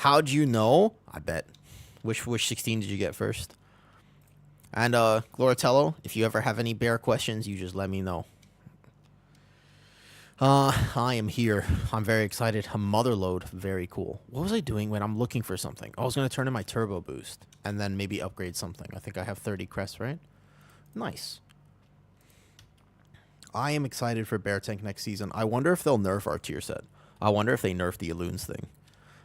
How'd you know? I bet. Which 16 did you get first? And Gloratello, if you ever have any bear questions, you just let me know. I am here. I'm very excited. A mother load. Very cool. What was I doing when I'm looking for something? I was going to turn in my turbo boost and then maybe upgrade something. I think I have 30 crests, right? Nice. I am excited for Bear Tank next season. I wonder if they'll nerf our tier set. I wonder if they nerf the Eloons thing.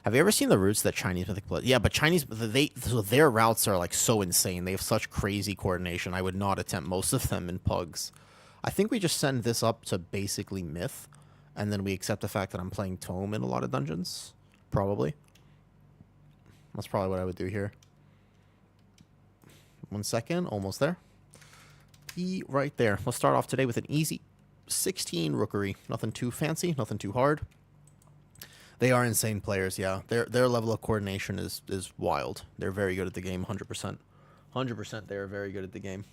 Have you ever seen the routes that Chinese Mythic play? Yeah, but so their routes are like so insane. They have such crazy coordination. I would not attempt most of them in Pugs. I think we just send this up to basically Myth, and then we accept the fact that I'm playing Tome in a lot of dungeons. Probably. That's probably what I would do here. 1 second. Almost there. Right there. Let's start off today with an easy 16 Rookery. Nothing too fancy. Nothing too hard. They are insane players, yeah. Their level of coordination is wild. They're very good at the game, 100%. 100% they are very good at the game.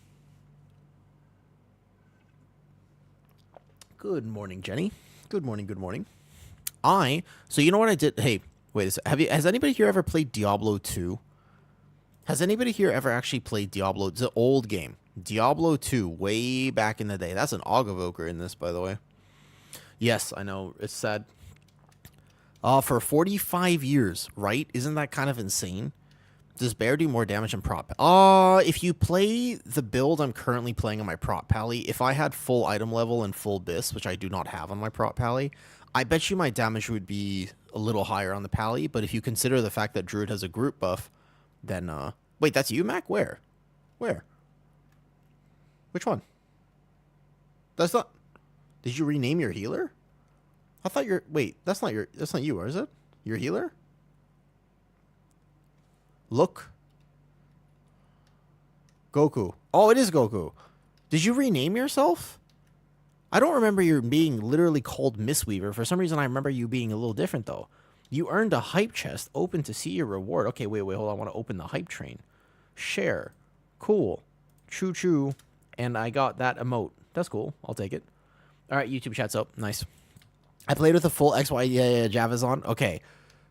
Good morning, Jenny. Good morning, good morning. So you know what I did? Hey, wait a second. Has anybody here ever played Diablo 2? Has anybody here ever actually played Diablo? It's an old game. Diablo 2, way back in the day. That's an Og Evoker in this, by the way. Yes, I know. It's sad. For 45 years, right? Isn't that kind of insane? Does Bear do more damage than Prot? If you play the build I'm currently playing on my Prot Pally, if I had full item level and full Bis, which I do not have on my Prot Pally, I bet you my damage would be a little higher on the Pally. But if you consider the fact that Druid has a group buff, then, wait, that's you, Mac? Where? Where? Which one? That's not... Did you rename your healer? I thought you're... Wait, that's not you, is it? Your healer? Look. Goku. Oh, it is Goku. Did you rename yourself? I don't remember you being literally called Mistweaver. For some reason, I remember you being a little different, though. You earned a hype chest. Open to see your reward. Okay, wait, hold on. I want to open the hype train. Share. Cool. Choo-choo. And I got that emote. That's cool. I'll take it. All right, YouTube chat's up. Nice. I played with a full XY. Yeah, Java's on. Okay.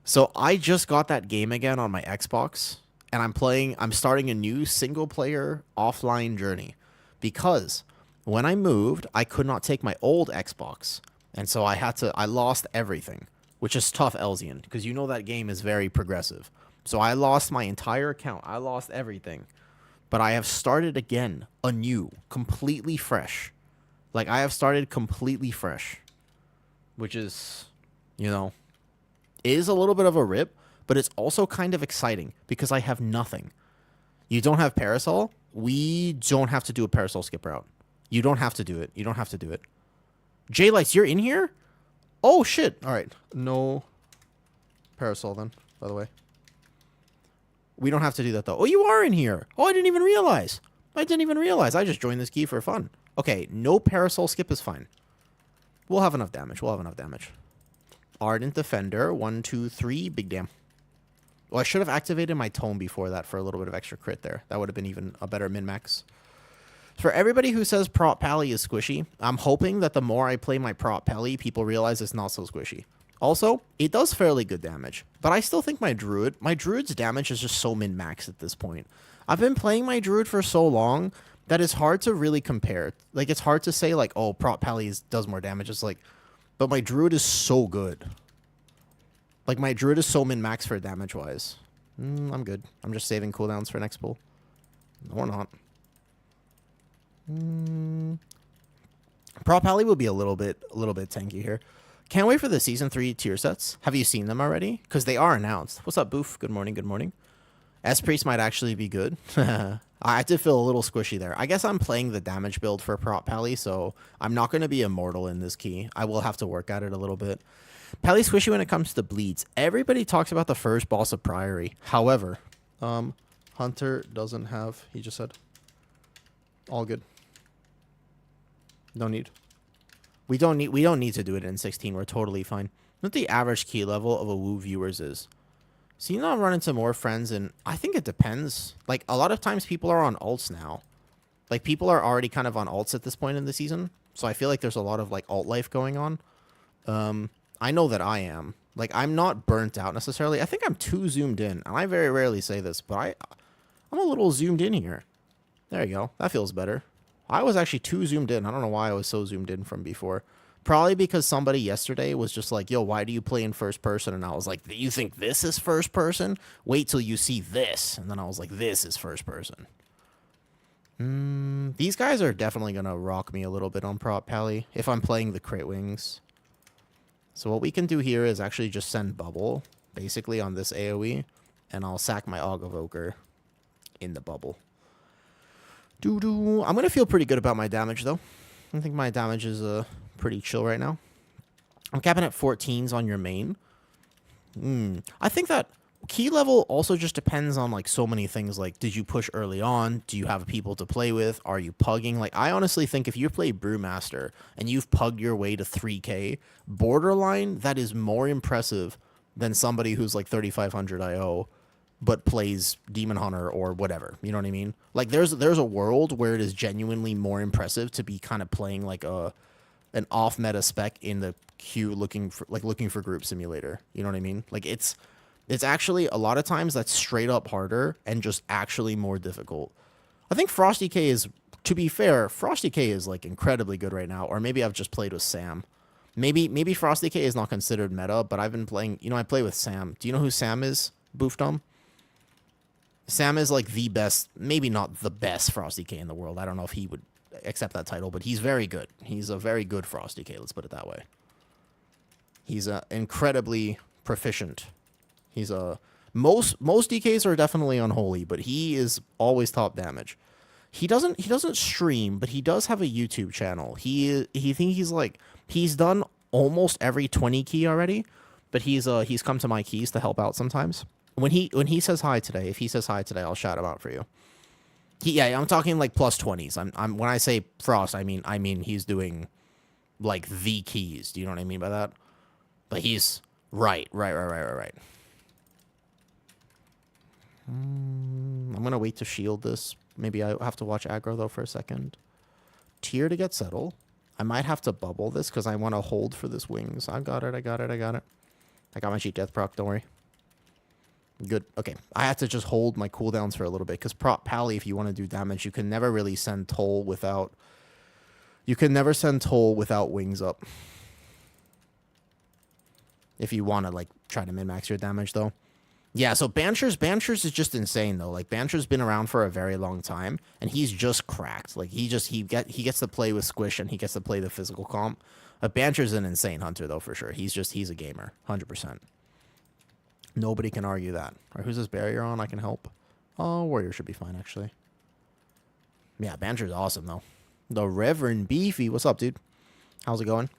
So I just got that game again on my Xbox, and I'm starting a new single-player offline journey because when I moved, I could not take my old Xbox, and so I lost everything, which is tough, Elzian, because you know that game is very progressive. So I lost my entire account. I lost everything, but I have started again, anew, completely fresh. Like, I have started completely fresh, which is, you know... It is a little bit of a rip, but it's also kind of exciting because I have nothing. You don't have Parasol? We don't have to do a Parasol skip route. You don't have to do it. You don't have to do it. J-Lights, you're in here? Oh, shit. All right. No Parasol then, by the way. We don't have to do that, though. Oh, you are in here. Oh, I didn't even realize. I just joined this key for fun. Okay, no Parasol skip is fine. We'll have enough damage. Ardent Defender, 1, 2, 3, big damn. Well, I should have activated my Tome before that for a little bit of extra crit there. That would have been even a better min-max. For everybody who says Prot Pally is squishy, I'm hoping that the more I play my Prot Pally, people realize it's not so squishy. Also, it does fairly good damage, but I still think my Druid's damage is just so min-max at this point. I've been playing my Druid for so long that it's hard to really compare. Like, it's hard to say, like, oh, Prot Pally does more damage. It's like... But my Druid is so good. Like, my Druid is so min-max for damage-wise. I'm good. I'm just saving cooldowns for next pull. Or not. Prot Pally will be a little bit tanky here. Can't wait for the Season 3 tier sets. Have you seen them already? Because they are announced. What's up, Boof? Good morning, good morning. S-Priest might actually be good. I did feel a little squishy there. I guess I'm playing the damage build for Prot Pally, so I'm not going to be immortal in this key. I will have to work at it a little bit. Pally's squishy when it comes to bleeds. Everybody talks about the first boss of Priory. However, Hunter doesn't have, he just said. All good. No need. We don't need to do it in 16. We're totally fine. What the average key level of a Woo viewers is. So you know, I run into more friends, and I think it depends. Like, a lot of times people are on alts now. Like, people are already kind of on alts at this point in the season. So I feel like there's a lot of, like, alt life going on. I know that I am. Like, I'm not burnt out necessarily. I think I'm too zoomed in, and I very rarely say this, but I'm a little zoomed in here. There you go. That feels better. I was actually too zoomed in. I don't know why I was so zoomed in from before. Probably because somebody yesterday was just like, yo, why do you play in first person? And I was like, you think this is first person? Wait till you see this. And then I was like, this is first person. These guys are definitely going to rock me a little bit on Prop Pally if I'm playing the Crit Wings. So what we can do here is actually just send Bubble, basically, on this AoE. And I'll sack my Og Evoker in the bubble. I'm going to feel pretty good about my damage, though. I think my damage is pretty chill right now. I'm capping at 14s on your main. I think that key level also just depends on, like, so many things. Like, did you push early on? Do you have people to play with? Are you pugging? Like, I honestly think if you play Brewmaster and you've pugged your way to 3K, borderline, that is more impressive than somebody who's, like, 3,500 IO but plays Demon Hunter or whatever. You know what I mean? Like, there's a world where it is genuinely more impressive to be kind of playing, like, an off-meta spec in the queue looking for Group Simulator. You know what I mean? Like, it's actually, a lot of times, that's straight up harder and just actually more difficult. I think Frosty K is, to be fair, Frosty K is, like, incredibly good right now. Or maybe I've just played with Sam. Maybe Frosty K is not considered meta, but I've been playing, I play with Sam. Do you know who Sam is, Boofdom? Sam is, like, the best, maybe not the best Frosty K in the world. I don't know if he would accept that title, but he's very good. He's a very good Frosty K, let's put it that way. He's incredibly proficient. He's most DKs are definitely unholy, but he is always top damage. He doesn't stream, but he does have a YouTube channel. He's done almost every 20 key already, but he's come to my keys to help out sometimes. When he says hi today, if he says hi today, I'll shout him out for you. I'm talking like plus 20s. I'm when I say Frost, I mean he's doing like the keys. Do you know what I mean by that? But he's right. I'm gonna wait to shield this. Maybe I have to watch aggro though for a second. Tier to get settle. I might have to bubble this because I want to hold for this wings. I got it. I got my cheat death proc. Don't worry. Good. Okay. I have to just hold my cooldowns for a little bit because Prop Pally, if you want to do damage, you can never really send toll without. You can never send toll without wings up. If you want to like try to min-max your damage though. Yeah, so Banshers is just insane though. Like Bansher's been around for a very long time and he's just cracked. Like he gets to play with Squish and he gets to play the physical comp. Bansher's an insane hunter though for sure. He's a gamer, 100%. Nobody can argue that. All right, who's this barrier on? I can help. Oh, Warrior should be fine actually. Yeah, Banshers awesome though. The Reverend Beefy, what's up, dude? How's it going?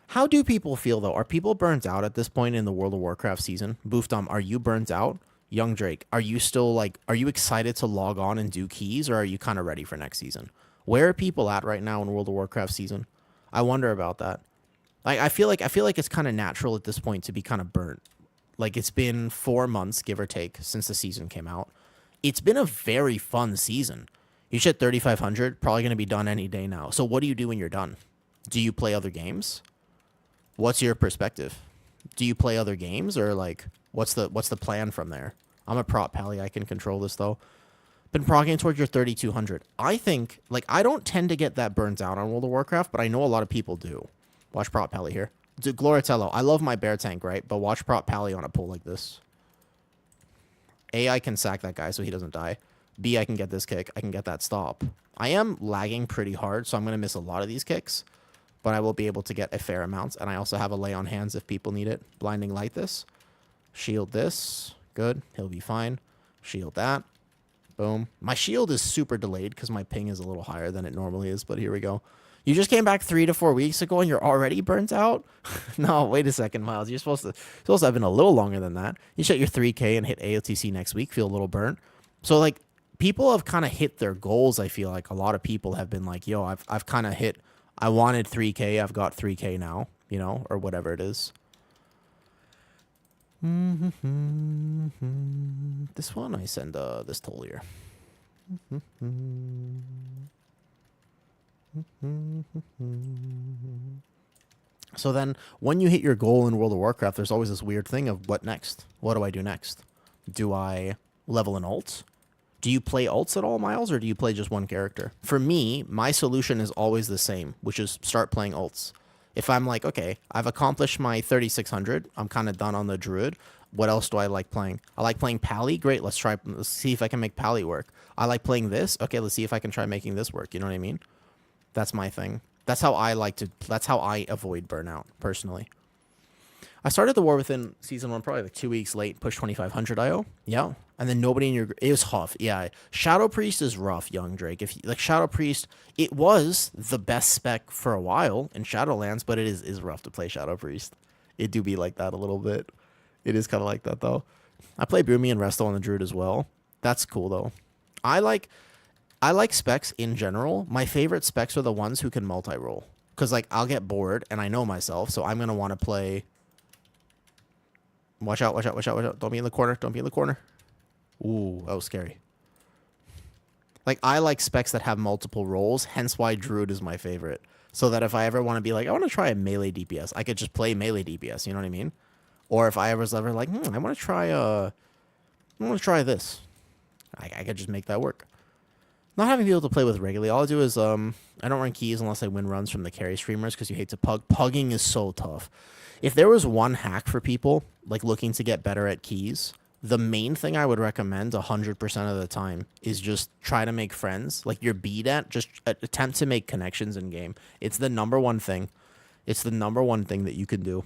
How do people feel, though? Are people burnt out at this point in the World of Warcraft season? Boofdom, are you burnt out? Young Drake, are you still, like, are you excited to log on and do keys, or are you kind of ready for next season? Where are people at right now in World of Warcraft season? I wonder about that. Like, I feel like it's kind of natural at this point to be kind of burnt. Like, it's been 4 months, give or take, since the season came out. It's been a very fun season. You should 3,500, probably going to be done any day now. So what do you do when you're done? Do you play other games? What's your perspective? Do you play other games or like what's the plan from there? I'm a Prop Pally. I can control this though. Been progging towards your 3,200. I think like I don't tend to get that burnt out on World of Warcraft, but I know a lot of people do. Watch Prop Pally here. Gloratello. I love my bear tank, right? But watch Prop Pally on a pull like this. A, I can sack that guy so he doesn't die. B, I can get this kick. I can get that stop. I am lagging pretty hard, so I'm going to miss a lot of these kicks. But I will be able to get a fair amount. And I also have a lay on hands if people need it. Blinding light this. Shield this. Good. He'll be fine. Shield that. Boom. My shield is super delayed because my ping is a little higher than it normally is. But here we go. You just came back 3 to 4 weeks ago and you're already burnt out? No, wait a second, Miles. You're supposed to have been a little longer than that. You shut your 3K and hit AOTC next week. Feel a little burnt. So, like, people have kind of hit their goals, I feel like. A lot of people have been like, yo, I've kind of hit... I wanted 3K. I've got 3K now, you know, or whatever it is. This one, I send this toll here. So then when you hit your goal in World of Warcraft, there's always this weird thing of what next? What do I do next? Do I level an alt? Do you play alts at all, Miles, or do you play just one character? For me, my solution is always the same, which is start playing alts. If I'm like, okay, I've accomplished my 3600, I'm kind of done on the druid. What else do I like playing? I like playing Pally. Great, let's see if I can make Pally work. I like playing this. Okay, let's see if I can try making this work. You know what I mean? That's my thing. That's how I avoid burnout, personally. I started the War Within Season 1 probably like 2 weeks late, push 2500 IO. Yeah. And then nobody in your... It was tough. Yeah. Shadow Priest is rough, young Drake. If like Shadow Priest, it was the best spec for a while in Shadowlands, but it is rough to play Shadow Priest. It do be like that a little bit. It is kind of like that, though. I play Broomy and Resto on the Druid as well. That's cool, though. I like specs in general. My favorite specs are the ones who can multi-roll. Because, like, I'll get bored, and I know myself, so I'm going to want to play... Watch out, watch out, watch out, watch out. Don't be in the corner. Don't be in the corner. Ooh, that was scary. Like, I like specs that have multiple rolls, hence why Druid is my favorite. So that if I ever want to be like, I want to try a melee DPS, I could just play melee DPS, you know what I mean? Or if I was ever like, I want to try this. I could just make that work. Not having to be able to play with regularly, all I do is, I don't run keys unless I win runs from the carry streamers because you hate to pug. Pugging is so tough. If there was one hack for people, like looking to get better at keys, the main thing I would recommend 100% of the time is just try to make friends. Like you're beat at, just attempt to make connections in game. It's the number one thing. It's the number one thing that you can do.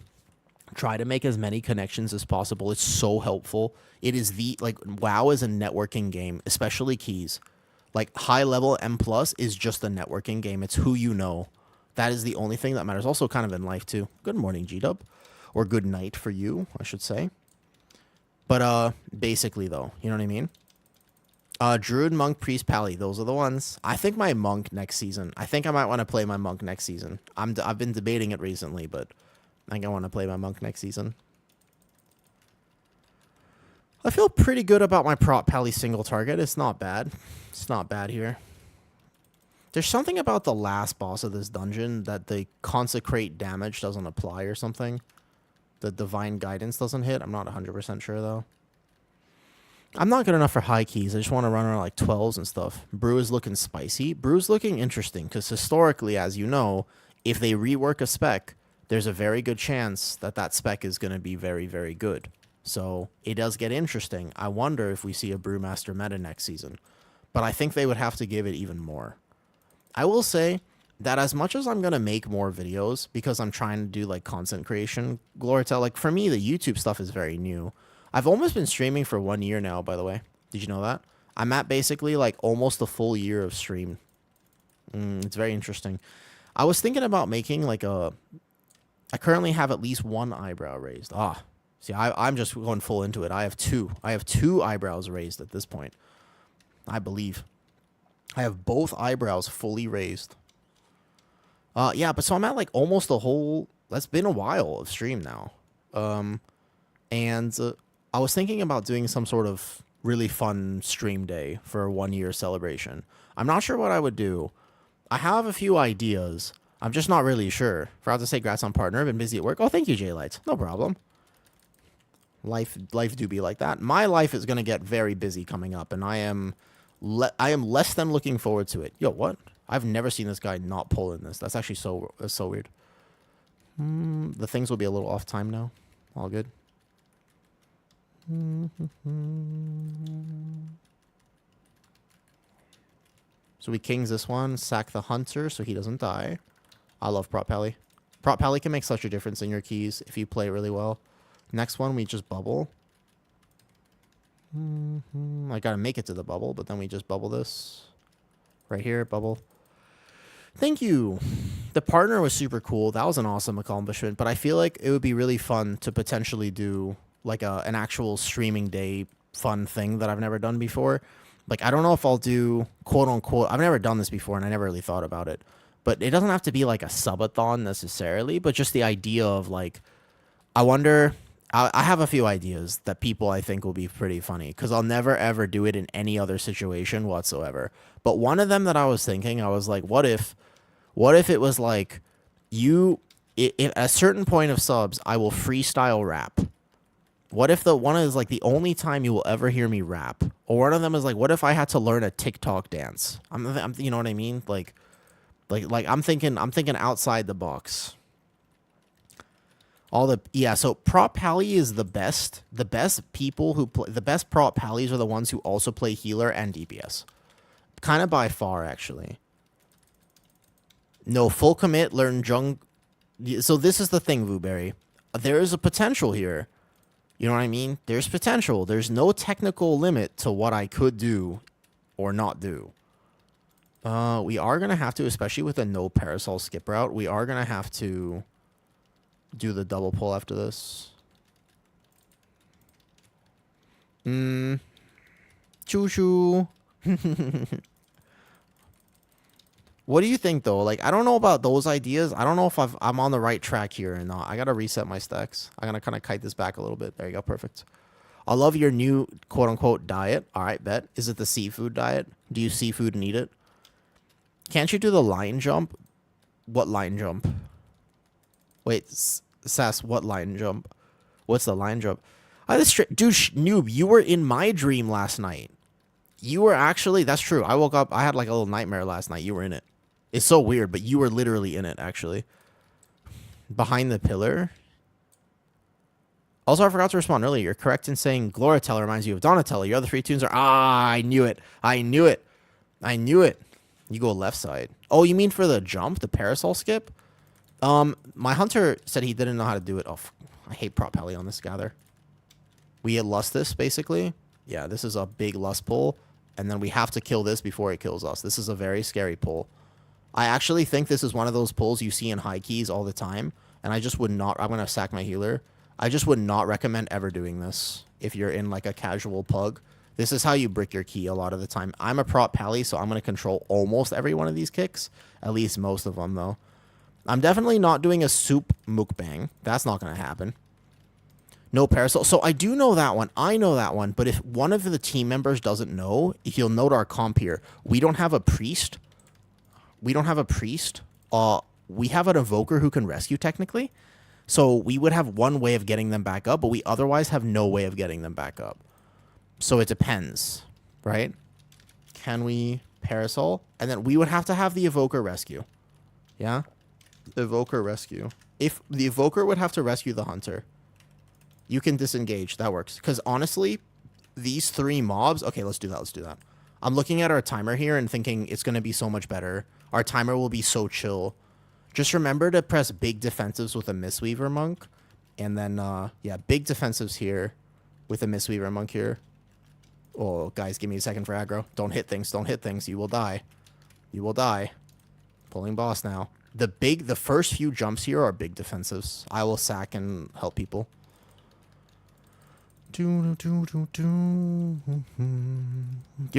Try to make as many connections as possible. It's so helpful. It is WoW is a networking game, especially keys. Like high level M+ is just a networking game. It's who you know. That is the only thing that matters. Also kind of in life too. Good morning, G-Dub. Or good night for you, I should say. But basically though, you know what I mean? Druid, Monk, Priest, Pally, those are the ones. I think my Monk next season. I think I might want to play my Monk next season. I've been debating it recently, but I think I want to play my Monk next season. I feel pretty good about my prop Pally single target. It's not bad. It's not bad here. There's something about the last boss of this dungeon that the consecrate damage doesn't apply or something. The divine guidance doesn't hit. I'm not 100% sure, though. I'm not good enough for high keys. I just want to run around like 12s and stuff. Brew is looking spicy. Brew's looking interesting because historically, as you know, if they rework a spec, there's a very good chance that that spec is going to be very, very good. So it does get interesting. I wonder if we see a Brewmaster meta next season. But I think they would have to give it even more. I will say that as much as I'm going to make more videos because I'm trying to do like content creation, Gloritel, like for me, the YouTube stuff is very new. I've almost been streaming for 1 year now, by the way. Did you know that? I'm at basically like almost a full year of stream. It's very interesting. I was thinking about making like I currently have at least one eyebrow raised. See, I'm just going full into it. I have two. I have 2 eyebrows raised at this point. I believe. I have both eyebrows fully raised. Yeah, but so I'm at like almost a whole... That's been a while of stream now. And I was thinking about doing some sort of really fun stream day for a 1 year celebration. I'm not sure what I would do. I have a few ideas. I'm just not really sure. Forgot to say congrats on partner. I've been busy at work. Oh, thank you, J-Lights. No problem. Life do be like that. My life is going to get very busy coming up, and I am less than looking forward to it. Yo, what? I've never seen this guy not pull in this. That's actually so weird. The things will be a little off time now. All good. So we kings this one, sack the hunter so he doesn't die. I love Prop Pally. Prop Pally can make such a difference in your keys if you play really well. Next one, we just bubble. I gotta make it to the bubble, but then we just bubble this. Right here, bubble. Thank you. The partner was super cool. That was an awesome accomplishment, but I feel like it would be really fun to potentially do like an actual streaming day fun thing that I've never done before. Like, I don't know if I'll do quote unquote, I've never done this before and I never really thought about it, but it doesn't have to be like a subathon necessarily, but just the idea of like, I wonder, I have a few ideas that people I think will be pretty funny because I'll never ever do it in any other situation whatsoever. But one of them that I was thinking, I was like, what if it was like you At a certain point of subs, I will freestyle rap. What if the one is like the only time you will ever hear me rap? Or one of them is like, what if I had to learn a TikTok dance? You know what I mean? Like I'm thinking outside the box. So prop pally is the best. The best people who play, the best prop pallies are the ones who also play healer and DPS. Kind of by far, actually. No, full commit, learn jung. So this is the thing, Vuberry. There is a potential here. You know what I mean? There's potential. There's no technical limit to what I could do or not do. We are going to have to, especially with a no parasol skip route, we are going to have to do the double pull after this. Choo-choo. What do you think, though? Like, I don't know about those ideas. I don't know if I'm on the right track here or not. I got to reset my stacks. I got to kind of kite this back a little bit. There you go. Perfect. I love your new quote-unquote diet. All right, bet. Is it the seafood diet? Do you seafood and eat it? Can't you do the line jump? What line jump? Wait, Sass, what line jump? What's the line jump? Dude, noob, you were in my dream last night. You were actually, that's true. I woke up, I had like a little nightmare last night. You were in it. It's so weird, but you were literally in it, actually. Behind the pillar. Also, I forgot to respond earlier. You're correct in saying Gloratello reminds you of Donatello. Your other three tunes are... Ah, I knew it. I knew it. I knew it. You go left side. Oh, you mean for the jump? The parasol skip? My hunter said he didn't know how to do it. Oh, I hate prop heli on this gather. We lust this, basically. Yeah, this is a big lust pull. And then we have to kill this before it kills us. This is a very scary pull. I actually think this is one of those pulls you see in high keys all the time. And I just would not... I'm going to sack my healer. I just would not recommend ever doing this if you're in like a casual pug. This is how you brick your key a lot of the time. I'm a prop pally, so I'm going to control almost every one of these kicks. At least most of them, though. I'm definitely not doing a soup mukbang. That's not going to happen. No parasol. So I do know that one. I know that one. But if one of the team members doesn't know, if you'll note our comp here, we don't have a priest. We don't have a priest. We have an evoker who can rescue, technically. So we would have one way of getting them back up, but we otherwise have no way of getting them back up. So it depends, right? Can we parasol? And then we would have to have the evoker rescue. Yeah? Evoker rescue. If the evoker would have to rescue the hunter, you can disengage. That works. Because honestly, these three mobs... Okay, let's do that. Let's do that. I'm looking at our timer here and thinking it's going to be so much better. Our timer will be so chill. Just remember to press big defensives with a Mistweaver Monk. And then, yeah, big defensives here with a Mistweaver Monk here. Oh, guys, give me a second for aggro. Don't hit things. Don't hit things. You will die. You will die. Pulling boss now. The first few jumps here are big defensives. I will sack and help people. Your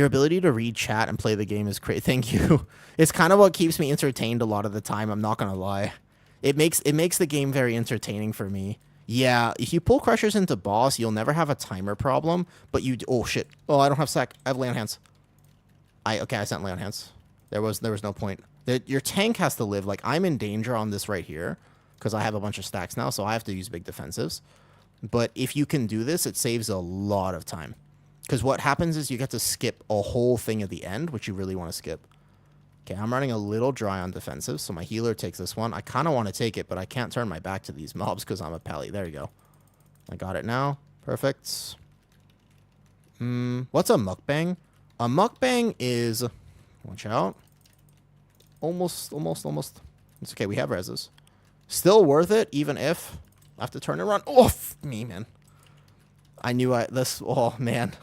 ability to read chat and play the game is great. Thank you. It's kind of what keeps me entertained a lot of the time. I'm not going to lie. It makes the game very entertaining for me. Yeah, if you pull crushers into boss, you'll never have a timer problem. But you... Oh, shit. Oh, I don't have sack. I have lay on hands. Okay, I sent lay on hands. There was no point. Your tank has to live. Like, I'm in danger on this right here because I have a bunch of stacks now, so I have to use big defensives. But if you can do this, it saves a lot of time. Because what happens is you get to skip a whole thing at the end, which you really want to skip. Okay, I'm running a little dry on defensive, so my healer takes this one. I kind of want to take it, but I can't turn my back to these mobs because I'm a pally. There you go. I got it now. Perfect. What's a mukbang? A mukbang is... Watch out. Almost. It's okay, we have reses. Still worth it, even if... I have to turn and run. Oh, me, man. I knew oh, man.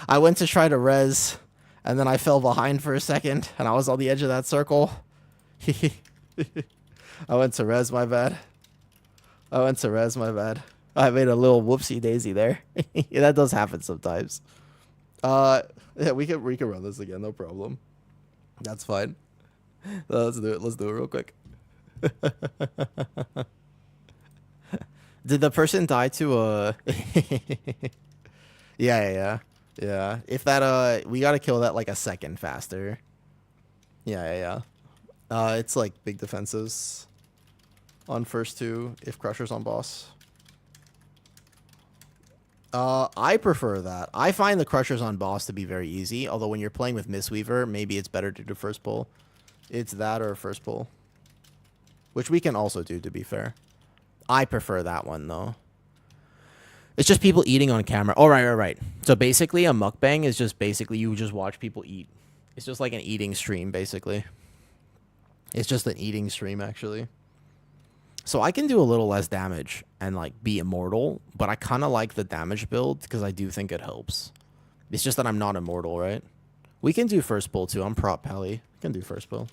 I went to try to res, and then I fell behind for a second, and I was on the edge of that circle. I went to res, my bad. I made a little whoopsie daisy there. Yeah, that does happen sometimes. Yeah, we can run this again, no problem. That's fine. Let's do it. Let's do it real quick. Did the person die to a... Yeah. If that, we gotta kill that like a second faster. Yeah. It's like big defenses. on first 2 if Crusher's on boss. I prefer that. I find the Crushers on boss to be very easy, although when you're playing with Mistweaver, maybe it's better to do first pull. It's that or first pull. Which we can also do, to be fair. I prefer that one, though. It's just people eating on camera. Oh, right. So basically, a mukbang is just basically you just watch people eat. It's just like an eating stream, basically. It's just an eating stream, actually. So I can do a little less damage and, like, be immortal, but I kind of like the damage build because I do think it helps. It's just that I'm not immortal, right? We can do first pull, too. I'm prop pally. We can do first pull.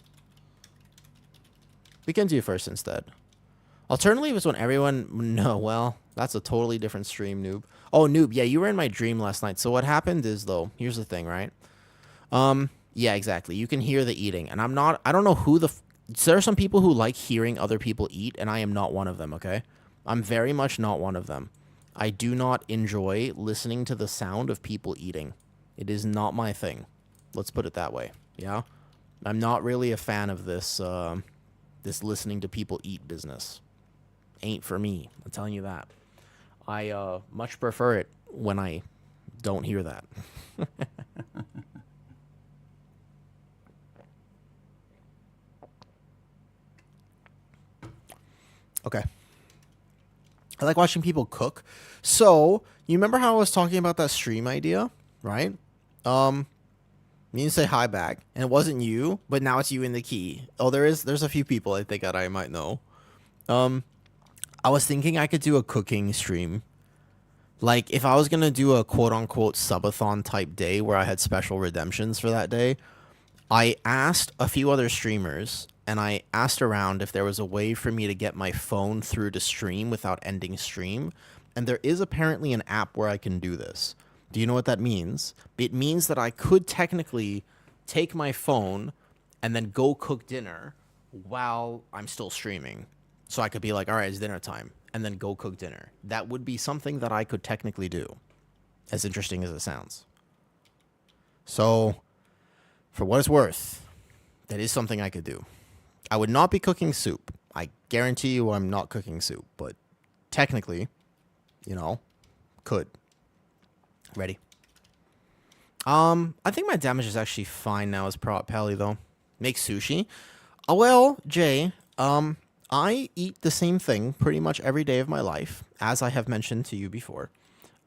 We can do first instead. Alternatively, was when everyone... No, well, that's a totally different stream, Noob. Oh, Noob, yeah, you were in my dream last night. So what happened is, though, here's the thing, right? Yeah, exactly. You can hear the eating. And I don't know who the... There are some people who like hearing other people eat, and I am not one of them, okay? I'm very much not one of them. I do not enjoy listening to the sound of people eating. It is not my thing. Let's put it that way, yeah? I'm not really a fan of this, this listening to people eat business. Ain't for me, I'm telling you that. I much prefer it when I don't hear that. Okay. I like watching people cook. So, you remember how I was talking about that stream idea, right? You need to say hi back, and it wasn't you, but now it's you in the key. Oh, there's a few people I think that I might know. I was thinking I could do a cooking stream. Like, if I was going to do a quote-unquote subathon type day where I had special redemptions for that day, I asked a few other streamers, and I asked around if there was a way for me to get my phone through to stream without ending stream, and there is apparently an app where I can do this. Do you know what that means? It means that I could technically take my phone and then go cook dinner while I'm still streaming. So I could be like, all right, it's dinner time, and then go cook dinner. That would be something that I could technically do, as interesting as it sounds. So, for what it's worth, that is something I could do. I would not be cooking soup. I guarantee you I'm not cooking soup, but technically, you know, could. Ready? I think my damage is actually fine now as prop pally, though. Make sushi. Well, Jay, I eat the same thing pretty much every day of my life, as I have mentioned to you before.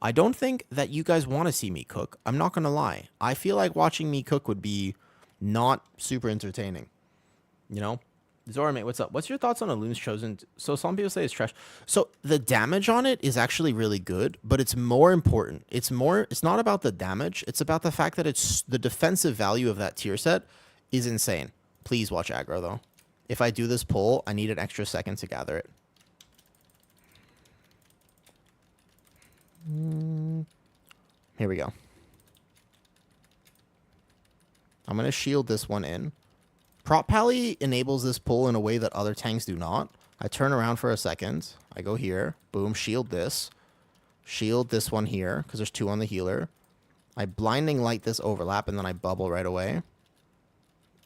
I don't think that you guys want to see me cook. I'm not going to lie. I feel like watching me cook would be not super entertaining. You know? Zora, mate, what's up? What's your thoughts on Elun's Chosen? So some people say it's trash. So the damage on it is actually really good, but it's more important. It's not about the damage. It's about the fact that it's the defensive value of that tier set is insane. Please watch aggro, though. If I do this pull, I need an extra second to gather it. Here we go. I'm going to shield this one in. Prop Pally enables this pull in a way that other tanks do not. I turn around for a second. I go here. Boom, shield this. Shield this one here, because there's 2 on the healer. I blinding light this overlap, and then I bubble right away.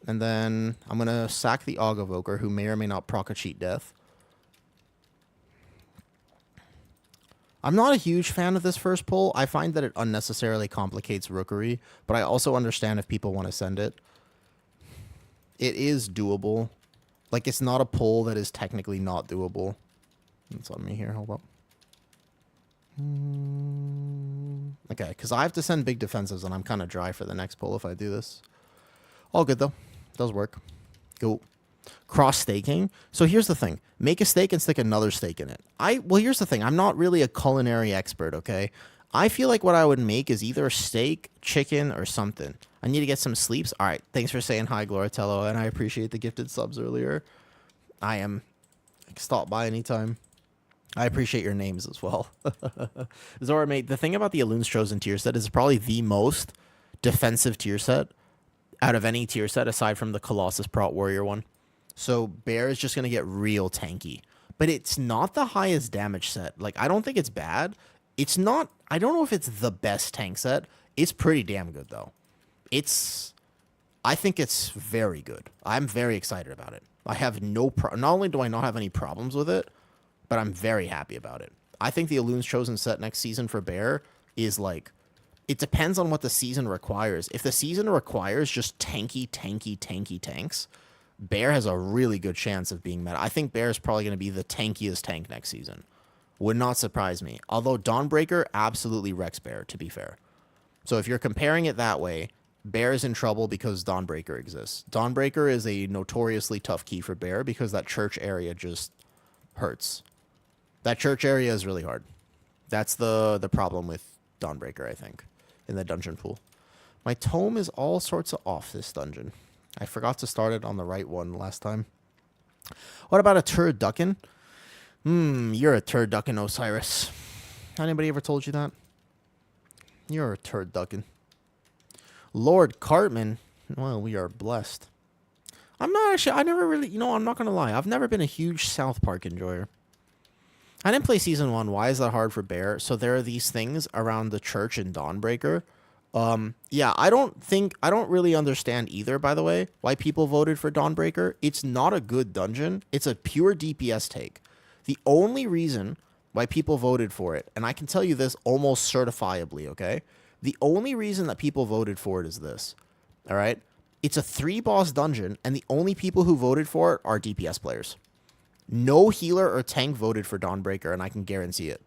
And then I'm going to sack the Og Evoker, who may or may not proc a cheat death. I'm not a huge fan of this first pull. I find that it unnecessarily complicates Rookery, but I also understand if people want to send it. It is doable. Like, it's not a pull that is technically not doable. It's on me here. Hold up. Okay, because I have to send big defensives, and I'm kind of dry for the next pull if I do this. All good, though. Does work. Go. Cross staking. So here's the thing. Make a steak and stick another steak in it. Well, here's the thing. I'm not really a culinary expert, okay? I feel like what I would make is either steak, chicken, or something. I need to get some sleeps. All right. Thanks for saying hi, Gloratello, and I appreciate the gifted subs earlier. I am. Stop by anytime. I appreciate your names as well. Zora, mate, the thing about the Elun's Chosen tier set is probably the most defensive tier set out of any tier set aside from the Colossus Prot Warrior one. So Bear is just going to get real tanky. But it's not the highest damage set. Like, I don't think it's bad. It's not... I don't know if it's the best tank set. It's pretty damn good, though. I think it's very good. I'm very excited about it. I have not only do I not have any problems with it, but I'm very happy about it. I think the Elun's Chosen set next season for Bear is like, it depends on what the season requires. If the season requires just tanky tanks, Bear has a really good chance of being meta. I think Bear is probably going to be the tankiest tank next season. Would not surprise me. Although Dawnbreaker absolutely wrecks Bear, to be fair. So if you're comparing it that way, Bear is in trouble because Dawnbreaker exists. Dawnbreaker is a notoriously tough key for Bear because that church area just hurts. That church area is really hard. That's the problem with Dawnbreaker, I think, in the dungeon pool. My tome is all sorts of off this dungeon. I forgot to start it on the right one last time. What about a turducken? You're a turducken, Osiris. Anybody ever told you that? You're a turducken. Lord Cartman. Well, we are blessed. I'm not actually, I never really, I'm not going to lie. I've never been a huge South Park enjoyer. I didn't play Season 1. Why is that hard for Bear? So there are these things around the church in Dawnbreaker. Yeah, I don't really understand either, by the way, why people voted for Dawnbreaker. It's not a good dungeon. It's a pure DPS take. The only reason why people voted for it, and I can tell you this almost certifiably, okay? The only reason that people voted for it is this, all right? It's a 3-boss dungeon, and the only people who voted for it are DPS players. No healer or tank voted for Dawnbreaker, and I can guarantee it.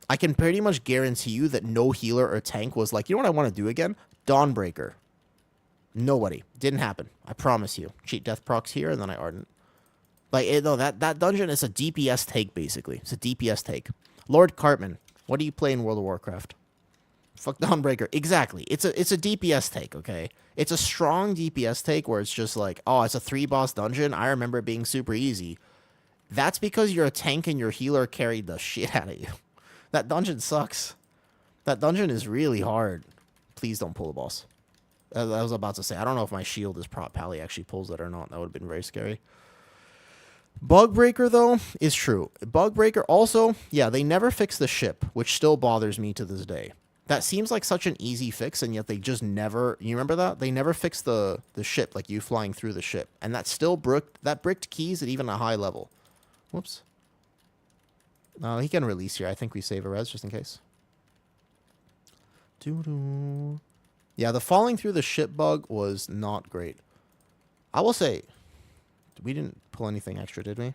I can pretty much guarantee you that no healer or tank was like, you know what I want to do again? Dawnbreaker. Nobody. Didn't happen. I promise you. Cheat death procs here, and then I ardent. Like, no, that dungeon is a DPS take, basically. It's a DPS take. Lord Cartman, what do you play in World of Warcraft? Fuck Dawnbreaker. Exactly. It's a DPS take, okay? It's a strong DPS take where it's just like, oh, it's a 3-boss dungeon. I remember it being super easy. That's because you're a tank and your healer carried the shit out of you. That dungeon sucks. That dungeon is really hard. Please don't pull a boss. I was about to say, I don't know if my shield is prop pally actually pulls it or not. That would have been very scary. Bug Breaker, though, is true. Bug Breaker also, yeah, they never fixed the ship, which still bothers me to this day. That seems like such an easy fix, and yet they just never... You remember that? They never fixed the ship, like you flying through the ship. And that still bricked keys at even a high level. Whoops. He can release here. I think we save a res just in case. Doo-doo. Yeah, the falling through the ship bug was not great. I will say, we didn't pull anything extra, did we?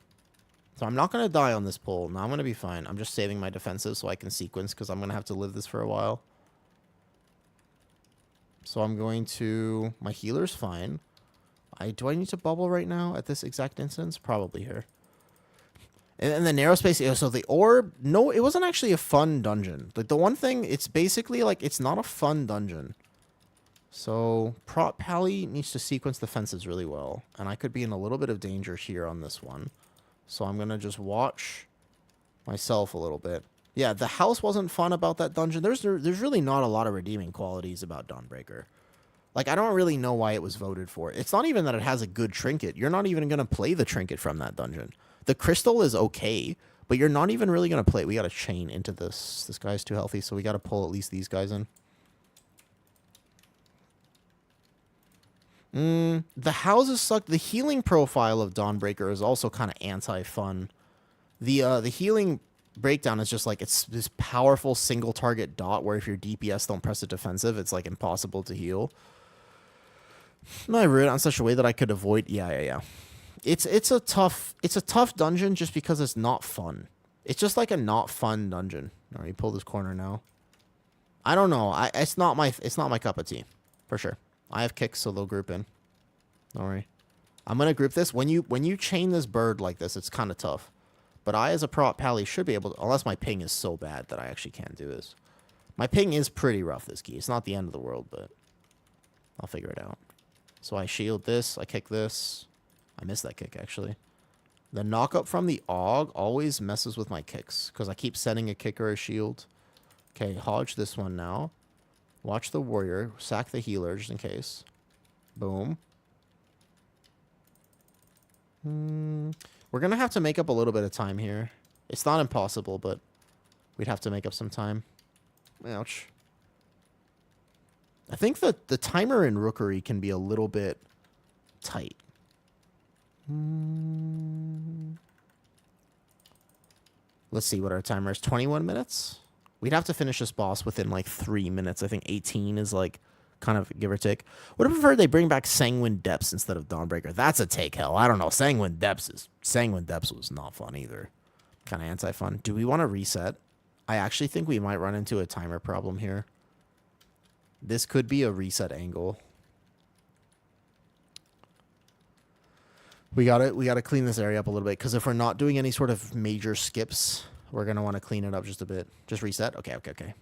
So I'm not going to die on this pull. No, I'm going to be fine. I'm just saving my defensive so I can sequence because I'm going to have to live this for a while. So I'm going to... My healer's fine. Do I need to bubble right now at this exact instance? Probably here. And the narrow space... So the orb... No, it wasn't actually a fun dungeon. Like, the one thing... It's basically, like, it's not a fun dungeon. So Prop Pally needs to sequence the fences really well. And I could be in a little bit of danger here on this one. So I'm going to just watch myself a little bit. Yeah, the house wasn't fun about that dungeon. There's really not a lot of redeeming qualities about Dawnbreaker. Like, I don't really know why it was voted for. It's not even that it has a good trinket. You're not even going to play the trinket from that dungeon. The crystal is okay, but you're not even really going to play it. We got to chain into this. This guy's too healthy, so we got to pull at least these guys in. The houses suck. The healing profile of Dawnbreaker is also kind of anti-fun. The healing breakdown is just like, it's this powerful single target dot where if your DPS don't press a defensive, it's like impossible to heal. I wrote it on such a way that I could avoid. Yeah. It's a tough dungeon just because it's not fun. It's just like a not fun dungeon. All right, you pull this corner now. I don't know. It's not my cup of tea, for sure. I have kicks, so they'll group in. Don't worry. I'm gonna group this. When you chain this bird like this, it's kind of tough. But I, as a prop pally, should be able to, unless my ping is so bad that I actually can't do this. My ping is pretty rough, this key. It's not the end of the world, but I'll figure it out. So I shield this. I kick this. I missed that kick, actually. The knock-up from the AUG always messes with my kicks, because I keep setting a kick or a shield. Okay, hodge this one now. Watch the warrior. Sack the healer, just in case. Boom. We're going to have to make up a little bit of time here. It's not impossible, but we'd have to make up some time. Ouch. I think that the timer in Rookery can be a little bit tight. Let's see what our timer is. 21 minutes? We'd have to finish this boss within like 3 minutes. I think 18 is like kind of give or take. Would have preferred they bring back Sanguine Depths instead of Dawnbreaker. That's a take, hell. I don't know. Sanguine Depths was not fun either. Kind of anti-fun. Do we want to reset? I actually think we might run into a timer problem here. This could be a reset angle. We got to clean this area up a little bit, because if we're not doing any sort of major skips, we're going to want to clean it up just a bit. Just reset? Okay.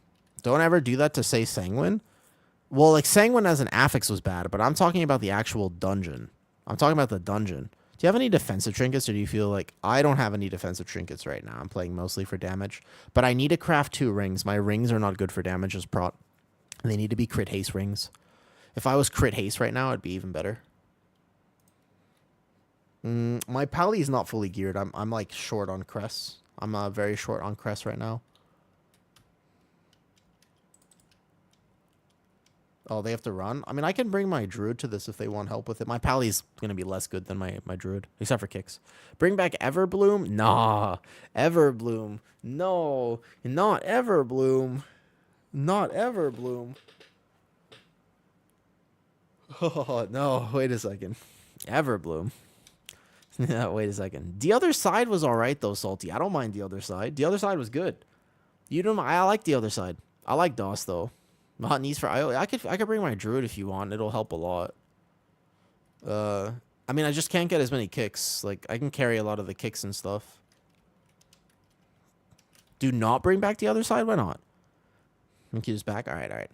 Don't ever do that to say Sanguine. Well, like, Sanguine as an affix was bad, but I'm talking about the actual dungeon. I'm talking about the dungeon. Do you have any defensive trinkets, or do you feel like... I don't have any defensive trinkets right now. I'm playing mostly for damage. But I need to craft 2 rings. My rings are not good for damage as prot. And they need to be crit haste rings. If I was crit haste right now, it'd be even better. My pally is not fully geared. I'm like short on crests. I'm very short on crests right now. Oh, they have to run? I mean, I can bring my druid to this if they want help with it. My pally's going to be less good than my druid, except for kicks. Bring back Everbloom? Nah. Everbloom. No. Not Everbloom. Not Everbloom. Oh, no. Wait a second. Everbloom. Yeah, wait a second. The other side was all right, though, Salty. I don't mind the other side. The other side was good. You don't. I like the other side. I like DOS, though. Not needs for IO. I could bring my druid if you want. It'll help a lot. I mean, I just can't get as many kicks. Like, I can carry a lot of the kicks and stuff. Do not bring back the other side? Why not? Mickey's back? All right.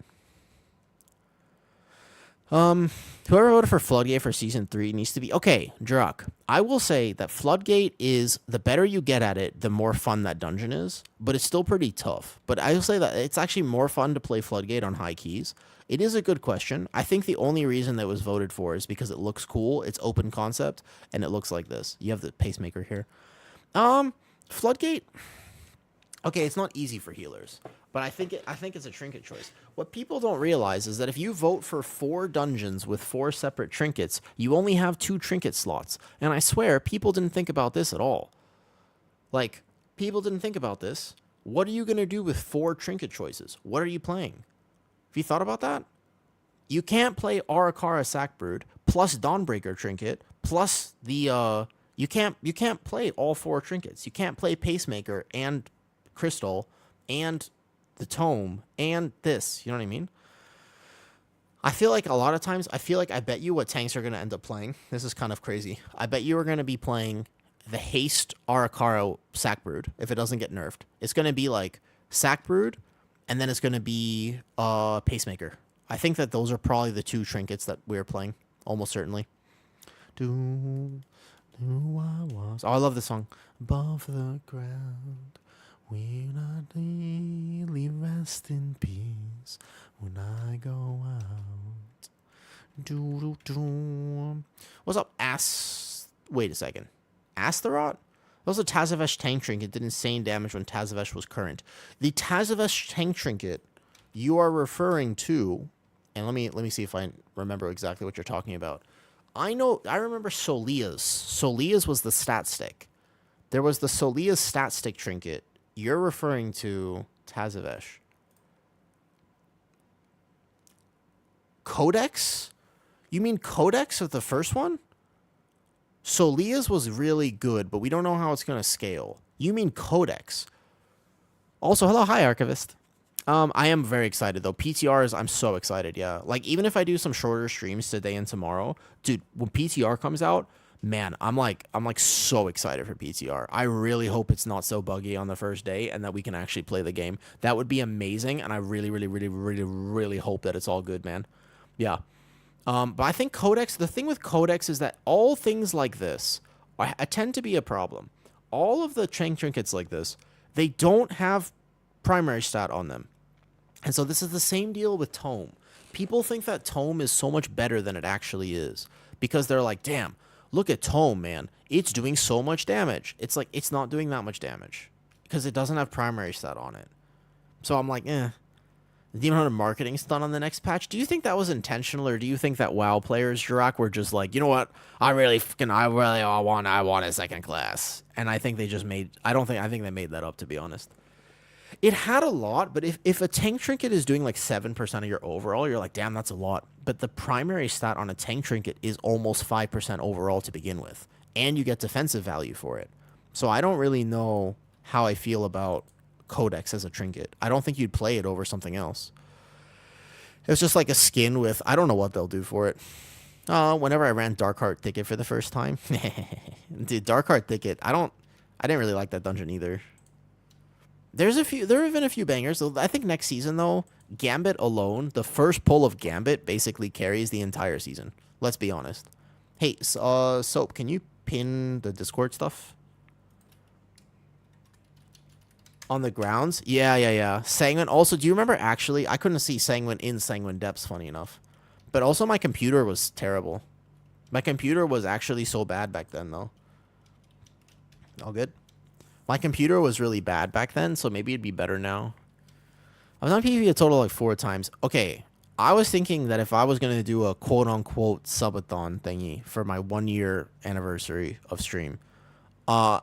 Whoever voted for Floodgate for Season 3 needs to be... Okay, Druck. I will say that Floodgate is... The better you get at it, the more fun that dungeon is. But it's still pretty tough. But I will say that it's actually more fun to play Floodgate on high keys. It is a good question. I think the only reason that it was voted for is because it looks cool. It's open concept. And it looks like this. You have the pacemaker here. Floodgate... Okay, it's not easy for healers, but I think it's a trinket choice. What people don't realize is that if you vote for 4 dungeons with 4 separate trinkets, you only have 2 trinket slots. And I swear, people didn't think about this at all. Like, people didn't think about this. What are you going to do with 4 trinket choices? What are you playing? Have you thought about that? You can't play Arakara Sackbrood plus Dawnbreaker trinket plus the you can't play all 4 trinkets. You can't play Pacemaker and Crystal and the Tome and this. You know what I mean? I feel like a lot of times, I bet you what tanks are going to end up playing. This is kind of crazy. I bet you are going to be playing the Haste Arakara Sackbrood if it doesn't get nerfed. It's going to be like Sackbrood, and then it's going to be Pacemaker. I think that those are probably the 2 trinkets that we're playing, almost certainly. Oh, I love this song. Above the ground, when I daily rest in peace, when I go out. What's up, Wait a second. Astaroth? That was a Tazavesh tank trinket. Did insane damage when Tazavesh was current. The Tazavesh tank trinket you are referring to, and let me see if I remember exactly what you're talking about. I remember Solia's. Solia's was the stat stick. There was the Solia's stat stick trinket. You're referring to Tazavesh. Codex? You mean Codex of the first one? Solia's was really good, but we don't know how it's going to scale. You mean Codex. Also, hello, hi, Archivist. I am very excited, though. PTRs, I'm so excited, yeah. Like, even if I do some shorter streams today and tomorrow, dude, when PTR comes out, man, I'm like so excited for PTR. I really hope it's not so buggy on the first day and that we can actually play the game. That would be amazing, and I really hope that it's all good, man. Yeah. But I think Codex, the thing with Codex is that all things like this I tend to be a problem. All of the trinkets like this, they don't have primary stat on them. And so this is the same deal with Tome. People think that Tome is so much better than it actually is because they're like, damn, look at Tome, man. It's doing so much damage. It's like, it's not doing that much damage because it doesn't have primary stat on it. So I'm like, The Demon Hunter marketing stunt on the next patch. Do you think that was intentional, or do you think that WoW players, Jirak, were just like, you know what? I really want a second class, and I think they just made. I think they made that up, to be honest. It had a lot, but if a tank trinket is doing like 7% of your overall, you're like, damn, that's a lot. But the primary stat on a tank trinket is almost 5% overall to begin with, and you get defensive value for it. So I don't really know how I feel about Codex as a trinket. I don't think you'd play it over something else. It's just like a skin with, I don't know what they'll do for it. Whenever I ran Darkheart Thicket for the first time, dude, Darkheart Thicket, I didn't really like that dungeon either. There have been a few bangers. I think next season though, Gambit alone, the first pull of Gambit basically carries the entire season. Let's be honest. Hey, Soap, can you pin the Discord stuff? On the grounds? Yeah. Sanguine. Also, do you remember actually? I couldn't see Sanguine in Sanguine Depths, funny enough. But also my computer was terrible. My computer was actually so bad back then, though. All good? My computer was really bad back then, so maybe it'd be better now. I was on PvP a total of like 4 times. Okay, I was thinking that if I was going to do a quote-unquote subathon thingy for my 1-year anniversary of stream, I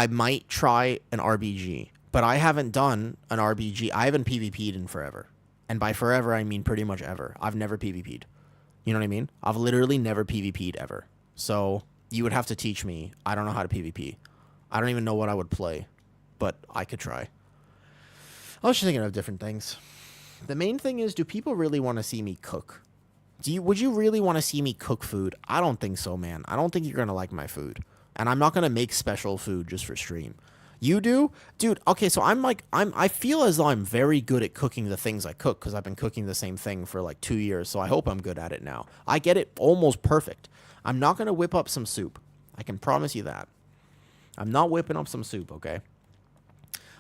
might try an RBG. But I haven't done an RBG. I haven't PvP'd in forever. And by forever, I mean pretty much ever. I've never PvP'd. You know what I mean? I've literally never PvP'd ever. So you would have to teach me. I don't know how to PvP. I don't even know what I would play. But I could try. I was just thinking of different things. The main thing is, do people really want to see me cook? Would you really want to see me cook food? I don't think so, man. I don't think you're going to like my food. And I'm not going to make special food just for stream. You do? Dude, okay, so I feel as though I'm very good at cooking the things I cook because I've been cooking the same thing for like 2 years, so I hope I'm good at it now. I get it almost perfect. I'm not going to whip up some soup. I can promise you that. I'm not whipping up some soup, okay?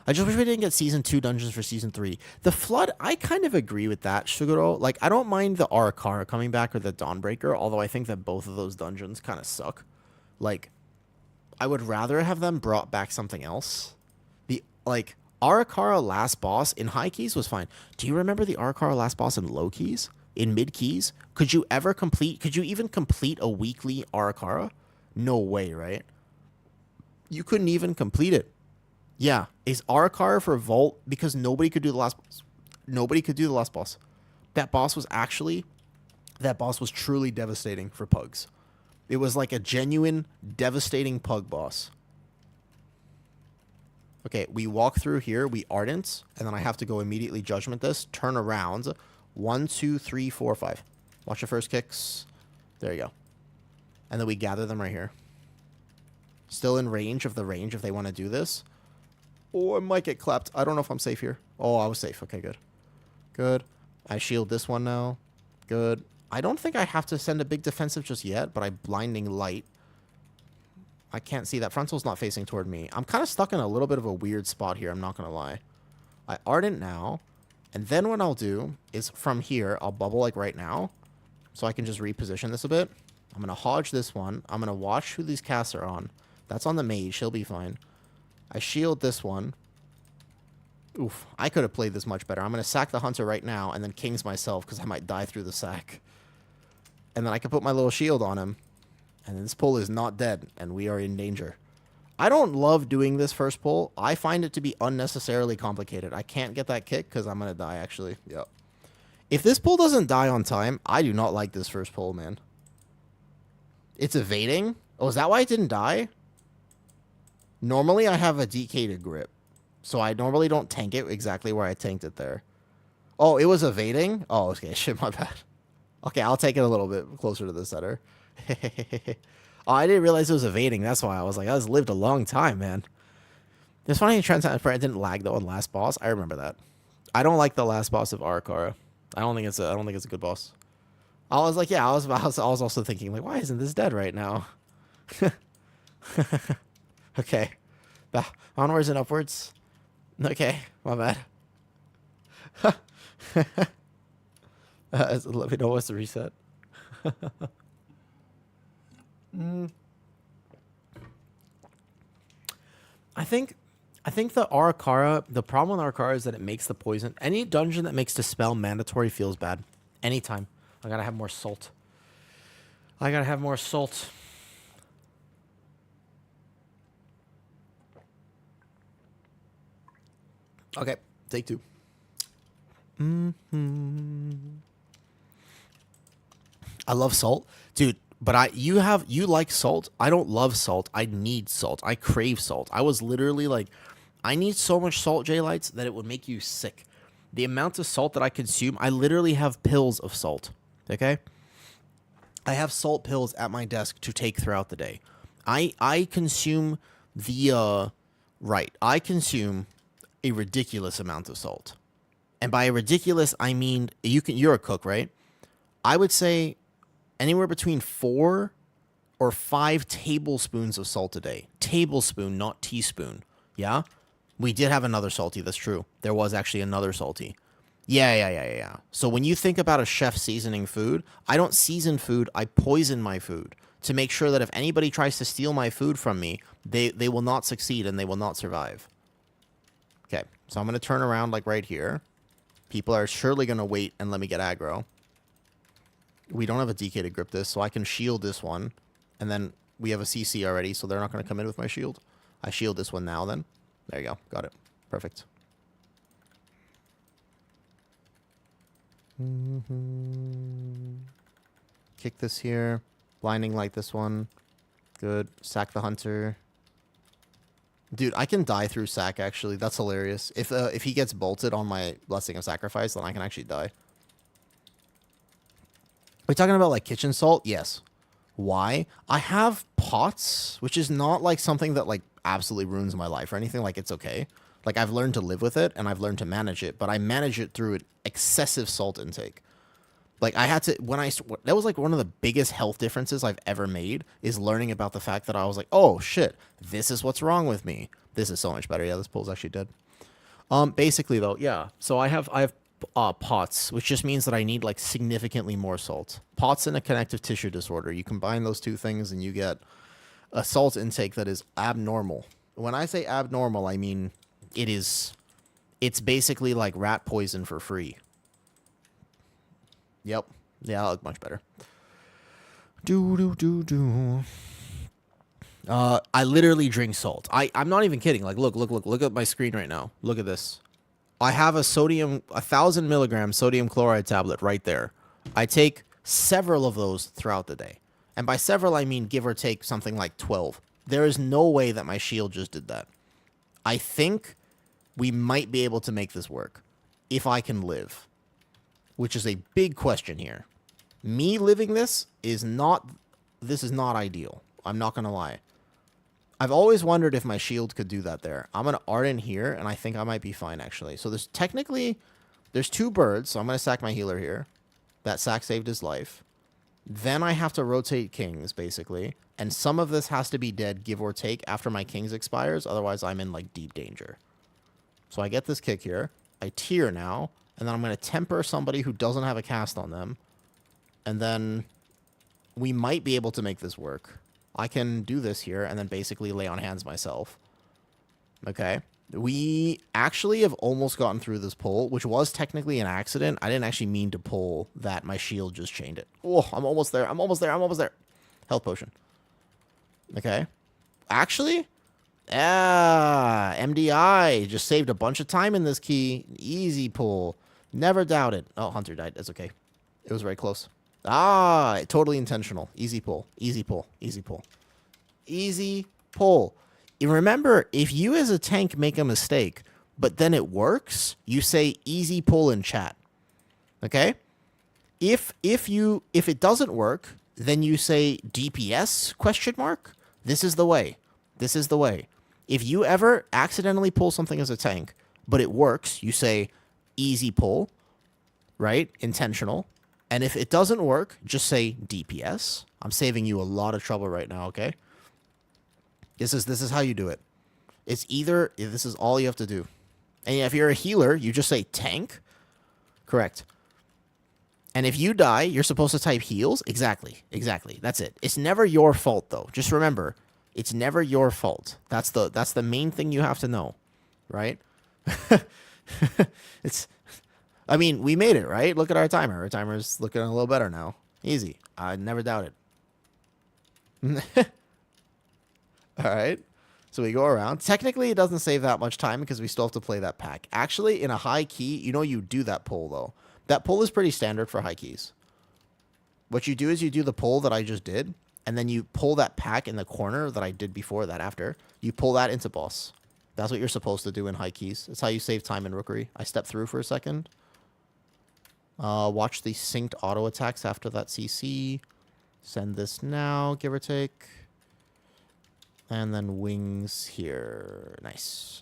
I just wish we didn't get Season 2 dungeons for Season 3. The Flood, I kind of agree with that, Suguro. Like, I don't mind the Arakara coming back or the Dawnbreaker, although I think that both of those dungeons kind of suck. Like, I would rather have them brought back something else. Like, Arakara last boss in high keys was fine. Do you remember the Arakara last boss in low keys? In mid keys? Could you even complete a weekly Arakara? No way, right? You couldn't even complete it. Yeah. Is Arakara for Vault because nobody could do the last boss? Nobody could do the last boss. That boss was truly devastating for pugs. It was like a genuine, devastating pug boss. Okay, we walk through here, we Ardent, and then I have to go immediately Judgment this, turn around. 1, 2, 3, 4, 5. Watch your first kicks. There you go. And then we gather them right here. Still in range of if they want to do this. Oh, I might get clapped. I don't know if I'm safe here. Oh, I was safe. Okay, good. Good. I shield this one now. Good. I don't think I have to send a big defensive just yet, but I Blinding Light. I can't see that. Frontal's not facing toward me. I'm kind of stuck in a little bit of a weird spot here, I'm not going to lie. I Ardent now, and then what I'll do is from here, I'll bubble like right now, so I can just reposition this a bit. I'm going to Hodge this one. I'm going to watch who these casts are on. That's on the Mage. She'll be fine. I shield this one. Oof, I could have played this much better. I'm going to sack the Hunter right now and then Kings myself because I might die through the sack. And then I can put my little shield on him. And this pull is not dead, and we are in danger. I don't love doing this first pull. I find it to be unnecessarily complicated. I can't get that kick because I'm going to die, actually. Yep. If this pull doesn't die on time, I do not like this first pull, man. It's evading? Oh, is that why it didn't die? Normally, I have a DK to grip. So I normally don't tank it exactly where I tanked it there. Oh, it was evading? Oh, okay. Shit, my bad. Okay, I'll take it a little bit closer to the center. Oh, I didn't realize it was evading. That's why I was like, I was lived a long time, man. It's funny it didn't lag though on last boss. I remember that. I don't like the last boss of Arakara. I don't think it's a good boss. I was like, yeah, I was also thinking like, why isn't this dead right now? Okay. Onwards and upwards. Okay, my bad. Let me know what's the reset. I think I think the Arakara, the problem with Arakara is that it makes the poison. Any dungeon that makes dispel mandatory feels bad. Anytime. I gotta have more salt. I gotta have more salt. Okay, take two. I love salt, dude. But you like salt. I don't love salt. I need salt. I crave salt. I was literally like, I need so much salt, J-Lights, that it would make you sick. The amount of salt that I consume, I literally have pills of salt. Okay, I have salt pills at my desk to take throughout the day. I consume I consume a ridiculous amount of salt. And by ridiculous, I mean you're a cook, right? I would say anywhere between 4 or 5 tablespoons of salt a day. Tablespoon, not teaspoon. Yeah? We did have another salty, that's true. There was actually another salty. Yeah. So when you think about a chef seasoning food, I don't season food, I poison my food to make sure that if anybody tries to steal my food from me, they will not succeed and they will not survive. Okay, so I'm going to turn around like right here. People are surely going to wait and let me get aggro. We don't have a DK to grip this, so I can shield this one. And then we have a CC already, so they're not going to come in with my shield. I shield this one now then. There you go. Got it. Perfect. Kick this here. Blinding light this one. Good. Sack the hunter. Dude, I can die through sack, actually. That's hilarious. If he gets bolted on my Blessing of Sacrifice, then I can actually die. Are we talking about, like, kitchen salt? Yes. Why? I have pots, which is not, like, something that, like, absolutely ruins my life or anything. Like, it's okay. Like, I've learned to live with it, and I've learned to manage it, but I manage it through an excessive salt intake. Like, I had to, that was, like, one of the biggest health differences I've ever made, is learning about the fact that I was like, oh, shit, this is what's wrong with me. This is so much better. Yeah, this pool's actually dead. Basically, though, yeah. So I have pots, which just means that I need, like, significantly more salt. Pots and a connective tissue disorder. You combine those two things, and you get a salt intake that is abnormal. When I say abnormal, I mean it's basically like rat poison for free. Yep. Yeah, I look much better. I literally drink salt. I'm not even kidding. Like, look at my screen right now. Look at this. I have a 1,000 milligram sodium chloride tablet right there. I take several of those throughout the day. And by several, I mean give or take something like 12. There is no way that my shield just did that. I think we might be able to make this work. If I can live. Which is a big question here. Me living this is not ideal. I'm not going to lie. I've always wondered if my shield could do that there. I'm going to Arden here, and I think I might be fine, actually. So there's 2 birds, so I'm going to sack my healer here. That sack saved his life. Then I have to rotate kings, basically. And some of this has to be dead, give or take, after my kings expires. Otherwise, I'm in, like, deep danger. So I get this kick here. I tier now. And then I'm going to temper somebody who doesn't have a cast on them. And then we might be able to make this work. I can do this here and then basically lay on hands myself. Okay. We actually have almost gotten through this pull, which was technically an accident. I didn't actually mean to pull that. My shield just chained it. Oh, I'm almost there. I'm almost there. Health potion. Okay. Actually, MDI just saved a bunch of time in this key. Easy pull. Never doubt it. Oh, Hunter died. That's okay. It was very close. Totally intentional. Easy pull. Easy pull. Easy pull. Easy pull. Remember, if you as a tank make a mistake, but then it works, you say easy pull in chat. Okay? If it doesn't work, then you say DPS question mark. This is the way. This is the way. If you ever accidentally pull something as a tank, but it works, you say easy pull, right? Intentional. And if it doesn't work, just say DPS. I'm saving you a lot of trouble right now, okay? This is how you do it. This is all you have to do. And if you're a healer, you just say tank. Correct. And if you die, you're supposed to type heals. Exactly. That's it. It's never your fault, though. Just remember, it's never your fault. That's the main thing you have to know. right? It's, I mean, we made it, right? Look at our timer. Our timer's looking a little better now. Easy. I never doubted. All right. So we go around. Technically, it doesn't save that much time because we still have to play that pack. Actually, in a high key, you do that pull, though. That pull is pretty standard for high keys. What you do is you do the pull that I just did, and then you pull that pack in the corner that I did before that after. You pull that into boss. That's what you're supposed to do in high keys. It's how you save time in Rookery. I step through for a second. Watch the synced auto attacks after that CC. Send this now, give or take. And then wings here. Nice.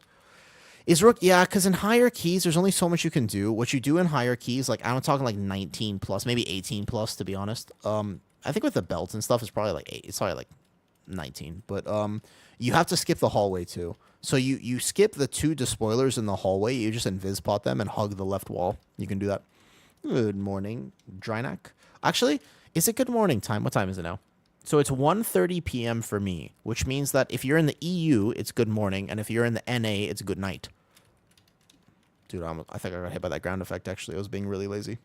Is Rook? Yeah, because in higher keys, there's only so much you can do. What you do in higher keys, like I'm talking like 19 plus, maybe 18 plus, to be honest. I think with the belts and stuff, it's probably like 8. It's probably like 19. But you have to skip the hallway too. So you skip the 2 despoilers in the hallway. You just invis pot them and hug the left wall. You can do that. Good morning, Drynak. Actually, is it good morning time? What time is it now? So it's 1:30 p.m. for me, which means that if you're in the EU, it's good morning, and if you're in the NA, it's good night. Dude, I think I got hit by that ground effect, actually. I was being really lazy.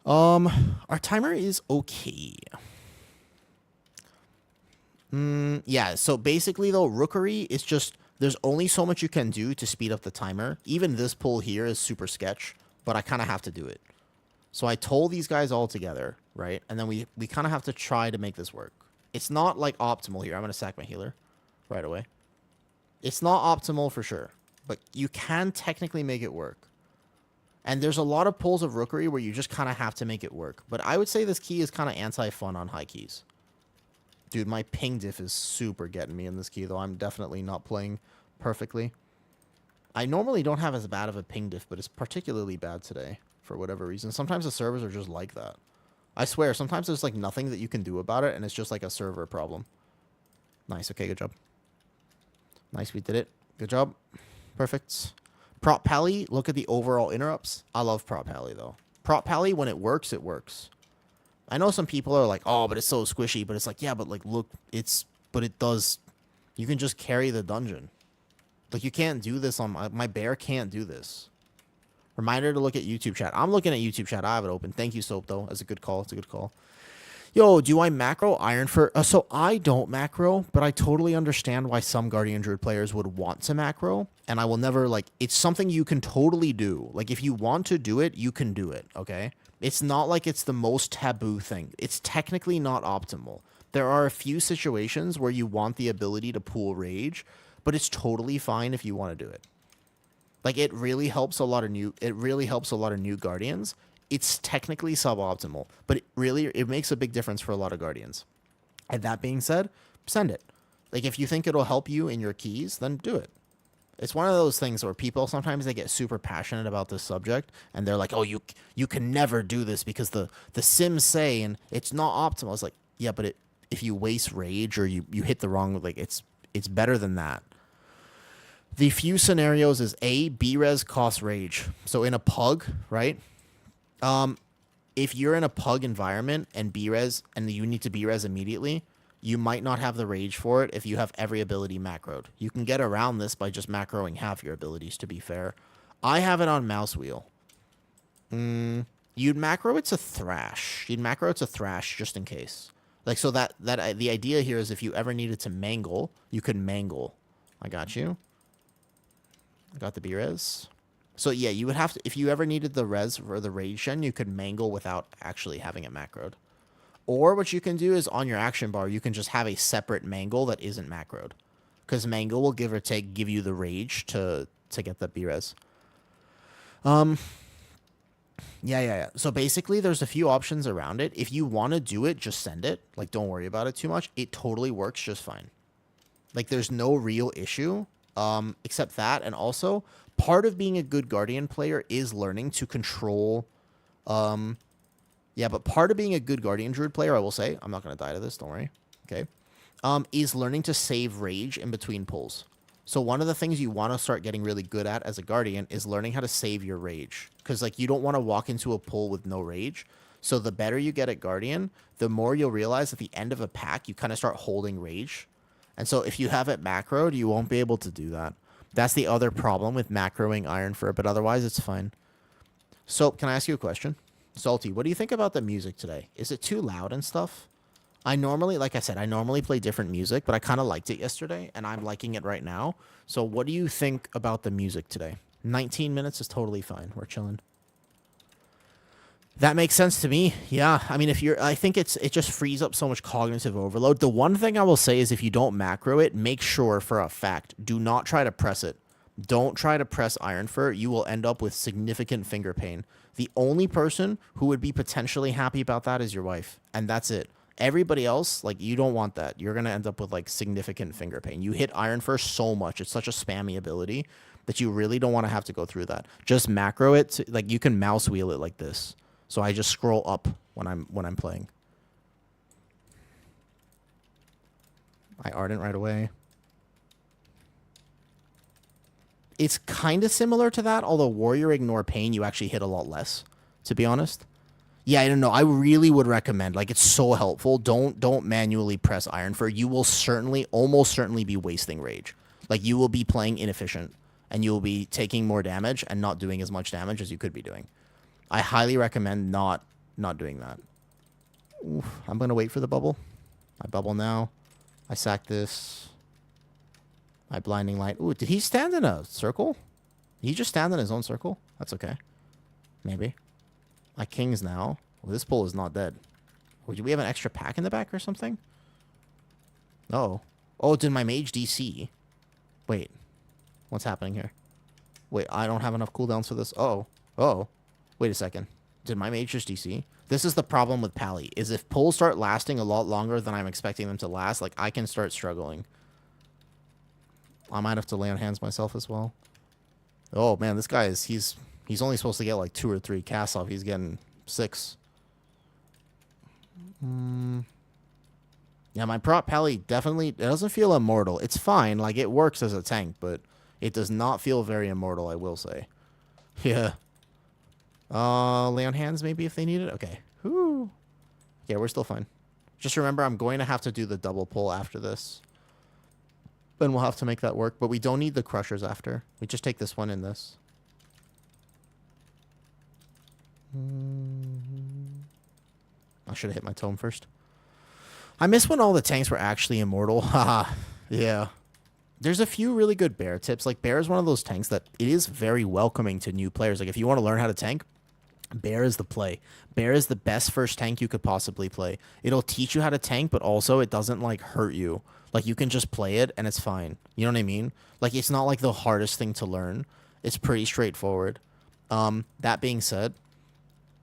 Our timer is okay. Yeah, so basically, though, Rookery is just... There's only so much you can do to speed up the timer. Even this pull here is super sketch, but I kind of have to do it. So I told these guys all together, right? And then we kind of have to try to make this work. It's not, like, optimal here. I'm going to sack my healer right away. It's not optimal for sure, but you can technically make it work. And there's a lot of pulls of Rookery where you just kind of have to make it work. But I would say this key is kind of anti-fun on high keys. Dude, my ping diff is super getting me in this key, though. I'm definitely not playing perfectly. I normally don't have as bad of a ping diff, but it's particularly bad today for whatever reason. Sometimes the servers are just like that. I swear, sometimes there's like nothing that you can do about it, and it's just like a server problem. Nice. Okay, good job. Nice, we did it. Good job. Perfect. Prop Pally, look at the overall interrupts. I love Prop Pally, though. Prop Pally, when it works, it works. I know some people are like, oh, but it's so squishy. But it's like, yeah, but like, look, but it does. You can just carry the dungeon. Like, you can't do this on my bear can't do this. Reminder to look at YouTube chat. I'm looking at YouTube chat. I have it open. Thank you, Soap, though. That's a good call. It's a good call. Yo, do I macro Iron for... so I don't macro, but I totally understand why some Guardian Druid players would want to macro. And I will never, like... It's something you can totally do. Like, if you want to do it, you can do it, okay? It's not like it's the most taboo thing. It's technically not optimal. There are a few situations where you want the ability to pool rage, but it's totally fine if you want to do it. Like, it really helps a lot of new Guardians. It's technically suboptimal, but it makes a big difference for a lot of Guardians. And that being said, send it. Like, if you think it'll help you in your keys, then do it. It's one of those things where people sometimes they get super passionate about this subject and they're like, oh, you can never do this because the Sims say and it's not optimal. It's like, yeah, but if you waste rage or you hit the wrong, like it's better than that. The few scenarios is B-res costs rage. So in a pug, right? If you're in a pug environment and B-res and you need to B-res immediately, you might not have the rage for it if you have every ability macroed. You can get around this by just macroing half your abilities, to be fair. I have it on mouse wheel. You'd macro it to Thrash. You'd macro it to Thrash just in case. Like, so that the idea here is if you ever needed to mangle, you could mangle. I got you. I got the B-res. So yeah, you would have to, if you ever needed the res or the rage gen, you could mangle without actually having it macroed. Or what you can do is on your action bar, you can just have a separate mangle that isn't macroed. Because mangle will give or take give you the rage to get the B-res. Yeah. So basically, there's a few options around it. If you want to do it, just send it. Like, don't worry about it too much. It totally works just fine. Like, there's no real issue except that. And also, part of being a good Guardian player is learning to control... Yeah, but part of being a good Guardian Druid player, I will say, I'm not going to die to this, don't worry, okay, is learning to save rage in between pulls. So one of the things you want to start getting really good at as a Guardian is learning how to save your rage. Because, like, you don't want to walk into a pull with no rage. So the better you get at Guardian, the more you'll realize at the end of a pack, you kind of start holding rage. And so if you have it macroed, you won't be able to do that. That's the other problem with macroing Ironfur, but otherwise it's fine. So, can I ask you a question? Salty, what do you think about the music today? Is it too loud and stuff? I normally, like I said, I normally play different music, but I kind of liked it yesterday, and I'm liking it right now. So what do you think about the music today? 19 minutes is totally fine. We're chilling. That makes sense to me. Yeah, I mean, I think it just frees up so much cognitive overload. The one thing I will say is if you don't macro it, make sure for a fact, do not try to press it. Don't try to press Ironfur. You will end up with significant finger pain. The only person who would be potentially happy about that is your wife, and that's it. Everybody else, like, you don't want that. You're going to end up with, like, significant finger pain. You hit Ironfur so much. It's such a spammy ability that you really don't want to have to go through that. Just macro it. Like, you can mouse wheel it like this. So I just scroll up when I'm playing. I Ardent right away. It's kind of similar to that, although Warrior Ignore Pain, you actually hit a lot less, to be honest. Yeah, I don't know. I really would recommend, like, it's so helpful. Don't manually press Ironfur. You will almost certainly be wasting rage. Like, you will be playing inefficient, and you will be taking more damage and not doing as much damage as you could be doing. I highly recommend not doing that. Oof, I'm going to wait for the bubble. I bubble now. I sack this. My Blinding Light. Ooh, did he stand in a circle? Did he just stand in his own circle? That's okay. Maybe. My Kings now. Well, this bull is not dead. Oh, do we have an extra pack in the back or something? Oh. Oh, did my Mage DC? Wait. What's happening here? Wait, I don't have enough cooldowns for this. Oh. Oh. Wait a second. Did my Mage just DC? This is the problem with Pally, is if pulls start lasting a lot longer than I'm expecting them to last, like, I can start struggling. I might have to lay on hands myself as well. Oh, man, this guy is... He's only supposed to get, like, 2 or 3 casts off. He's getting 6. Yeah, my prop Pally definitely... It doesn't feel immortal. It's fine. Like, it works as a tank, but it does not feel very immortal, I will say. Yeah. Lay on hands maybe if they need it? Okay. Whew. Yeah, we're still fine. Just remember, I'm going to have to do the double pull after this. Then we'll have to make that work. But we don't need the crushers after. We just take this one and this. I should have hit my tome first. I miss when all the tanks were actually immortal. Haha. Yeah. There's a few really good bear tips. Like, bear is one of those tanks that it is very welcoming to new players. Like, if you want to learn how to tank, bear is the play. Bear is the best first tank you could possibly play. It'll teach you how to tank, but also it doesn't, like, hurt you. Like, you can just play it and it's fine. You know what I mean? Like, it's not, like, the hardest thing to learn. It's pretty straightforward. That being said,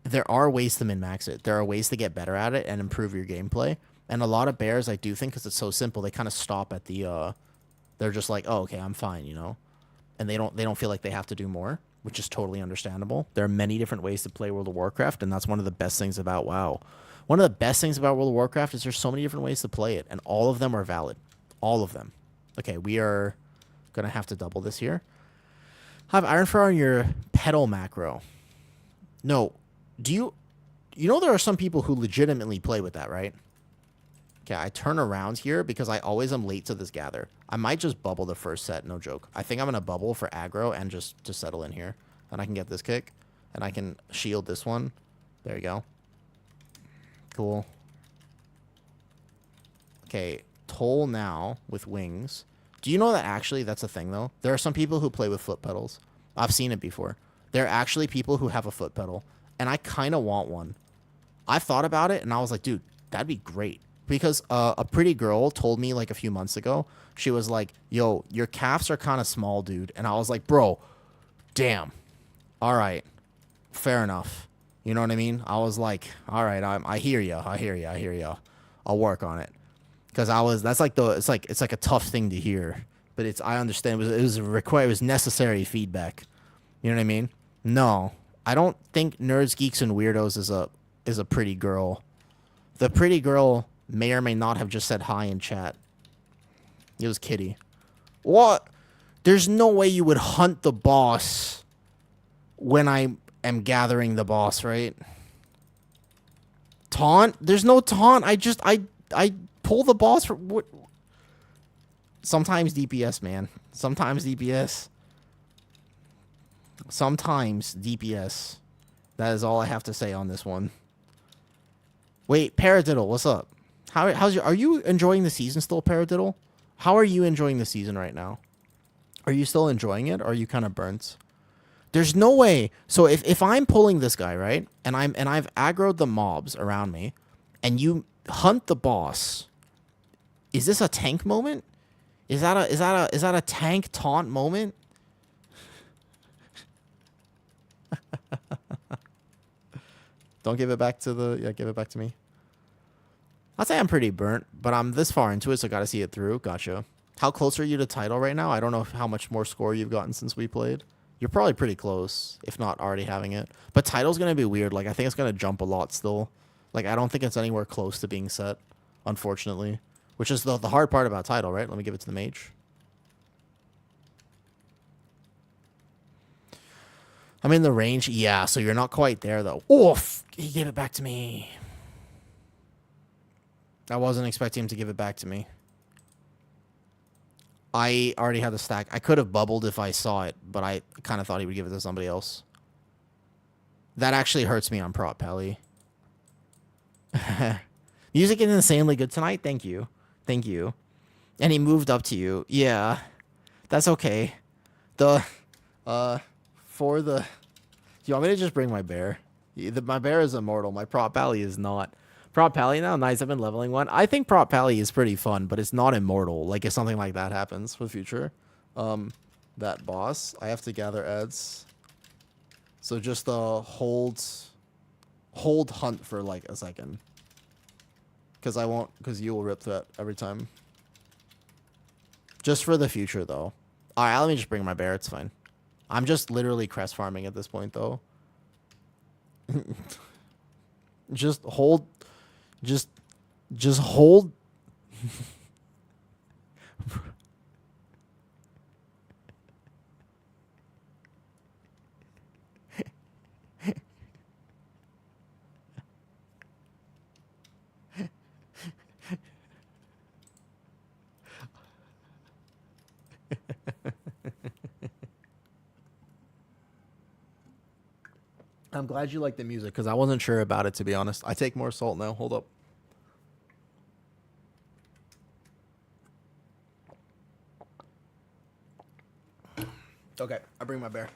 there are ways to min-max it. There are ways to get better at it and improve your gameplay. And a lot of bears, I do think, because it's so simple, they kind of stop at the... They're just like, oh, okay, I'm fine, you know? And they don't feel like they have to do more, which is totally understandable. There are many different ways to play World of Warcraft, and that's one of the best things about WoW. One of the best things about World of Warcraft is there's so many different ways to play it, and all of them are valid. All of them. Okay, we are going to have to double this here. Have Ironfur on your pedal macro. No. Do you know there are some people who legitimately play with that, right? Okay, I turn around here because I always am late to this gather. I might just bubble the first set, no joke. I think I'm going to bubble for aggro and just to settle in here. And I can get this kick. And I can shield this one. There you go. Cool. Okay, Toll now with wings. Do you know that actually that's a thing, though? There are some people who play with foot pedals. I've seen it before. There are actually people who have a foot pedal. And I kind of want one. I thought about it, and I was like, dude, that'd be great. Because a pretty girl told me, like, a few months ago, she was like, yo, your calves are kind of small, dude. And I was like, bro, damn. All right. Fair enough. You know what I mean? I was like, all right, I hear you. I hear you. I'll work on it. Because it's like a tough thing to hear. But I understand. It was necessary feedback. You know what I mean? No. I don't think Nerds, Geeks, and Weirdos is a pretty girl. The pretty girl may or may not have just said hi in chat. It was Kitty. What? There's no way you would hunt the boss when I am gathering the boss, right? Taunt? There's no taunt. I pull the boss for what? Sometimes DPS, man. Sometimes DPS. Sometimes DPS. That is all I have to say on this one. Wait, Paradiddle, what's up? Are you enjoying the season still, Paradiddle? How are you enjoying the season right now? Are you still enjoying it, or are you kind of burnt? There's no way. So if I'm pulling this guy, right, and I've aggroed the mobs around me, and you hunt the boss, is this a tank moment? Is that a tank taunt moment? Don't give it back to give it back to me. I'd say I'm pretty burnt, but I'm this far into it, so gotta see it through. Gotcha. How close are you to title right now? I don't know how much more score you've gotten since we played. You're probably pretty close, if not already having it. But title's gonna be weird. Like, I think it's gonna jump a lot still. Like, I don't think it's anywhere close to being set, unfortunately. Which is the hard part about title, right? Let me give it to the mage. I'm in the range. Yeah, so you're not quite there, though. Oof! He gave it back to me. I wasn't expecting him to give it back to me. I already had the stack. I could have bubbled if I saw it, but I kind of thought he would give it to somebody else. That actually hurts me on prop, Pally. Music is insanely good tonight. Thank you. Thank you. And he moved up to you. Yeah. That's okay. Do you want me to just bring my bear? My bear is immortal. My prop Pally is not. Prop Pally now? Nice, I've been leveling one. I think Prop Pally is pretty fun, but it's not immortal. Like, if something like that happens for the future. That boss, I have to gather ads. So just hold hunt for like a second. Because you will rip that every time. Just for the future, though. Alright, let me just bring my bear, it's fine. I'm just literally crest farming at this point, though. Just hold... Just hold. I'm glad you like the music, because I wasn't sure about it, to be honest. I take more salt now. Hold up. Okay, I bring my bear.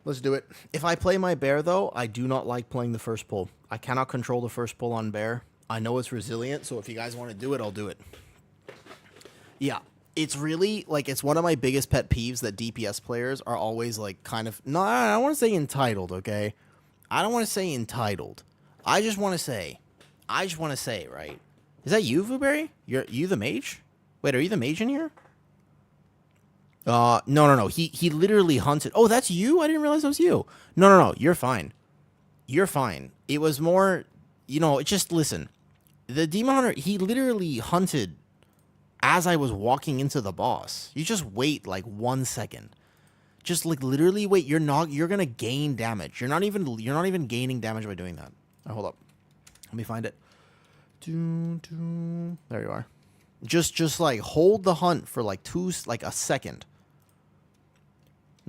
Let's do it. If I play my bear, though, I do not like playing the first pull. I cannot control the first pull on bear. I know it's resilient, so if you guys want to do it, I'll do it. Yeah, it's really, like, it's one of my biggest pet peeves that DPS players are always, like, kind of... No, I don't want to say entitled, okay? I don't want to say entitled. I just want to say, right? Is that you, Vuberry? You the mage? Wait, are you the mage in here? No. He literally hunted. Oh, that's you? I didn't realize that was you. No. You're fine. You're fine. It was more, just listen. The Demon Hunter, he literally hunted as I was walking into the boss. You just wait like 1 second. Just like literally wait. You're gonna gain damage. You're not even gaining damage by doing that. Hold up. Let me find it. There you are. Just like hold the hunt for like a second.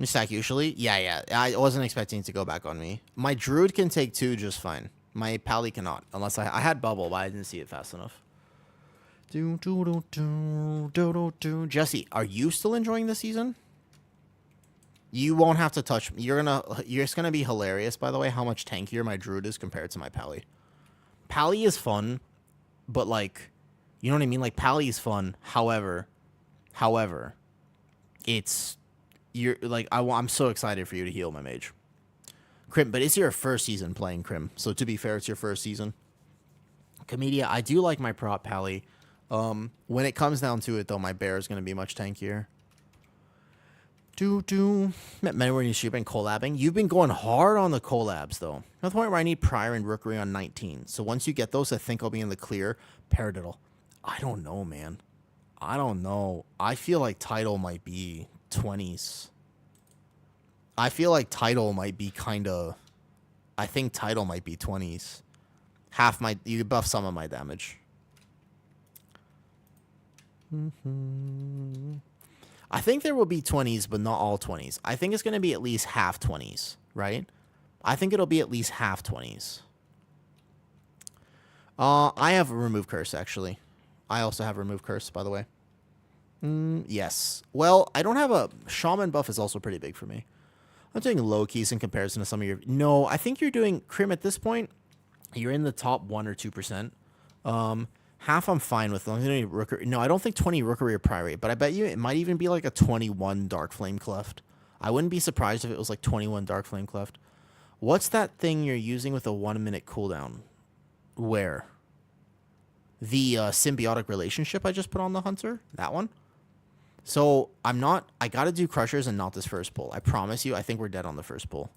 Stack usually? Yeah. I wasn't expecting it to go back on me. My druid can take 2 just fine. My pally cannot. Unless I had bubble, but I didn't see it fast enough. Jesse, are you still enjoying the season? You won't have to touch me. It's gonna be hilarious, by the way, how much tankier my druid is compared to my pally. Pally is fun, but like, you know what I mean? Like, pally is fun. However, I'm so excited for you to heal, my mage. Crim, but it's your first season playing Crim, so to be fair, it's your first season. Comedia, I do like my prop pally. When it comes down to it, though, my bear is going to be much tankier. Remember when you've been collabing? You've been going hard on the collabs, though. At the point where I need Prior and Rookery on 19. So once you get those, I think I'll be in the clear. Paradiddle. I don't know, man. I don't know. I feel like title might be 20s. I feel like title might be I think title might be 20s. You buff some of my damage. I think there will be 20s, but not all 20s. I think it's going to be at least half 20s, right? I think it'll be at least half 20s. I have a remove curse, actually. I also have remove curse, by the way. Yes. Well, I don't have a... Shaman buff is also pretty big for me. I'm doing low keys in comparison to some of your... No, I think you're doing... Crim, at this point, you're in the top 1 or 2%. Half I'm fine with. No, I don't think 20 Rookery or Priory, but I bet you it might even be like a 21 Dark Flame Cleft. I wouldn't be surprised if it was like 21 Dark Flame Cleft. What's that thing you're using with a 1-minute cooldown? Where? The symbiotic relationship I just put on the Hunter? That one? So, I gotta do Crushers and not this first pull. I promise you, I think we're dead on the first pull.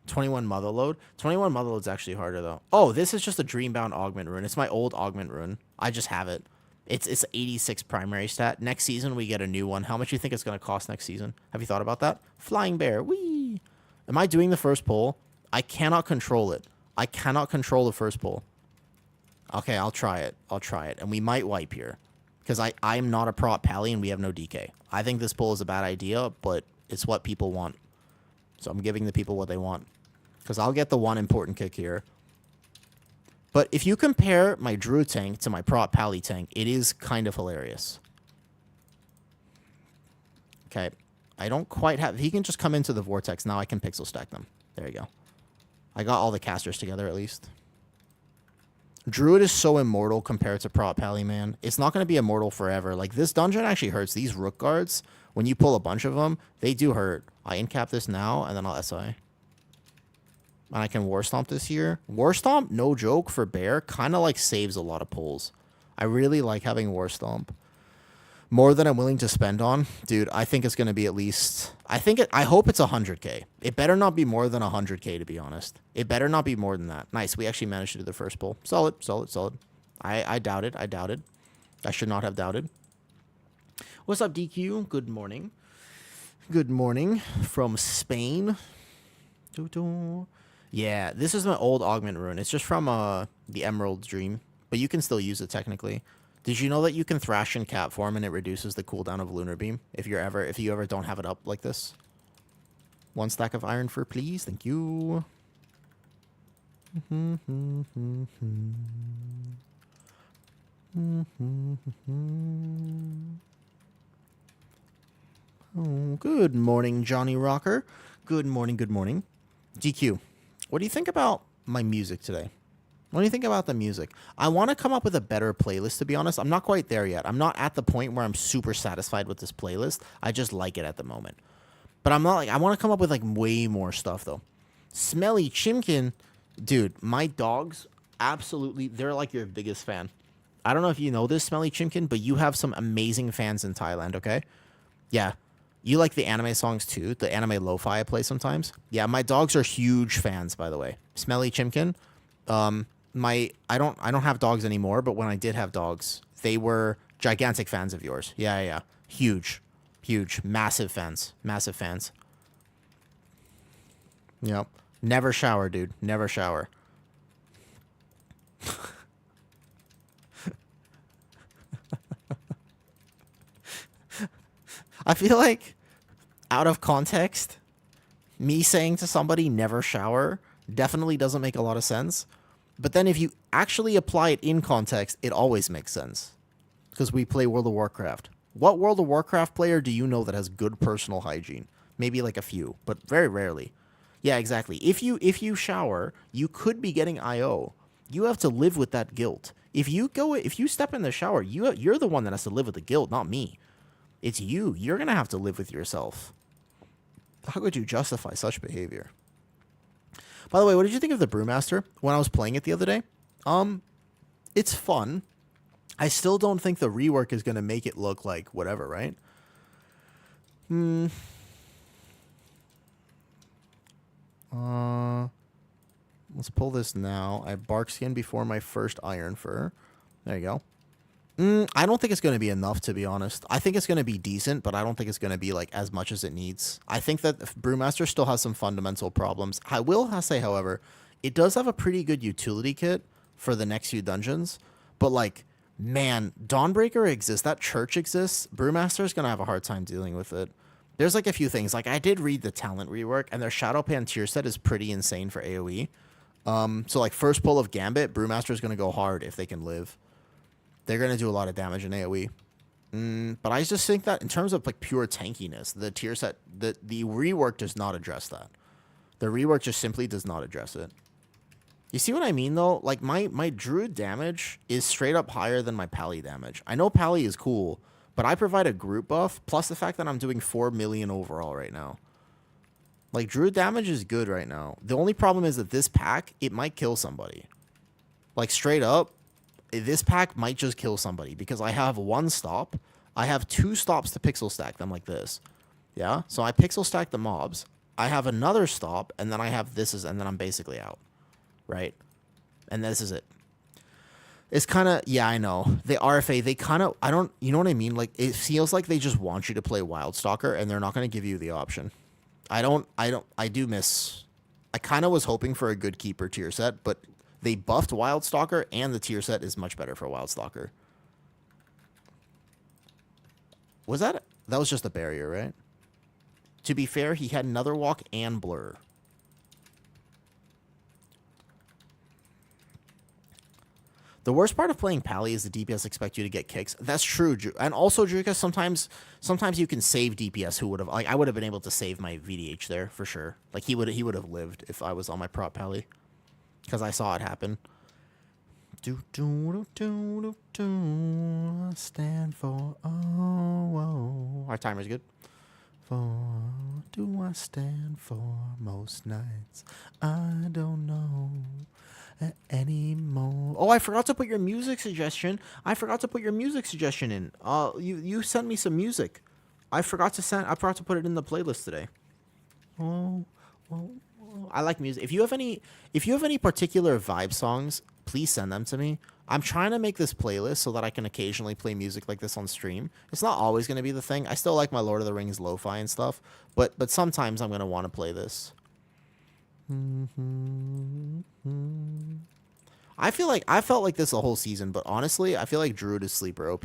21 Motherload? 21 Motherload's actually harder, though. Oh, this is just a Dreambound Augment Rune. It's my old Augment Rune. I just have it. It's 86 primary stat. Next season, we get a new one. How much do you think it's going to cost next season? Have you thought about that? Flying Bear. Whee! Am I doing the first pull? I cannot control it. I cannot control the first pull. Okay, I'll try it. I'll try it. And we might wipe here. Because I'm not a prop pally and we have no DK. I think this pull is a bad idea, but it's what people want. So I'm giving the people what they want. Because I'll get the one important kick here. But if you compare my Druid tank to my prop pally tank, it is kind of hilarious. Okay. I don't quite have... He can just come into the Vortex. Now I can pixel stack them. There you go. I got all the casters together at least. Druid is so immortal compared to prop pally, man. It's not going to be immortal forever. Like, this dungeon actually hurts. These Rook guards, when you pull a bunch of them, they do hurt. I incap this now, and then I'll SI. And I can War Stomp this here. War Stomp, no joke, for Bear, kind of like saves a lot of pulls. I really like having War Stomp. More than I'm willing to spend on. Dude, I think it's going to be at least... I hope it's 100k. It better not be more than 100k, to be honest. It better not be more than that. Nice, we actually managed to do the first pull. Solid, solid, solid. I doubted. I should not have doubted. What's up, DQ? Good morning. Good morning from Spain. Yeah, this is my old Augment Rune. It's just from the Emerald Dream, but you can still use it technically. Did you know that you can thrash in cat form and it reduces the cooldown of Lunar Beam if you ever don't have it up like this? One stack of iron for please, thank you. Oh, good morning, Johnny Rocker. Good morning, good morning. GQ, what do you think about my music today? What do you think about the music? I want to come up with a better playlist, to be honest. I'm not quite there yet. I'm not at the point where I'm super satisfied with this playlist. I just like it at the moment. But I'm not like, I want to come up with like way more stuff though. Smelly Chimkin, dude, my dogs absolutely, they're like your biggest fan. I don't know if you know this, Smelly Chimkin, but you have some amazing fans in Thailand, okay? Yeah. You like the anime songs too? The anime lo-fi I play sometimes? Yeah, my dogs are huge fans, by the way. Smelly Chimkin, I don't have dogs anymore, but when I did have dogs, they were gigantic fans of yours. Yeah. Huge, massive fans. Yep. Never shower, dude. Never shower. I feel like, out of context, me saying to somebody never shower definitely doesn't make a lot of sense. But then if you actually apply it in context, it always makes sense. Because we play World of Warcraft. What World of Warcraft player do you know that has good personal hygiene? Maybe like a few, but very rarely. Yeah, exactly. If you shower, you could be getting IO. You have to live with that guilt. If you step in the shower, you're the one that has to live with the guilt, not me. It's you. You're going to have to live with yourself. How could you justify such behavior? By the way, what did you think of the Brewmaster when I was playing it the other day? It's fun. I still don't think the rework is going to make it look like whatever, right? Let's pull this now. I have bark skin before my first iron fur. There you go. I don't think it's going to be enough, to be honest. I think it's going to be decent, but I don't think it's going to be like as much as it needs. I think that Brewmaster still has some fundamental problems. I will say, however, it does have a pretty good utility kit for the next few dungeons, but like Man, Dawnbreaker exists. That church exists. Brewmaster's gonna have a hard time dealing with it. There's like a few things. Like I did read the talent rework, and their Shadowpan tier set is pretty insane for AoE. So like first pull of Gambit, Brewmaster's gonna go hard if they can live. They're gonna do a lot of damage in AoE. But I just think that in terms of like pure tankiness, the tier set, the rework does not address that. The rework just simply does not address it. You see what I mean, though? Like, my Druid damage is straight up higher than my Pally damage. I know Pally is cool, but I provide a group buff, plus the fact that I'm doing 4 million overall right now. Like, Druid damage is good right now. The only problem is that this pack, it might kill somebody. Like, straight up, this pack might just kill somebody, because I have 1 stop. I have 2 stops to pixel stack them like this. Yeah? So I pixel stack the mobs. I have another stop, and then I have and then I'm basically out. Right? And this is it. It's kind of, yeah, I know. The RFA, they kind of, you know what I mean? Like, it feels like they just want you to play Wildstalker, and they're not going to give you the option. I kind of was hoping for a good keeper tier set, but they buffed Wildstalker, and the tier set is much better for Wildstalker. That was just a barrier, right? To be fair, he had Another Walk and Blur. The worst part of playing Pally is the DPS expect you to get kicks. That's true, and also Druka, sometimes you can save DPS who would have, like, I would have been able to save my VDH there for sure. Like he would have lived if I was on my prop Pally, because I saw it happen. Stand for our timer's good. Do I stand for most nights? I don't know anymore. Oh, I forgot to put your music suggestion. I forgot to put your music suggestion in. You sent me some music. I forgot to put it in the playlist today. Oh, I like music. If you have any particular vibe songs, please send them to me. I'm trying to make this playlist so that I can occasionally play music like this on stream. It's not always going to be the thing. I still like my Lord of the Rings lo-fi and stuff, but sometimes I'm going to want to play this. I felt like this the whole season, but honestly, I feel like Druid is sleeper OP.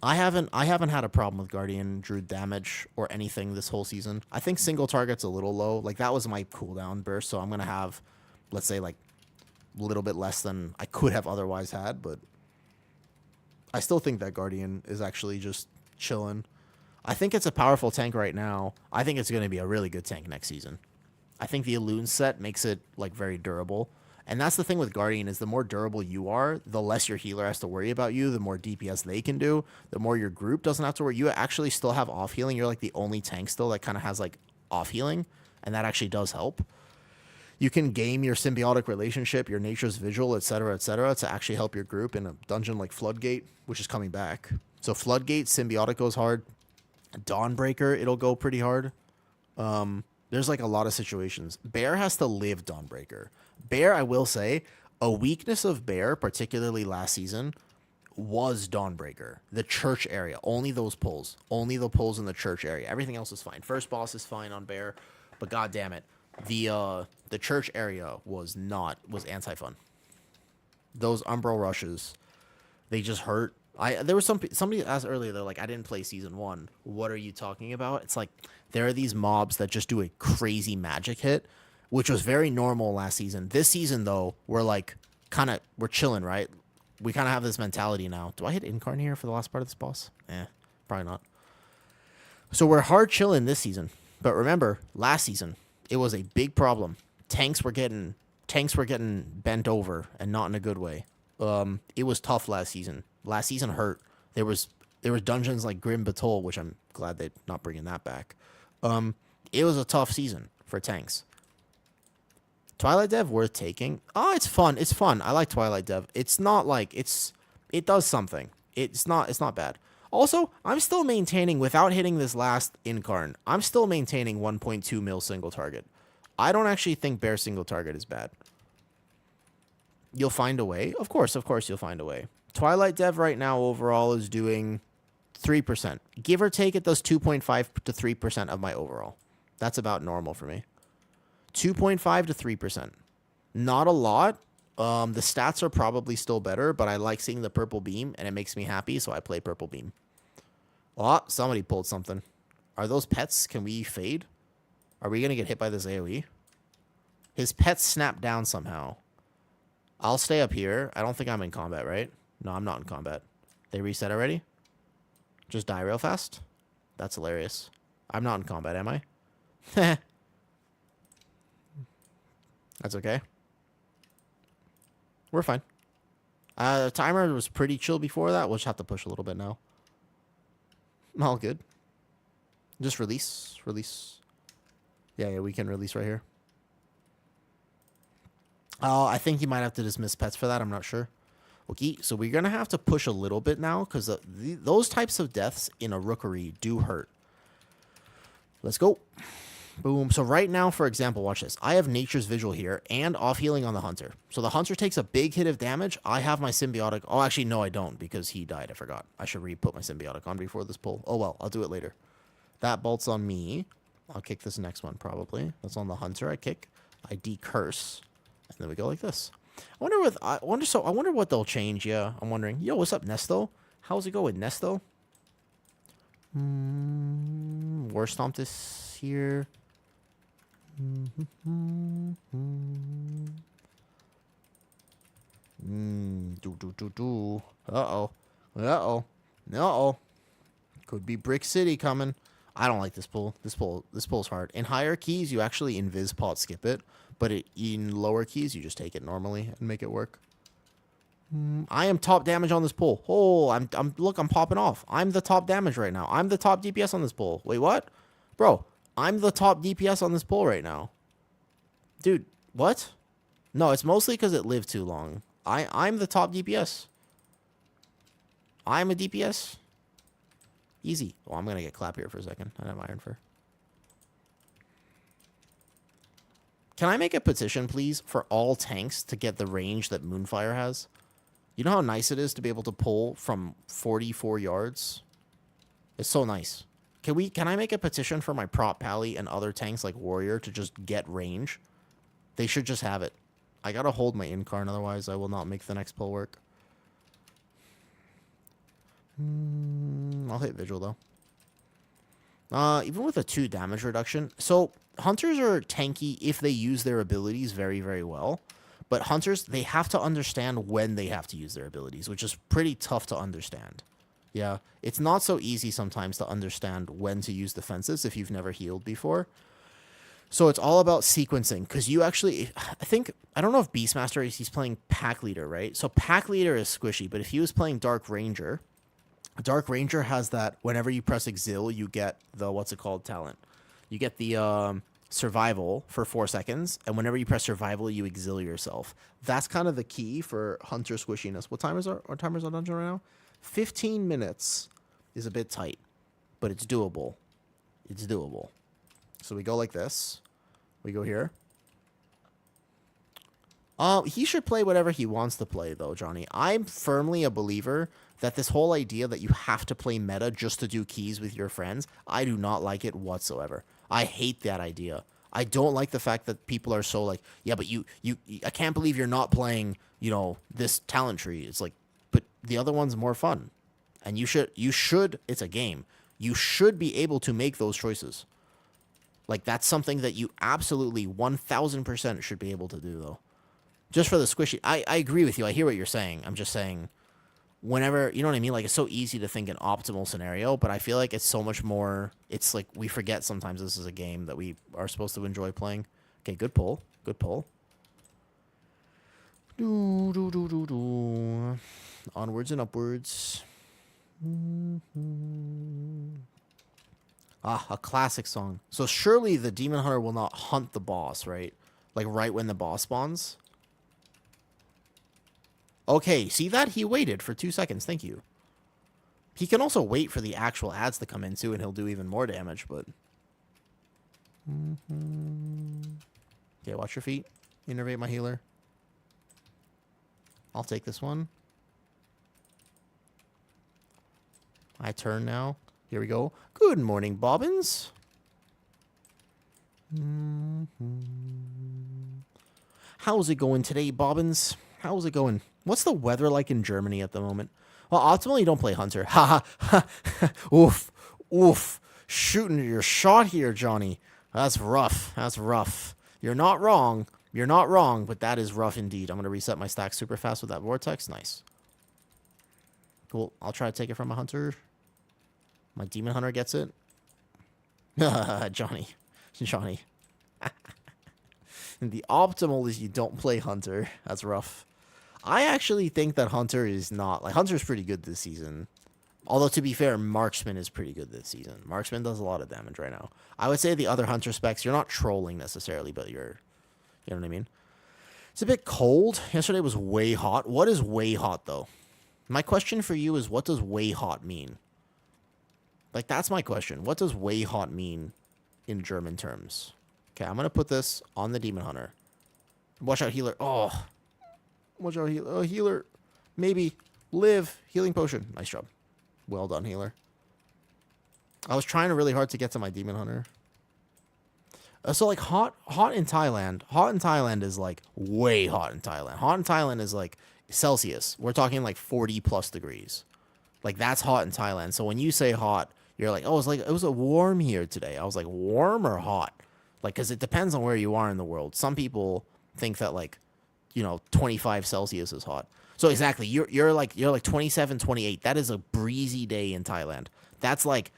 I haven't had a problem with Guardian Druid damage or anything this whole season. I think single target's a little low. Like, that was my cooldown burst, so I'm going to have, let's say, like, a little bit less than I could have otherwise had, but I still think that Guardian is actually just chilling. I think it's a powerful tank right now. I think it's going to be a really good tank next season. I think the Elune set makes it, like, very durable. And that's the thing with Guardian, is the more durable you are, the less your healer has to worry about you, the more DPS they can do, the more your group doesn't have to worry. You actually still have off healing. You're like the only tank still that kind of has like off healing, and that actually does help. You can game your symbiotic relationship, your nature's vigil, etc., to actually help your group in a dungeon like Floodgate, which is coming back. So Floodgate, symbiotic goes hard. Dawnbreaker, it'll go pretty hard. There's like a lot of situations. Bear has to live Dawnbreaker. Bear, I will say, a weakness of Bear, particularly last season, was Dawnbreaker. The church area. Only those pulls. Only the pulls in the church area. Everything else is fine. First boss is fine on Bear, but god damn it. The church area was anti-fun. Those Umbral rushes, they just hurt. There was somebody asked earlier, they're like, I didn't play season 1. What are you talking about? It's like, there are these mobs that just do a crazy magic hit, which was very normal last season. This season, though, we're chilling, right? We kind of have this mentality now. Do I hit Incarn here for the last part of this boss? Probably not. So we're hard chilling this season. But remember, last season, it was a big problem. Tanks were getting bent over, and not in a good way. It was tough last season. Last season hurt. There was dungeons like Grim Batol, which I'm glad they're not bringing that back. It was a tough season for tanks. Twilight Dev worth taking? Oh, it's fun. It's fun. I like Twilight Dev. It's not like it does something. It's not bad. Also, I'm still maintaining, without hitting this last Incarn, I'm still maintaining 1.2 mil single target. I don't actually think Bear single target is bad. You'll find a way. Of course you'll find a way. Twilight Dev right now overall is doing 3%. Give or take, it does 2.5 to 3% of my overall. That's about normal for me. 2.5 to 3%. Not a lot. The stats are probably still better, but I like seeing the purple beam, and it makes me happy, so I play purple beam. Oh, somebody pulled something. Are those pets? Can we fade? Are we going to get hit by this AoE? His pets snap down somehow. I'll stay up here. I don't think I'm in combat, right? No, I'm not in combat. They reset already? Just die real fast? That's hilarious. I'm not in combat, am I? That's okay. We're fine. The timer was pretty chill before that. We'll just have to push a little bit now. All good. Just release. Release. Yeah, we can release right here. Oh, I think you might have to dismiss pets for that. I'm not sure. Okay, so we're going to have to push a little bit now because those types of deaths in a rookery do hurt. Let's go. Boom. So right now, for example, watch this. I have Nature's Vigil here and off healing on the Hunter. So the Hunter takes a big hit of damage. I have my Symbiotic. Oh, actually, no, I don't because he died. I forgot. I should re-put my Symbiotic on before this pull. Oh, well, I'll do it later. That bolt's on me. I'll kick this next one probably. That's on the Hunter. I kick. I decurse. And then we go like this. I wonder what they'll change. Yeah, I'm wondering. Yo, what's up, Nesto? How's it go with Nesto? War Stomp this here. Uh-oh. Could be Brick City coming. I don't like this pull. This pull's hard. In higher keys, you actually invis pot skip it, but in lower keys, you just take it normally and make it work. I am top damage on this pull. Oh, look, I'm popping off. I'm the top damage right now. I'm the top DPS on this pull. Wait, what? Bro, I'm the top DPS on this pull right now. Dude, what? No, it's mostly because it lived too long. I'm the top DPS. I'm a DPS. Easy. Oh, I'm going to get clap here for a second. I have Iron Fur. Can I make a petition, please, for all tanks to get the range that Moonfire has? You know how nice it is to be able to pull from 44 yards? It's so nice. Can I make a petition for my prop pally and other tanks like Warrior to just get range? They should just have it. I gotta hold my Incarn, otherwise I will not make the next pull work. I'll hit Vigil, though. Even with a 2 damage reduction. So, Hunters are tanky if they use their abilities very, very well. But Hunters, they have to understand when they have to use their abilities, which is pretty tough to understand. Yeah, it's not so easy sometimes to understand when to use defenses if you've never healed before. So it's all about sequencing, because you actually, I don't know if Beastmaster he's playing Pack Leader, right? So Pack Leader is squishy, but if he was playing Dark Ranger has that whenever you press Exil, you get the, talent. You get the Survival for 4 seconds, and whenever you press Survival, you exil yourself. That's kind of the key for Hunter squishiness. What time is our timer's on dungeon right now? 15 minutes is a bit tight, but it's doable. It's doable. So we go like this. We go here. He should play whatever he wants to play, though, Johnny. I'm firmly a believer that this whole idea that you have to play meta just to do keys with your friends, I do not like it whatsoever. I hate that idea. I don't like the fact that people are so like, yeah, but I can't believe you're not playing, this talent tree. It's like, but the other one's more fun. And you should, it's a game. You should be able to make those choices. Like, that's something that you absolutely 1000% should be able to do, though. Just for the squishy. I agree with you. I hear what you're saying. I'm just saying, whenever, you know what I mean? Like, it's so easy to think an optimal scenario, but I feel like it's so much more, it's like we forget sometimes this is a game that we are supposed to enjoy playing. Okay, good pull. Good pull. Onwards and upwards. Ah, a classic song. So surely the Demon Hunter will not hunt the boss, right? Like right when the boss spawns? Okay, see that? He waited for 2 seconds. Thank you. He can also wait for the actual ads to come in too, and he'll do even more damage, but... Okay, watch your feet. Innervate my healer. I'll take this one. I turn now. Here we go. Good morning, Bobbins. How's it going today, Bobbins? How's it going? What's the weather like in Germany at the moment? Well, ultimately, you don't play Hunter. Ha ha ha. Oof. Oof. Shooting your shot here, Johnny. That's rough. That's rough. You're not wrong. You're not wrong, but that is rough indeed. I'm going to reset my stack super fast with that Vortex. Nice. Cool. I'll try to take it from a Hunter. My Demon Hunter gets it. Johnny. Johnny. The optimal is you don't play Hunter. That's rough. I actually think that Hunter is not... Like, Hunter's pretty good this season. Although, to be fair, Marksman is pretty good this season. Marksman does a lot of damage right now. I would say the other Hunter specs, you're not trolling necessarily, but you're... You know what I mean? It's a bit cold. Yesterday was way hot. What is way hot, though? My question for you is, what does way hot mean? Like, that's my question. What does way hot mean in German terms? Okay, I'm going to put this on the Demon Hunter. Watch out, healer. Oh. Watch out, healer. Oh, healer. Maybe. Live. Healing potion. Nice job. Well done, healer. I was trying really hard to get to my Demon Hunter. So, like, hot in Thailand. Hot in Thailand is, like, way hot in Thailand. Hot in Thailand is, like, Celsius. We're talking, like, 40-plus degrees. Like, that's hot in Thailand. So when you say hot, you're like, oh, it was a warm here today. I was like, warm or hot? Like, because it depends on where you are in the world. Some people think that, like, 25 Celsius is hot. So exactly, you're like 27, 28. That is a breezy day in Thailand. That's like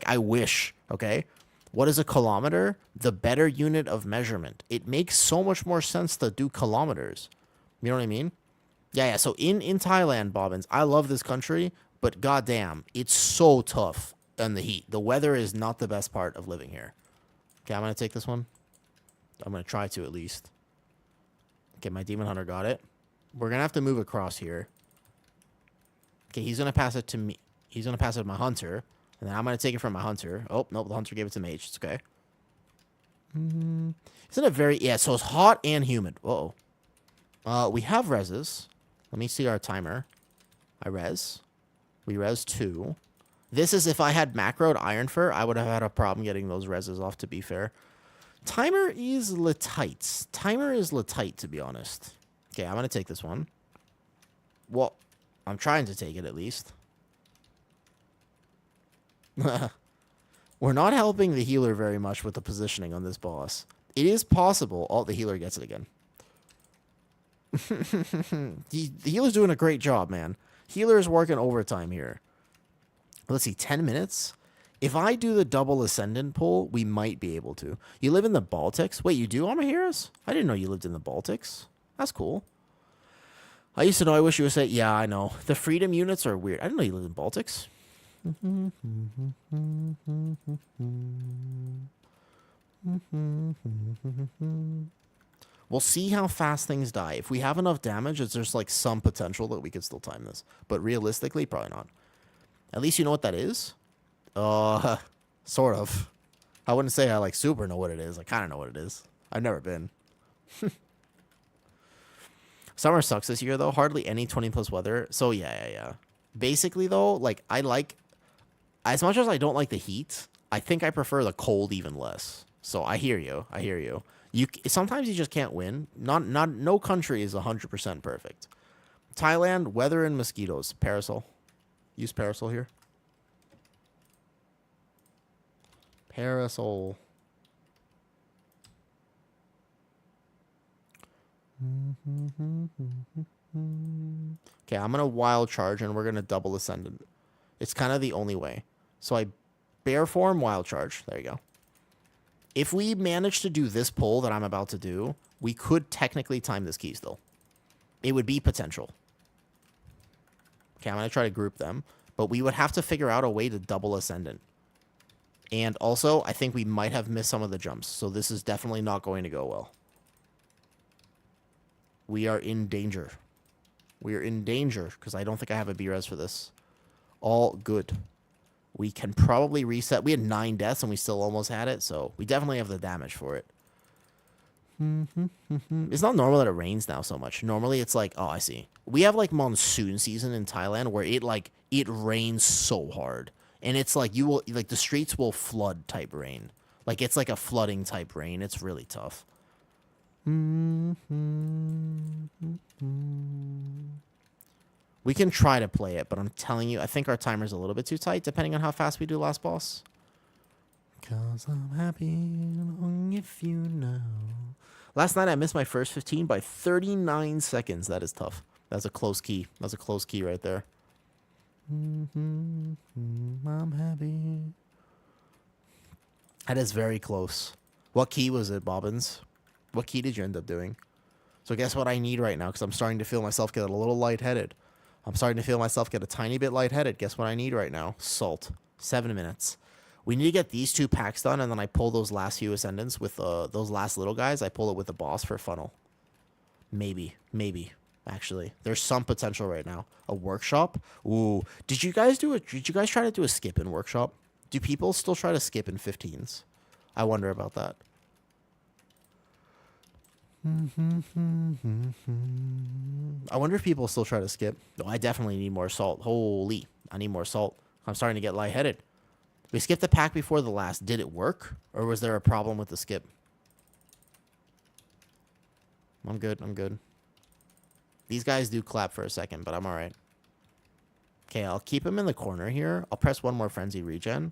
I wish, okay? What is a kilometer? The better unit of measurement. It makes so much more sense to do kilometers. You know what I mean? Yeah. So in Thailand, Bobbins, I love this country, but goddamn, it's so tough in the heat. The weather is not the best part of living here. Okay, I'm going to take this one. I'm going to try to, at least. Okay, my Demon Hunter got it. We're going to have to move across here. Okay, he's going to pass it to me. He's going to pass it to my Hunter. And then I'm going to take it from my Hunter. Oh, nope, the Hunter gave it to Mage. It's okay. Isn't it very... Yeah, so it's hot and humid. Uh-oh. We have reses. Let me see our timer. I res. We res 2. This is if I had macroed Iron Fur, I would have had a problem getting those reses off, to be fair. Timer is Latite. Timer is Latite, to be honest. Okay, I'm going to take this one. Well, I'm trying to take it, at least. We're not helping the healer very much with the positioning on this boss. It is possible... Oh, the healer gets it again. The healer's doing a great job, man. Healer is working overtime here. Let's see, 10 minutes? If I do the double Ascendant pull, we might be able to. You live in the Baltics? Wait, you do, Amahiras? I didn't know you lived in the Baltics. That's cool. I used to know, I wish you would say, yeah, I know. The freedom units are weird. I didn't know you lived in Baltics. We'll see how fast things die. If we have enough damage, there's like some potential that we could still time this. But realistically, probably not. At least you know what that is? Sort of. I wouldn't say I like super know what it is. I kind of know what it is. I've never been. Summer sucks this year, though. Hardly any 20-plus weather. So, yeah. Basically, though, like, I like... As much as I don't like the heat, I think I prefer the cold even less. So, I hear you. Sometimes you just can't win. No country is 100% perfect. Thailand, weather and mosquitoes. Parasol. Use parasol here. Parasol. Okay, I'm going to wild charge and we're going to double Ascendant. It's kind of the only way. So I bear form, wild charge. There you go. If we manage to do this pull that I'm about to do, we could technically time this key still. It would be potential. Okay, I'm going to try to group them. But we would have to figure out a way to double Ascendant. And also, I think we might have missed some of the jumps. So this is definitely not going to go well. We are in danger. We are in danger because I don't think I have a B-res for this. All good. We can probably reset. We had 9 deaths and we still almost had it. So we definitely have the damage for it. It's not normal that it rains now so much. Normally it's like, oh, I see. We have like monsoon season in Thailand where it rains so hard. And it's like the streets will flood type rain. Like it's like a flooding type rain. It's really tough. We can try to play it, but I'm telling you, I think our timer's a little bit too tight, depending on how fast we do last boss. Cause I'm happy long if you know. Last night I missed my first 15 by 39 seconds. That is tough. That's a close key. That's a close key right there. I'm happy. That is very close. What key was it, Bobbins? What key did you end up doing? So guess what I need right now, because I'm starting to feel myself get a little lightheaded. I'm starting to feel myself get a tiny bit lightheaded. Guess what I need right now? Salt. 7 minutes. We need to get these 2 packs done, and then I pull those last few ascendants with those last little guys. I pull it with the boss for funnel. Maybe. Actually, there's some potential right now. A workshop. Ooh, did you guys try to do a skip in workshop? Do people still try to skip in 15s? I wonder about that. I wonder if people still try to skip. No, I definitely need more salt. Holy, I need more salt. I'm starting to get lightheaded. We skipped the pack before the last. Did it work? Or was there a problem with the skip? I'm good. These guys do clap for a second, but I'm alright. Okay, I'll keep him in the corner here. I'll press one more frenzy regen.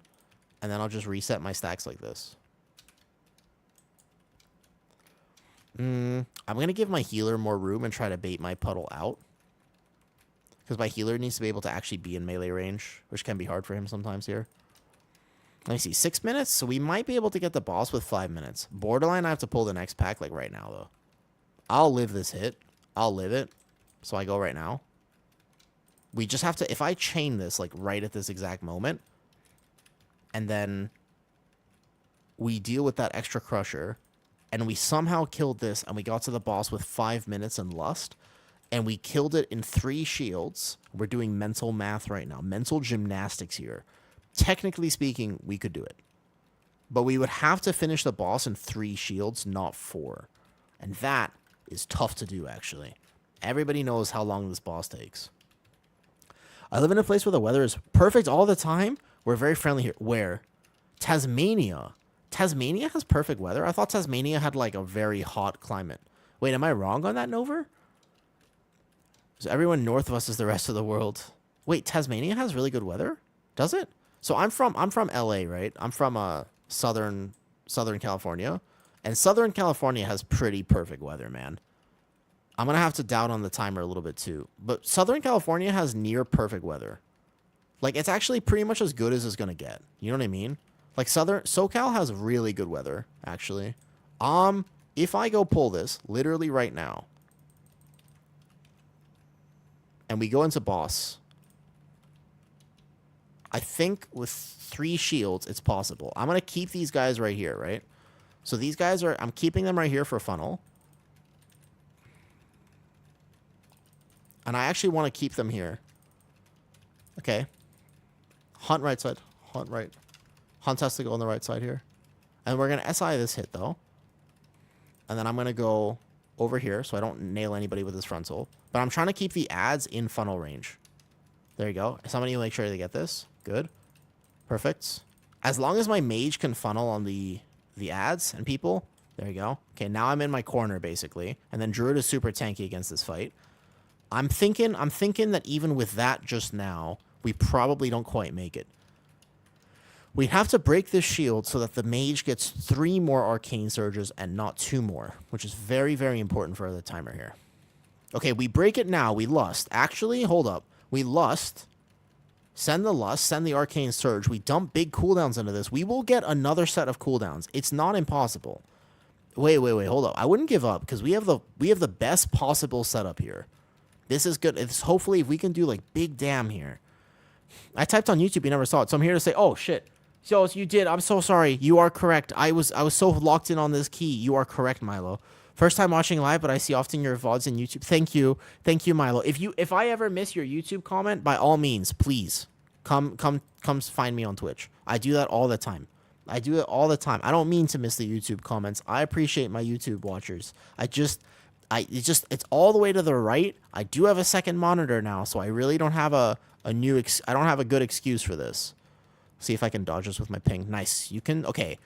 And then I'll just reset my stacks like this. I'm going to give my healer more room and try to bait my puddle out. Because my healer needs to be able to actually be in melee range, which can be hard for him sometimes here. Let me see, 6 minutes? So we might be able to get the boss with 5 minutes. Borderline, I have to pull the next pack, like, right now, though. I'll live this hit. I'll live it. So I go right now. We just have to... If I chain this, like, right at this exact moment, and then we deal with that extra crusher, and we somehow killed this, and we got to the boss with 5 minutes in lust, and we killed it in 3 shields. We're doing mental math right now. Mental gymnastics here. Technically speaking, we could do it. But we would have to finish the boss in 3 shields, not 4. And that is tough to do, actually. Everybody knows how long this boss takes. I live in a place where the weather is perfect all the time. We're very friendly here. Where? Tasmania. Tasmania has perfect weather? I thought Tasmania had, like, a very hot climate. Wait, am I wrong on that, Nover? So everyone north of us is the rest of the world. Wait, Tasmania has really good weather? Does it? So I'm from LA, right? I'm from Southern California, and Southern California has pretty perfect weather, man. I'm gonna have to doubt on the timer a little bit too, but Southern California has near perfect weather. Like, it's actually pretty much as good as it's gonna get. You know what I mean? Like, SoCal has really good weather, actually. If I go pull this literally right now, and we go into boss, I think with 3 shields, it's possible. I'm going to keep these guys right here, right? So these guys I'm keeping them right here for funnel. And I actually want to keep them here. Okay. Hunt right side. Hunt right. Hunt has to go on the right side here. And we're going to SI this hit, though. And then I'm going to go over here so I don't nail anybody with this frontal. But I'm trying to keep the ads in funnel range. There you go. Somebody will make sure they get this. Good. Perfect. As long as my mage can funnel on the ads and people. There you go. Okay, now I'm in my corner, basically. And then Druid is super tanky against this fight. I'm thinking that even with that just now, we probably don't quite make it. We have to break this shield so that the mage gets 3 more arcane surges and not 2 more, which is very, very important for the timer here. Okay, we break it now. We lust. Actually, hold up. We lust. Send the lust. Send the arcane surge. We dump big cooldowns into this. We will get another set of cooldowns. It's not impossible. Wait. Hold up. I wouldn't give up because we have the best possible setup here. This is good. It's hopefully if we can do like big damn here. I typed on YouTube. You never saw it, so I'm here to say, oh shit. So you did. I'm so sorry. You are correct. I was so locked in on this key. You are correct, Milo. First time watching live, but I see often your VODs in YouTube. Thank you, Milo. If I ever miss your YouTube comment, by all means, please come find me on Twitch. I do that all the time. I don't mean to miss the YouTube comments. I appreciate my YouTube watchers. It's all the way to the right. I do have a second monitor now, so I really don't have I don't have a good excuse for this. See if I can dodge this with my ping. Nice. You can. Okay.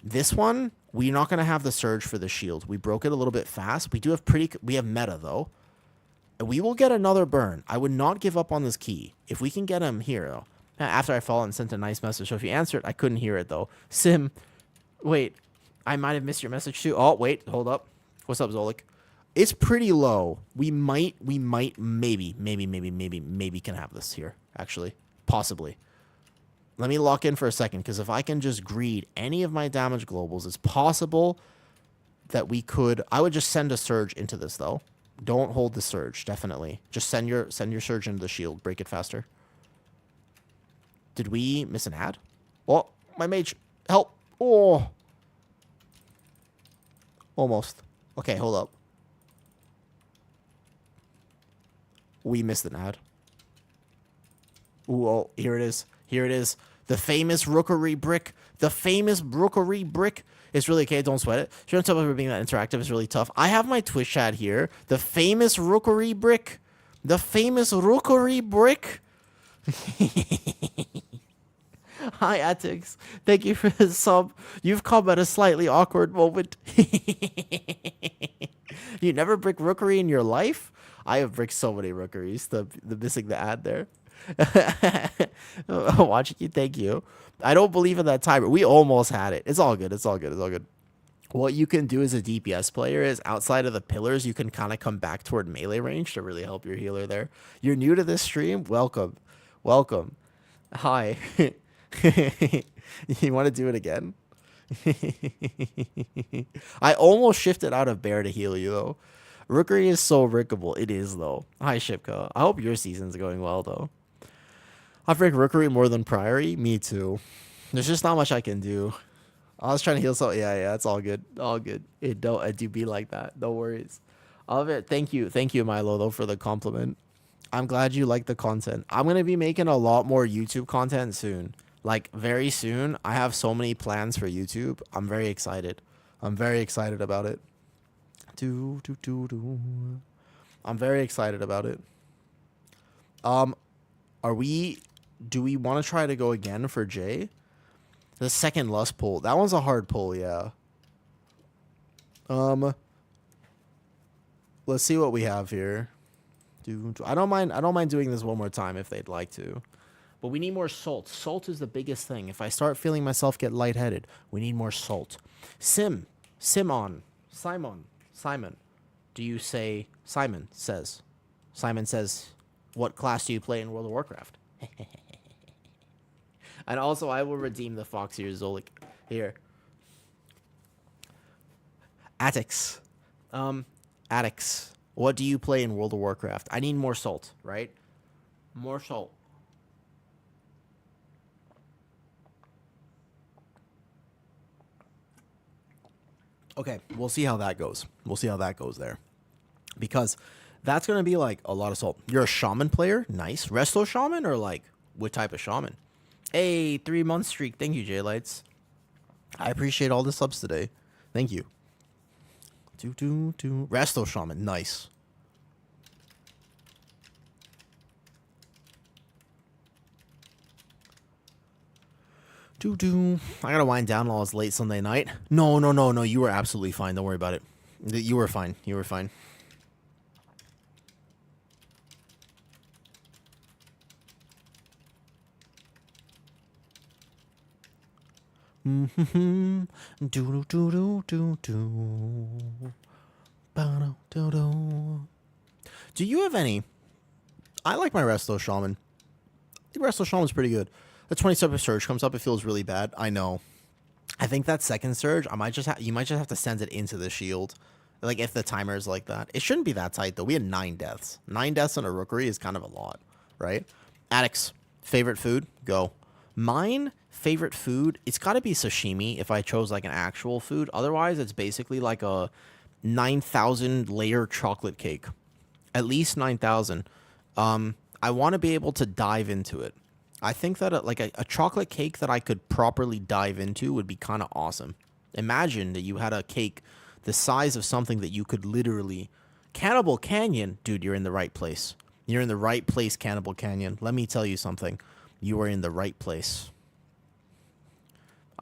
This one, We're not going to have the surge for the shield. We broke it a little bit fast. We have meta, though. And we will get another burn. I would not give up on this key. If we can get him here, though. After I fall and sent a nice message. So if you answered, I couldn't hear it, though. Sim, wait. I might have missed your message, too. Oh, wait. Hold up. What's up, Zolik? It's pretty low. We might, maybe can have this here, actually. Possibly. Let me lock in for a second, because if I can just greed any of my damage globals, it's possible that we could... I would just send a surge into this, though. Don't hold the surge, definitely. Just send your surge into the shield. Break it faster. Did we miss an ad? Oh, my mage. Help. Oh. Almost. Okay, hold up. We missed an ad. Ooh, oh, here it is. Here it is. The famous rookery brick. The famous rookery brick. It's really okay. Don't sweat it. Shouldn't tell me being that interactive is really tough. I have my Twitch chat here. The famous rookery brick. The famous rookery brick. Hi, Atix. Thank you for the sub. You've come at a slightly awkward moment. You never brick rookery in your life? I have bricked so many rookeries. The missing the ad there. Watching you, thank you. I don't believe in that timer. We almost had it. It's all good. It's all good. It's all good. What you can do as a DPS player is outside of the pillars, you can kind of come back toward melee range to really help your healer there. You're new to this stream? Welcome. Welcome. Hi. You want to do it again? I almost shifted out of bear to heal you, though. Rookery is so rickable. It is, though. Hi, Shipka. I hope your season's going well, though. I've rigged Rookery more than Priory. Me, too. There's just not much I can do. I was trying to heal, so yeah, it's all good. All good. It do be like that. No worries. All of it. Thank you, Milo, though, for the compliment. I'm glad you like the content. I'm going to be making a lot more YouTube content soon. Like, very soon. I have so many plans for YouTube. I'm very excited. I'm very excited about it. I'm very excited about it. Do we want to try to go again for Jay? The second lust pull. That one's a hard pull, yeah. Let's see what we have here. I don't mind doing this one more time if they'd like to. But we need more salt. Salt is the biggest thing. If I start feeling myself get lightheaded, we need more salt. Simon. Do you say Simon says? Simon says, what class do you play in World of Warcraft? And also, I will redeem the Fox here, Zolik. Here. Atix. Atix. What do you play in World of Warcraft? I need more salt, right? More salt. Okay, we'll see how that goes. We'll see how that goes there. Because that's going to be like a lot of salt. You're a shaman player? Nice. Resto shaman or like what type of shaman? Hey, 3-month streak. Thank you, J-Lights. I appreciate all the subs today. Thank you. Resto shaman. Nice. I gotta wind down while it's late Sunday night. No. You were absolutely fine. Don't worry about it. You were fine. You were fine. Do you have any? I like my Resto Shaman. I think Resto Shaman's pretty good. The 27th surge comes up, it feels really bad. I know. I think that second surge, you might just have to send it into the shield. Like if the timer is like that. It shouldn't be that tight though. We had 9 deaths. 9 deaths on a rookery is kind of a lot, right? Addicts, favorite food? Go. Mine, favorite food, it's got to be sashimi if I chose like an actual food. Otherwise, it's basically like a 9,000 layer chocolate cake. At least 9,000. I want to be able to dive into it. I think that a chocolate cake that I could properly dive into would be kind of awesome. Imagine that you had a cake the size of something that you could literally... Cannibal Canyon, dude, you're in the right place. You're in the right place, Cannibal Canyon. Let me tell you something. You are in the right place.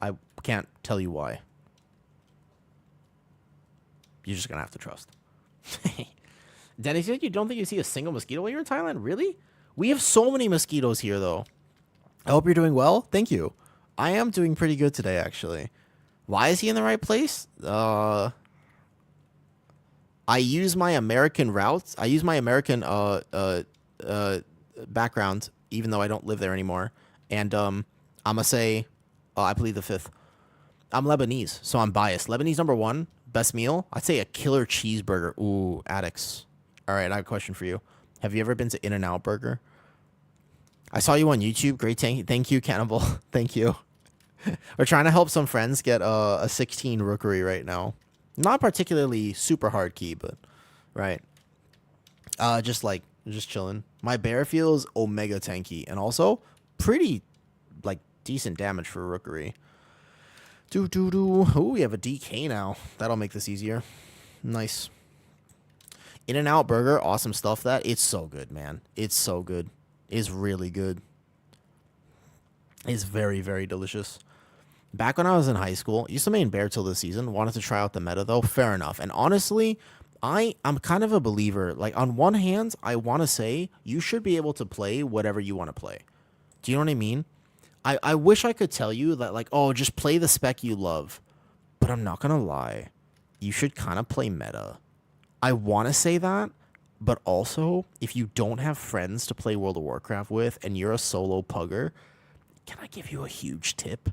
I can't tell you why. You're just gonna have to trust. Dennis, you don't think you see a single mosquito while you're in Thailand? Really? We have so many mosquitoes here, though. I hope you're doing well. Thank you. I am doing pretty good today, actually. Why is he in the right place? I use my American routes. I use my American background, even though I don't live there anymore. And I'm gonna say, I believe the fifth. I'm Lebanese, so I'm biased. Lebanese number one, best meal. I'd say a killer cheeseburger. Ooh, addicts. All right, I have a question for you. Have you ever been to In-N-Out Burger? I saw you on YouTube. Great, thank you, Cannibal. Thank you. We're trying to help some friends get a 16 rookery right now. Not particularly super hard key, but right. Just chilling. My bear feels omega tanky and also pretty like decent damage for rookery. Ooh, we have a DK now. That'll make this easier. Nice. In-N-Out Burger, awesome stuff. It's so good, man. It's so good. It's really good. It's very, very delicious. Back when I was in high school, used to main bear till this season. Wanted to try out the meta though. Fair enough. And honestly, I'm kind of a believer. Like on one hand, I want to say you should be able to play whatever you want to play. Do you know what I mean? I wish I could tell you that like, oh, just play the spec you love. But I'm not gonna lie. You should kind of play meta. I want to say that, but also, if you don't have friends to play World of Warcraft with and you're a solo pugger, can I give you a huge tip?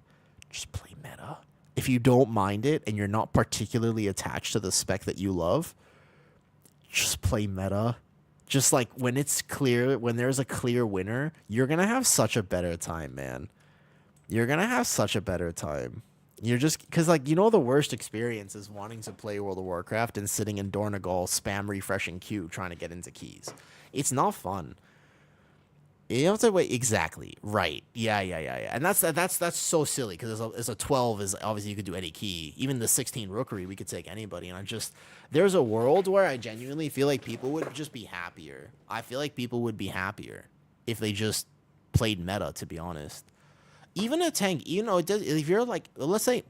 Just play meta. If you don't mind it and you're not particularly attached to the spec that you love, just play meta. Just like when it's clear, when there's a clear winner, you're going to have such a better time, man. You're going to have such a better time. You're just, because, like, you know, the worst experience is wanting to play World of Warcraft and sitting in Dornegal, spam refreshing queue, trying to get into keys. It's not fun. You have to wait. Exactly. Right. Yeah. And that's so silly because it's a 12 is obviously you could do any key. Even the 16 rookery, we could take anybody. And there's a world where I genuinely feel like people would just be happier. I feel like people would be happier if they just played meta, to be honest. Even a tank, you know, if you're like, let's say,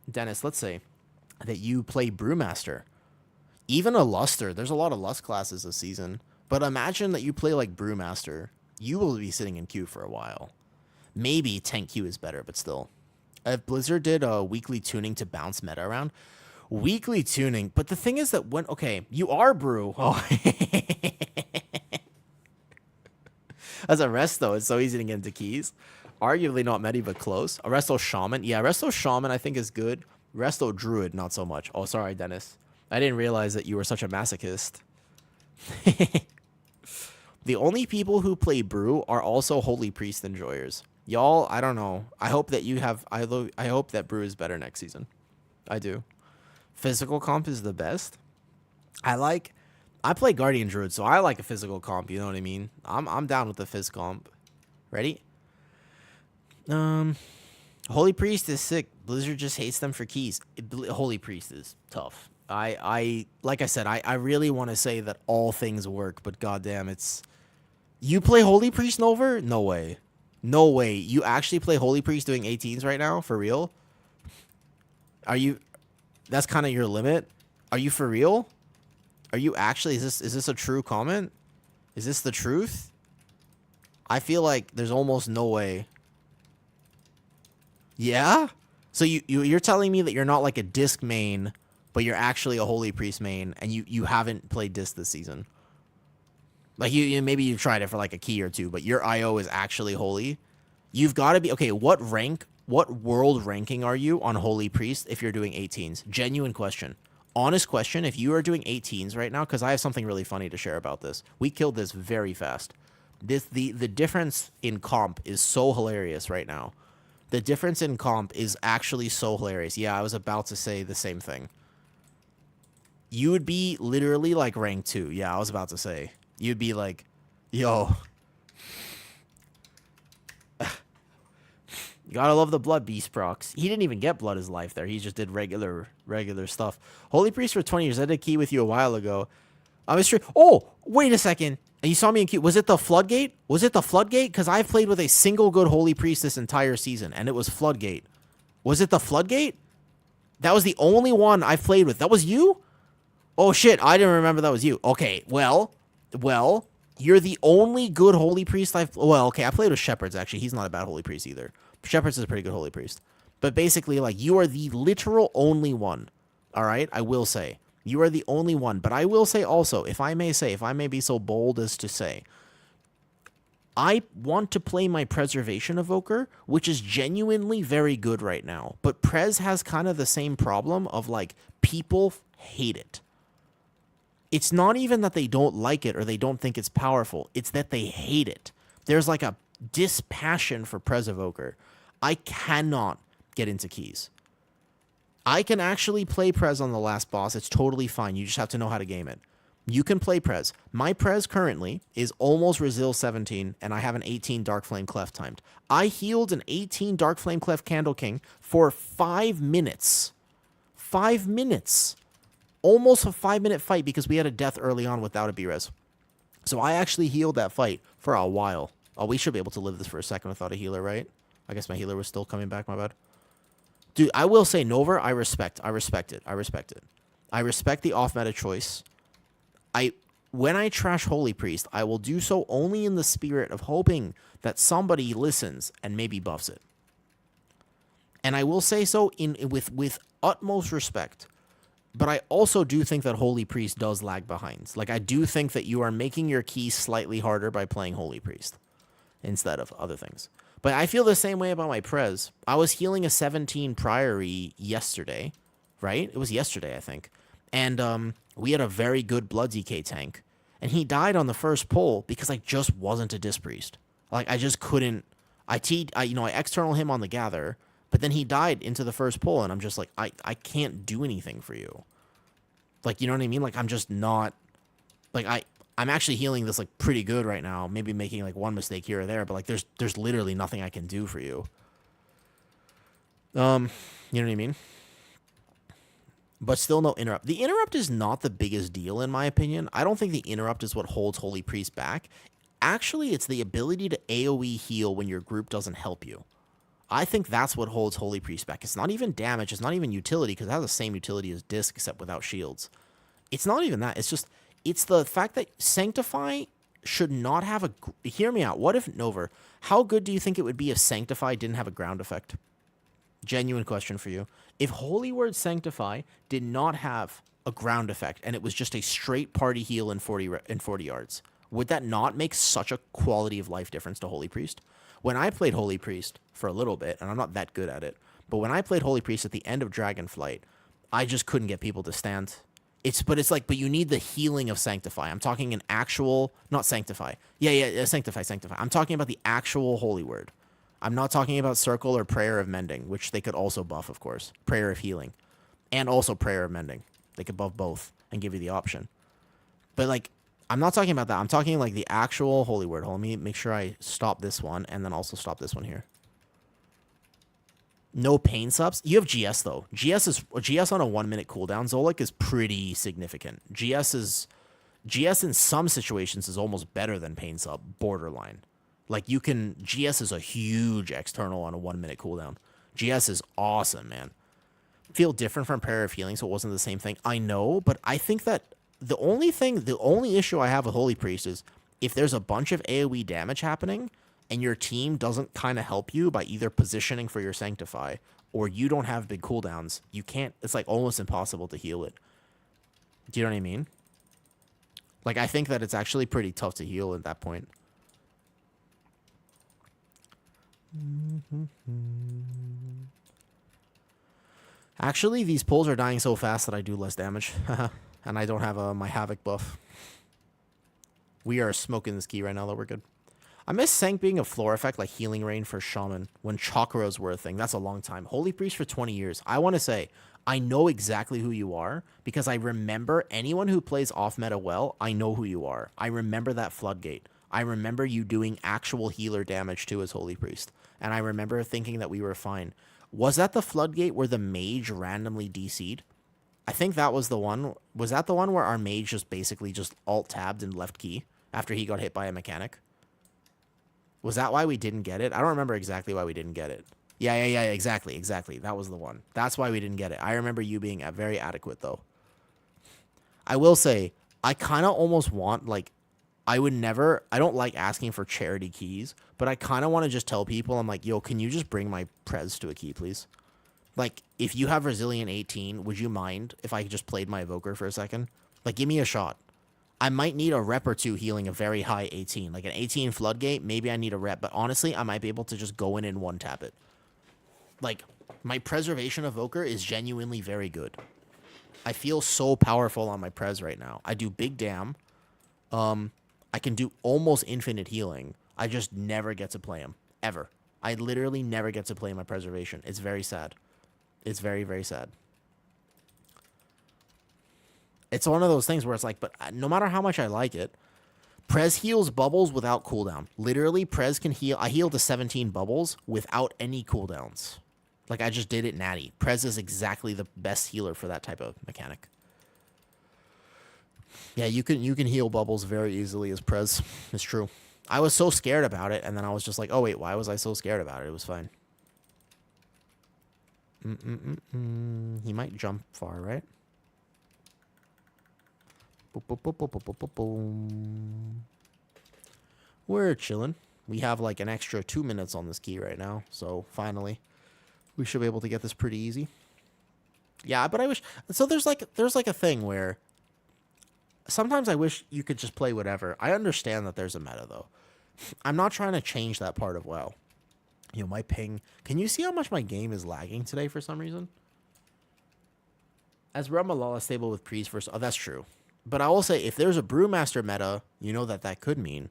Dennis, let's say that you play Brewmaster. Even a Luster, there's a lot of Lust classes this season. But imagine that you play like Brewmaster. You will be sitting in queue for a while. Maybe tank queue is better, but still. If Blizzard did a weekly tuning to bounce meta around, weekly tuning. But the thing is that you are Brew. Oh. As a rest, though, it's so easy to get into keys. Arguably not many, but close. A Resto Shaman. Yeah, Resto Shaman I think is good. Resto Druid, not so much. Oh, sorry, Dennis. I didn't realize that you were such a masochist. The only people who play Brew are also Holy Priest enjoyers. Y'all, I don't know. I hope that I hope that Brew is better next season. I do. Physical comp is the best. I play Guardian Druid, so I like a physical comp, you know what I mean? I'm down with the phys comp. Ready? Holy Priest is sick. Blizzard just hates them for keys. Holy Priest is tough. Like I said, I really want to say that all things work, but goddamn, you play Holy Priest, Nover? No way. No way. You actually play Holy Priest doing 18s right now? For real? That's kind of your limit? Are you for real? Are you actually, is this a true comment? Is this the truth? I feel like there's almost no way. Yeah? So you're telling me that you're not like a disc main, but you're actually a Holy Priest main, and you haven't played disc this season. Like maybe you've tried it for like a key or two, but your IO is actually holy. You've got to be okay. What world ranking are you on Holy Priest if you're doing 18s? Genuine question. Honest question. If you are doing 18s right now, because I have something really funny to share about this. We killed this very fast. The difference in comp is so hilarious right now. The difference in comp is actually so hilarious. Yeah, I was about to say the same thing. You would be literally like rank 2. Yeah, I was about to say. You'd be like, yo. Gotta love the Blood Beast procs. He didn't even get Blood his life there. He just did regular stuff. Holy Priest for 20 years. I did a key with you a while ago. I was sure. Oh, wait a second. You saw me in queue. Was it the Floodgate? Was it the Floodgate? Because I've played with a single good Holy Priest this entire season, and it was Floodgate. Was it the Floodgate? That was the only one I've played with. That was you? Oh shit, I didn't remember that was you. Okay, well, you're the only good holy priest well, okay, I played with Shepherds actually. He's not a bad holy priest either. Shepherds is a pretty good holy priest. But basically, like, you are the literal only one. All right? I will say. You are the only one. But I will say also, if I may be so bold as to say, I want to play my Preservation Evoker, which is genuinely very good right now. But Prez has kind of the same problem of, like, people hate it. It's not even that they don't like it or they don't think it's powerful. It's that they hate it. There's, like, a dispassion for Prez Evoker. I cannot get into keys. I can actually play Prez on the last boss. It's totally fine. You just have to know how to game it. You can play Prez. My Prez currently is almost Resil 17, and I have an 18 Dark Flame Clef timed. I healed an 18 Dark Flame Clef Candle King for 5 minutes. 5 minutes. Almost a 5-minute fight because we had a death early on without a B-Res. So I actually healed that fight for a while. Oh, we should be able to live this for a second without a healer, right? I guess my healer was still coming back, my bad. Dude, I will say, Nover, I respect it. I respect the off-meta choice. When I trash Holy Priest, I will do so only in the spirit of hoping that somebody listens and maybe buffs it. And I will say so with utmost respect. But I also do think that Holy Priest does lag behind. Like, I do think that you are making your key slightly harder by playing Holy Priest instead of other things. But I feel the same way about my Prez. I was healing a 17 Priory yesterday, right? It was yesterday, I think. And we had a very good Blood DK tank. And he died on the first pull because I just wasn't a Disc Priest. Like, I just couldn't... I external him on the Gather, but then he died into the first pull, and I'm just like, I can't do anything for you. Like, you know what I mean? Like, I'm just not... Like, I'm actually healing this, like, pretty good right now. Maybe making, like, one mistake here or there, but, like, there's literally nothing I can do for you. You know what I mean? But still no interrupt. The interrupt is not the biggest deal, in my opinion. I don't think the interrupt is what holds Holy Priest back. Actually, it's the ability to AoE heal when your group doesn't help you. I think that's what holds Holy Priest back. It's not even damage. It's not even utility, because it has the same utility as Disc, except without shields. It's not even that. It's just... It's the fact that Sanctify should not have a... Hear me out. What if, Nover, how good do you think it would be if Sanctify didn't have a ground effect? Genuine question for you. If Holy Word Sanctify did not have a ground effect, and it was just a straight party heal in 40 yards, would that not make such a quality of life difference to Holy Priest? When I played Holy Priest for a little bit, and I'm not that good at it, but when I played Holy Priest at the end of Dragonflight, I just couldn't get people to stand... But you need the healing of Sanctify. I'm talking an actual, not Sanctify. Yeah, Sanctify. I'm talking about the actual Holy Word. I'm not talking about Circle or Prayer of Mending, which they could also buff, of course. Prayer of Healing. And also Prayer of Mending. They could buff both and give you the option. But, like, I'm not talking about that. I'm talking, like, the actual Holy Word. Hold on, let me make sure I stop this one and then also stop this one here. No pain subs. You have GS though. GS on a 1 minute cooldown. Zolik is pretty significant. GS in some situations is almost better than pain sub. Borderline. Like GS is a huge external on a 1 minute cooldown. GS is awesome, man. Feel different from Prayer of Healing, so it wasn't the same thing. I know, but I think that the only issue I have with Holy Priest is if there's a bunch of AoE damage happening, and your team doesn't kind of help you by either positioning for your Sanctify or you don't have big cooldowns, you can't... It's, like, almost impossible to heal it. Do you know what I mean? Like, I think that it's actually pretty tough to heal at that point. Actually, these pulls are dying so fast that I do less damage. And I don't have my Havoc buff. We are smoking this key right now, though. We're good. I miss Sank being a floor effect like Healing Rain for Shaman when chakras were a thing. That's a long time. Holy Priest for 20 years. I want to say, I know exactly who you are because I remember anyone who plays off-meta well, I know who you are. I remember that Floodgate. I remember you doing actual healer damage too as Holy Priest. And I remember thinking that we were fine. Was that the Floodgate where the mage randomly DC'd? I think that was the one. Was that the one where our mage just basically just alt-tabbed and left key after he got hit by a mechanic? Was that why we didn't get it? I don't remember exactly why we didn't get it. Yeah, exactly. That was the one. That's why we didn't get it. I remember you being very adequate, though. I will say, I kind of almost want, like, I would never, I don't like asking for charity keys, but I kind of want to just tell people, I'm like, yo, can you just bring my Prez to a key, please? Like, if you have Resilient 18, would you mind if I just played my Evoker for a second? Like, give me a shot. I might need a rep or two healing a very high 18. Like an 18 Floodgate, maybe I need a rep. But honestly, I might be able to just go in and one-tap it. Like, my Preservation Evoker is genuinely very good. I feel so powerful on my Prez right now. I do big damn. I can do almost infinite healing. I just never get to play him. Ever. I literally never get to play my Preservation. It's very sad. It's very, very sad. It's one of those things where it's like, but no matter how much I like it, Prez heals bubbles without cooldown. Literally, Prez can heal. I healed to 17 bubbles without any cooldowns. Like, I just did it natty. Prez is exactly the best healer for that type of mechanic. Yeah, you can heal bubbles very easily as Prez. It's true. I was so scared about it, and then I was just like, oh, wait, why was I so scared about it? It was fine. He might jump far, right? We're chilling. We have like an extra 2 minutes on this key right now, so finally we should be able to get this pretty easy. Yeah, but I wish, so there's like a thing where sometimes I wish you could just play whatever. I understand that there's a meta though. I'm not trying to change that part of WoW. You know, my ping. Can you see how much my game is lagging today for some reason? As Realm of Lawless stable with Priest versus... Oh, that's true. But I will say, if there's a Brewmaster meta, you know that could mean.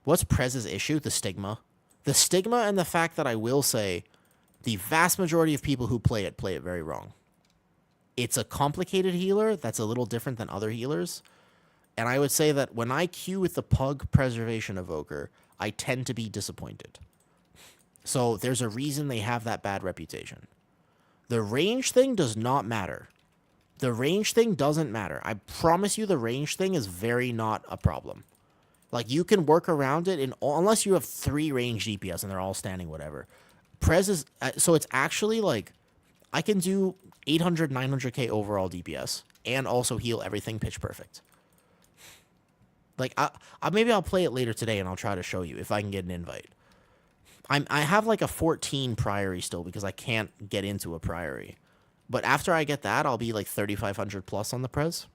What's Prez's issue? The stigma. The stigma and the fact that I will say the vast majority of people who play it very wrong. It's a complicated healer that's a little different than other healers. And I would say that when I queue with the Pug Preservation Evoker, I tend to be disappointed. So there's a reason they have that bad reputation. The range thing does not matter. The range thing doesn't matter. I promise you the range thing is very not a problem. Like, you can work around it unless you have 3 range DPS and they're all standing whatever. Prez is... so it's actually, like... I can do 800, 900k overall DPS and also heal everything pitch perfect. Like, maybe I'll play it later today and I'll try to show you if I can get an invite. I have like a 14 Priory still because I can't get into a Priory. But after I get that, I'll be like 3,500 plus on the Prez.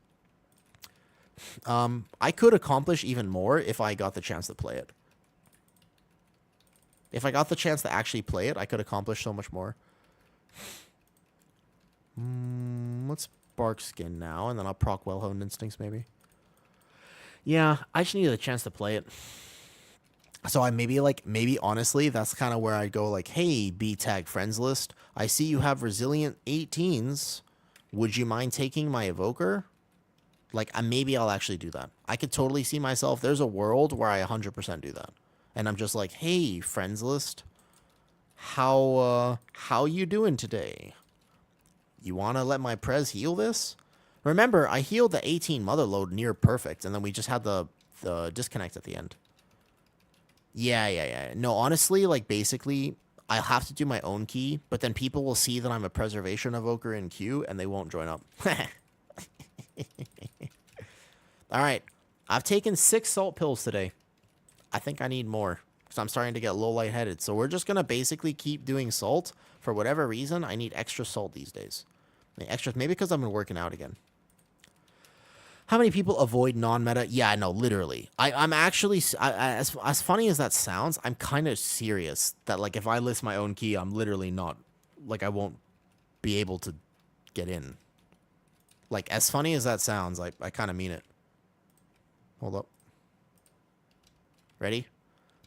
I could accomplish even more if I got the chance to play it. If I got the chance to actually play it, I could accomplish so much more. Let's Bark Skin now, and then I'll proc Well-Honed Instincts maybe. Yeah, I just needed a chance to play it. So I maybe honestly, that's kind of where I'd go like, hey, B-Tag friends list, I see you have Resilient 18s. Would you mind taking my Evoker? Like, maybe I'll actually do that. I could totally see myself. There's a world where I 100% do that. And I'm just like, hey, friends list, how you doing today? You want to let my Prez heal this? Remember, I healed the 18 Motherload near perfect, and then we just had the disconnect at the end. Yeah. No, honestly, like, basically, I'll have to do my own key, but then people will see that I'm a Preservation Evoker in queue, and they won't join up. All right. I've taken 6 salt pills today. I think I need more, because I'm starting to get low lightheaded. So we're just going to basically keep doing salt. For whatever reason, I need extra salt these days. Maybe because I've been working out again. How many people avoid non-meta? Yeah, no, literally. I'm actually, as funny as that sounds, I'm kind of serious that, like, if I list my own key, I'm literally not, like, I won't be able to get in. Like, as funny as that sounds, I kind of mean it. Hold up. Ready?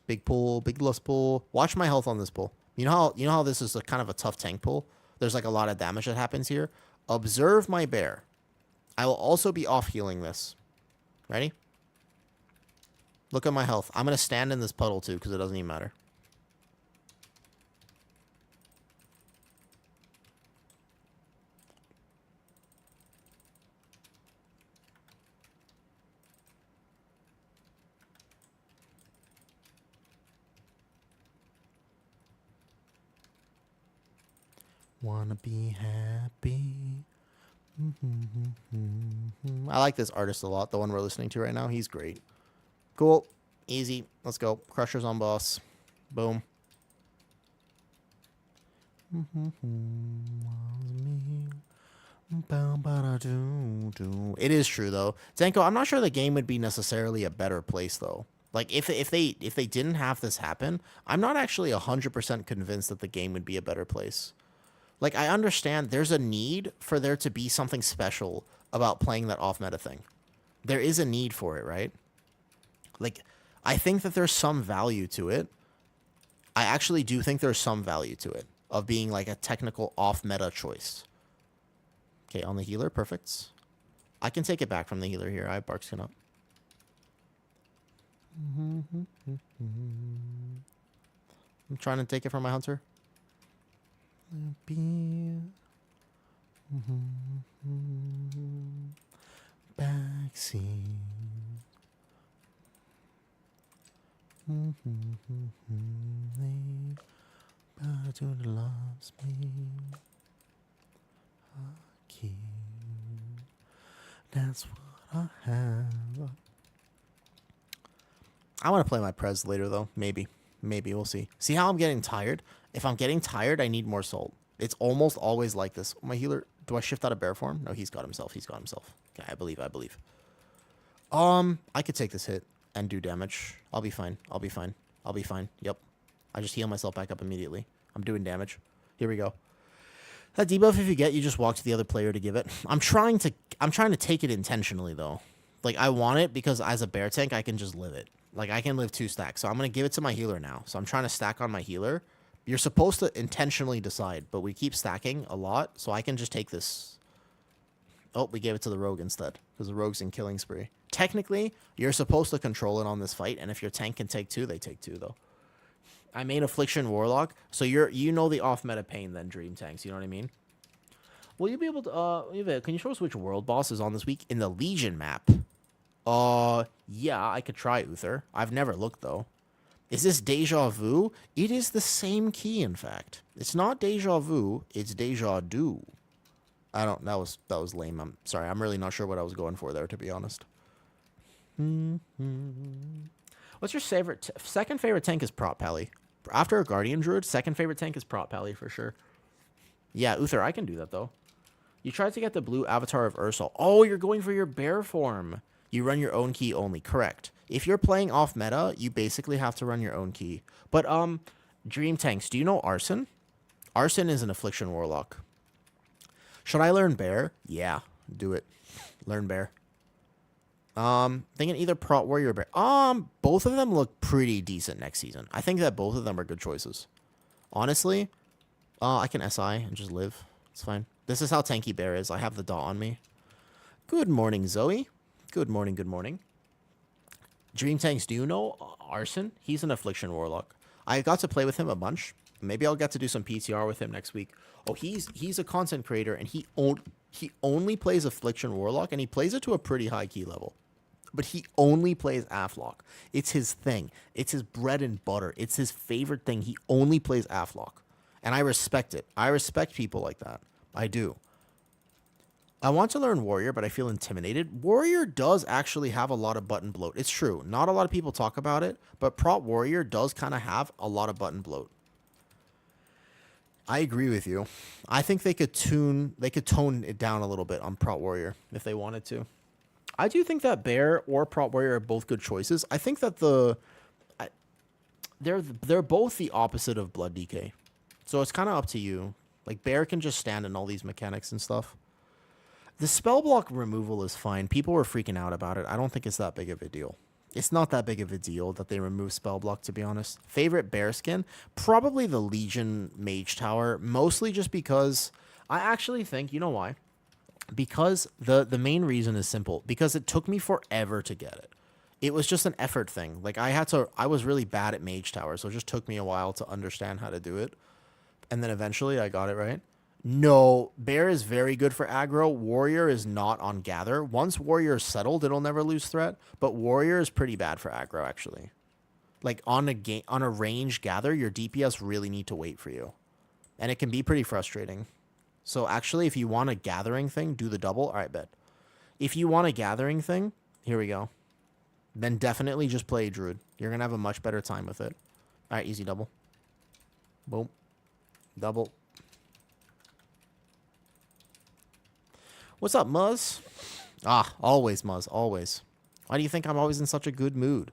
Big pull, big lust pull. Watch my health on this pull. You know how this is kind of a tough tank pull? There's, like, a lot of damage that happens here. Observe my bear. I will also be off healing this. Ready? Look at my health. I'm going to stand in this puddle too because it doesn't even matter. Wanna be happy. I I like this artist a lot, the one we're listening to right now. He's great. Cool. Easy. Let's go. Crushers on boss. Boom. It is true though. Zenko, I'm not sure the game would be necessarily a better place though. Like if they didn't have this happen, I'm not actually 100% convinced that the game would be a better place. Like I understand there's a need for there to be something special about playing that off meta thing. There is a need for it, right? Like I think that there's some value to it. I actually do think there's some value to it of being like a technical off meta choice. Okay, on the healer, perfect. I can take it back from the healer here. I have Bark Skin up. I'm trying to take it from my hunter. Backseat. But loves me. That's what I have. I want to play my Prez later, though. Maybe. We'll see. See how I'm getting tired? If I'm getting tired, I need more salt. It's almost always like this. My healer... Do I shift out of bear form? No, he's got himself. Okay, I believe. I could take this hit and do damage. I'll be fine. Yep. I just heal myself back up immediately. I'm doing damage. Here we go. That debuff, if you get, you just walk to the other player to give it. I'm trying to take it intentionally, though. Like, I want it because as a bear tank, I can just live it. Like, I can live 2 stacks. So I'm going to give it to my healer now. So I'm trying to stack on my healer. You're supposed to intentionally decide, but we keep stacking a lot, so I can just take this. Oh, we gave it to the rogue instead, because the rogue's in killing spree. Technically, you're supposed to control it on this fight, and if your tank can take 2, they take 2, though. I made Affliction Warlock, so you know the off-meta pain then, Dream Tanks, you know what I mean? Will you be able to, can you show us which world boss is on this week? In the Legion map. Yeah, I could try Uther. I've never looked, though. Is this Deja Vu? It is the same key, in fact. It's not Deja Vu, it's Deja Du. That was lame. I'm sorry, I'm really not sure what I was going for there, to be honest. What's your second favorite tank is Prot Pally. After a Guardian Druid, second favorite tank is Prot Pally for sure. Yeah, Uther, I can do that, though. You tried to get the blue avatar of Ursol. Oh, you're going for your bear form. You run your own key only. Correct. If you're playing off meta, you basically have to run your own key. But, Dream Tanks, do you know Arson? Arson is an Affliction Warlock. Should I learn Bear? Yeah, do it. Learn Bear. Thinking either Prot Warrior or Bear. Both of them look pretty decent next season. I think that both of them are good choices. Honestly, I can SI and just live. It's fine. This is how tanky Bear is. I have the dot on me. Good morning, Zoe. Good morning. Dream Tanks, do you know Arson? He's an Affliction Warlock. I got to play with him a bunch. Maybe I'll get to do some PTR with him next week. Oh, he's a content creator, and he only plays Affliction Warlock, and he plays it to a pretty high key level. But he only plays Aflock. It's his thing. It's his bread and butter. It's his favorite thing. He only plays Aflock. And I respect it. I respect people like that. I do. I want to learn Warrior, but I feel intimidated. Warrior does actually have a lot of button bloat. It's true. Not a lot of people talk about it, but Prot Warrior does kind of have a lot of button bloat. I agree with you. I think they could tone it down a little bit on Prot Warrior if they wanted to. I do think that Bear or Prot Warrior are both good choices. I think that they're both the opposite of Blood DK. So it's kind of up to you. Like, Bear can just stand in all these mechanics and stuff. The spell block removal is fine. People were freaking out about it. I don't think it's that big of a deal. It's not that big of a deal that they remove spell block, to be honest. Favorite bear skin? Probably the Legion Mage Tower. Mostly just because I actually think, you know why? Because the main reason is simple. Because it took me forever to get it. It was just an effort thing. Like, I was really bad at Mage Tower, so it just took me a while to understand how to do it. And then eventually I got it right. No, Bear is very good for aggro. Warrior is not on Gather. Once Warrior is settled, it'll never lose threat. But Warrior is pretty bad for aggro, actually. Like, on a range Gather, your DPS really need to wait for you. And it can be pretty frustrating. So, actually, if you want a gathering thing, do the double. All right, bet. If you want a gathering thing, here we go. Then definitely just play a druid. You're going to have a much better time with it. All right, easy double. Boom. Double. What's up, Muzz? Ah, always, Muzz, always. Why do you think I'm always in such a good mood?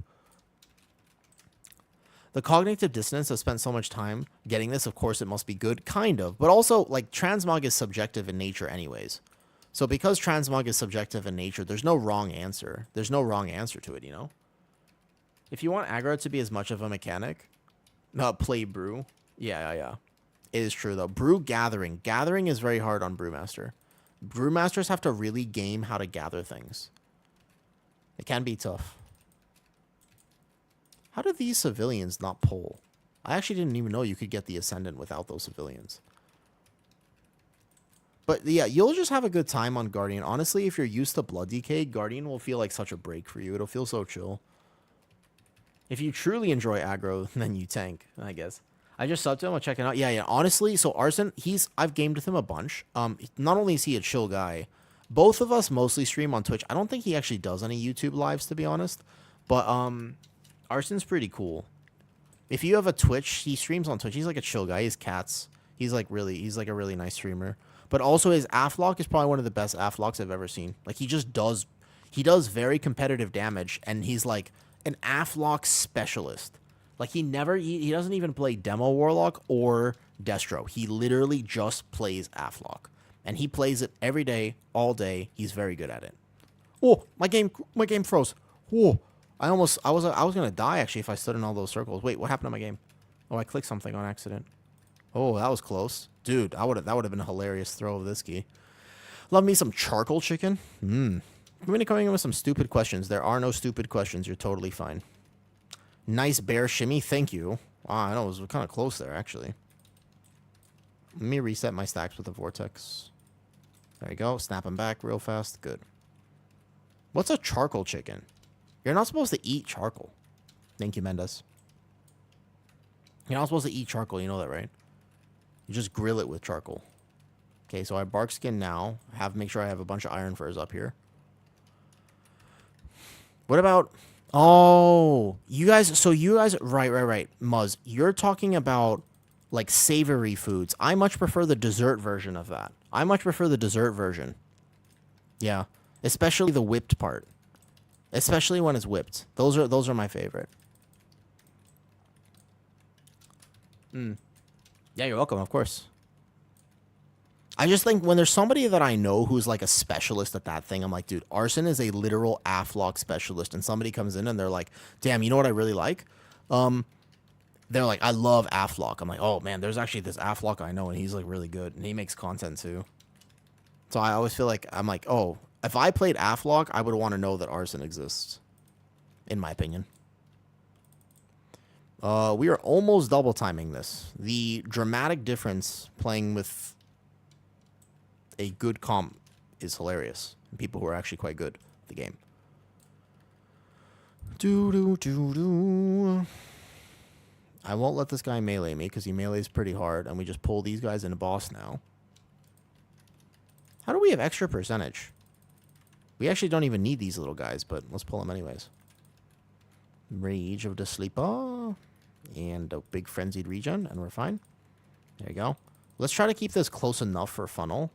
The cognitive dissonance, I've spent so much time getting this. Of course, it must be good. Kind of. But also, like, transmog is subjective in nature anyways. So because transmog is subjective in nature, there's no wrong answer. There's no wrong answer to it, you know? If you want aggro to be as much of a mechanic, play brew. Yeah. It is true, though. Brew gathering. Gathering is very hard on Brewmaster. Brewmasters have to really game how to gather things. It can be tough. How did these civilians not pull? I actually didn't even know you could get the Ascendant without those civilians. But yeah, you'll just have a good time on Guardian. Honestly, if you're used to Blood Decay, Guardian will feel like such a break for you. It'll feel so chill. If you truly enjoy aggro, then you tank, I guess. I just subbed to him. I'll check it out. Yeah. Honestly, so Arson, I've gamed with him a bunch. Not only is he a chill guy, both of us mostly stream on Twitch. I don't think he actually does any YouTube lives, to be honest. But Arson's pretty cool. If you have a Twitch, he streams on Twitch. He's like a chill guy. He has cats. He's like a really nice streamer. But also his Aflock is probably one of the best Aflocks I've ever seen. Like he does very competitive damage, and he's like an Aflock specialist. Like he doesn't even play Demo Warlock or Destro. He literally just plays Aflock. And he plays it every day, all day. He's very good at it. Oh, my game froze. Whoa. I was gonna die actually if I stood in all those circles. Wait, what happened to my game? Oh, I clicked something on accident. Oh, that was close. Dude, that would have been a hilarious throw of this key. Love me some charcoal chicken. I'm gonna come in with some stupid questions. There are no stupid questions. You're totally fine. Nice bear shimmy. Thank you. Wow, I know it was kind of close there, actually. Let me reset my stacks with the vortex. There you go. Snap them back real fast. Good. What's a charcoal chicken? You're not supposed to eat charcoal. Thank you, Mendes. You're not supposed to eat charcoal. You know that, right? You just grill it with charcoal. Okay, so I have bark skin now. Make sure I have a bunch of iron furs up here. What about... Oh, you guys, right. Muzz, you're talking about like savory foods. I much prefer the dessert version of that. I much prefer the dessert version. Yeah, especially the whipped part. Especially when it's whipped. Those are my favorite. Yeah, you're welcome, of course. I just think when there's somebody that I know who's like a specialist at that thing, I'm like, dude, Arson is a literal Aflock specialist. And somebody comes in and they're like, damn, you know what I really like? They're like, I love Aflock. I'm like, oh man, there's actually this Aflock I know and he's like really good. And he makes content too. So I always feel like, I'm like, oh, if I played Aflock, I would want to know that Arson exists. In my opinion. We are almost double timing this. The dramatic difference playing with a good comp is hilarious. And people who are actually quite good at the game. I won't let this guy melee me because he melees pretty hard. And we just pull these guys into boss now. How do we have extra percentage? We actually don't even need these little guys, but let's pull them anyways. Rage of the Sleeper. And a big frenzied regen, and we're fine. There you go. Let's try to keep this close enough for funnel.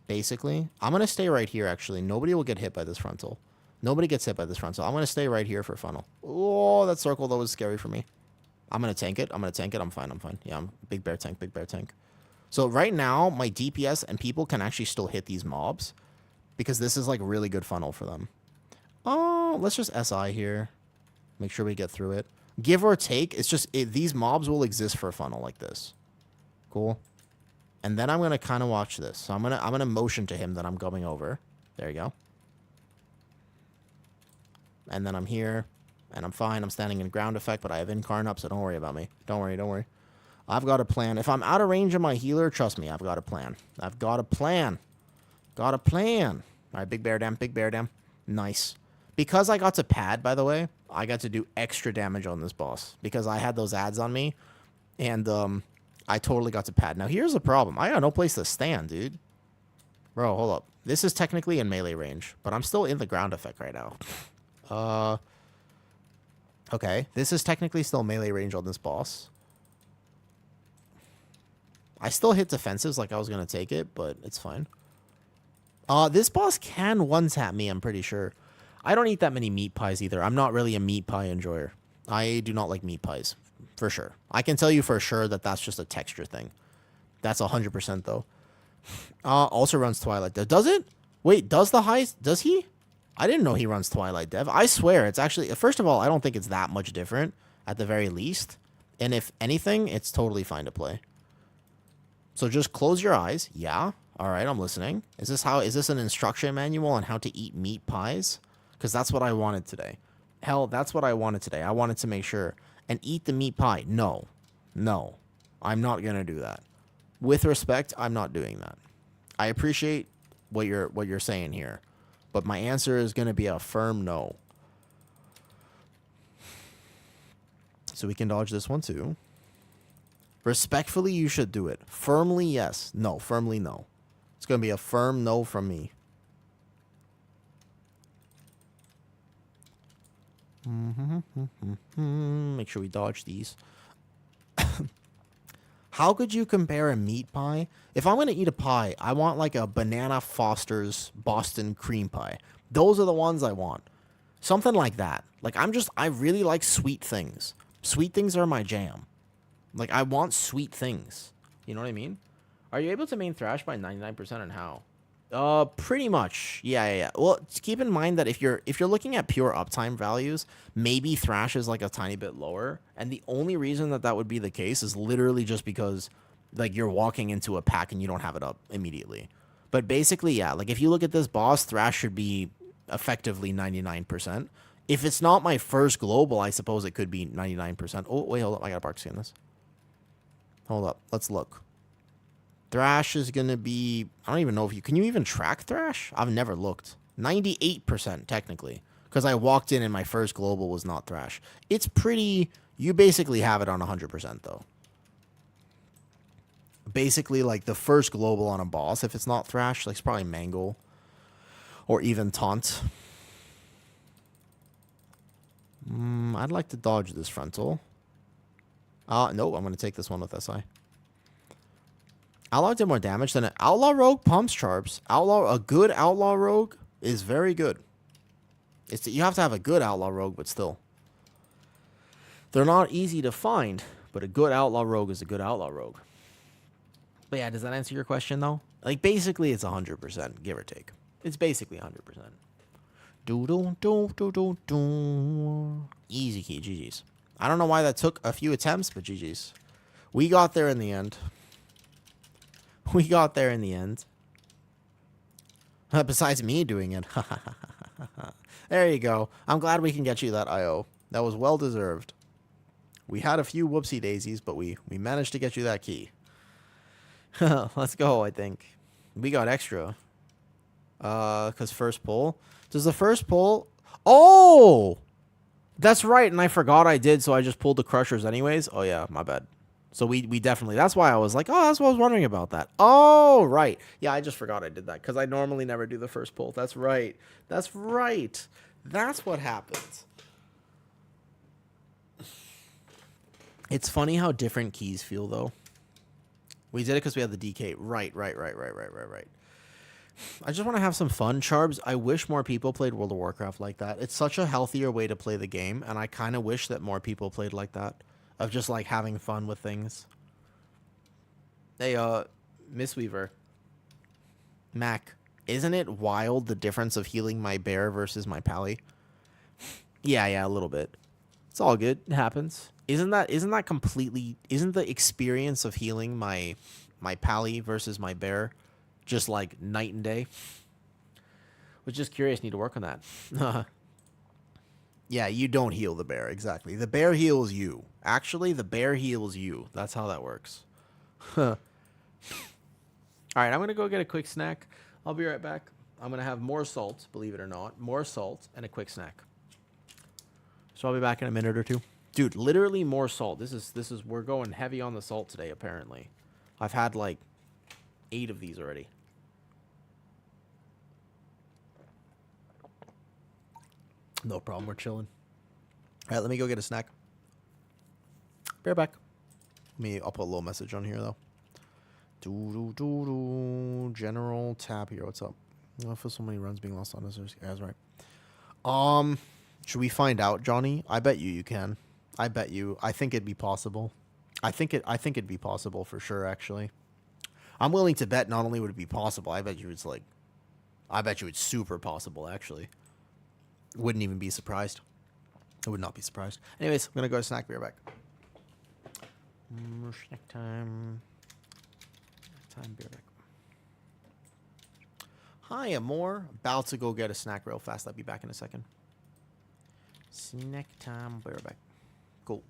Basically. I'm going to stay right here, actually. Nobody will get hit by this frontal. Nobody gets hit by this frontal. I'm going to stay right here for funnel. Oh, that circle, that was scary for me. I'm going to tank it. I'm fine. Yeah, I'm big bear tank. So right now, my DPS and people can actually still hit these mobs. Because this is like really good funnel for them. Oh, let's just SI here. Make sure we get through it. Give or take, it's just these mobs will exist for a funnel like this. Cool. And then I'm going to kind of watch this. So I'm going to motion to him that I'm going over. There you go. And then I'm here. And I'm fine. I'm standing in ground effect, but I have incarn up, so don't worry about me. Don't worry. I've got a plan. If I'm out of range of my healer, trust me, I've got a plan. Got a plan. All right, big bear dam. Nice. Because I got to pad, by the way, I got to do extra damage on this boss. Because I had those ads on me. And I totally got to pad. Now, here's the problem. I got no place to stand, dude. Bro, hold up. This is technically in melee range, but I'm still in the ground effect right now. Okay. This is technically still melee range on this boss. I still hit defensives like I was going to take it, but it's fine. This boss can one-tap me, I'm pretty sure. I don't eat that many meat pies either. I'm not really a meat pie enjoyer. I do not like meat pies, for sure. I can tell you for sure that that's just a texture thing. That's 100% though. Also runs Twilight Dev. Does it? Wait, does he? I didn't know he runs Twilight Dev. I swear, it's actually... First of all, I don't think it's that much different, at the very least. And if anything, it's totally fine to play. So just close your eyes. Yeah. All right, I'm listening. Is this an instruction manual on how to eat meat pies? Because that's what I wanted today. Hell, that's what I wanted today. I wanted to make sure. And eat the meat pie. No. No. I'm not going to do that. With respect, I'm not doing that. I appreciate what you're saying here. But my answer is going to be a firm no. So we can dodge this one too. Respectfully, you should do it. Firmly, yes. No, firmly, no. It's going to be a firm no from me. Make sure we dodge these. How could you compare a meat pie? If I'm going to eat a pie, I want like a Banana Foster's Boston cream pie. Those are the ones I want. Something like that. Like I really like sweet things. Sweet things are my jam. Like I want sweet things. You know what I mean? Are you able to main Thrash by 99% and how? Pretty much. Yeah. Well, keep in mind that if you're looking at pure uptime values, maybe Thrash is like a tiny bit lower, and the only reason that would be the case is literally just because like you're walking into a pack and you don't have it up immediately. But basically, yeah, like if you look at this boss, Thrash should be effectively 99%. If it's not my first global, I suppose it could be 99%. Oh, wait, hold up. I got a bark skin this. Hold up. Let's look. Thrash is going to be... I don't even know if you... Can you even track Thrash? I've never looked. 98%, technically. Because I walked in and my first global was not Thrash. It's pretty... You basically have it on 100%, though. Basically, like, the first global on a boss, if it's not Thrash, like, it's probably Mangle. Or even Taunt. I'd like to dodge this frontal. Nope, I'm going to take this one with SI. Outlaw did more damage than an Outlaw Rogue pumps Charps. A good Outlaw Rogue is very good. You have to have a good Outlaw Rogue, but still. They're not easy to find, but a good Outlaw Rogue is a good Outlaw Rogue. But yeah, does that answer your question, though? Like, basically, it's 100%, give or take. It's basically 100%. Easy key, GG's. I don't know why that took a few attempts, but GG's. We got there in the end. We got there in the end. Besides me doing it. There you go. I'm glad we can get you that IO. That was well deserved. We had a few whoopsie daisies, but we managed to get you that key. Let's go, I think. We got extra. Because first pull. Does the first pull... Oh! That's right, and I forgot I did, so I just pulled the crushers anyways. Oh, yeah, my bad. So we definitely... That's why I was like, oh, that's what I was wondering about that. Oh, right. Yeah, I just forgot I did that, because I normally never do the first pull. That's right. That's right. That's what happens. It's funny how different keys feel, though. We did it because we had the DK. Right. I just want to have some fun, Charbs. I wish more people played World of Warcraft like that. It's such a healthier way to play the game, and I kind of wish that more people played like that, of just, like, having fun with things. Hey, Mistweaver. Mac, isn't it wild, the difference of healing my bear versus my pally? Yeah, a little bit. It's all good. It happens. Isn't that completely... Isn't the experience of healing my pally versus my bear just like night and day? Was just curious. Need to work on that. Yeah, you don't heal the bear. Exactly. The bear heals you. Actually, the bear heals you. That's how that works. All right, I'm going to go get a quick snack. I'll be right back. I'm going to have more salt, believe it or not. More salt and a quick snack. So I'll be back in a minute or two. Dude, literally more salt. This is we're going heavy on the salt today, apparently. I've had like 8 of these already. No problem. We're chilling. All right, let me go get a snack. Be right back. I'll put a little message on here though. General tab here. What's up? I feel so many runs being lost on us. Yeah, that's right. Should we find out, Johnny? I bet you can. I bet you. I think it'd be possible. I think it'd be possible for sure. Actually, I'm willing to bet. Not only would it be possible, I bet you it's like. I bet you it's super possible. Actually, wouldn't even be surprised. I would not be surprised. Anyways, I'm gonna go to snack. Be right back. Snack time. Be right back. Hi, Amor. About to go get a snack real fast. I'll be back in a second. Snack time. Be right back. Cool.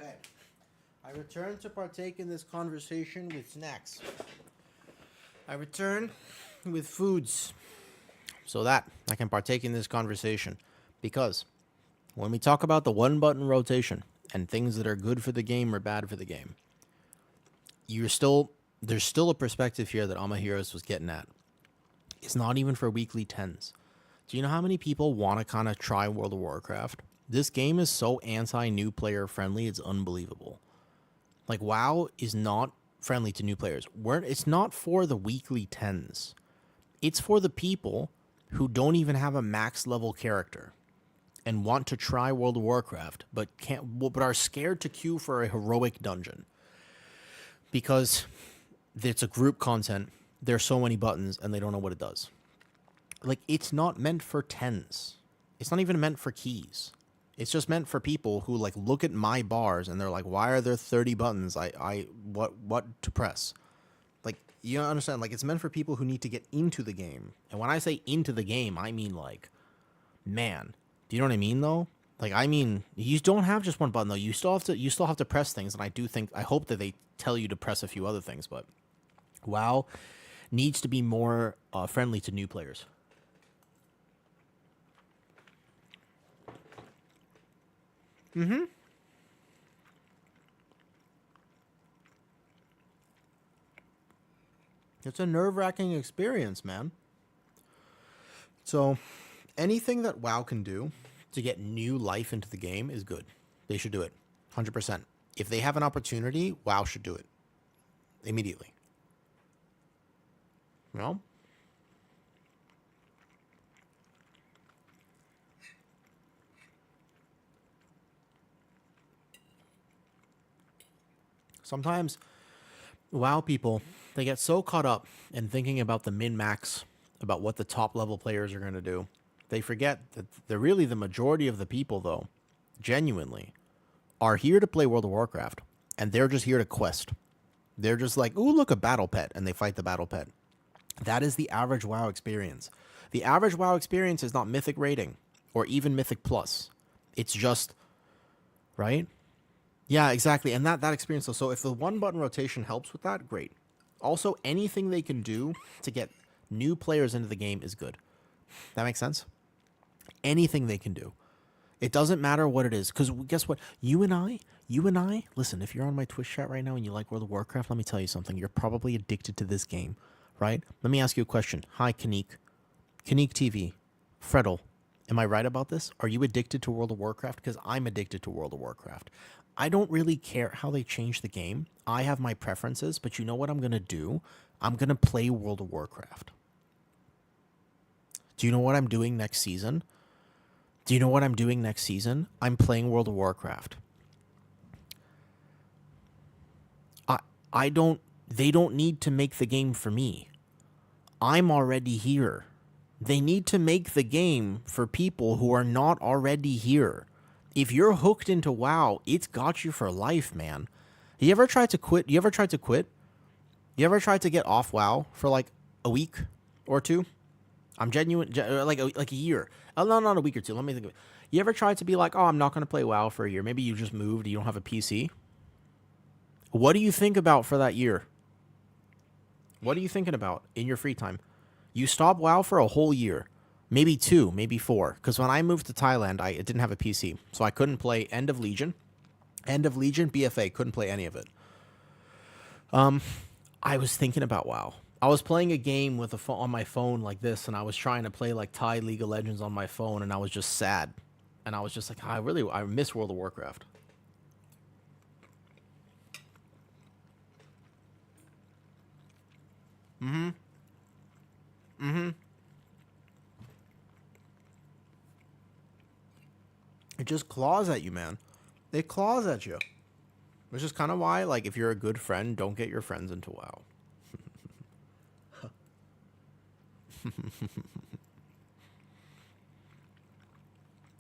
Okay. I return to partake in this conversation with snacks. I return with foods so that I can partake in this conversation. Because when we talk about the one button rotation and things that are good for the game or bad for the game, there's still a perspective here that Ama Heroes was getting at. It's not even for weekly 10s. Do you know how many people want to kind of try World of Warcraft? This game is so anti-new player friendly, it's unbelievable. Like, WoW is not friendly to new players. It's not for the weekly 10s. It's for the people who don't even have a max level character and want to try World of Warcraft, but are scared to queue for a heroic dungeon. Because it's a group content, there's so many buttons, and they don't know what it does. Like, it's not meant for 10s. It's not even meant for keys. It's just meant for people who, like, look at my bars and they're like, why are there 30 buttons? What to press? Like, you understand? Like, it's meant for people who need to get into the game. And when I say into the game, I mean, like, man. Do you know what I mean, though? Like, I mean, you don't have just one button, though. You still have to press things, and I hope that they tell you to press a few other things, but WoW needs to be more friendly to new players. Mm-hmm. It's a nerve-wracking experience, man. So, anything that WoW can do to get new life into the game is good. They should do it. 100%. If they have an opportunity, WoW should do it. Immediately. You know? Sometimes WoW people, they get so caught up in thinking about the min-max, about what the top level players are going to do. They forget that the majority of the people, though, genuinely, are here to play World of Warcraft, and they're just here to quest. They're just like, ooh, look, a battle pet, and they fight the battle pet. That is the average WoW experience. The average WoW experience is not Mythic rating, or even Mythic Plus. It's just, right? Yeah, exactly. And that experience, though, so if the one-button rotation helps with that, great. Also, anything they can do to get new players into the game is good. That makes sense? Anything they can do. It doesn't matter what it is, because guess what? You and I, listen, if you're on my Twitch chat right now and you like World of Warcraft, let me tell you something. You're probably addicted to this game, right? Let me ask you a question. Hi, Kanik TV. Freddle. Am I right about this? Are you addicted to World of Warcraft? Because I'm addicted to World of Warcraft. I don't really care how they change the game. I have my preferences, but you know what I'm going to do? I'm going to play World of Warcraft. Do you know what I'm doing next season? I'm playing World of Warcraft. They don't need to make the game for me. I'm already here. They need to make the game for people who are not already here. If you're hooked into WoW, it's got you for life, man. You ever tried to quit? You ever tried to get off WoW for like a week or two? I'm genuine, like a year. Oh, no, not a week or two. Let me think of it. You ever tried to be like, oh, I'm not going to play WoW for a year? Maybe you just moved, you don't have a PC. What do you think about for that year? What are you thinking about in your free time? You stop WoW for a whole year. Maybe 2, maybe 4. Because when I moved to Thailand, I didn't have a PC. So I couldn't play End of Legion, BFA. Couldn't play any of it. I was thinking about WoW. I was playing a game with on my phone like this, and I was trying to play like Thai League of Legends on my phone, and I was just sad. And I was just like, I miss World of Warcraft. Mm-hmm. Mm-hmm. It just claws at you, man. It claws at you. Which is kind of why, like, if you're a good friend, don't get your friends into WoW.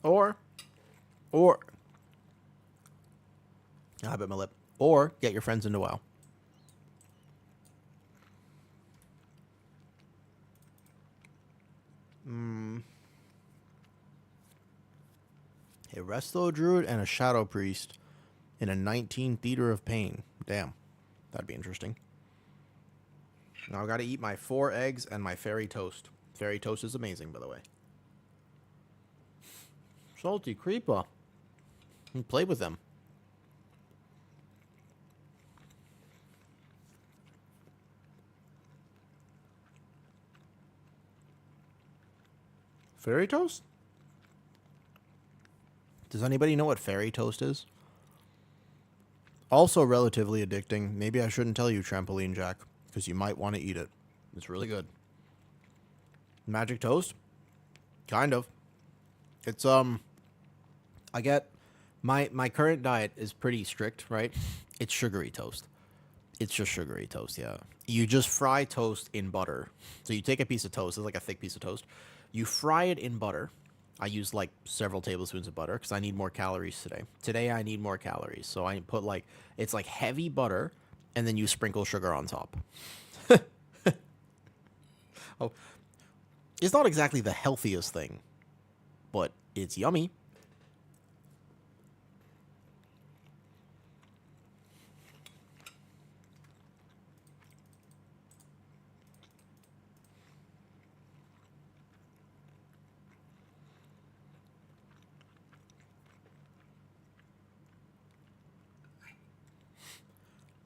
or, I bit my lip. Or get your friends into WoW. A Resto Druid and a Shadow Priest in a 19 theater of pain. Damn. That'd be interesting. Now I gotta eat my 4 eggs and my fairy toast. Fairy toast is amazing, by the way. Salty creeper. You play with them. Fairy toast? Does anybody know what fairy toast is? Also relatively addicting. Maybe I shouldn't tell you, Trampoline Jack, because you might want to eat it. It's really good. Magic toast? Kind of. It's, I get... My current diet is pretty strict, right? It's sugary toast. It's just sugary toast, yeah. You just fry toast in butter. So you take a piece of toast, it's like a thick piece of toast. You fry it in butter. I use like several tablespoons of butter because I need more calories today. Today I need more calories. So I put like, it's like heavy butter and then you sprinkle sugar on top. Oh, it's not exactly the healthiest thing, but it's yummy.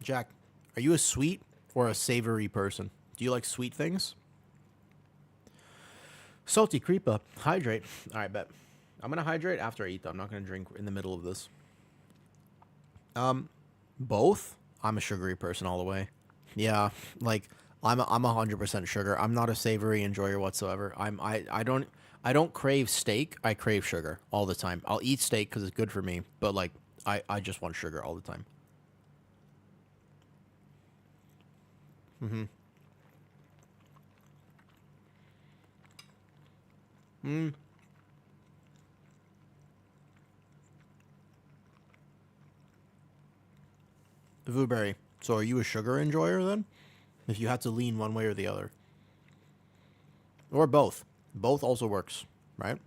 Jack, are you a sweet or a savory person? Do you like sweet things? Salty creeper. Hydrate. All right, bet. I'm going to hydrate after I eat, though. I'm not going to drink in the middle of this. Both? I'm a sugary person all the way. Yeah, like, I'm 100% sugar. I'm not a savory enjoyer whatsoever. I don't crave steak. I crave sugar all the time. I'll eat steak because it's good for me, but, like, I just want sugar all the time. Mm-hmm. Mm. Blueberry. So are you a sugar enjoyer then? If you had to lean one way or the other. Or both. Both also works, right?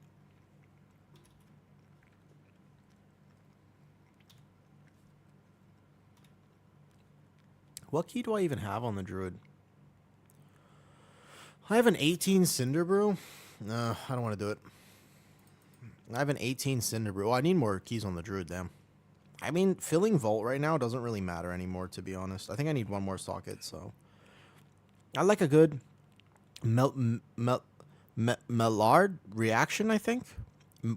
What key do I even have on the druid? I have an 18 Cinder Brew. No, I don't want to do it. I have an 18 Cinder Brew. Well, I need more keys on the druid, damn. I mean, filling Vault right now doesn't really matter anymore, to be honest. I think I need one more socket, so... I like a good... Maillard reaction, I think?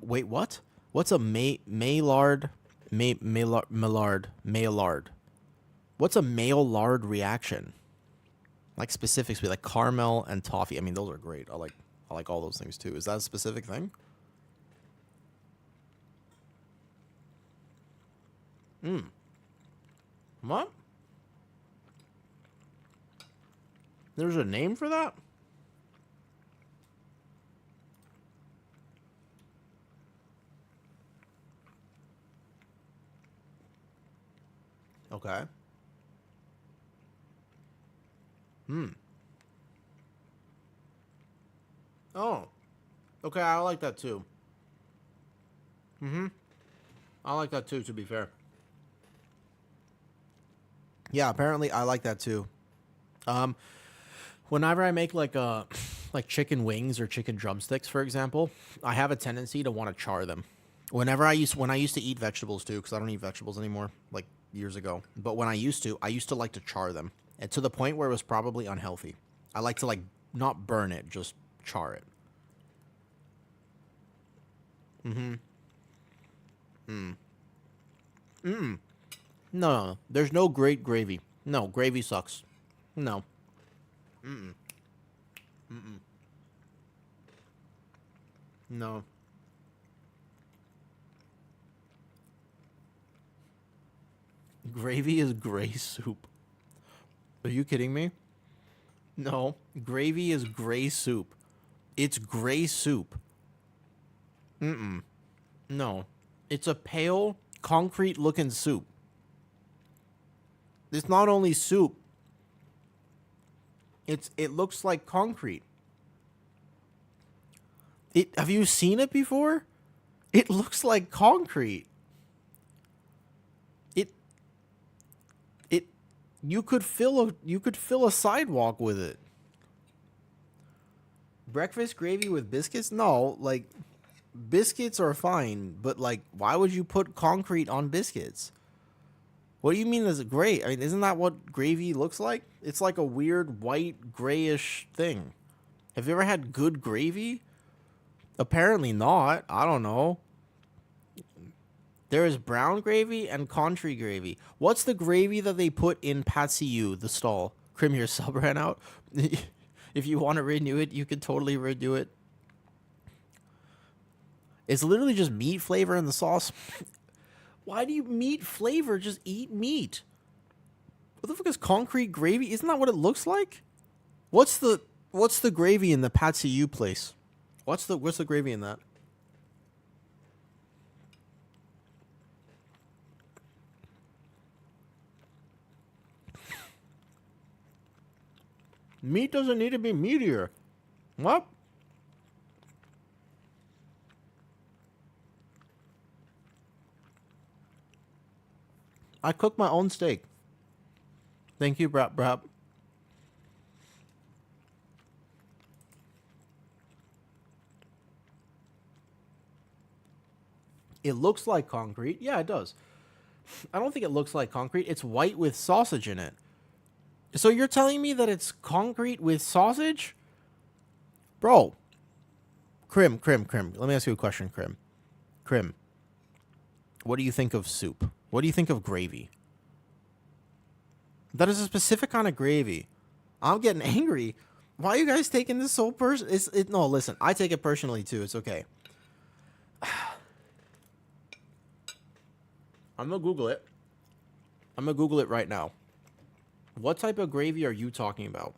Wait, what? What's a Maillard... Maillard. What's a Maillard reaction? Like specifics, be like caramel and toffee. I mean, those are great. I like all those things too. Is that a specific thing? What? There's a name for that? Okay. Oh. Okay, I like that too. I like that too, to be fair. Yeah, apparently I like that too. Whenever I make like like chicken wings or chicken drumsticks, for example, I have a tendency to want to char them. When I used to eat vegetables too, because I don't eat vegetables anymore, like years ago. But when I used to like to char them, and to the point where it was probably unhealthy. I like to like not burn it, just char it. No, there's no great gravy. No, gravy sucks. No. No. Gravy is gray soup. Are you kidding me? No. Gravy is gray soup. It's gray soup. No. It's a pale, concrete-looking soup. It's not only soup. It looks like concrete. Have you seen it before? It looks like concrete. You could fill a sidewalk with it. Breakfast gravy with biscuits? No, like biscuits are fine, but like why would you put concrete on biscuits? What do you mean is great? I mean, isn't that what gravy looks like? It's like a weird white grayish thing. Have you ever had good gravy? Apparently not. I don't know. There is brown gravy and country gravy. What's the gravy that they put in Patsy U, the stall? Crim, your sub ran out. If you want to renew it, you can totally renew it. It's literally just meat flavor in the sauce. Why do you meat flavor? Just eat meat. What the fuck is concrete gravy? Isn't that what it looks like? What's the gravy in the Patsy U place? What's the gravy in that? Meat doesn't need to be meatier. What? I cook my own steak. Thank you, Brap Brap. It looks like concrete. Yeah, it does. I don't think it looks like concrete. It's white with sausage in it. So you're telling me that it's concrete with sausage? Bro. Crim. Let me ask you a question, Crim. What do you think of soup? What do you think of gravy? That is a specific kind of gravy. I'm getting angry. Why are you guys taking this so no, listen. I take it personally too. It's okay. I'm gonna Google it. I'm gonna Google it right now. What type of gravy are you talking about?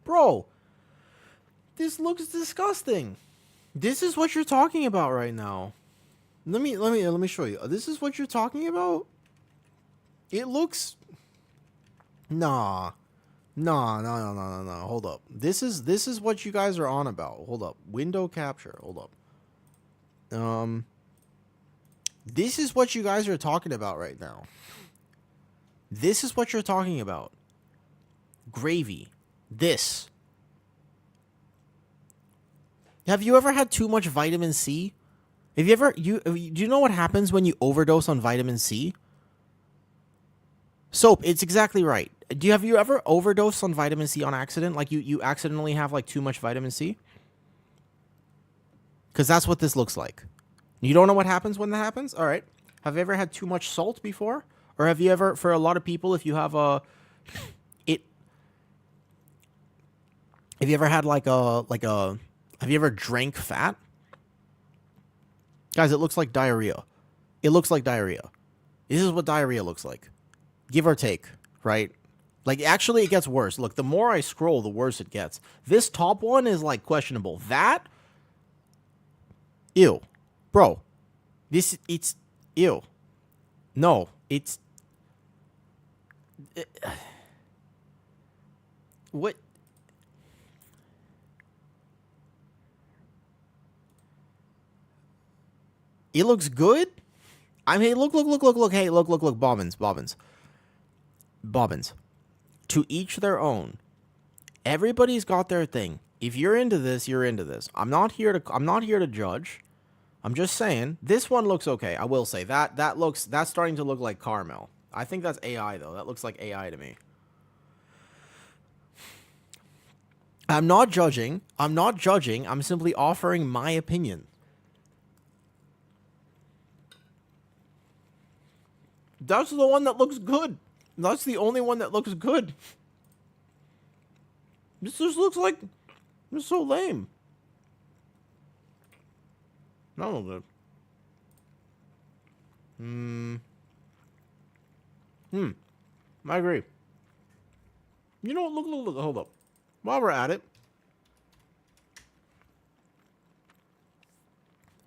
Bro, this looks disgusting. This is what you're talking about right now. Let me show you. This is what you're talking about? It looks Nah. No. Hold up. This is what you guys are on about. Hold up. Window capture. Hold up. This is what you guys are talking about right now. This is what you're talking about. Gravy. This. Have you ever had too much vitamin C? Have you ever do you know what happens when you overdose on vitamin C? Soap, it's exactly right. Have you ever overdosed on vitamin C on accident? Like you accidentally have like too much vitamin C? Cuz that's what this looks like. You don't know what happens when that happens? All right. Have you ever had too much salt before? Or have you ever, for a lot of people, if you have have you ever had have you ever drank fat? Guys, it looks like diarrhea. It looks like diarrhea. This is what diarrhea looks like. Give or take, right? Like, actually, it gets worse. Look, the more I scroll, the worse it gets. This top one is, like, questionable. That? Ew. Bro. It's... Ew. No. It's... What? It looks good? I mean, look. Hey, look. Bobbins. To each their own. Everybody's got their thing. If you're into this, you're into this. I'm not here to judge. I'm just saying this one looks okay. I will say that's starting to look like caramel. I think that's AI though. That looks like AI to me. I'm not judging. I'm simply offering my opinion. That's the one that looks good. That's the only one that looks good. This just looks like... It's so lame. Not all good. I agree. You know what? Look. Hold up. While we're at it.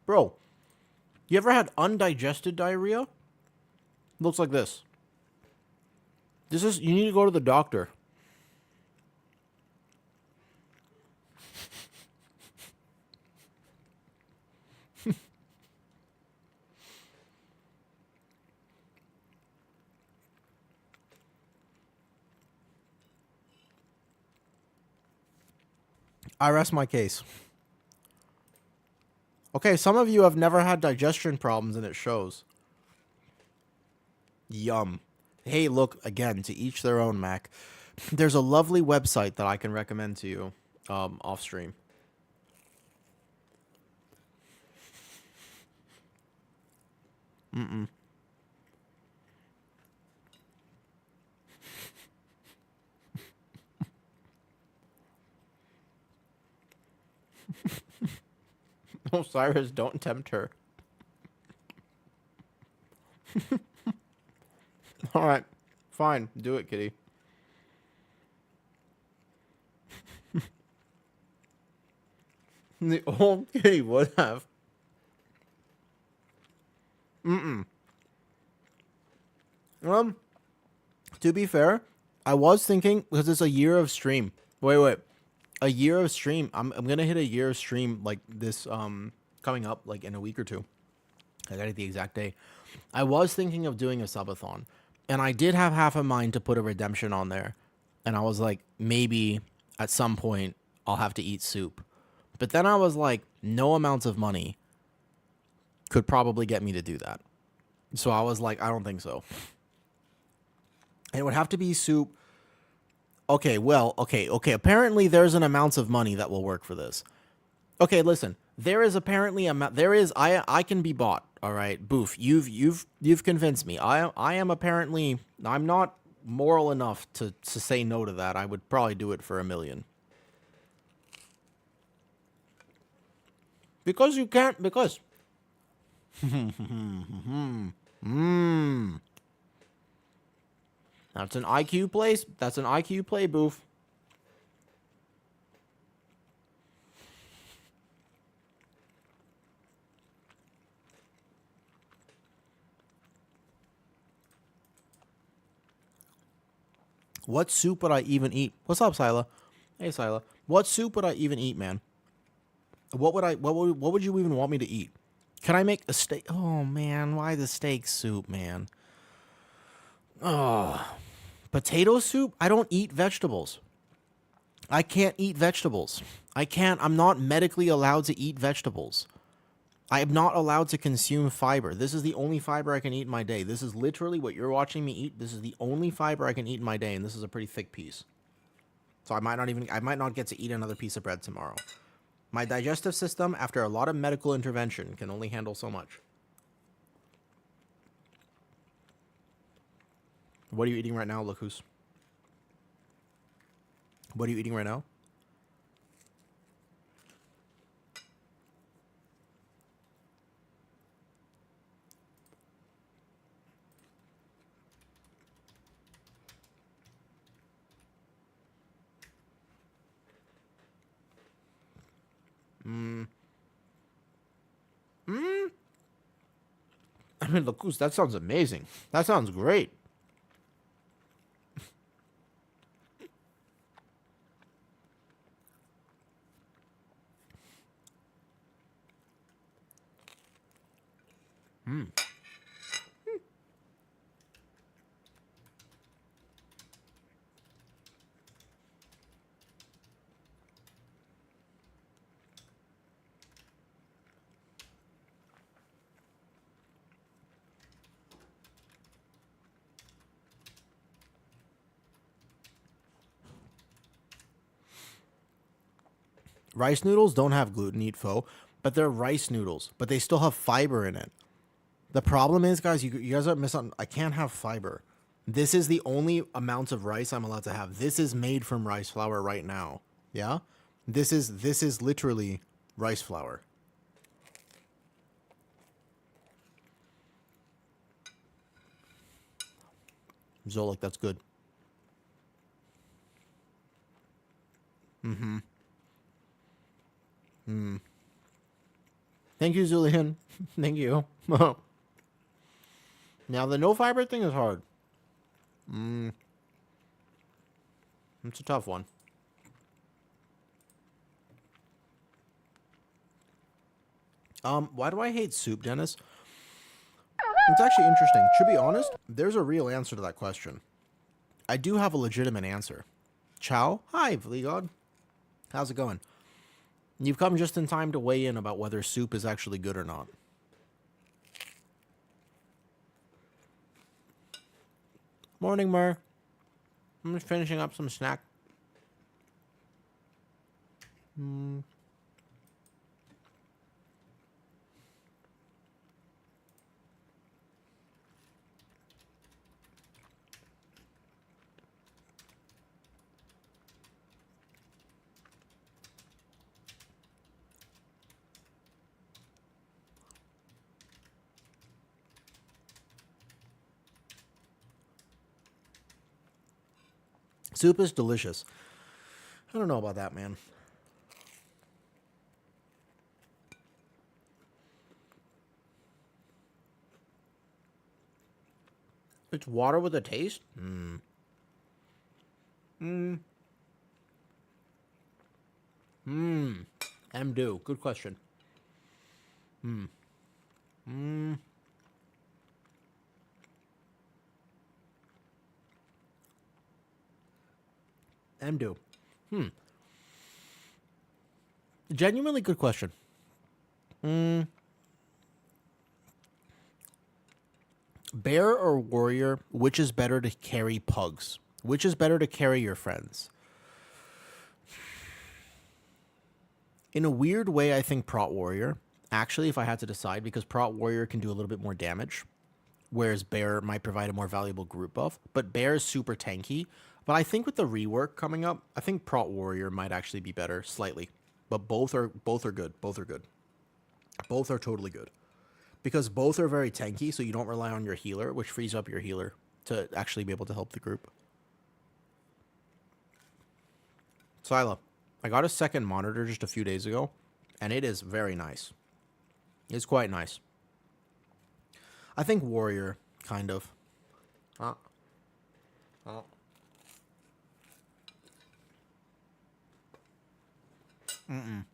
Bro, you ever had undigested diarrhea? Looks like this. You need to go to the doctor. I rest my case. Okay, some of you have never had digestion problems and it shows. Yum. Hey, look, again, to each their own, Mac. There's a lovely website that I can recommend to you off stream. Mm-mm. Osiris, don't tempt her. All right. Fine. Do it, kitty. The old kitty would have. Mm-mm. To be fair, I was thinking, because it's a year of stream. Wait. A year of stream. I'm gonna hit a year of stream like this coming up like in a week or two. I gotta get the exact day. I was thinking of doing a subathon. And I did have half a mind to put a redemption on there. And I was like, maybe at some point I'll have to eat soup. But then I was like, no amounts of money could probably get me to do that. So I was like, I don't think so. And it would have to be soup. Okay, well, okay. Apparently there's an amount of money that will work for this. Okay, listen. There is apparently I can be bought. All right, Boof, you've convinced me. I am apparently, I'm not moral enough to say no to that. I would probably do it for $1 million. Because you can't, because. That's an IQ place. That's an IQ play, Boof. What soup would I even eat? What's up, Sila? Hey, Sila. What soup would I even eat, man? What would you even want me to eat? Can I make a steak? Oh, man. Why the steak soup, man? Oh. Potato soup? I don't eat vegetables. I can't eat vegetables. I'm not medically allowed to eat vegetables. I am not allowed to consume fiber. This is the only fiber I can eat in my day. This is literally what you're watching me eat. This is the only fiber I can eat in my day, and this is a pretty thick piece. So I might not get to eat another piece of bread tomorrow. My digestive system, after a lot of medical intervention, can only handle so much. What are you eating right now, Lacus? What are you eating right now? I mean, Lacus, that sounds amazing. That sounds great. Rice noodles don't have gluten, eat pho, but they're rice noodles, but they still have fiber in it. The problem is, guys, you guys are missing. I can't have fiber. This is the only amount of rice I'm allowed to have. This is made from rice flour right now. Yeah? This is literally rice flour. Zolik, that's good. Thank you, Zulian. Thank you. Now, the no fiber thing is hard. It's a tough one. Why do I hate soup, Dennis? It's actually interesting. To be honest, there's a real answer to that question. I do have a legitimate answer. Ciao. Hi, Vligod. How's it going? You've come just in time to weigh in about whether soup is actually good or not. Morning, Mer. I'm just finishing up some snack. Soup is delicious. I don't know about that, man. It's water with a taste? M-do. Good question. M-do. Genuinely good question. Bear or warrior, which is better to carry pugs? Which is better to carry your friends? In a weird way, I think Prot Warrior. Actually, if I had to decide, because Prot Warrior can do a little bit more damage, whereas Bear might provide a more valuable group buff. But Bear is super tanky. But I think with the rework coming up, I think Prot Warrior might actually be better, slightly. But both are good. Both are good. Both are totally good. Because both are very tanky, so you don't rely on your healer, which frees up your healer to actually be able to help the group. Sila, I got a second monitor just a few days ago, and it is very nice. It's quite nice. I think Warrior, kind of. Mm.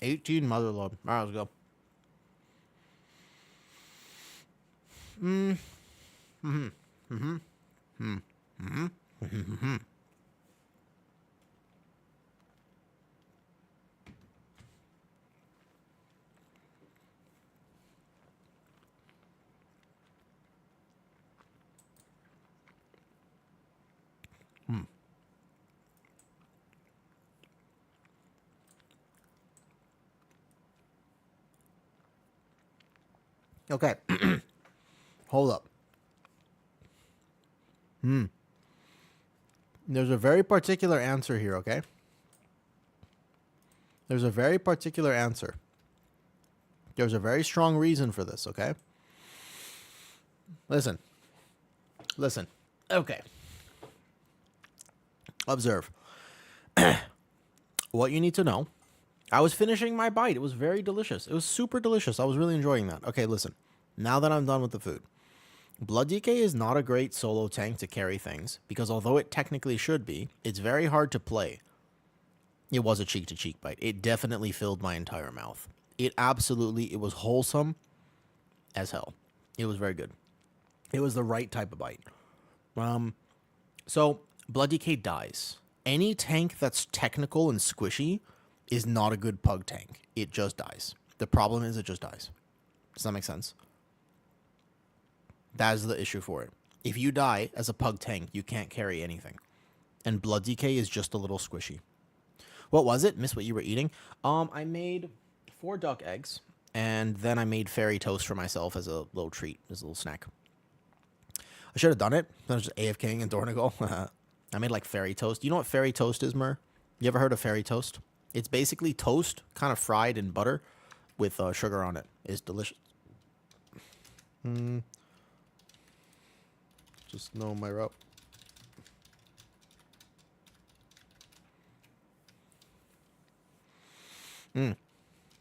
18 motherlode. All right, let's go. Okay. Hold up. There's a very particular answer here, okay? There's a very particular answer. There's a very strong reason for this, okay? Listen. Okay. Observe. What you need to know. I was finishing my bite. It was very delicious. It was super delicious. I was really enjoying that. Okay, listen. Now that I'm done with the food. Blood DK is not a great solo tank to carry things, because although it technically should be, it's very hard to play. It was a cheek-to-cheek bite. It definitely filled my entire mouth. It was wholesome as hell. It was very good. It was the right type of bite. So, Blood DK dies. Any tank that's technical and squishy is not a good pug tank. It just dies. The problem is it just dies. Does that make sense? That is the issue for it. If you die as a pug tank, you can't carry anything. And Blood DK is just a little squishy. What was it? Miss what you were eating? I made 4 duck eggs and then I made fairy toast for myself as a little treat, as a little snack. I should have done it. Then I was just AFKing in Dornigal. I made like fairy toast. You know what fairy toast is, Mer? You ever heard of fairy toast? It's basically toast, kind of fried in butter, with sugar on it. It's delicious. Just know my route.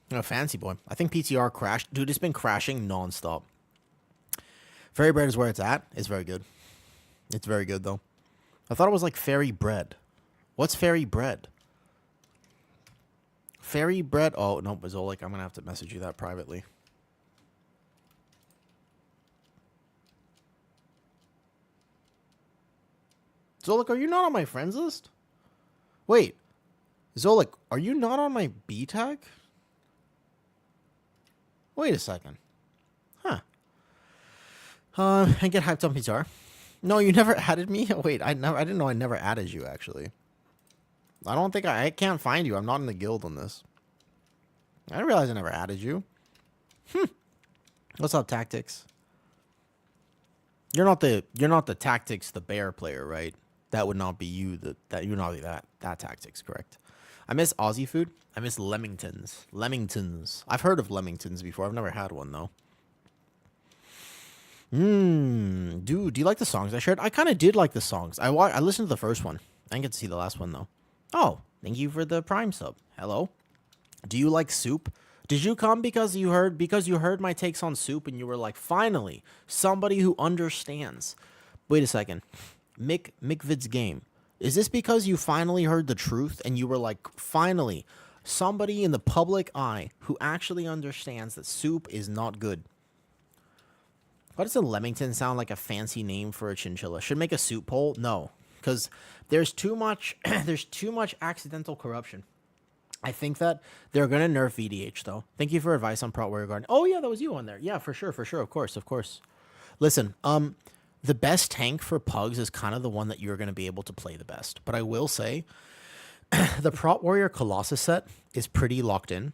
Oh, fancy boy. I think PTR crashed. Dude, it's been crashing nonstop. Fairy bread is where it's at. It's very good. It's very good, though. I thought it was like fairy bread. What's fairy bread? Fairy bread? Oh, no, Zolik, I'm going to have to message you that privately. Zolik, are you not on my friends list? Wait. Zolik, are you not on my B tag? Wait a second. Huh. And get hyped on PTR. No, you never added me? Wait, I didn't know I never added you, actually. I don't think I can't find you. I'm not in the guild on this. I didn't realize I never added you. What's up, Tactics? You're not the Tactics, the bear player, right? That would not be you. That you would not be that Tactics, correct? I miss Aussie food. I miss Lemingtons. Lemingtons. I've heard of Lemingtons before. I've never had one though. Dude, do you like the songs I shared? I kind of did like the songs. I listened to the first one. I didn't get to see the last one though. Oh, thank you for the Prime sub. Hello. Do you like soup? Did you come because you heard my takes on soup and you were like, finally, somebody who understands? Wait a second. Mickvid's game. Is this because you finally heard the truth and you were like, finally, somebody in the public eye who actually understands that soup is not good? Why does a Lemington sound like a fancy name for a chinchilla? Should make a soup poll? No, because there's too much accidental corruption. I think that they're going to nerf VDH, though. Thank you for advice on Prot Warrior Guardian. Oh, yeah, that was you on there. Yeah, for sure. Of course. Listen, the best tank for Pugs is kind of the one that you're going to be able to play the best. But I will say, the Prot Warrior Colossus set is pretty locked in.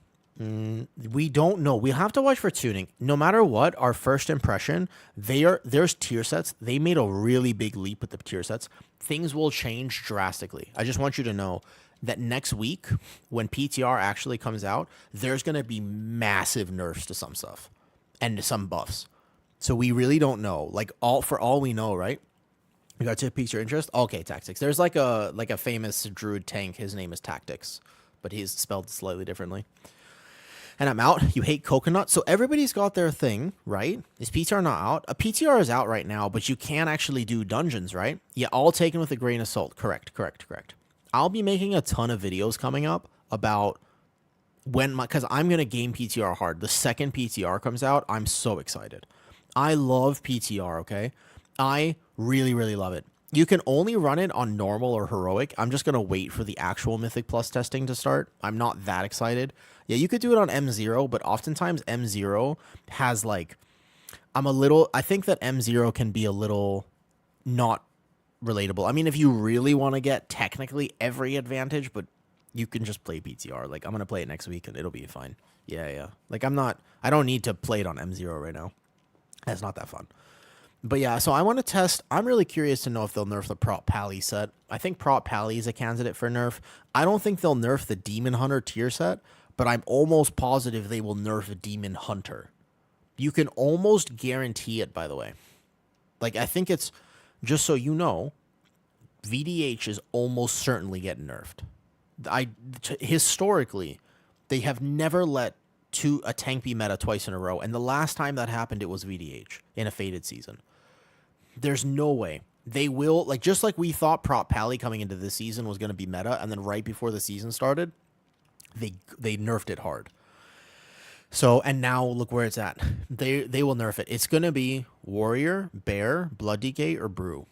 We don't know. We have to watch for tuning. No matter what, our first impression, there's tier sets. They made a really big leap with the tier sets. Things will change drastically. I just want you to know that next week, when PTR actually comes out, there's going to be massive nerfs to some stuff and some buffs. So we really don't know. Like for all we know, right? You got to pique your interest. Okay, Tactics. There's like a famous druid tank. His name is Tactics, but he's spelled slightly differently. And I'm out. You hate coconut. So everybody's got their thing, right? Is PTR not out? A PTR is out right now, but you can't actually do dungeons, right? Yeah, all taken with a grain of salt. Correct. I'll be making a ton of videos coming up about because I'm going to game PTR hard. The second PTR comes out, I'm so excited. I love PTR, okay? I really, really love it. You can only run it on normal or heroic. I'm just going to wait for the actual Mythic Plus testing to start. I'm not that excited. Yeah, you could do it on M0, but oftentimes M0 has like, I think that M0 can be a little not relatable. I mean, if you really want to get technically every advantage, but you can just play PTR. Like, I'm going to play it next week and it'll be fine. Yeah. Like, I don't need to play it on M0 right now. That's not that fun. But yeah, so I want to test. I'm really curious to know if they'll nerf the Prot Pally set. I think Prot Pally is a candidate for nerf. I don't think they'll nerf the Demon Hunter tier set, but I'm almost positive they will nerf a Demon Hunter. You can almost guarantee it, by the way. Like, I think it's, just so you know, VDH is almost certainly getting nerfed. Historically, they have never let a tank be meta twice in a row, and the last time that happened, it was VDH in a faded season. There's no way. They will, like, just like we thought Prot Pally coming into this season was going to be meta, and then right before the season started, they nerfed it hard. So, and now look where it's at. They will nerf it. It's going to be Warrior, Bear, Blood Decay, or Brew.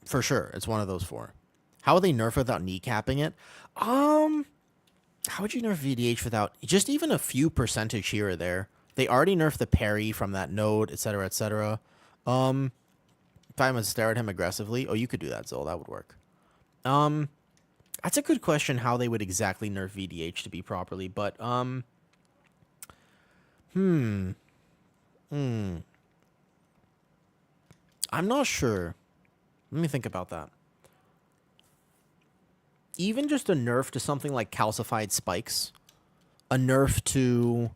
For sure. It's one of those four. How would they nerf without kneecapping it? How would you nerf VDH without just even a few percentage here or there? They already nerfed the parry from that node, etc., etc. If I'm going to stare at him aggressively, oh, you could do that, Zol. That would work. That's a good question how they would exactly nerf VDH to be properly, but Hmm. I'm not sure. Let me think about that. Even just a nerf to something like calcified spikes, a nerf to...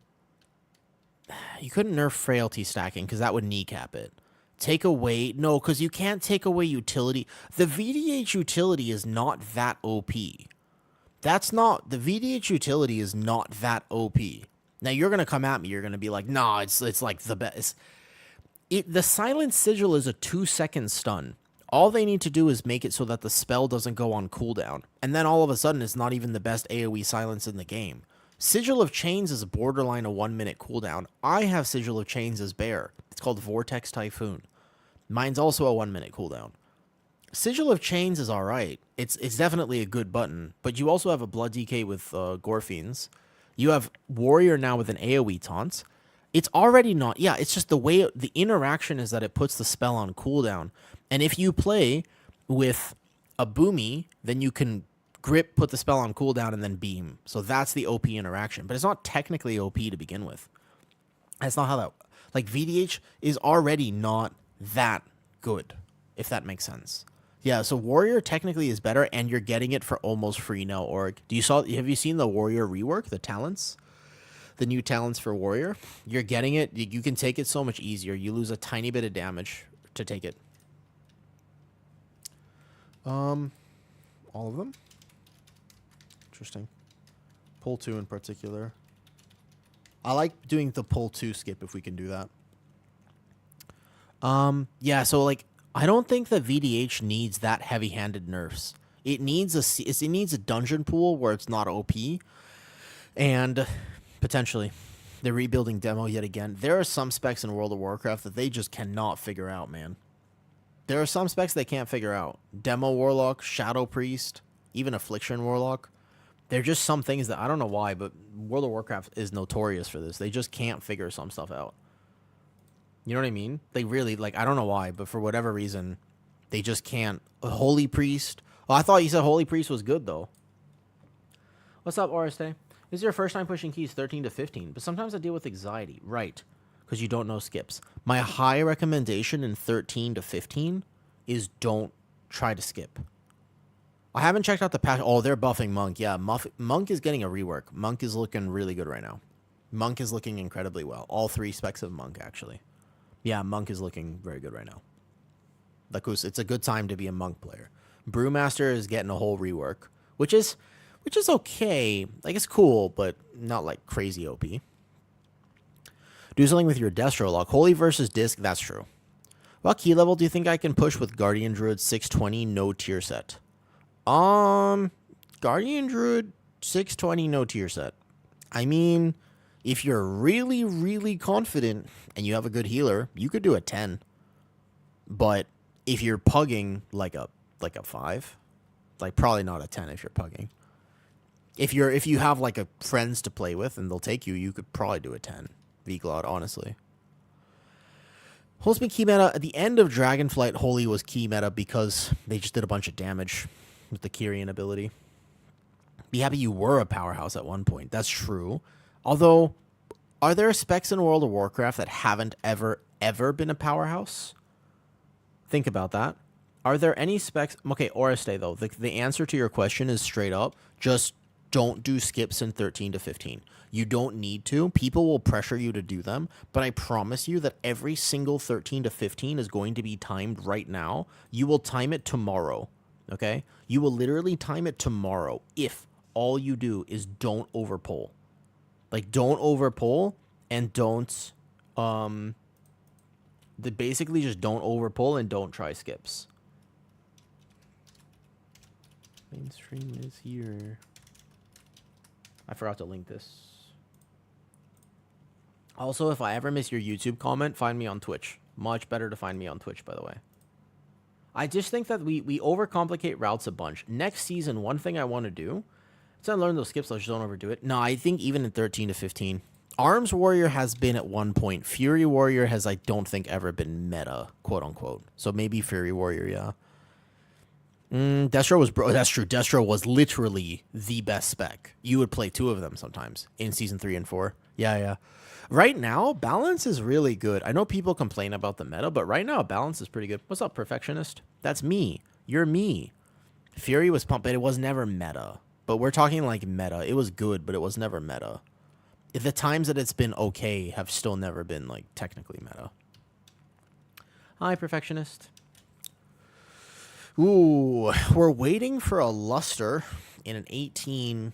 You couldn't nerf frailty stacking because that would kneecap it. Take away... No, because you can't take away utility. The VDH utility is not that OP. That's not... The VDH utility is not that OP. Now, you're going to come at me. You're going to be like, nah, it's like the best. The Silent Sigil is a 2-second stun. All they need to do is make it so that the spell doesn't go on cooldown. And then all of a sudden, it's not even the best AoE silence in the game. Sigil of Chains is borderline a 1-minute cooldown. I have Sigil of Chains as Bear. It's called Vortex Typhoon. Mine's also a 1-minute cooldown. Sigil of Chains is alright. It's definitely a good button. But you also have a Blood DK with Gorfiends. You have Warrior now with an AoE taunt. It's already not... Yeah, it's just the way... The interaction is that it puts the spell on cooldown. And if you play with a Boomy, then you can grip, put the spell on cooldown, and then beam. So that's the OP interaction. But it's not technically OP to begin with. That's not how that... Like, VDH is already not that good, if that makes sense. Yeah, so Warrior technically is better, and you're getting it for almost free now, Org. Have you seen the Warrior rework, the talents? The new talents for Warrior? You're getting it. You can take it so much easier. You lose a tiny bit of damage to take it. All of them? Interesting. Pull 2 in particular. I like doing the pull 2 skip if we can do that. Yeah, so like I don't think that VDH needs that heavy-handed nerfs. It needs a dungeon pool where it's not OP, and potentially the rebuilding demo yet again. There are some specs in World of Warcraft that they just cannot figure out, man. There are some specs they can't figure out. Demo Warlock, Shadow Priest, even Affliction Warlock. They're just some things that I don't know why, but World of Warcraft is notorious for this. They just can't figure some stuff out. You know what I mean? They really, like, I don't know why, but for whatever reason, they just can't. A Holy Priest. Oh, I thought you said Holy Priest was good, though. What's up, Oreste? This is your first time pushing keys 13 to 15, but sometimes I deal with anxiety. Right, because you don't know skips. My high recommendation in 13 to 15 is don't try to skip. I haven't checked out the patch. Oh, they're buffing Monk. Yeah, Monk is getting a rework. Monk is looking really good right now. Monk is looking incredibly well. All 3 specs of Monk, actually. Yeah, Monk is looking very good right now. It's a good time to be a Monk player. Brewmaster is getting a whole rework, which is okay. Like, it's cool, but not like crazy OP. Do something with your Destro lock. Holy versus Disc, that's true. What key level do you think I can push with Guardian Druid 620 no tier set? Guardian Druid 620 no tier set. I mean, if you're really, really confident and you have a good healer, you could do a 10. But if you're pugging like a 5, like probably not a 10 if you're pugging. If you have like a friends to play with and they'll take you, you could probably do a 10. V-Glod, honestly. Holy's been key meta. At the end of Dragonflight, Holy was key meta because they just did a bunch of damage with the Kyrian ability. Be happy you were a powerhouse at one point. That's true. Although, are there specs in World of Warcraft that haven't ever been a powerhouse? Think about that. Are there any specs? Okay, Oreste, though. The answer to your question is straight up. Just don't do skips in 13 to 15. You don't need to. People will pressure you to do them. But I promise you that every single 13 to 15 is going to be timed right now. You will time it tomorrow. Okay? You will literally time it tomorrow if all you do is don't overpull. Like, don't overpull and don't... basically just don't overpull and don't try skips. Mainstream is here. I forgot to link this. Also, if I ever miss your YouTube comment, find me on Twitch. Much better to find me on Twitch, by the way. I just think that we overcomplicate routes a bunch. Next season, one thing I want to do is I learn those skips, so I just don't overdo it. No, I think even in 13 to 15. Arms Warrior has been at one point. Fury Warrior has, I don't think, ever been meta, quote unquote. So maybe Fury Warrior, yeah. Destro was bro. That's true. Destro was literally the best spec. You would play two of them sometimes in season 3 and 4. Yeah, yeah. Right now, balance is really good. I know people complain about the meta, but right now, balance is pretty good. What's up, Perfectionist? That's me. You're me. Fury was pumped, but it was never meta. But we're talking like meta. It was good, but it was never meta. The times that it's been okay have still never been like technically meta. Hi, Perfectionist. Ooh, we're waiting for a luster in an 18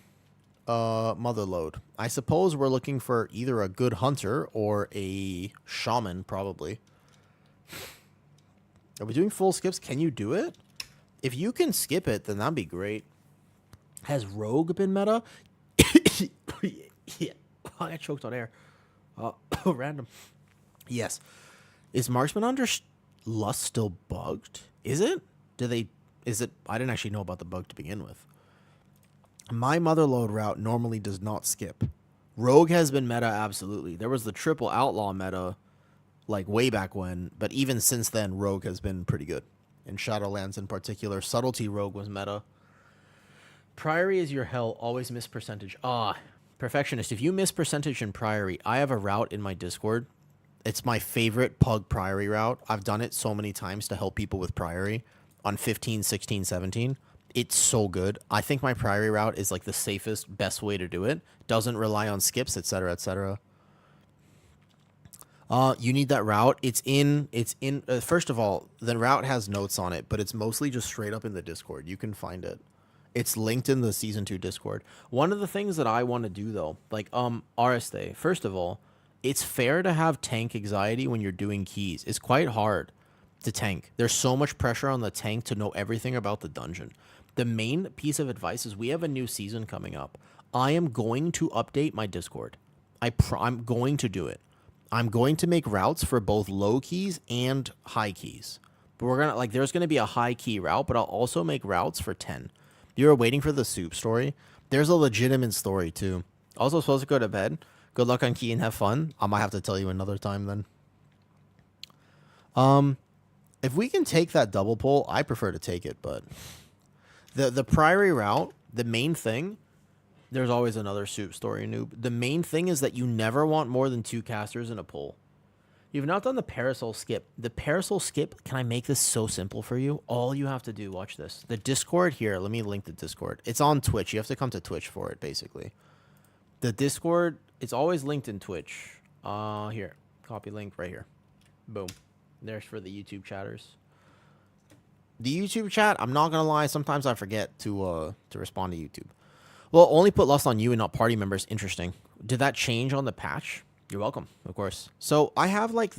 mother load. I suppose we're looking for either a good hunter or a shaman, probably. Are we doing full skips? Can you do it? If you can skip it, then that'd be great. Has Rogue been meta? Yeah. I got choked on air. Random. Yes. Is Marksman under Lust still bugged? Is it? Is it? I didn't actually know about the bug to begin with. My motherload route normally does not skip. Rogue has been meta, absolutely. There was the triple outlaw meta, like way back when, but even since then, Rogue has been pretty good. In Shadowlands in particular, Subtlety Rogue was meta. Priory is your hell, always miss percentage. Perfectionist, if you miss percentage in Priory, I have a route in my Discord. It's my favorite Pug Priory route. I've done it so many times to help people with Priory on 15, 16, 17. It's so good. I think my Priory route is like the safest, best way to do it. Doesn't rely on skips, etc., etc. You need that route. It's in. First of all, the route has notes on it, but it's mostly just straight up in the Discord. You can find it. It's linked in the Season 2 Discord. One of the things that I want to do, though, like, RSA, first of all, it's fair to have tank anxiety when you're doing keys. It's quite hard to tank. There's so much pressure on the tank to know everything about the dungeon. The main piece of advice is we have a new season coming up. I am going to update my Discord. I'm going to do it. I'm going to make routes for both low keys and high keys. But we're going to, like, there's going to be a high key route, but I'll also make routes for 10. You're waiting for the soup story. There's a legitimate story, too. Also supposed to go to bed. Good luck on key and have fun. I might have to tell you another time then. If we can take that double pull, I prefer to take it, but the Priory route, the main thing, there's always another soup story, noob. The main thing is that you never want more than 2 casters in a pull. You've not done the Parasol skip. The Parasol skip, can I make this so simple for you? All you have to do, watch this. The Discord here, let me link the Discord. It's on Twitch. You have to come to Twitch for it, basically. The Discord, it's always linked in Twitch. Here, copy link right here. Boom. There's for the YouTube chatters. The YouTube chat, I'm not going to lie, sometimes I forget to respond to YouTube. Well, only put Lust on you and not party members. Interesting. Did that change on the patch? You're welcome, of course. So I have like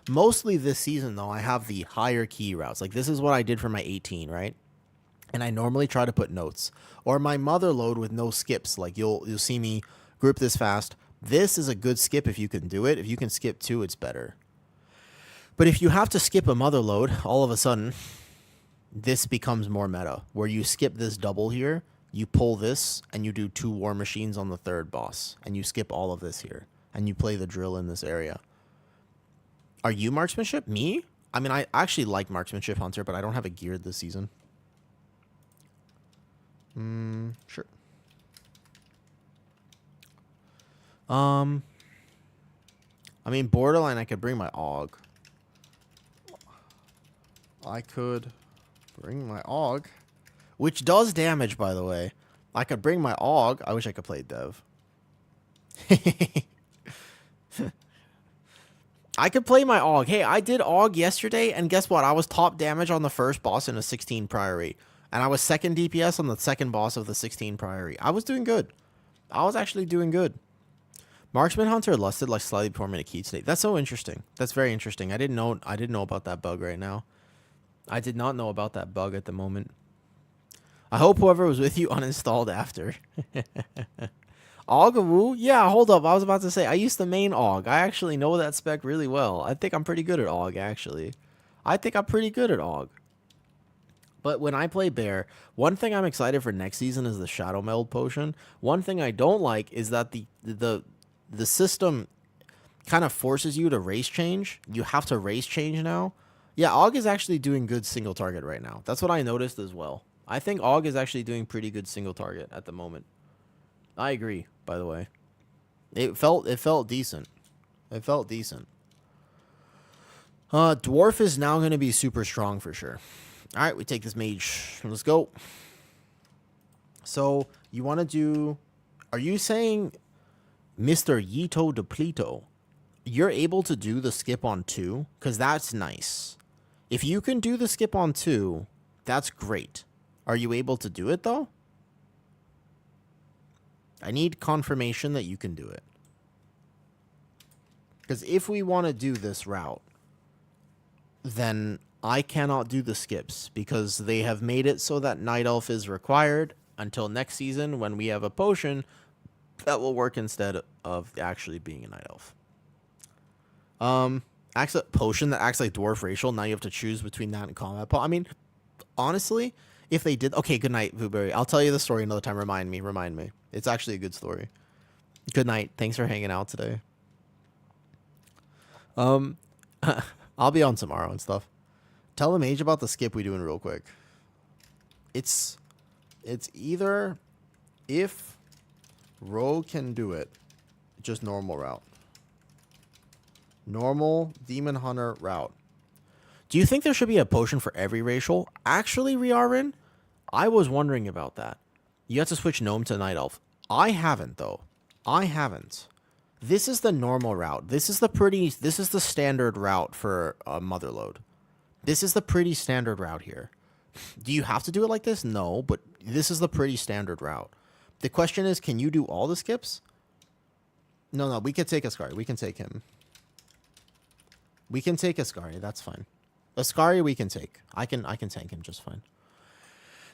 mostly this season though, I have the higher key routes. Like this is what I did for my 18, right? And I normally try to put notes or my mother load with no skips. Like you'll see me group this fast. This is a good skip if you can do it. If you can skip 2, it's better. But if you have to skip a mother load, all of a sudden, this becomes more meta. Where you skip this double here, you pull this, and you do 2 war machines on the 3rd boss. And you skip all of this here. And you play the drill in this area. Are you marksmanship? Me? I mean, I actually like marksmanship hunter, but I don't have it geared this season. Sure. I mean, borderline, I could bring my AUG. I could bring my AUG, which does damage, by the way. I could bring my AUG. I wish I could play Dev. I could play my AUG. Hey, I did AUG yesterday, and guess what? I was top damage on the first boss in a 16 Priory. And I was 2nd DPS on the 2nd boss of the 16 Priory. I was doing good. I was actually doing good. Marksman Hunter lusted like slightly before minute key today. That's so interesting. That's very interesting. I didn't know about that bug right now. I did not know about that bug at the moment. I hope whoever was with you uninstalled after. AUG? Yeah, hold up. I was about to say, I used the main AUG. I actually know that spec really well. I think I'm pretty good at AUG, actually. I think I'm pretty good at AUG. But when I play Bear, one thing I'm excited for next season is the Shadow Meld potion. One thing I don't like is that the system kind of forces you to race change. You have to race change now. Yeah, Og is actually doing good single target right now. That's what I noticed as well. I think Og is actually doing pretty good single target at the moment. I agree, by the way. It felt decent. It felt decent. Dwarf is now going to be super strong for sure. All right, we take this mage. Let's go. So, you want to do... Are you saying Mr. Yito Depleto, you're able to do the skip on 2? Because that's nice. If you can do the skip on 2, that's great. Are you able to do it, though? I need confirmation that you can do it. Because if we want to do this route, then I cannot do the skips because they have made it so that Night Elf is required until next season when we have a potion that will work instead of actually being a Night Elf. Acts a potion that acts like Dwarf Racial. Now you have to choose between that and Combat Paw. I mean, honestly, if they did... Okay, good night, Blueberry. I'll tell you the story another time. Remind me. It's actually a good story. Good night. Thanks for hanging out today. I'll be on tomorrow and stuff. Tell the mage about the skip we doing real quick. It's either if Rogue can do it, just normal route. Normal Demon Hunter route. Do you think there should be a potion for every racial? Actually, Riarin, I was wondering about that. You have to switch Gnome to Night Elf. I haven't, though. I haven't. This is the normal route. This is the standard route for a Motherlode. This is the pretty standard route here. Do you have to do it like this? No, but this is the pretty standard route. The question is, can you do all the skips? No, we can take Ascari. We can take him. We can take Ascari. That's fine. Ascari we can take. I can tank him just fine.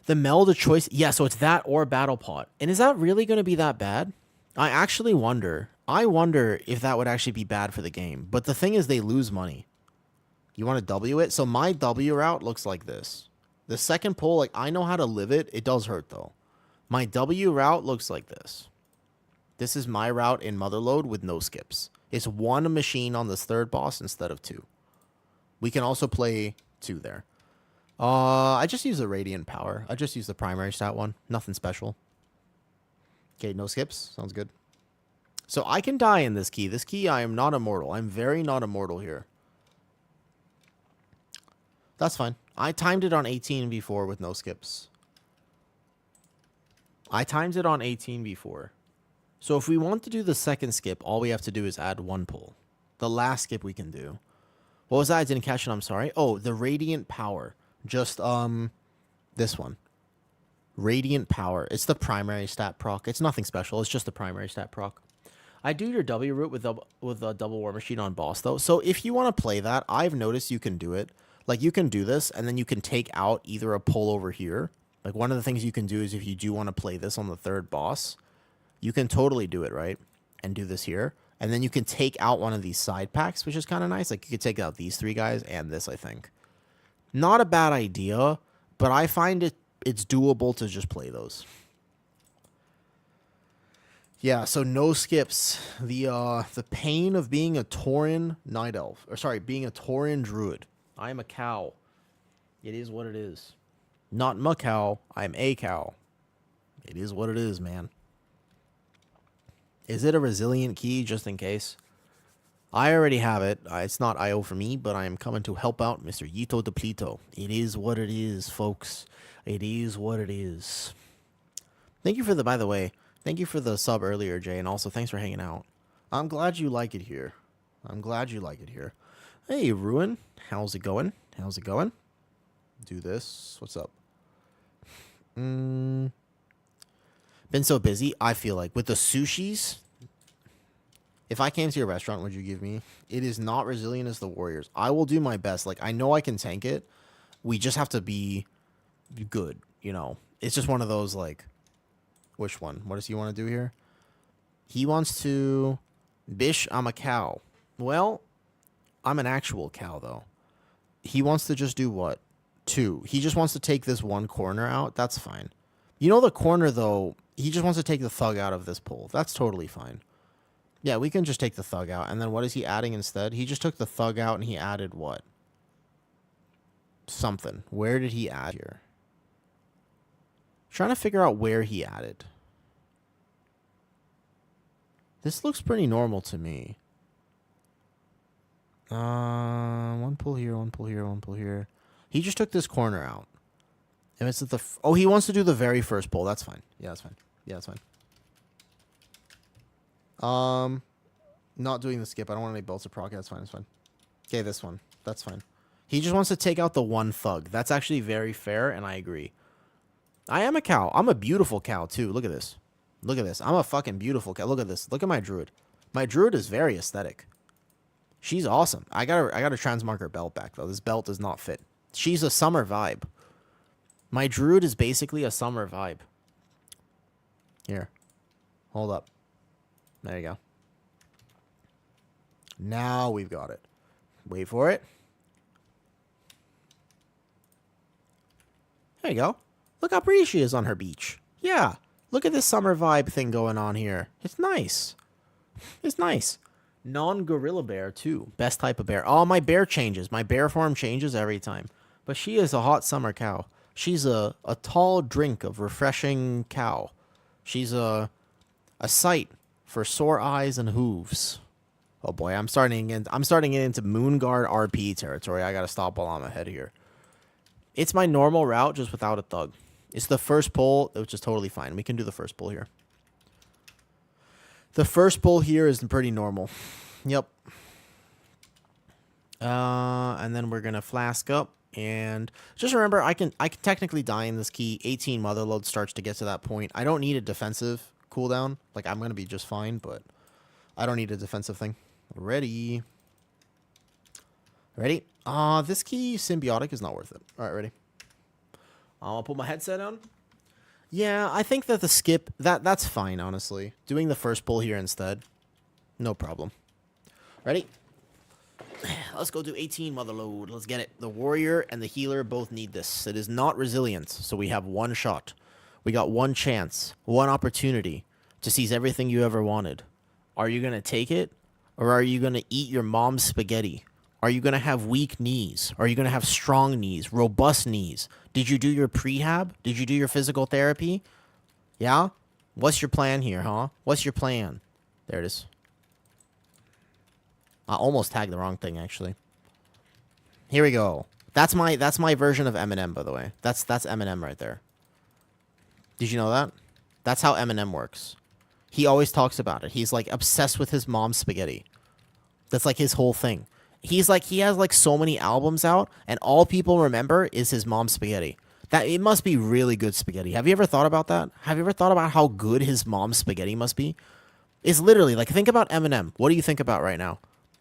The meld of choice. Yeah, so it's that or Battle Pot. And is that really going to be that bad? I actually wonder. I wonder if that would actually be bad for the game. But the thing is, they lose money. You want to W it? So my W route looks like this. The second pull, like, I know how to live it. It does hurt, though. My W route looks like this. This is my route in Motherlode with no skips. It's one machine on this third boss instead of 2. We can also play 2 there. I just use the Radiant Power. I just use the primary stat one. Nothing special. Okay, no skips. Sounds good. So I can die in this key. This key, I am not immortal. I'm very not immortal here. That's fine. I timed it on 18 before with no skips. I timed it on 18 before. So if we want to do the second skip, all we have to do is add 1 pull. The last skip we can do. What was that? I didn't catch it. I'm sorry. Oh, the Radiant Power. Just, this one. Radiant Power. It's the primary stat proc. It's nothing special. It's just the primary stat proc. I do your W route with a double War Machine on boss, though. So if you want to play that, I've noticed you can do it. Like, you can do this, and then you can take out either a pull over here. Like, one of the things you can do is if you do want to play this on the third boss, you can totally do it, right? And do this here. And then you can take out one of these side packs, which is kind of nice. Like, you could take out these 3 guys and this, I think. Not a bad idea, but I find it's doable to just play those. Yeah, so no skips. The pain of being a Tauren Night Elf. Or sorry, being a Tauren Druid. I am a cow. It is what it is. Not Macau. I'm a cow. It is what it is, man. Is it a resilient key, just in case? I already have it. It's not IO for me, but I am coming to help out Mr. Yito Depleto. It is what it is, folks. It is what it is. Thank you for the, by the way, thank you for the sub earlier, Jay, and also thanks for hanging out. I'm glad you like it here. I'm glad you like it here. Hey, Ruin. How's it going? How's it going? Do this. What's up? Been so busy, I feel like. With the sushis, if I came to your restaurant, would you give me? It is not resilient as the Warriors. I will do my best. Like, I know I can tank it. We just have to be good, you know. It's just one of those, like, which one? What does he want to do here? He wants to... Bish, I'm a cow. Well, I'm an actual cow, though. He wants to just do what? 2. He just wants to take this one corner out. That's fine. You know the corner, though, he just wants to take the thug out of this pull. That's totally fine. Yeah, we can just take the thug out. And then what is he adding instead? He just took the thug out and he added what? something. Where did he add here? Trying to figure out where he added. This looks pretty normal to me. One pull here, one pull here, one pull here. He just took this corner out. And it's at the... oh, he wants to do the very first pull. That's fine. Yeah, that's fine. Yeah, that's fine. Not doing the skip. I don't want any belts or proc. That's fine. That's fine. Okay, this one. That's fine. He just wants to take out the one thug. That's actually very fair, and I agree. I am a cow. I'm a beautiful cow, too. Look at this. Look at this. I'm a fucking beautiful cow. Look at this. Look at my druid. My druid is very aesthetic. She's awesome. I gotta transmog her belt back, though. This belt does not fit. She's a summer vibe. My druid is basically a summer vibe. Here. Hold up. There you go. Now we've got it. Wait for it. There you go. Look how pretty she is on her beach. Yeah. Look at this summer vibe thing going on here. It's nice. It's nice. Non-gorilla bear, too. Best type of bear. Oh, my bear changes. My bear form changes every time. But she is a hot summer cow. She's a tall drink of refreshing cow. She's a sight for sore eyes and hooves. Oh boy, I'm starting into Moonguard RP territory. I gotta stop while I'm ahead here. It's my normal route, just without a thug. It's the first pull, which is totally fine. We can do the first pull here. The first pull here is pretty normal. Yep. And then we're gonna flask up. And just remember, I can technically die in this key. 18 Motherload starts to get to that point. I don't need a defensive cooldown. Like, I'm going to be just fine, but I don't need a defensive thing. Ready. Ready? This key, Symbiotic, is not worth it. All right, ready. I'll put my headset on. Yeah, I think that the skip, that's fine, honestly. Doing the first pull here instead, no problem. Ready? Let's go do 18 Motherload. Let's get it. The warrior and the healer both need this. It is not resilience, so we have one shot. We got one chance, one opportunity to seize everything you ever wanted. Are you going to take it, or are you going to eat your mom's spaghetti? Are you going to have weak knees? Are you going to have strong knees, robust knees? Did you do your prehab? Did you do your physical therapy? Yeah? What's your plan here, huh? What's your plan? There it is. I almost tagged the wrong thing, actually. Here we go. That's my version of Eminem, by the way. That's Eminem right there. Did you know that? That's how Eminem works. He always talks about it. He's like obsessed with his mom's spaghetti. That's like his whole thing. He's like, he has like so many albums out, and all people remember is his mom's spaghetti. That it must be really good spaghetti. Have you ever thought about that? Have you ever thought about how good his mom's spaghetti must be? It's literally like, think about Eminem. What do you think about right now?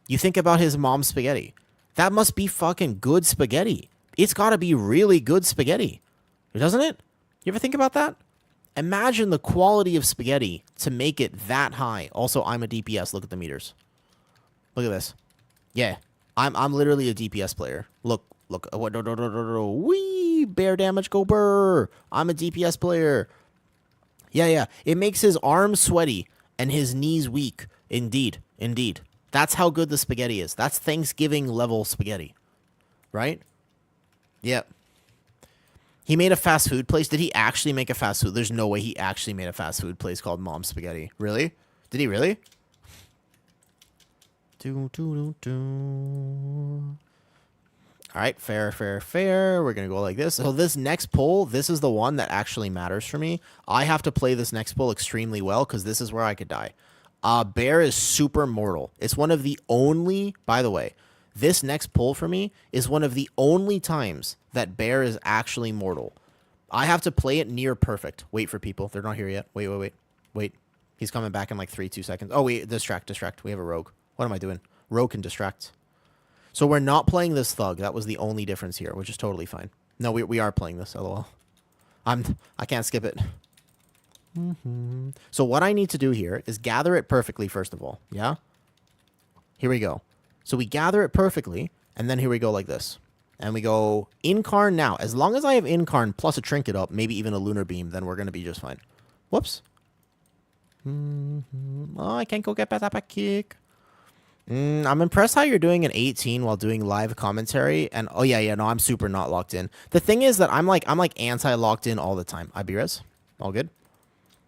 You think about his mom's spaghetti. That must be fucking good spaghetti. It's got to be really good spaghetti. Doesn't it? You ever think about that? Imagine the quality of spaghetti to make it that high. Also, I'm a DPS. Look at the meters. Look at this. Yeah. I'm literally a DPS player. Look. Wee! Bear damage, go burr! I'm a DPS player. Yeah. It makes his arms sweaty and his knees weak. Indeed. That's how good the spaghetti is. That's Thanksgiving level spaghetti. Right? Yep. He made a fast food place. Did he actually make a fast food? There's no way he actually made a fast food place called Mom's Spaghetti. Really? Did he really? All right, fair. We're going to go like this. So this next pull, this is the one that actually matters for me. I have to play this next pull extremely well because this is where I could die. Bear is super mortal. It's one of the only, by the way, this next pull for me is one of the only times that Bear is actually mortal. I have to play it near perfect. Wait for people. They're not here yet. Wait. He's coming back in like 2 seconds. Oh, wait. Distract. We have a rogue. What am I doing? Rogue can distract. So we're not playing this thug. That was the only difference here, which is totally fine. No, we are playing this, lol. I can't skip it. So what I need to do here is gather it perfectly, first of all. Yeah? Here we go. So we gather it perfectly, and then here we go like this. And we go Incarn now. As long as I have Incarn plus a Trinket up, maybe even a Lunar Beam, then we're going to be just fine. Whoops. Oh, I can't go get that back kick. I'm impressed how you're doing an 18 while doing live commentary. And oh yeah, no, I'm super not locked in. The thing is that I'm like anti locked in all the time. IBRez, all good.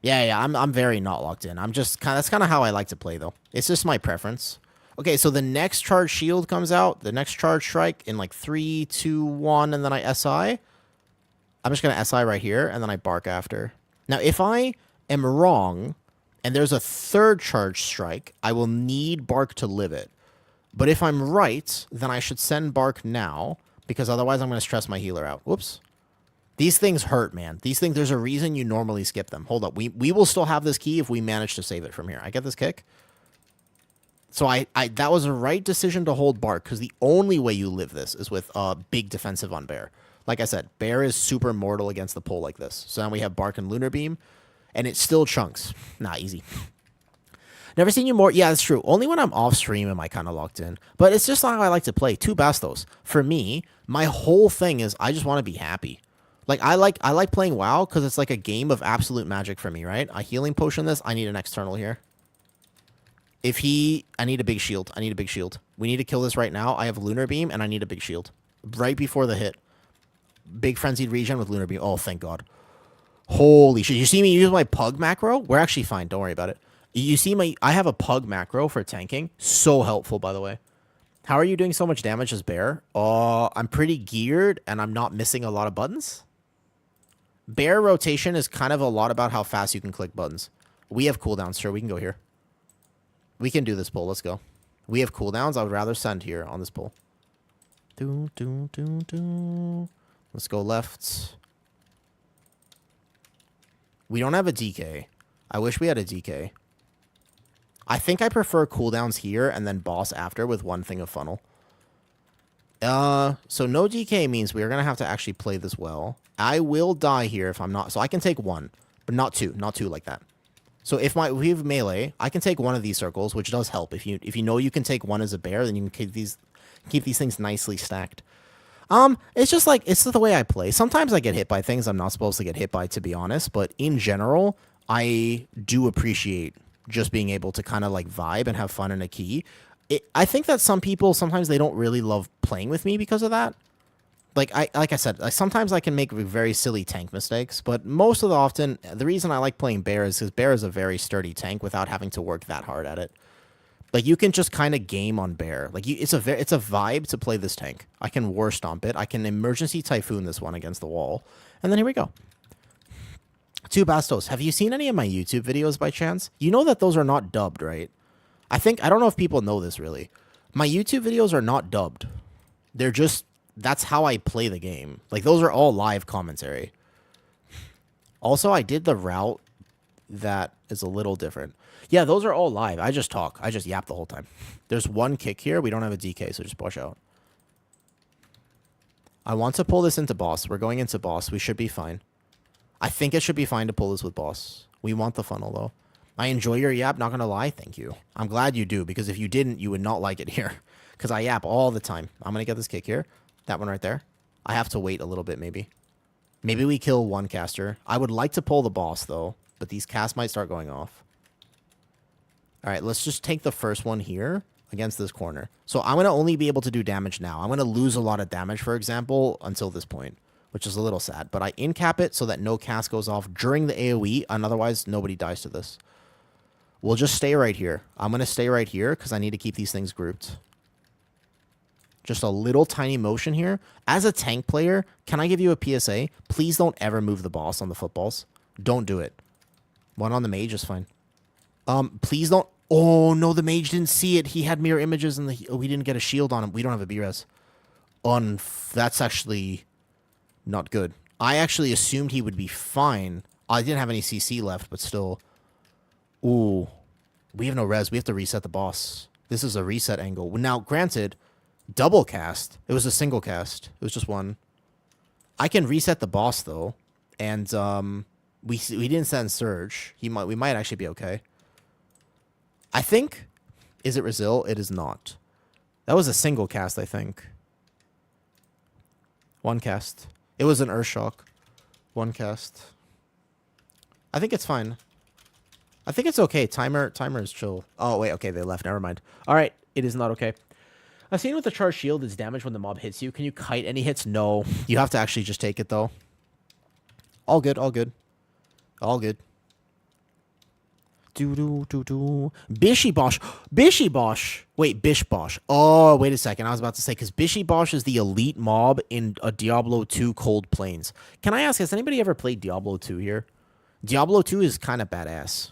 Yeah, I'm very not locked in. I'm just kind. That's kind of how I like to play though. It's just my preference. Okay, so the next charge shield comes out. The next charge strike in like 3, 2, 1, and then I SI. I'm just gonna SI right here, and then I bark after. Now, if I am wrong, and there's a third charge strike, I will need bark to live it. But if I'm right, then I should send bark now, because otherwise I'm gonna stress my healer out. Whoops. These things hurt, man. These things, there's a reason you normally skip them. Hold up. We will still have this key if we manage to save it from here. I get this kick. So that was a right decision to hold bark, because the only way you live this is with a big defensive on bear. Like I said, bear is super mortal against the pull like this. So now we have bark and lunar beam, and it still chunks. Not easy. Never seen you more. Yeah, that's true. Only when I'm off stream am I kind of locked in. But it's just how I like to play. Two Bastos. For me, my whole thing is I just want to be happy. Like I like playing WoW because it's like a game of absolute magic for me, right? I healing potion this. I need an external here. I need a big shield. I need a big shield. We need to kill this right now. I have lunar beam and I need a big shield right before the hit. Big frenzied regen with lunar beam. Oh, thank God. Holy shit. You see me use my pug macro? We're actually fine. Don't worry about it. You see I have a pug macro for tanking. So helpful, by the way. How are you doing so much damage as bear? I'm pretty geared and I'm not missing a lot of buttons. Bear rotation is kind of a lot about how fast you can click buttons. We have cooldowns. Sure, we can go here. We can do this pull. Let's go. We have cooldowns. I would rather send here on this pull. Let's go left. We don't have a DK. I wish we had a DK. I think I prefer cooldowns here and then boss after with one thing of funnel. So no DK means we are going to have to actually play this well. I will die here if I'm not. So I can take one, but not two. Not two like that. So if we have melee, I can take one of these circles, which does help. If you know you can take one as a bear, then you can keep these things nicely stacked. It's just like, it's the way I play. Sometimes I get hit by things I'm not supposed to get hit by, to be honest. But in general, I do appreciate just being able to kind of like vibe and have fun in a key. I think that some people, sometimes they don't really love playing with me because of that. Like I said, sometimes I can make very silly tank mistakes, but most of the often, the reason I like playing bear is because bear is a very sturdy tank without having to work that hard at it. Like you can just kind of game on bear. Like it's a vibe to play this tank. I can war stomp it. I can emergency typhoon this one against the wall, and then here we go. Two Bastos. Have you seen any of my YouTube videos by chance? You know that those are not dubbed, right? I don't know if people know this really. My YouTube videos are not dubbed. They're just, that's how I play the game. Like those are all live commentary. Also, I did the route that is a little different. Yeah, those are all live. I just talk. I just yap the whole time. There's one kick here. We don't have a DK, so just push out. I want to pull this into boss. We're going into boss. We should be fine. I think it should be fine to pull this with boss. We want the funnel, though. I enjoy your yap, not gonna lie. Thank you. I'm glad you do, because if you didn't, you would not like it here. Because I yap all the time. I'm gonna get this kick here. That one right there. I have to wait a little bit, maybe. Maybe we kill one caster. I would like to pull the boss, though. But these casts might start going off. Alright, let's just take the first one here against this corner. So I'm gonna only be able to do damage now. I'm gonna lose a lot of damage, for example, until this point. Which is a little sad. But I in-cap it so that no cast goes off during the AoE, and otherwise nobody dies to this. We'll just stay right here. I'm going to stay right here because I need to keep these things grouped. Just a little tiny motion here. As a tank player, can I give you a PSA? Please don't ever move the boss on the footballs. Don't do it. One on the mage is fine. Please don't. Oh, no, the mage didn't see it. He had mirror images and we didn't get a shield on him. We don't have a B-res. That's actually not good. I actually assumed he would be fine. I didn't have any CC left, but still. Ooh, we have no res. We have to reset the boss. This is a reset angle. Now, granted, double cast. It was a single cast. It was just one. I can reset the boss, though. And we didn't send Surge. We might actually be okay. I think. Is it Resil? It is not. That was a single cast, I think. One cast. It was an Earthshock. One cast. I think it's fine. I think it's okay. Timer is chill. Oh, wait. Okay, they left. Never mind. All right. It is not okay. I've seen with the charged shield is damage when the mob hits you. Can you kite any hits? No. You have to actually just take it, though. All good. All good. All good. Do. Bishy Bosh. Bishy Bosh. Wait, Bish Bosh. Oh, wait a second. I was about to say, because Bishy Bosh is the elite mob in a Diablo 2 Cold Plains. Can I ask, has anybody ever played Diablo 2 here? Diablo 2 is kind of badass.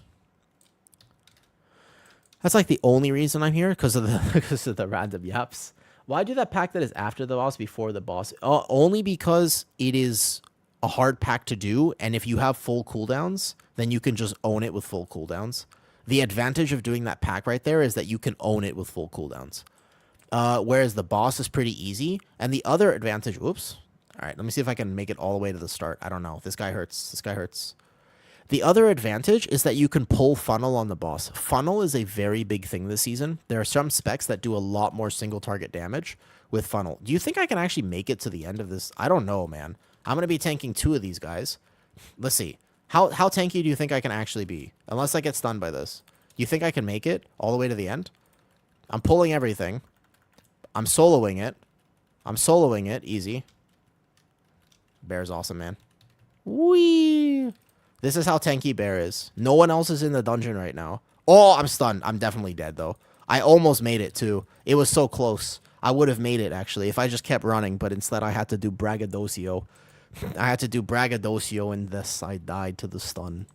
That's like the only reason I'm here, because of the random yaps. Why do that pack that is after the boss before the boss? Only because it is a hard pack to do, and if you have full cooldowns, then you can just own it with full cooldowns. The advantage of doing that pack right there is that you can own it with full cooldowns. Whereas the boss is pretty easy, and the other advantage... Whoops. All right, let me see if I can make it all the way to the start. I don't know. This guy hurts. This guy hurts. The other advantage is that you can pull funnel on the boss. Funnel is a very big thing this season. There are some specs that do a lot more single target damage with funnel. Do you think I can actually make it to the end of this? I don't know, man. I'm going to be tanking 2 of these guys. Let's see. How tanky do you think I can actually be? Unless I get stunned by this. Do you think I can make it all the way to the end? I'm pulling everything. I'm soloing it. I'm soloing it. Easy. Bear's awesome, man. Whee! This is how tanky Bear is. No one else is in the dungeon right now. Oh, I'm stunned. I'm definitely dead, though. I almost made it, too. It was so close. I would have made it, actually, if I just kept running. But instead, I had to do braggadocio. I had to do braggadocio, and this I died to the stun.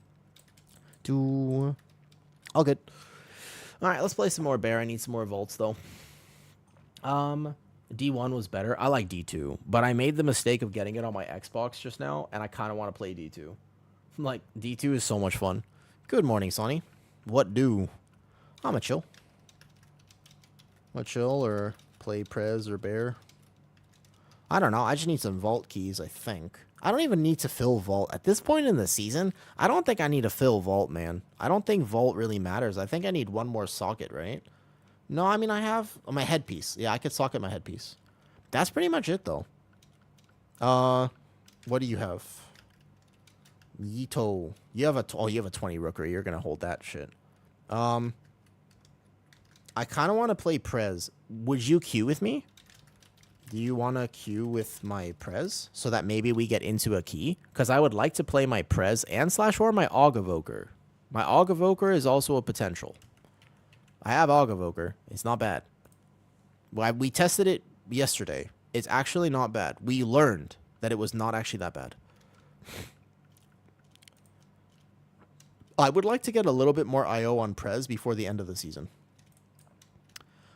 All good. All right, let's play some more Bear. I need some more vaults, though. D1 was better. I like D2, but I made the mistake of getting it on my Xbox just now, and I kind of want to play D2. Like, D2 is so much fun. Good morning, Sonny. What do? I'm a chill. A chill or play Prez or Bear. I don't know. I just need some vault keys, I think. I don't even need to fill vault. At this point in the season, I don't think I need to fill vault, man. I don't think vault really matters. I think I need one more socket, right? No, I mean, I have my headpiece. Yeah, I could socket my headpiece. That's pretty much it, though. What do you have? Yito. You have a 20 rookery. You're gonna hold that shit. I kind of want to play Prez. Would you queue with me? Do you want to queue with my Prez so that maybe we get into a key? Because I would like to play my Prez and /or my Aug Evoker. My Aug Evoker is also a potential. I have Aug Evoker. It's not bad. We tested it yesterday. It's actually not bad. We learned that it was not actually that bad. I would like to get a little bit more IO on Prez before the end of the season.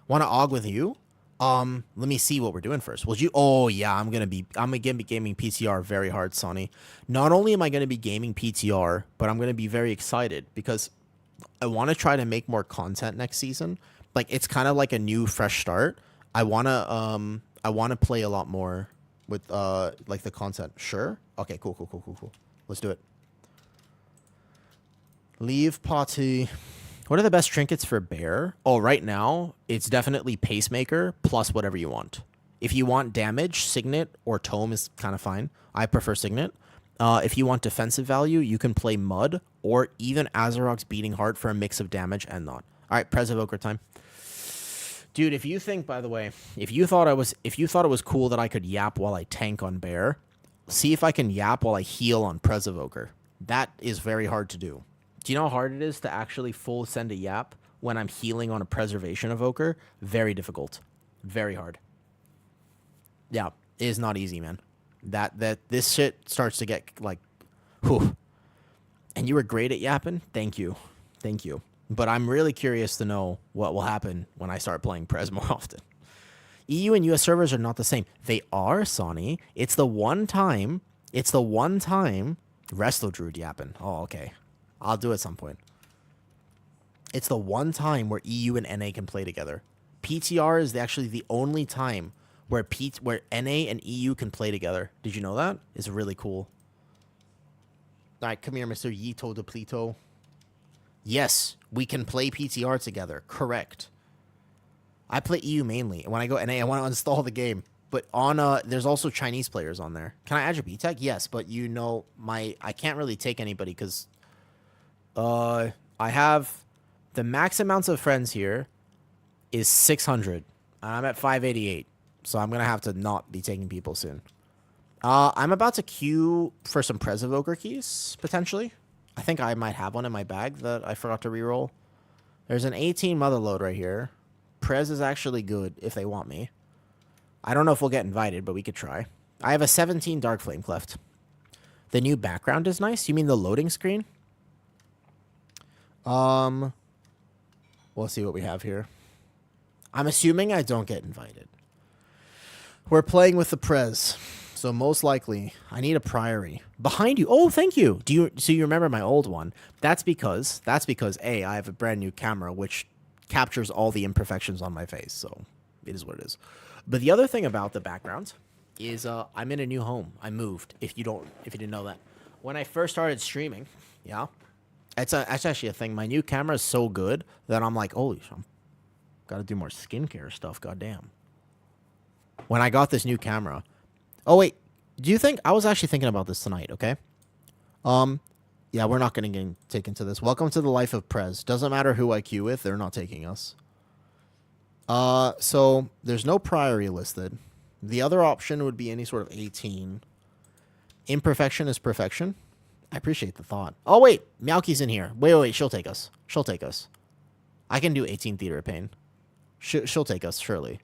Want to AUG with you? Let me see what we're doing first. Will you? Oh yeah, I'm gonna be gaming PTR very hard, Sonny. Not only am I gonna be gaming PTR, but I'm gonna be very excited because I want to try to make more content next season. Like it's kind of like a new fresh start. I wanna play a lot more with like the content. Sure. Okay. Cool. Let's do it. Leave party. What are the best trinkets for Bear? Oh, right now, it's definitely Pacemaker plus whatever you want. If you want damage, Signet or Tome is kind of fine. I prefer Signet. If you want defensive value, you can play Mud or even Azarok's Beating Heart for a mix of damage and not. All right, Prez Evoker time. Dude, if you think, by the way, if you thought it was cool that I could yap while I tank on Bear, see if I can yap while I heal on Prez Evoker. That is very hard to do. Do you know how hard it is to actually full send a yap when I'm healing on a preservation evoker? Very difficult. Very hard. Yeah, it is not easy, man. This shit starts to get like, whew. And you were great at yapping? Thank you. But I'm really curious to know what will happen when I start playing Prez more often. EU and US servers are not the same. They are, Sonny. It's the one time. Resto Druid yapping. Oh, okay. I'll do it at some point. It's the one time where EU and NA can play together. PTR is actually the only time where NA and EU can play together. Did you know that? It's really cool. All right, come here, Mr. Yito de Plito. Yes, we can play PTR together. Correct. I play EU mainly. And when I go NA, I want to install the game. But on there's also Chinese players on there. Can I add your B-Tech? Yes, but you know I can't really take anybody because I have the max amounts of friends here is 600. And I'm at 588. So I'm going to have to not be taking people soon. I'm about to queue for some Prez Evoker keys, potentially. I think I might have one in my bag that I forgot to reroll. There's an 18 Motherload right here. Prez is actually good if they want me. I don't know if we'll get invited, but we could try. I have a 17 Dark Flame Cleft. The new background is nice. You mean the loading screen? We'll see what we have here. I'm assuming I don't get invited. We're playing with the Prez, so most likely I need a Priory. Behind you. Oh, thank you. So you remember my old one? That's because A, I have a brand new camera which captures all the imperfections on my face, so it is what it is. But the other thing about the background is I'm in a new home. I moved. If you didn't know that, when I first started streaming, yeah, it's actually a thing. My new camera is so good that I'm like, holy, I'm gotta do more skincare stuff. Goddamn. When I got this new camera, oh wait, do you think I was actually thinking about this tonight? Okay, yeah, we're not gonna get taken to this. Welcome to the life of Prez. Doesn't matter who I queue with, they're not taking us. So there's no Priory listed. The other option would be any sort of 18. Imperfection is perfection. I appreciate the thought. Oh, wait. Meowki's in here. Wait. She'll take us. She'll take us. I can do 18 Theater of Pain. She'll take us, surely.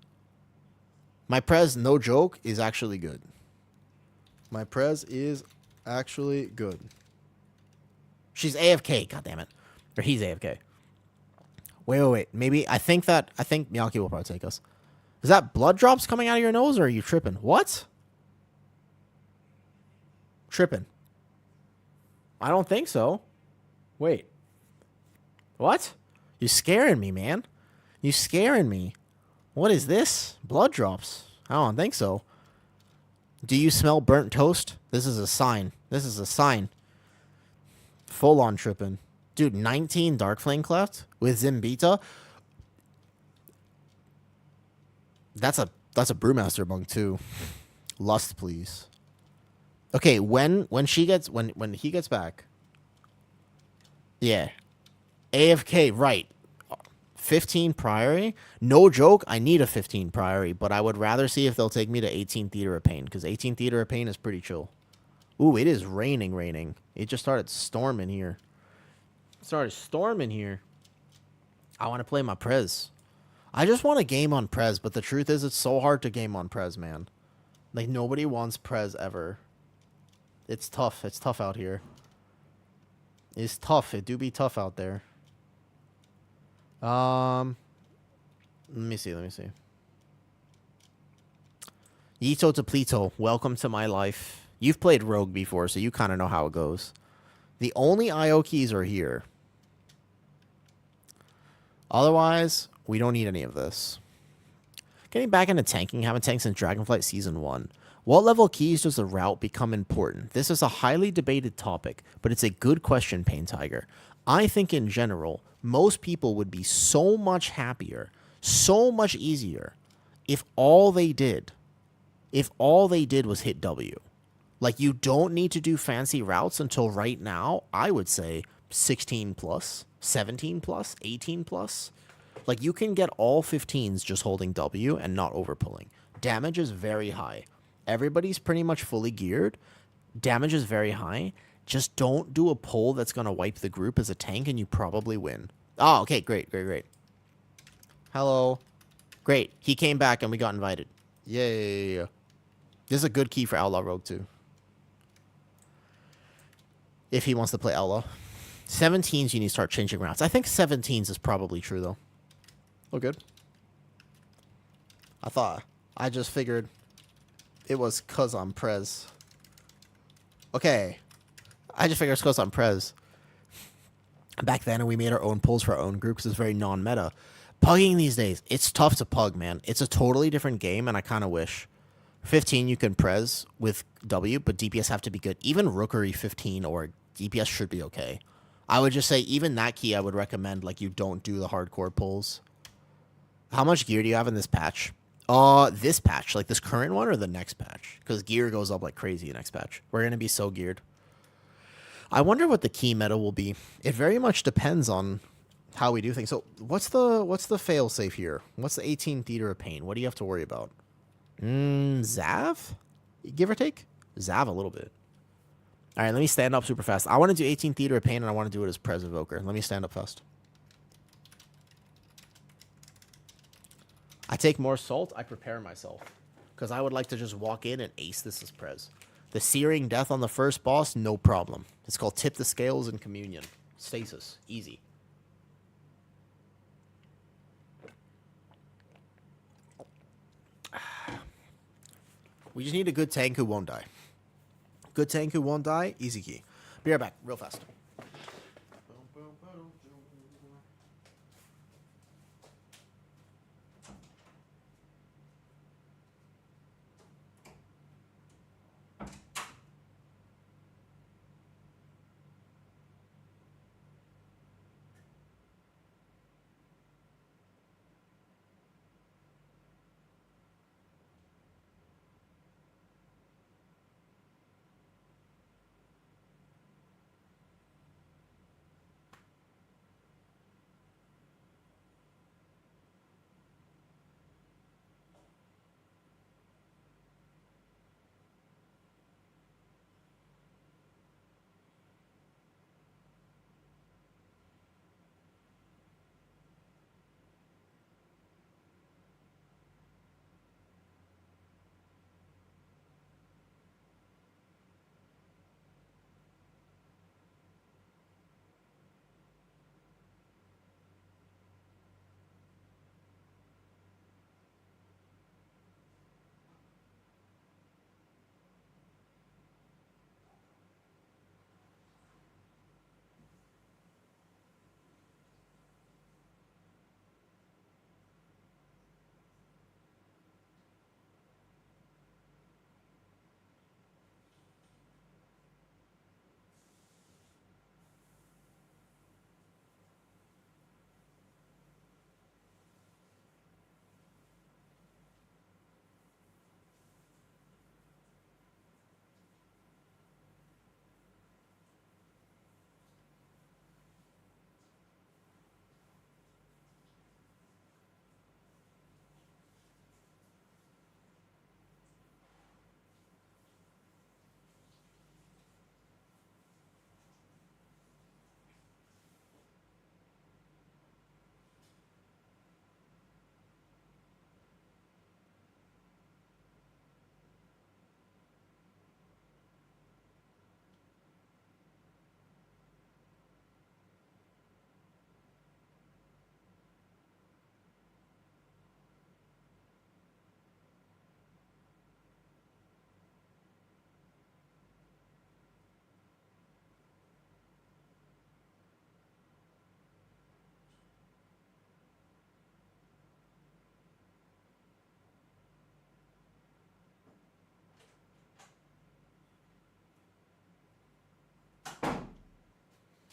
My Prez, no joke, is actually good. My Prez is actually good. She's AFK. God damn it. Or he's AFK. Wait. Maybe, I think Meowki will probably take us. Is that blood drops coming out of your nose, or are you tripping? What? Tripping. I don't think so. Wait. What? You scaring me, man. You scaring me. What is this? Blood drops. I don't think so. Do you smell burnt toast? This is a sign. This is a sign. Full on tripping. Dude, 19 Dark Flame Cleft with Zimbita. That's a Brewmaster bunk too. Lust, please. Okay, when he gets back. Yeah. AFK, right. 15 Priory? No joke, I need a 15 Priory, but I would rather see if they'll take me to 18 Theater of Pain, because 18 Theater of Pain is pretty chill. Ooh, it is raining. It just started storming here. I want to play my Prez. I just want a game on Prez, but the truth is it's so hard to game on Prez, man. Like, nobody wants Prez ever. It's tough. It's tough out here. It's tough. It do be tough out there. Let me see. Yito to Pleto, welcome to my life. You've played Rogue before, so you kind of know how it goes. The only IO keys are here. Otherwise, we don't need any of this. Getting back into tanking, haven't tanked since Dragonflight Season 1. What level keys does the route become important? This is a highly debated topic, but it's a good question, Pain Tiger. I think in general, most people would be so much happier, so much easier, if all they did was hit W. Like, you don't need to do fancy routes until right now, I would say 16 plus, 17 plus, 18 plus. Like, you can get all 15s just holding W and not overpulling. Damage is very high. Everybody's pretty much fully geared. Damage is very high. Just don't do a pull that's going to wipe the group as a tank and you probably win. Oh, okay, great. Hello. Great. He came back and we got invited. Yay. This is a good key for Outlaw Rogue too. If he wants to play Outlaw. 17s, you need to start changing routes. I think 17s is probably true though. Oh, good. I just figured it was cause I'm Prez. Okay. I just figured it's cause I'm Prez. Back then, we made our own pulls for our own group because it's very non-meta. Pugging these days, it's tough to pug, man. It's a totally different game, and I kind of wish. 15, you can Prez with W, but DPS have to be good. Even Rookery 15 or DPS should be okay. I would just say, even that key, I would recommend, like, you don't do the hardcore pulls. How much gear do you have in this patch? This patch, like this current one or the next patch? Because gear goes up like crazy next patch. We're going to be so geared. I wonder what the key meta will be. It very much depends on how we do things. So what's the fail safe here? What's the 18 Theater of Pain? What do you have to worry about? Zav? Give or take? Zav a little bit. All right, let me stand up super fast. I want to do 18 Theater of Pain, and I want to do it as Prez Evoker. Let me stand up fast. I take more salt. I prepare myself. Because I would like to just walk in and ace this as Prez. The Searing Death on the first boss, no problem. It's called Tip the Scales and Communion. Stasis. Easy. We just need a good tank who won't die. Good tank who won't die, easy key. Be right back, real fast.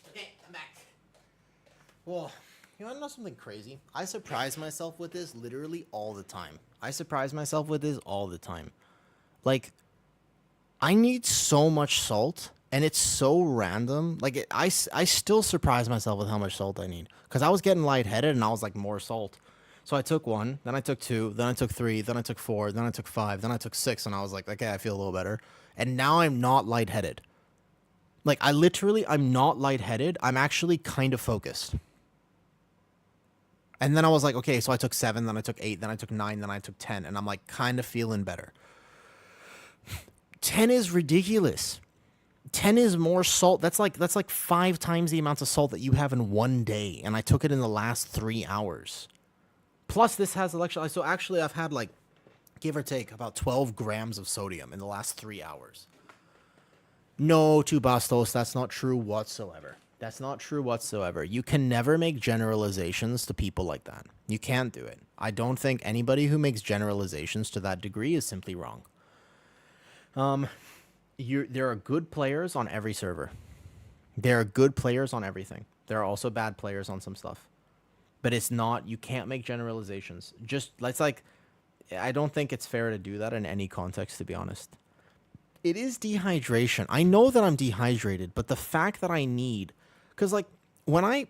Okay, I'm back. Well, you want to know something crazy? I surprise myself with this literally all the time. Like, I need so much salt, and it's so random. Like, I still surprise myself with how much salt I need. Because I was getting lightheaded, and I was like, more salt. So I took 1, then I took 2, then I took 3, then I took 4, then I took 5, then I took 6, and I was like, okay, I feel a little better. And now I'm not lightheaded. Like, I'm not lightheaded. I'm actually kind of focused. And then I was like, okay, so I took 7, then I took 8, then I took 9, then I took 10, and I'm like kind of feeling better. 10 is ridiculous. 10 is more salt. That's like 5 times the amount of salt that you have in one day, and I took it in the last 3 hours. Plus, this has electrolytes. So actually, I've had like, give or take, about 12 grams of sodium in the last 3 hours. No, to Bastos, that's not true whatsoever. That's not true whatsoever. You can never make generalizations to people like that. You can't do it. I don't think anybody who makes generalizations to that degree is simply wrong. There are good players on every server. There are good players on everything. There are also bad players on some stuff. But it's not, you can't make generalizations. Just, let's like, I don't think it's fair to do that in any context, to be honest. It is dehydration. I know that I'm dehydrated, but the fact that I need, because like when I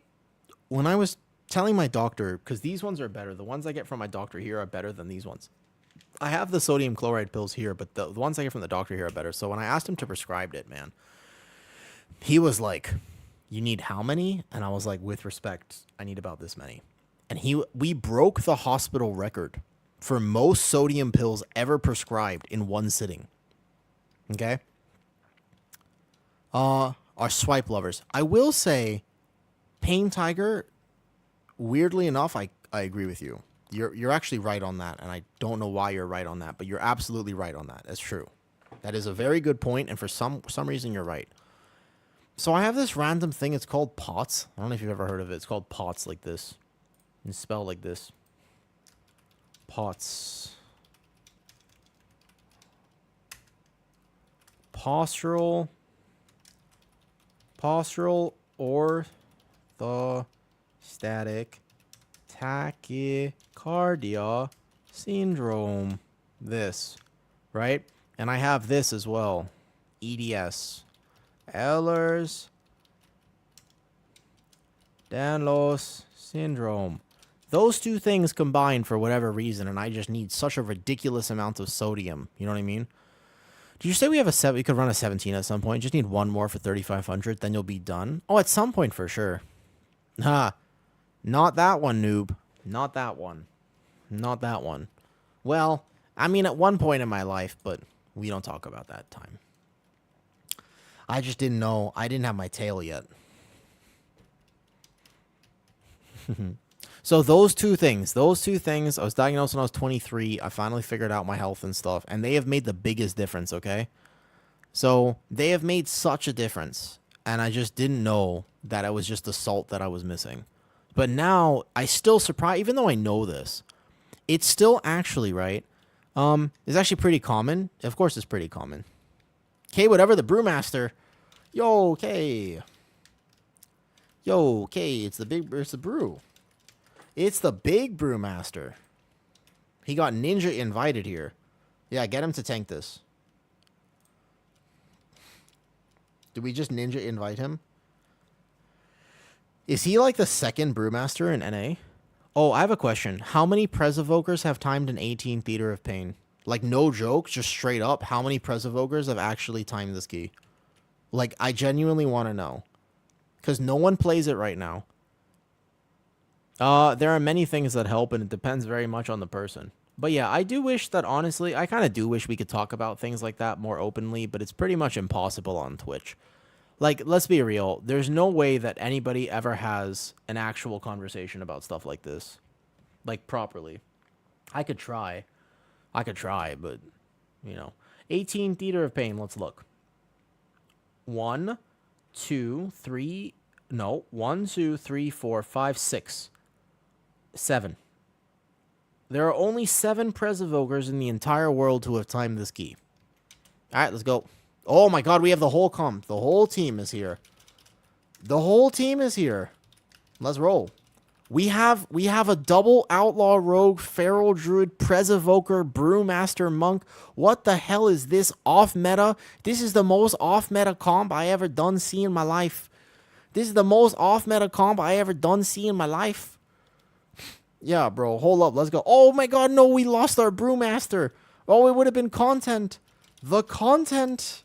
was telling my doctor, because these ones are better. The ones I get from my doctor here are better than these ones. I have the sodium chloride pills here, but the ones I get from the doctor here are better. So when I asked him to prescribe it, man, he was like, "You need how many?" And I was like, "With respect, I need about this many." And we broke the hospital record for most sodium pills ever prescribed in one sitting. Okay? Our swipe lovers. I will say, Pain Tiger, weirdly enough, I agree with you. You're actually right on that, and I don't know why you're right on that, but you're absolutely right on that. That's true. That is a very good point, and for some reason, you're right. So I have this random thing. It's called POTS. I don't know if you've ever heard of it. It's called POTS like this. It's spelled like this. POTS. Postural orthostatic tachycardia syndrome. This, right? And I have this as well. EDS. Ehlers-Danlos syndrome. Those two things combined for whatever reason, and I just need such a ridiculous amount of sodium. You know what I mean? Did you say we have a 7? We could run a 17 at some point. Just need one more for 3,500, then you'll be done. Oh, at some point for sure. Ha. Not that one, noob. Not that one. Not that one. Well, I mean, at one point in my life, but we don't talk about that time. I just didn't know. I didn't have my tail yet. So those two things, I was diagnosed when I was 23. I finally figured out my health and stuff, and they have made the biggest difference, okay? So they have made such a difference, and I just didn't know that it was just the salt that I was missing. But now, I still surprised, even though I know this, it's still actually, right? It's actually pretty common. Of course it's pretty common. Okay, whatever, the brewmaster. Yo, okay. Yo, okay, it's the brew. It's the big brewmaster. He got ninja invited here. Yeah, get him to tank this. Did we just ninja invite him? Is he like the second brewmaster in NA? Oh, I have a question. How many Presevokers have timed an 18 Theater of Pain? Like, no joke, just straight up, how many Presevokers have actually timed this key? Like, I genuinely want to know. Because no one plays it right now. There are many things that help, and it depends very much on the person. But yeah, I do wish that, honestly, I kind of do wish we could talk about things like that more openly, but it's pretty much impossible on Twitch. Like, let's be real. There's no way that anybody ever has an actual conversation about stuff like this. Like, properly. I could try, but, you know. 18 Theater of Pain, let's look. 1, 2, 3, 4, 5, 6. 7. There are only 7 Presevokers in the entire world who have timed this key. Alright, let's go. Oh my god, we have the whole comp. The whole team is here. The whole team is here. Let's roll. We have a double Outlaw Rogue, Feral Druid, Presevoker, Brewmaster Monk. What the hell is this off-meta? This is the most off-meta comp I ever done see in my life. This is the most off-meta comp I ever done see in my life. Yeah, bro, hold up, let's go. Oh my god, no, we lost our Brewmaster. Oh, it would have been content. The content,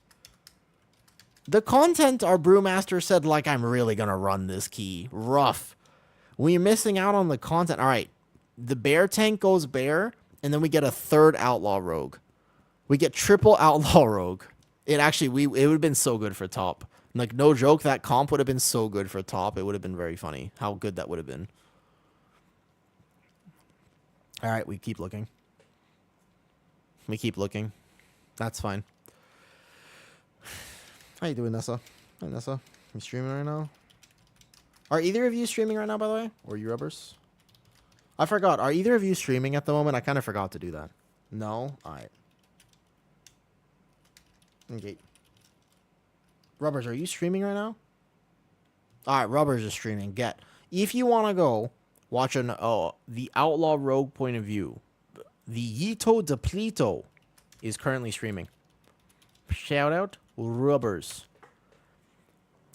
our Brewmaster said, like, I'm really gonna run this key. Rough. We're missing out on the content. All right, the bear tank goes bear, and then we get a third Outlaw Rogue. We get triple Outlaw Rogue. It actually, it would have been so good for top. Like, no joke, that comp would have been so good for top. It would have been very funny how good that would have been. All right, we keep looking. We keep looking. That's fine. How you doing, Nessa? Hi, Nessa. You streaming right now? Are either of you streaming right now, by the way? Or you rubbers? I forgot. Are either of you streaming at the moment? I kind of forgot to do that. No? All right. Okay. Rubbers, are you streaming right now? All right, Rubbers is streaming. Get. If you want to go watch the Outlaw Rogue point of view, the Yito Depleto is currently streaming. Shout out rubbers.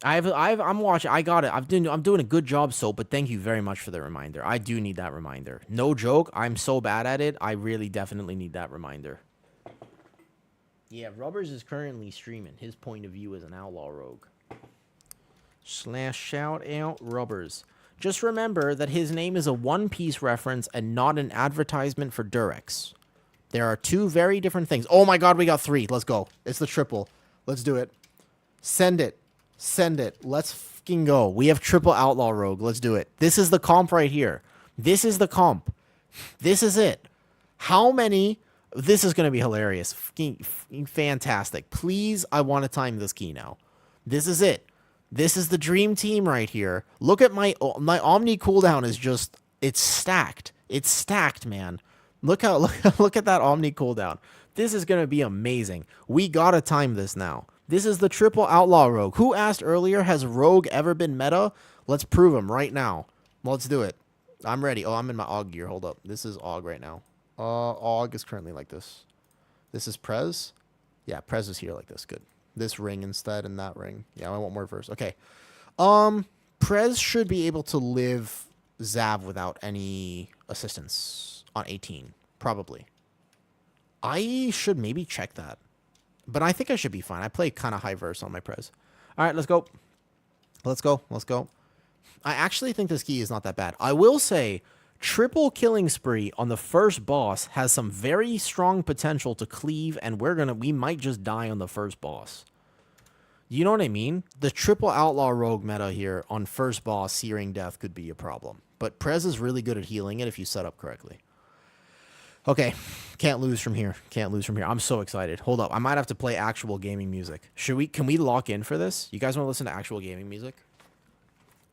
I'm watching. I got it. I'm doing a good job, Soap. But thank you very much for the reminder. I do need that reminder. No joke. I'm so bad at it. I really definitely need that reminder. Yeah, Rubbers is currently streaming his point of view as an outlaw rogue. / shout out Rubbers. Just remember that his name is a One Piece reference and not an advertisement for Durex. There are two very different things. Oh my god, we got 3. Let's go. It's the triple. Let's do it. Send it. Send it. Let's fucking go. We have triple outlaw rogue. Let's do it. This is the comp right here. This is the comp. This is it. How many... This is going to be hilarious. Fucking fantastic. Please, I want to time this key now. This is it. This is the dream team right here. Look at my Omni cooldown is just... It's stacked. It's stacked, man. Look at that Omni cooldown. This is going to be amazing. We got to time this now. This is the triple outlaw rogue. Who asked earlier, has rogue ever been meta? Let's prove him right now. Let's do it. I'm ready. Oh, I'm in my AUG gear. Hold up. This is AUG right now. AUG is currently like this. This is Prez. Yeah, Prez is here like this. Good. This ring instead and that ring. Yeah, I want more verse. Okay. Prez should be able to live Zav without any assistance on 18. Probably. I should maybe check that. But I think I should be fine. I play kind of high verse on my Prez. All right, let's go. Let's go. Let's go. I actually think this key is not that bad. I will say... Triple killing spree on the first boss has some very strong potential to cleave, and we might just die on the first boss. You know what I mean? The triple outlaw rogue meta here on first boss, Searing Death could be a problem. But Prez is really good at healing it if you set up correctly. Okay, can't lose from here. Can't lose from here. I'm so excited. Hold up, I might have to play actual gaming music. Can we lock in for this? You guys want to listen to actual gaming music?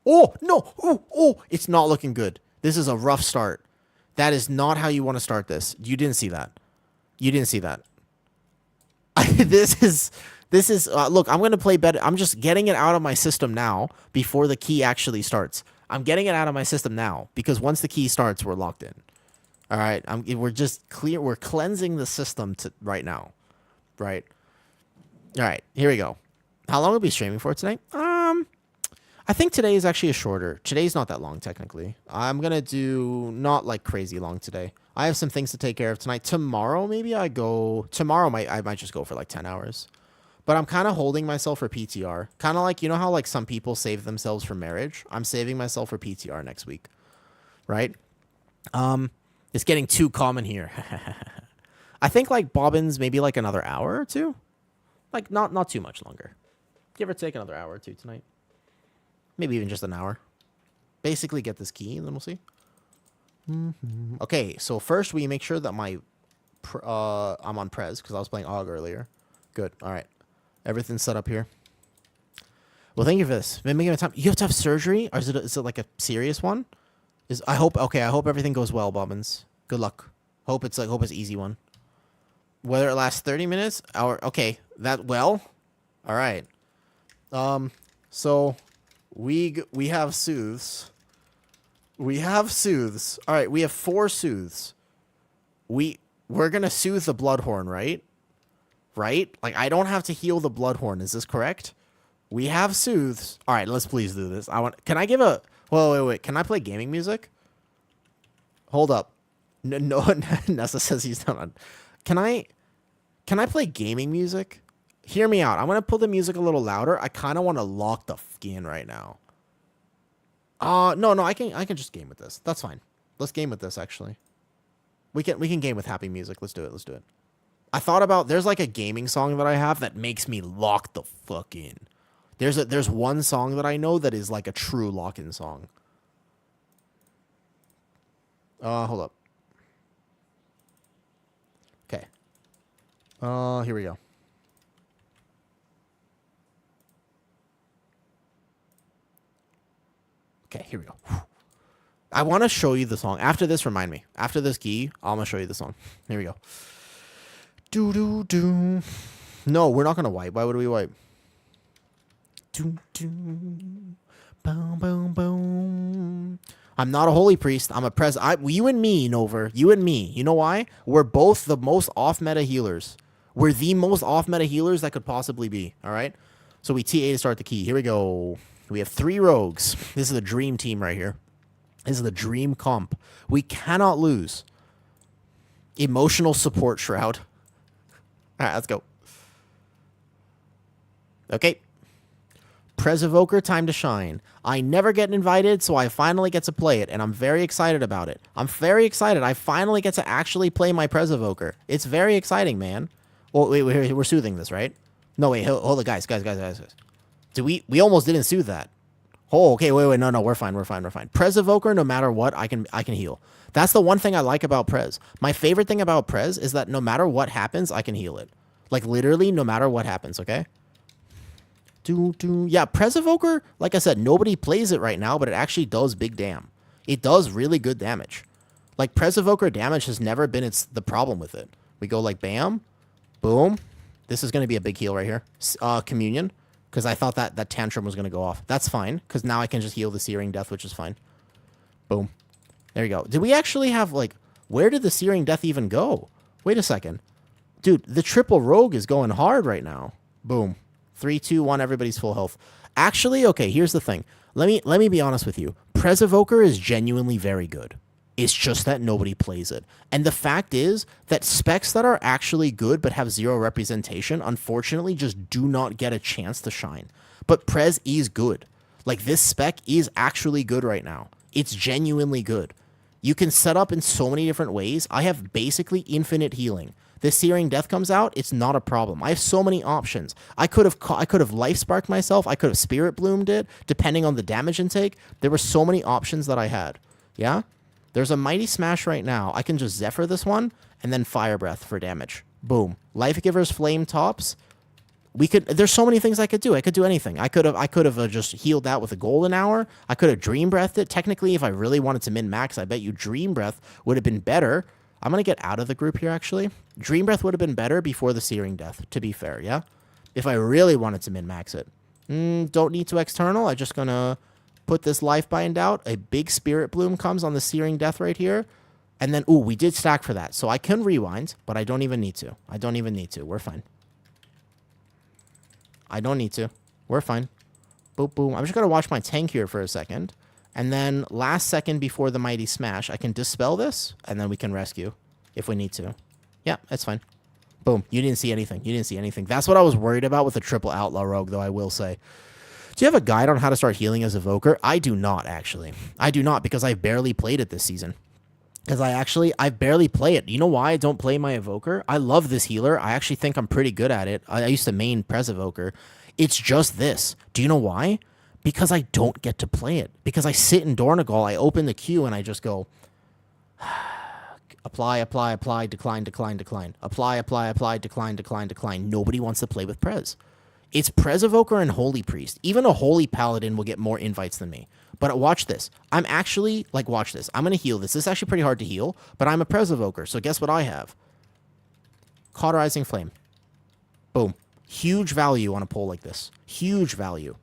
Oh, no! Oh, it's not looking good. This is a rough start. That is not how you want to start this. You didn't see that. You didn't see that. This is look, I'm going to play better. I'm just getting it out of my system now before the key actually starts. I'm getting it out of my system now because once the key starts, we're locked in. All right. We're just clear. We're cleansing the system right now. Right. All right. Here we go. How long will we be streaming for tonight? I think today is actually a shorter. Today's not that long, technically. I'm going to do not like crazy long today. I have some things to take care of tonight. Tomorrow, maybe I go... Tomorrow, I might just go for like 10 hours. But I'm kind of holding myself for PTR. Kind of like, you know how like some people save themselves for marriage? I'm saving myself for PTR next week. Right? It's getting too common here. I think like Bobbins, maybe like another hour or two. Like not too much longer. Give or take another hour or two tonight. Maybe even just an hour. Basically get this key, and then we'll see. Okay, so first we make sure that I'm on Prez, because I was playing AUG earlier. Good, all right. Everything's set up here. Well, thank you for this. Been making time. You have to have surgery? Or is it like a serious one? I hope everything goes well, Bobbins. Good luck. Hope it's easy one. Whether it lasts 30 minutes, hour. Okay, all right. So... We have soothes. We have soothes. All right, we have 4 soothes. We're gonna soothe the Bloodhorn, right? Right? Like I don't have to heal the Bloodhorn. Is this correct? We have soothes. All right, let's please do this. Can I give a? Wait. Can I play gaming music? Hold up. No. Nessa says he's not on. Can I play gaming music? Hear me out. I'm going to put the music a little louder. I kind of want to lock the skin right now. No, I can just game with this. That's fine. Let's game with this, actually. We can game with happy music. Let's do it. I thought about, there's like a gaming song that I have that makes me lock the fuck in. There's one song that I know that is like a true lock-in song. Hold up. Okay. Here we go. Okay, here we go. I want to show you the song. After this, remind me. After this key, I'm going to show you the song. Here we go. Do. No, we're not going to wipe. Why would we wipe? Do. Boom, boom, boom. I'm not a holy priest. I'm a you and me, Nover. You and me. You know why? We're both the most off-meta healers. We're the most off-meta healers that could possibly be, all right? So we TA to start the key. Here we go. We have 3 rogues. This is the dream team right here. This is the dream comp. We cannot lose. Emotional support shroud. All right, let's go. Okay. Prez Evoker, time to shine. I never get invited, so I finally get to play it, and I'm very excited about it. I'm very excited. I finally get to actually play my Prez Evoker. It's very exciting, man. Well, wait, we're soothing this, right? No, wait, hold it, guys. Did we almost didn't soothe that. Oh, okay, wait, no, we're fine. Prez Evoker, no matter what, I can heal. That's the one thing I like about Prez. My favorite thing about Prez is that no matter what happens, I can heal it. Like, literally, no matter what happens, okay? Yeah, Prez Evoker, like I said, nobody plays it right now, but it actually does big damn. It does really good damage. Like, Prez Evoker damage has never been the problem with it. We go like, bam, boom. This is going to be a big heal right here. Communion, because I thought that Tantrum was going to go off. That's fine, because now I can just heal the Searing Death, which is fine. Boom. There you go. Did we actually have, like, where did the Searing Death even go? Wait a second. Dude, the triple rogue is going hard right now. Boom. 3, 2, 1, everybody's full health. Actually, okay, here's the thing. Let me be honest with you. Prez Evoker is genuinely very good. It's just that nobody plays it. And the fact is that specs that are actually good but have 0 representation, unfortunately, just do not get a chance to shine. But Prez is good. Like, this spec is actually good right now. It's genuinely good. You can set up in so many different ways. I have basically infinite healing. This Searing Death comes out, it's not a problem. I have so many options. I could have Life Sparked myself. I could have Spirit Bloomed it, depending on the damage intake. There were so many options that I had. Yeah? There's a Mighty Smash right now. I can just Zephyr this one, and then Fire Breath for damage. Boom. Life Giver's Flame Tops. There's so many things I could do. I could do anything. I could have just healed that with a Golden Hour. I could have Dream Breathed it. Technically, if I really wanted to min-max, I bet you Dream Breath would have been better. I'm going to get out of the group here, actually. Dream Breath would have been better before the Searing Death, to be fair, yeah? If I really wanted to min-max it. Don't need to external. I'm just going to put this Life Bind out. A big Spirit Bloom comes on the Searing Death right here. And then, ooh, we did stack for that. So I can rewind, but I don't even need to. We're fine. I don't need to. We're fine. Boom, boom. I'm just going to watch my tank here for a second. And then last second before the Mighty Smash, I can dispel this, and then we can rescue if we need to. Yeah, that's fine. Boom. You didn't see anything. That's what I was worried about with the triple Outlaw Rogue, though, I will say. Do you have a guide on how to start healing as Evoker? I do not, actually. I do not, because I've barely played it this season. Because I barely play it. You know why I don't play my Evoker? I love this healer. I actually think I'm pretty good at it. I used to main Prez Evoker. It's just this. Do you know why? Because I don't get to play it. Because I sit in Dornegal, I open the queue, and I just go, apply, decline. Apply, decline. Nobody wants to play with Prez. It's Prez Evoker and Holy Priest. Even a Holy Paladin will get more invites than me. But watch this. Watch this. I'm going to heal this. This is actually pretty hard to heal, but I'm a Prez Evoker, so guess what I have? Cauterizing Flame. Boom. Huge value on a pull like this. Huge value.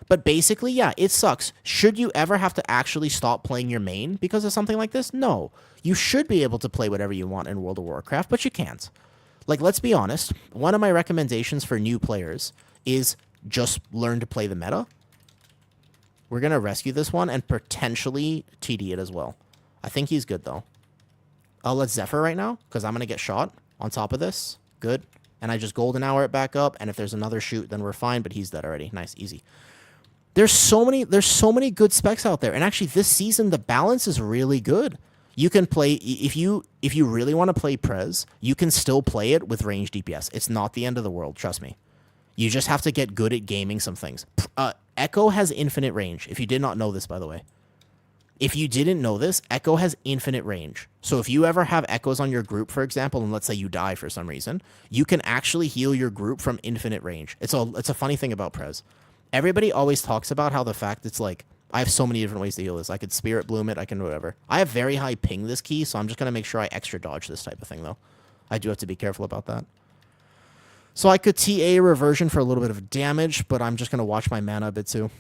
But basically, yeah, it sucks. Should you ever have to actually stop playing your main because of something like this? No. You should be able to play whatever you want in World of Warcraft, but you can't. Like, let's be honest. One of my recommendations for new players is just learn to play the meta. We're going to rescue this one and potentially TD it as well. I think he's good, though. Let's Zephyr right now, because I'm going to get shot on top of this. Good. And I just Golden Hour it back up, and if there's another shoot, then we're fine, but he's dead already. Nice, easy. There's so many good specs out there, and actually this season, the balance is really good. You can play, if you really want to play Prez, you can still play it with ranged DPS. It's not the end of the world, trust me. You just have to get good at gaming some things. Echo has infinite range, if you did not know this, by the way. If you didn't know this, Echo has infinite range. So if you ever have Echoes on your group, for example, and let's say you die for some reason, you can actually heal your group from infinite range. It's a funny thing about Prez. Everybody always talks about how the fact it's like, I have so many different ways to heal this. I could Spirit Bloom it, I can whatever. I have very high ping this key, so I'm just going to make sure I extra dodge this type of thing, though. I do have to be careful about that. So I could TA Reversion for a little bit of damage, but I'm just going to watch my mana a bit too.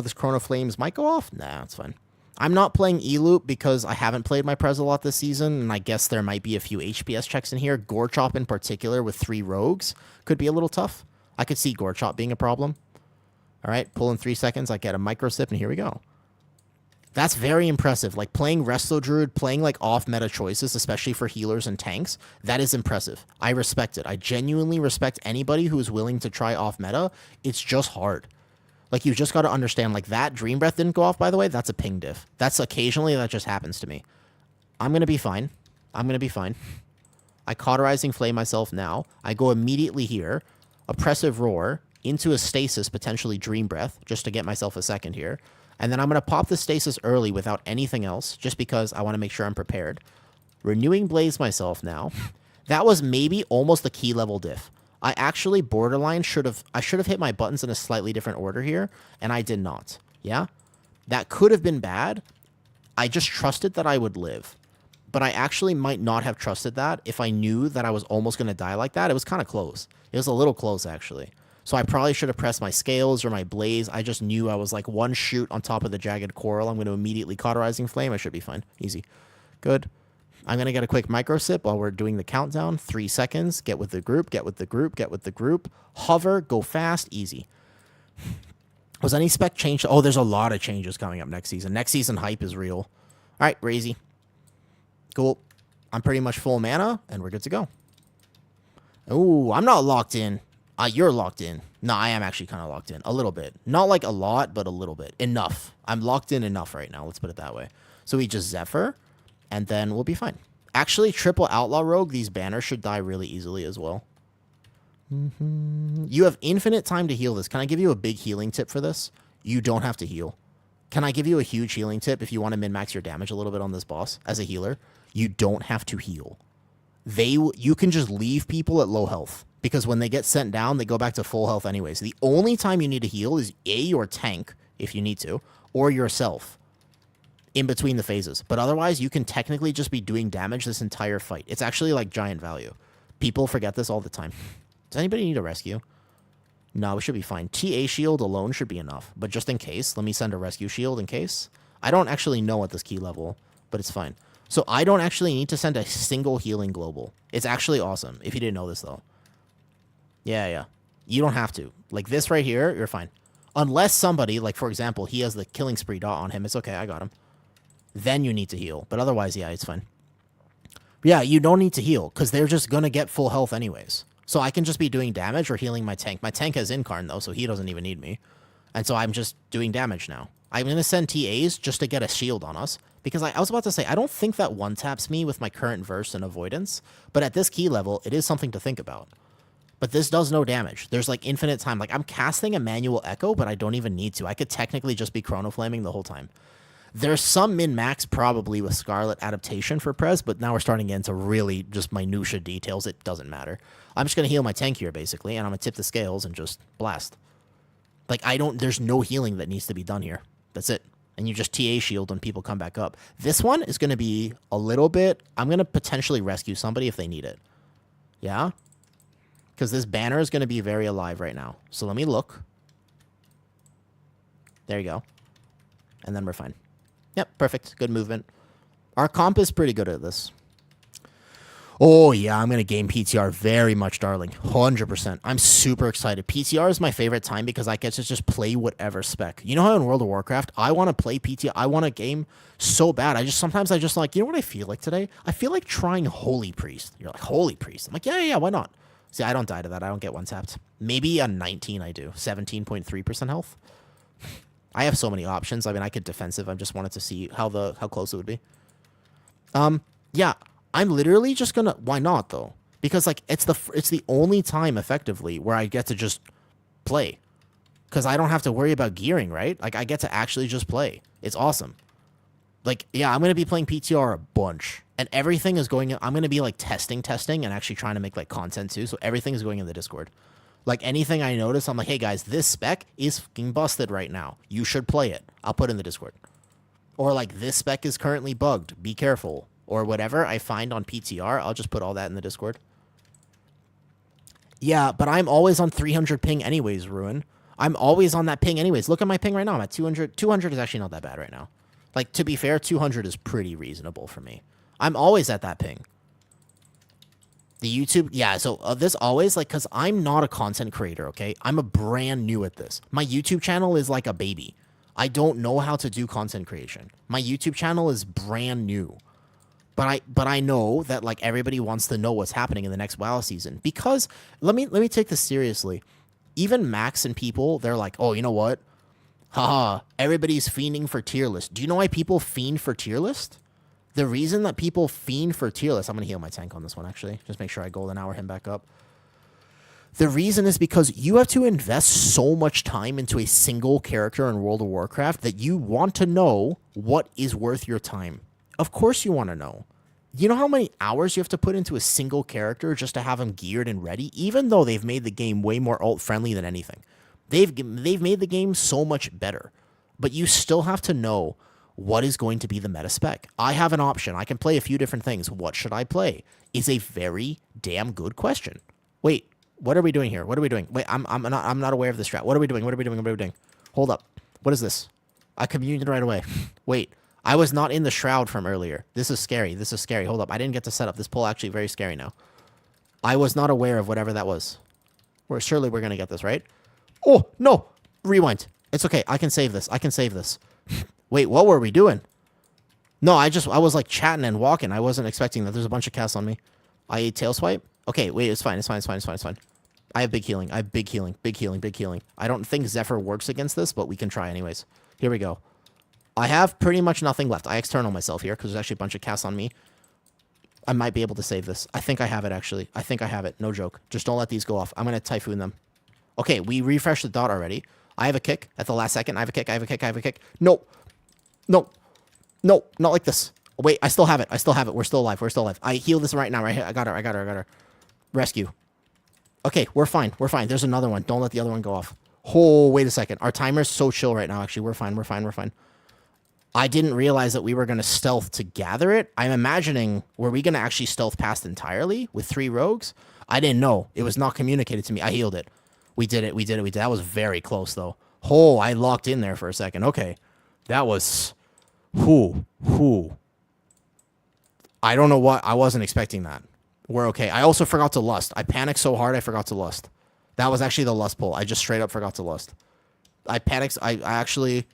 This Chrono Flames might go off? Nah, it's fine. I'm not playing E-Loop because I haven't played my Prez a lot this season, and I guess there might be a few HPS checks in here. Gore Chop in particular with 3 rogues could be a little tough. I could see Gore Chop being a problem. All right, pull in 3 seconds. I get a micro sip, and here we go. That's very impressive. Like, playing Resto Druid, playing, like, off-meta choices, especially for healers and tanks, that is impressive. I respect it. I genuinely respect anybody who is willing to try off-meta. It's just hard. Like, you just got to understand, like, that Dream Breath didn't go off, by the way. That's a ping diff. That's occasionally, that just happens to me. I'm going to be fine. I'm going to be fine. I Cauterizing Flame myself now. I go immediately here. Oppressive Roar into a Stasis, potentially Dream Breath, just to get myself a second here. And then I'm going to pop the Stasis early without anything else, just because I want to make sure I'm prepared. Renewing Blaze myself now. That was maybe almost the key level diff. I actually borderline should have hit my buttons in a slightly different order here, and I did not. Yeah? That could have been bad. I just trusted that I would live. But I actually might not have trusted that if I knew that I was almost going to die like that. It was kind of close. It was a little close, actually. So I probably should have pressed my Scales or my Blaze. I just knew I was like one shoot on top of the Jagged Coral. I'm going to immediately Cauterizing Flame. I should be fine. Easy. Good. I'm going to get a quick micro sip while we're doing the countdown. 3 seconds. Get with the group. Get with the group. Get with the group. Hover. Go fast. Easy. Was any spec change? Oh, there's a lot of changes coming up next season. Next season hype is real. All right, Razy. Cool. I'm pretty much full mana, and we're good to go. Ooh, I'm not locked in. You're locked in. No, I am actually kind of locked in. A little bit. Not like a lot, but a little bit. Enough. I'm locked in enough right now. Let's put it that way. So we just Zephyr, and then we'll be fine. Actually, triple Outlaw Rogue, these banners should die really easily as well. You have infinite time to heal this. Can I give you a big healing tip for this? You don't have to heal. Can I give you a huge healing tip if you want to min-max your damage a little bit on this boss as a healer? You don't have to heal. You can just leave people at low health, because when they get sent down, they go back to full health anyways. The only time you need to heal is your tank, if you need to, or yourself in between the phases. But otherwise, you can technically just be doing damage this entire fight. It's actually like giant value. People forget this all the time. Does anybody need a rescue? No, we should be fine. TA shield alone should be enough. But just in case, let me send a rescue shield in case. I don't actually know at this key level, but it's fine. So I don't actually need to send a single healing global. It's actually awesome, if you didn't know this, though. Yeah. You don't have to. Like this right here, you're fine. Unless somebody, like for example, he has the Killing Spree dot on him. It's okay, I got him. Then you need to heal. But otherwise, yeah, it's fine. Yeah, you don't need to heal, because they're just going to get full health anyways. So I can just be doing damage or healing my tank. My tank has Incarn, though, so he doesn't even need me. And so I'm just doing damage now. I'm going to send TAs just to get a shield on us. Because I was about to say, I don't think that one-taps me with my current verse and avoidance. But at this key level, it is something to think about. But this does no damage. There's like infinite time. Like I'm casting a manual echo, but I don't even need to. I could technically just be chrono flaming the whole time. There's some min-max probably with Scarlet adaptation for Prez, but now we're starting to get into really just minutia details. It doesn't matter. I'm just going to heal my tank here, basically, and I'm going to tip the Scales and just blast. Like, there's no healing that needs to be done here. That's it. And you just TA shield when people come back up. This one is going to be a little bit, I'm going to potentially rescue somebody if they need it. Yeah? Because this banner is going to be very alive right now. So let me look. There you go. And then we're fine. Yep, perfect. Good movement. Our comp is pretty good at this. Oh, yeah, I'm going to game PTR very much, darling. 100%. I'm super excited. PTR is my favorite time because I get to just play whatever spec. You know how in World of Warcraft, I want to play PTR. I want to game so bad. Sometimes I just like, you know what I feel like today? I feel like trying Holy Priest. You're like, Holy Priest. I'm like, yeah, why not? See, I don't die to that. I don't get one tapped. Maybe a 19 I do. 17.3% health. I have so many options. I mean, I could defensive. I just wanted to see how close it would be. Yeah, I'm literally just gonna. Why not though? Because like it's the only time effectively where I get to just play, because I don't have to worry about gearing, right? Like I get to actually just play. It's awesome. Like yeah, I'm gonna be playing PTR a bunch, and everything is going. I'm gonna be like testing, and actually trying to make like content too. So everything is going in the Discord. Like anything I notice, I'm like, hey guys, this spec is fucking busted right now. You should play it. I'll put it in the Discord. Or like this spec is currently bugged. Be careful. Or whatever I find on PTR, I'll just put all that in the Discord. Yeah, but I'm always on 300 ping anyways, Ruin. I'm always on that ping anyways. Look at my ping right now. I'm at 200. 200 is actually not that bad right now. Like, to be fair, 200 is pretty reasonable for me. I'm always at that ping. The YouTube, yeah, so this always, like, because I'm not a content creator, okay? I'm a brand new at this. My YouTube channel is like a baby. I don't know how to do content creation. My YouTube channel is brand new. But I know that, like, everybody wants to know what's happening in the next WoW season. Because, let me take this seriously. Even Max and people, they're like, oh, you know what? Haha, everybody's fiending for tier list. Do you know why people fiend for tier list? The reason that people fiend for tier list, I'm going to heal my tank on this one, actually. Just make sure I golden hour him back up. The reason is because you have to invest so much time into a single character in World of Warcraft that you want to know what is worth your time. Of course you want to know. You know how many hours you have to put into a single character just to have him geared and ready? Even though they've made the game way more ult-friendly than anything. They've made the game so much better. But you still have to know what is going to be the meta spec. I have an option. I can play a few different things. What should I play? Is a very damn good question. Wait, what are we doing here? What are we doing? Wait, I'm not aware of this strat. What are we doing? What are we doing? What are we doing? Hold up. What is this? I communioned right away. Wait, I was not in the shroud from earlier. This is scary. This is scary. Hold up. I didn't get to set up. This pull actually very scary now. I was not aware of whatever that was. Surely we're going to get this, right? Oh, no. Rewind. It's okay. I can save this. I can save this. Wait, what were we doing? No, I was like chatting and walking. I wasn't expecting that. There's a bunch of casts on me. I ate tail swipe. Okay, wait, it's fine. It's fine. It's fine. It's fine. It's fine. I have big healing. I have big healing. Big healing. Big healing. I don't think Zephyr works against this, but we can try anyways. Here we go. I have pretty much nothing left. I external myself here because there's actually a bunch of casts on me. I might be able to save this. I think I have it, actually. I think I have it. No joke. Just don't let these go off. I'm going to Typhoon them. Okay, we refreshed the dot already. I have a kick at the last second. I have a kick. I have a kick. I have a kick. No. No. No. Not like this. Wait, I still have it. I still have it. We're still alive. We're still alive. I heal this right now. Right here. I got her. I got her. I got her. Rescue. Okay, we're fine. We're fine. There's another one. Don't let the other one go off. Oh, wait a second. Our timer's so chill right now, actually. We're fine. We're fine. We're fine. I didn't realize that we were going to stealth to gather it. I'm imagining, were we going to actually stealth past entirely with 3 rogues? I didn't know. It was not communicated to me. I healed it. We did it. We did it. We did. That was very close, though. Oh, I locked in there for a second. Okay. That was... Whoo. I don't know what... I wasn't expecting that. We're okay. I also forgot to lust. I panicked so hard I forgot to lust. That was actually the lust pull. I just straight up forgot to lust. I panicked. I actually...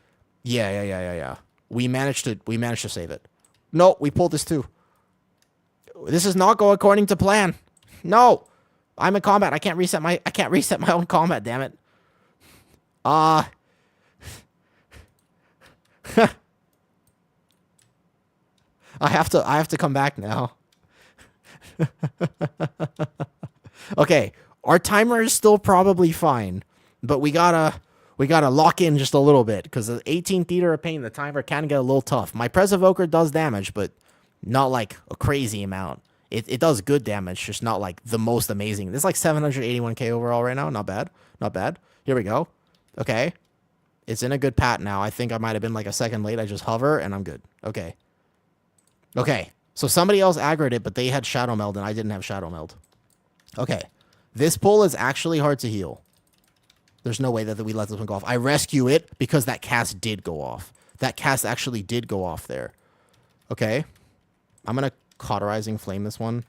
Yeah. We managed to save it. No, we pulled this too. This is not going according to plan. No. I'm in combat. I can't reset my own combat, damn it. I have to come back now. Okay, our timer is still probably fine, but we gotta lock in just a little bit because the 18 theater of pain, the timer can get a little tough. My Press Evoker does damage, but not like a crazy amount. It does good damage, just not like the most amazing. This is like 781k overall right now. Not bad. Not bad. Here we go. Okay. It's in a good pat now. I think I might have been like a second late. I just hover and I'm good. Okay. Okay. So somebody else aggroed it, but they had Shadow Meld and I didn't have Shadow Meld. Okay. This pull is actually hard to heal. There's no way that we let this one go off. I rescue it because that cast did go off. That cast actually did go off there. Okay. I'm going to Cauterizing Flame this one.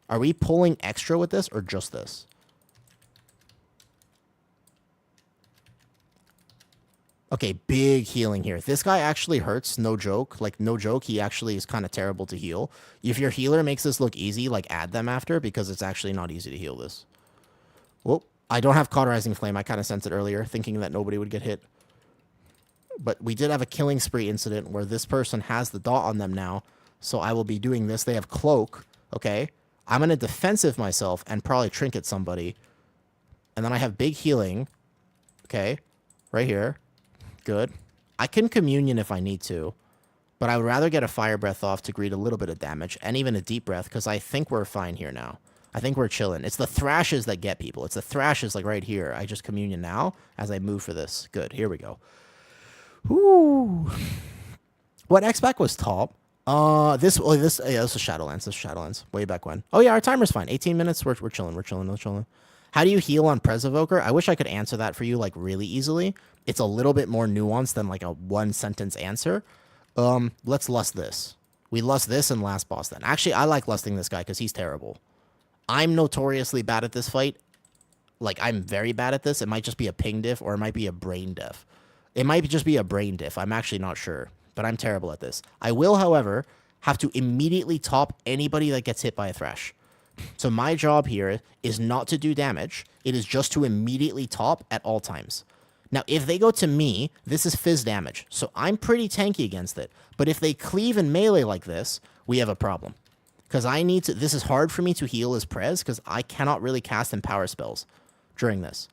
Are we pulling extra with this or just this? Okay, big healing here. This guy actually hurts, no joke. Like, no joke, he actually is kind of terrible to heal. If your healer makes this look easy, like, add them after, because it's actually not easy to heal this. Whoop. I don't have Cauterizing Flame. I kind of sensed it earlier, thinking that nobody would get hit. But we did have a Killing Spree incident where this person has the dot on them now, so I will be doing this. They have Cloak, okay? I'm going to defensive myself and probably Trinket somebody. And then I have big healing, okay? Right here. Good. I can Communion if I need to, but I would rather get a Fire Breath off to greet a little bit of damage, and even a Deep Breath, because I think we're fine here now. I think we're chilling. It's the Thrashes that get people. It's the Thrashes, like, right here. I just Communion now as I move for this. Good. Here we go. Whoo. What X-Pack was top? This is Shadowlands. This is Shadowlands. Way back when. Oh, yeah, our timer's fine. 18 minutes. We're chilling. We're chilling. We're chilling. How do you heal on Pres Evoker? I wish I could answer that for you, like, really easily. It's a little bit more nuanced than like a one sentence answer. Let's lust this. We lust this in last boss then. Actually, I like lusting this guy because he's terrible. I'm notoriously bad at this fight. Like, I'm very bad at this. It might just be a ping diff or it might be a brain diff. It might just be a brain diff. I'm actually not sure, but I'm terrible at this. I will, however, have to immediately top anybody that gets hit by a thrash. So my job here is not to do damage. It is just to immediately top at all times. Now, if they go to me, this is fizz damage. So I'm pretty tanky against it. But if they cleave and melee like this, we have a problem. Because I need to... This is hard for me to heal as Prez because I cannot really cast Empower spells during this.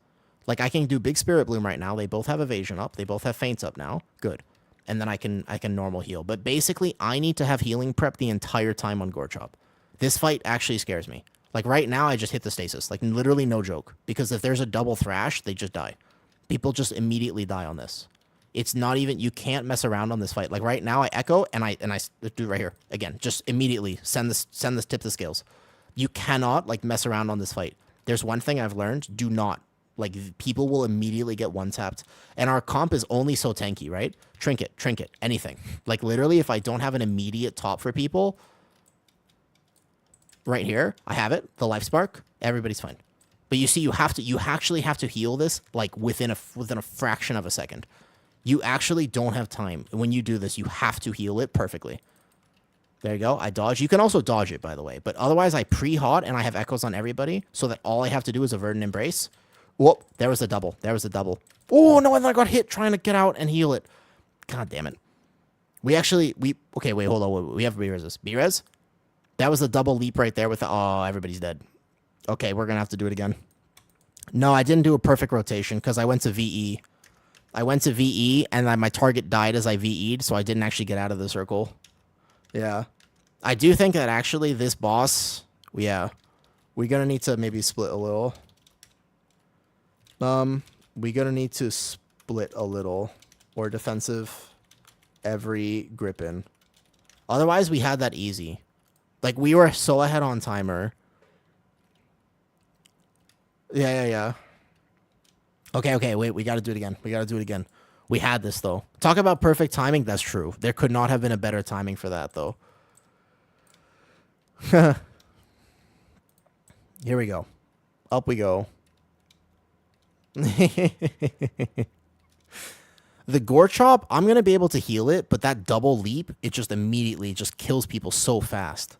Like, I can do Big Spirit Bloom right now. They both have Evasion up. They both have Feints up now. Good. And then I can normal heal. But basically, I need to have healing prep the entire time on Gorechop. This fight actually scares me. Like, right now, I just hit the stasis. Like, literally no joke. Because if there's a double thrash, they just die. People just immediately die on this. It's not even... You can't mess around on this fight. Like, right now, I echo, and I do it right here. Again, just immediately send this tip the scales. You cannot, like, mess around on this fight. There's one thing I've learned. Do not. Like, people will immediately get one-tapped. And our comp is only so tanky, right? Trinket, anything. Like, literally, if I don't have an immediate top for people... Right here, I have it, the life spark. Everybody's fine. But you see, you actually have to heal this like within a fraction of a second. You actually don't have time. When you do this, you have to heal it perfectly. There you go. I dodge. You can also dodge it, by the way. But otherwise, I pre-hot and I have echoes on everybody so that all I have to do is avert and embrace. Whoop! There was a double. Oh no! And I got hit trying to get out and heal it. God damn it. Okay, wait, hold on. We have B-res. B-res? That was a double leap right there with the... Oh, everybody's dead. Okay, we're going to have to do it again. No, I didn't do a perfect rotation because I went to VE. And my target died as I VE'd, so I didn't actually get out of the circle. Yeah. I do think that actually this boss... Yeah. We're going to need to maybe split a little. We're going to need to split a little. Or defensive every grip in. Otherwise, we had that easy. Like, we were so ahead on timer. Yeah. Okay, wait, we gotta do it again. We had this, though. Talk about perfect timing, that's true. There could not have been a better timing for that, though. Here we go. Up we go. The Gorechop, I'm going to be able to heal it, but that double leap, it just immediately just kills people so fast.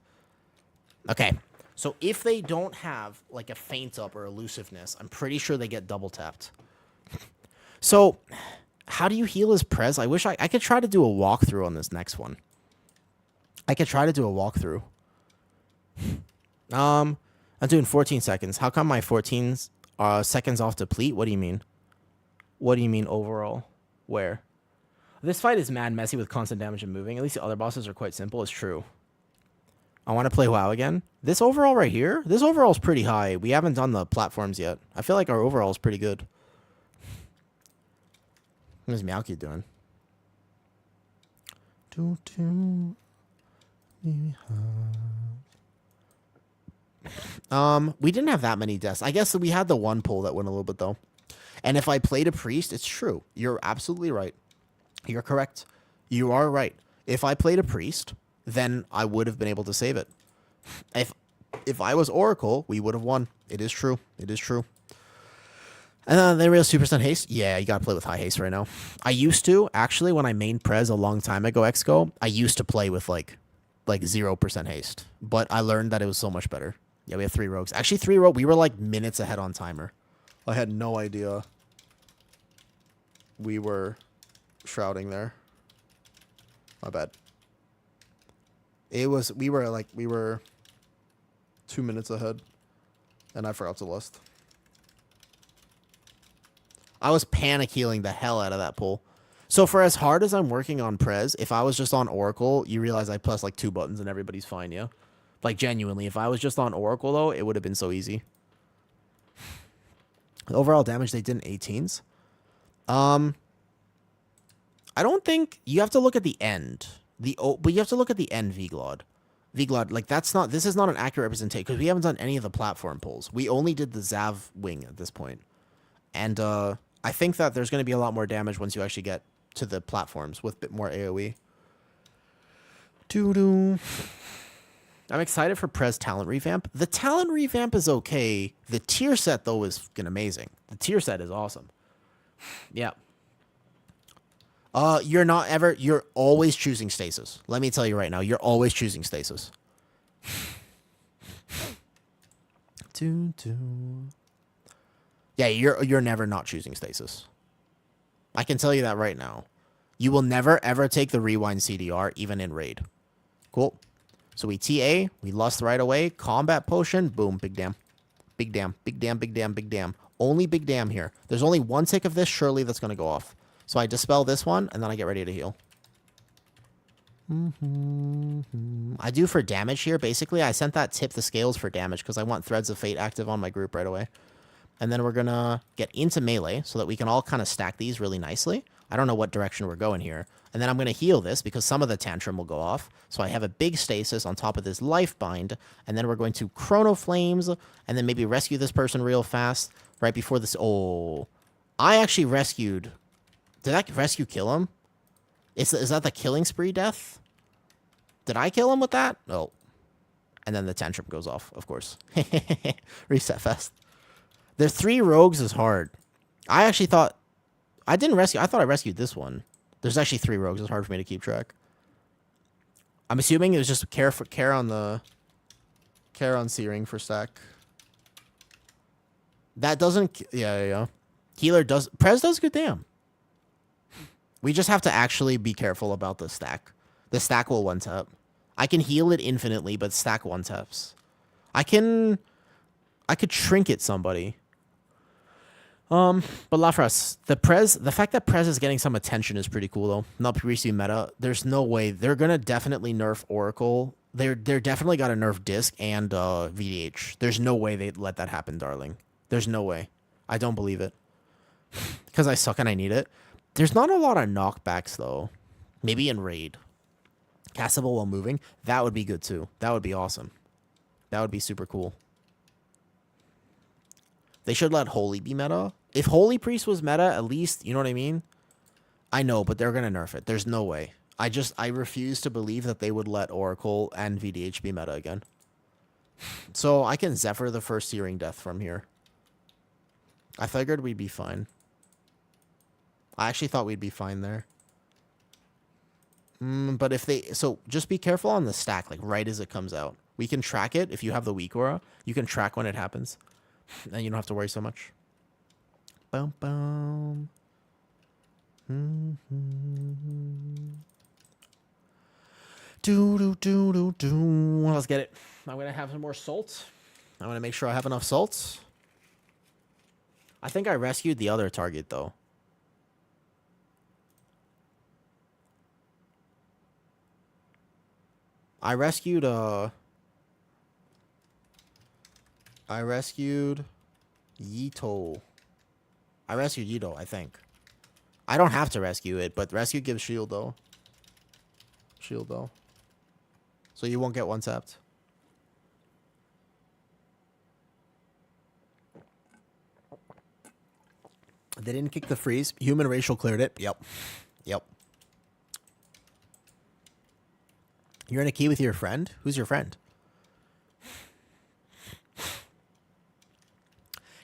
Okay, so if they don't have, like, a feint up or elusiveness, I'm pretty sure they get double tapped. So, how do you heal as Prez? I wish I could try to do a walkthrough on this next one. I'm doing 14 seconds. How come my 14 seconds off deplete? What do you mean? What do you mean overall? Where? This fight is mad messy with constant damage and moving. At least the other bosses are quite simple. It's true. I want to play WoW again. This overall right here, this overall is pretty high. We haven't done the platforms yet. I feel like our overall is pretty good. What is Meowkey doing? We didn't have that many deaths. I guess we had the one pull that went a little bit, though. And if I played a priest, it's true. You're absolutely right. You're correct. You are right. If I played a priest, then I would have been able to save it. If I was Oracle, we would have won. It is true. And then real super stun haste. Yeah, you gotta play with high haste right now. I used to, actually, when I main Prez a long time ago, XGO, I used to play with like 0% haste. But I learned that it was so much better. Yeah, we have 3 rogues. Actually, 3 rogues. We were like minutes ahead on timer. I had no idea we were shrouding there. My bad. We were 2 minutes ahead, and I forgot to lust. I was panic healing the hell out of that pull. So for as hard as I'm working on Prez, if I was just on Oracle, you realize I press like 2 buttons and everybody's fine, yeah? Like, genuinely, if I was just on Oracle, though, it would have been so easy. The overall damage they did in 18s. I don't think... You have to look at the end. But you have to look at the end, Vglod. Vglod, like, this is not an accurate representation, because we haven't done any of the platform pulls. We only did the Zav wing at this point. And, I think that there's going to be a lot more damage once you actually get to the platforms with a bit more AoE. Doo-doo. I'm excited for Prez talent revamp. The talent revamp is okay. The tier set, though, is fucking amazing. The tier set is awesome. Yeah. You're not ever... You're always choosing stasis. Let me tell you right now. You're always choosing stasis. Yeah, you're never not choosing stasis. I can tell you that right now. You will never, ever take the rewind CDR, even in raid. Cool. So we TA, we lust right away, combat potion, boom, big damn. Big damn, big damn, big damn, big damn. Only big damn here. There's only one tick of this, surely that's going to go off. So I dispel this one, and then I get ready to heal. I do for damage here. Basically, I sent that tip the scales for damage because I want Threads of Fate active on my group right away. And then we're going to get into melee so that we can all kind of stack these really nicely. I don't know what direction we're going here. And then I'm going to heal this because some of the tantrum will go off. So I have a big stasis on top of this life bind. And then we're going to Chrono Flames and then maybe rescue this person real fast right before this. Oh, I actually rescued. Did that rescue kill him? Is that the killing spree death? Did I kill him with that? Oh. And then the tantrum goes off, of course. Reset fest. The 3 rogues is hard. I actually thought... I didn't rescue... I thought I rescued this one. There's actually 3 rogues. It's hard for me to keep track. I'm assuming it was just care on the... Care on Searing for stack. That doesn't... Yeah. Healer does... Prez does good damn. We just have to actually be careful about the stack. The stack will one-tap. I can heal it infinitely, but stack one-taps. I could trinket somebody. But Lafras, the fact that Prez is getting some attention is pretty cool though. Not previously meta. There's no way they're gonna definitely nerf Oracle. They're definitely gotta nerf Disc and VDH. There's no way they'd let that happen, darling. There's no way. I don't believe it. Because I suck and I need it. There's not a lot of knockbacks though. Maybe in raid. Castable while moving. That would be good too. That would be awesome. That would be super cool. They should let Holy be meta. If Holy Priest was meta, at least, you know what I mean? I know, but they're going to nerf it. There's no way. I refuse to believe that they would let Oracle and VDH be meta again. So I can Zephyr the first Searing Death from here. I figured we'd be fine. I actually thought we'd be fine there. But if they... So just be careful on the stack, like right as it comes out. We can track it. If you have the weak aura, you can track when it happens. And you don't have to worry so much. Boom, boom. Let's get it. I'm going to have some more salt. I'm going to make sure I have enough salt. I think I rescued the other target, though. I rescued Yito, I rescued Yito, I think. I don't have to rescue it, but rescue gives shield, though. So you won't get one-tapped. They didn't kick the freeze. Human racial cleared it. Yep. You're in a key with your friend? Who's your friend?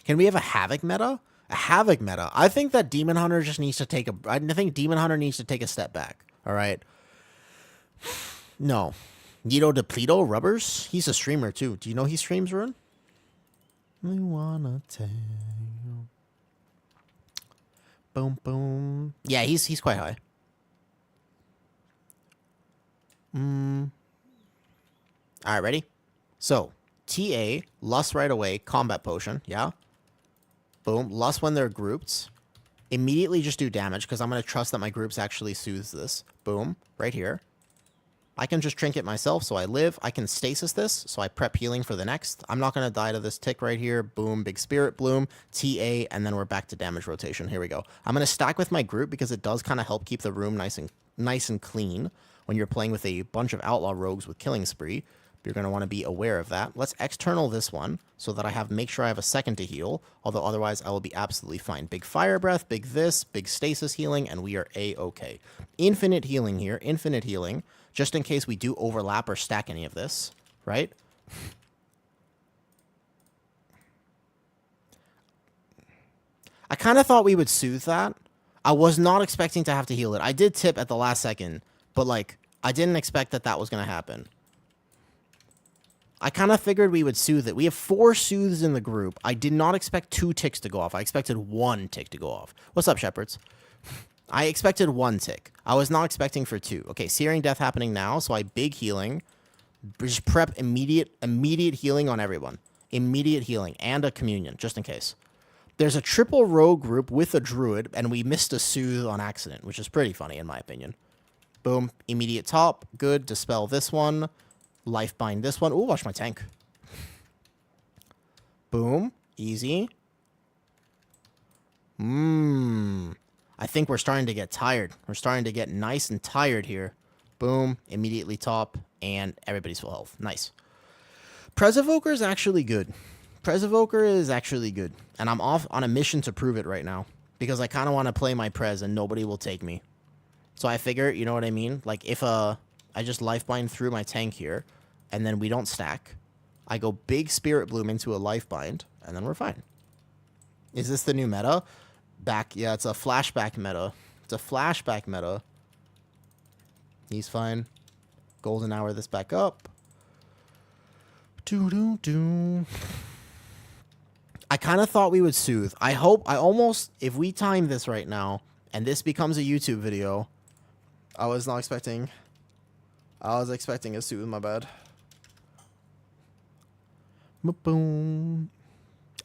Can we have a Havoc meta? A Havoc meta. I think that Demon Hunter just needs to take a... I think Demon Hunter needs to take a step back. All right? No. Nito Depleto Rubbers? He's a streamer, too. Do you know he streams, Rune? We wanna take... Boom, boom. Yeah, he's quite high. All right, ready? So, TA, Lust right away, Combat Potion, yeah? Boom, Lust when they're grouped. Immediately just do damage, because I'm going to trust that my groups actually soothes this. Boom, right here. I can just trinket myself, so I live. I can stasis this, so I prep healing for the next. I'm not going to die to this tick right here. Boom, big Spirit Bloom, TA, and then we're back to damage rotation. Here we go. I'm going to stack with my group, because it does kind of help keep the room nice and clean when you're playing with a bunch of outlaw rogues with killing spree. You're going to want to be aware of that. Let's external this one so that I have make sure I have a second to heal, although otherwise I will be absolutely fine. Big fire breath, big this, big stasis healing, and we are A-okay. Infinite healing here, infinite healing, just in case we do overlap or stack any of this, right? I kind of thought we would soothe that. I was not expecting to have to heal it. I did tip at the last second, but like, I didn't expect that that was going to happen. I kind of figured we would soothe it. We have 4 soothes in the group. I did not expect 2 ticks to go off. I expected 1 tick to go off. What's up, shepherds? I expected 1 tick. I was not expecting for 2. Okay, Searing Death happening now, so I big healing. Just prep immediate healing on everyone. Immediate healing and a communion, just in case. There's a triple rogue group with a druid, and we missed a soothe on accident, which is pretty funny in my opinion. Boom. Immediate top. Good. Dispel this one. Life bind this one. Ooh, watch my tank. Boom. Easy. I think we're starting to get tired. We're starting to get nice and tired here. Boom. Immediately top. And everybody's full health. Nice. Prez Evoker is actually good. Prez Evoker is actually good. And I'm off on a mission to prove it right now. Because I kind of want to play my Prez and nobody will take me. So I figure, you know what I mean? Like, if I just lifeline through my tank here, and then we don't stack, I go big Spirit Bloom into a lifeline, and then we're fine. Is this the new meta? Yeah, it's a flashback meta. It's a flashback meta. He's fine. Golden hour this back up. Doo-doo-doo. I kind of thought we would soothe. If we time this right now, and this becomes a YouTube video, I was expecting a soothe, my bad. Boom.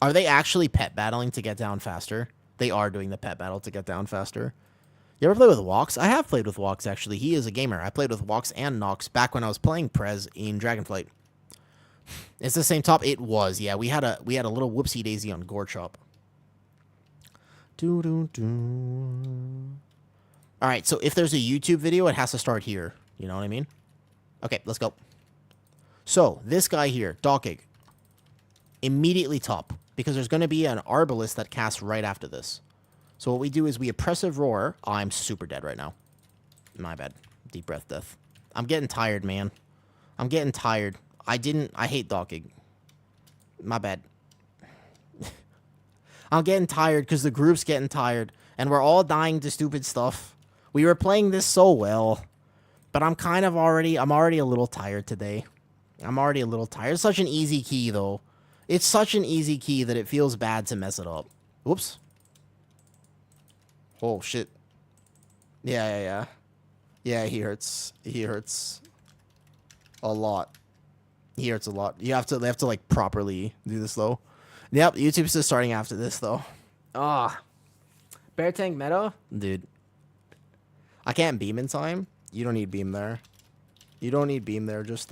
Are they actually pet battling to get down faster? They are doing the pet battle to get down faster. You ever play with Wox? I have played with Wox, actually. He is a gamer. I played with Wox and Nox back when I was playing Prez in Dragonflight. It's the same top. It was, yeah. We had a little whoopsie daisy on Gore Chop. Alright, so if there's a YouTube video, it has to start here. You know what I mean? Okay, let's go. So, this guy here, Dogig. Immediately top. Because there's going to be an Arbalest that casts right after this. So what we do is we Oppressive Roar. Oh, I'm super dead right now. My bad. Deep breath death. I'm getting tired, man. I'm getting tired. I hate Dogig. My bad. I'm getting tired because the group's getting tired. And we're all dying to stupid stuff. We were playing this so well. But I'm already a little tired today. I'm already a little tired. It's such an easy key, though. It's such an easy key that it feels bad to mess it up. Whoops. Oh, shit. Yeah. Yeah, he hurts. He hurts a lot. He hurts a lot. They have to, like, properly do this, though. Yep, YouTube's just starting after this, though. Bear tank meta? Dude. I can't beam in time. You don't need beam there. You don't need beam there. Just,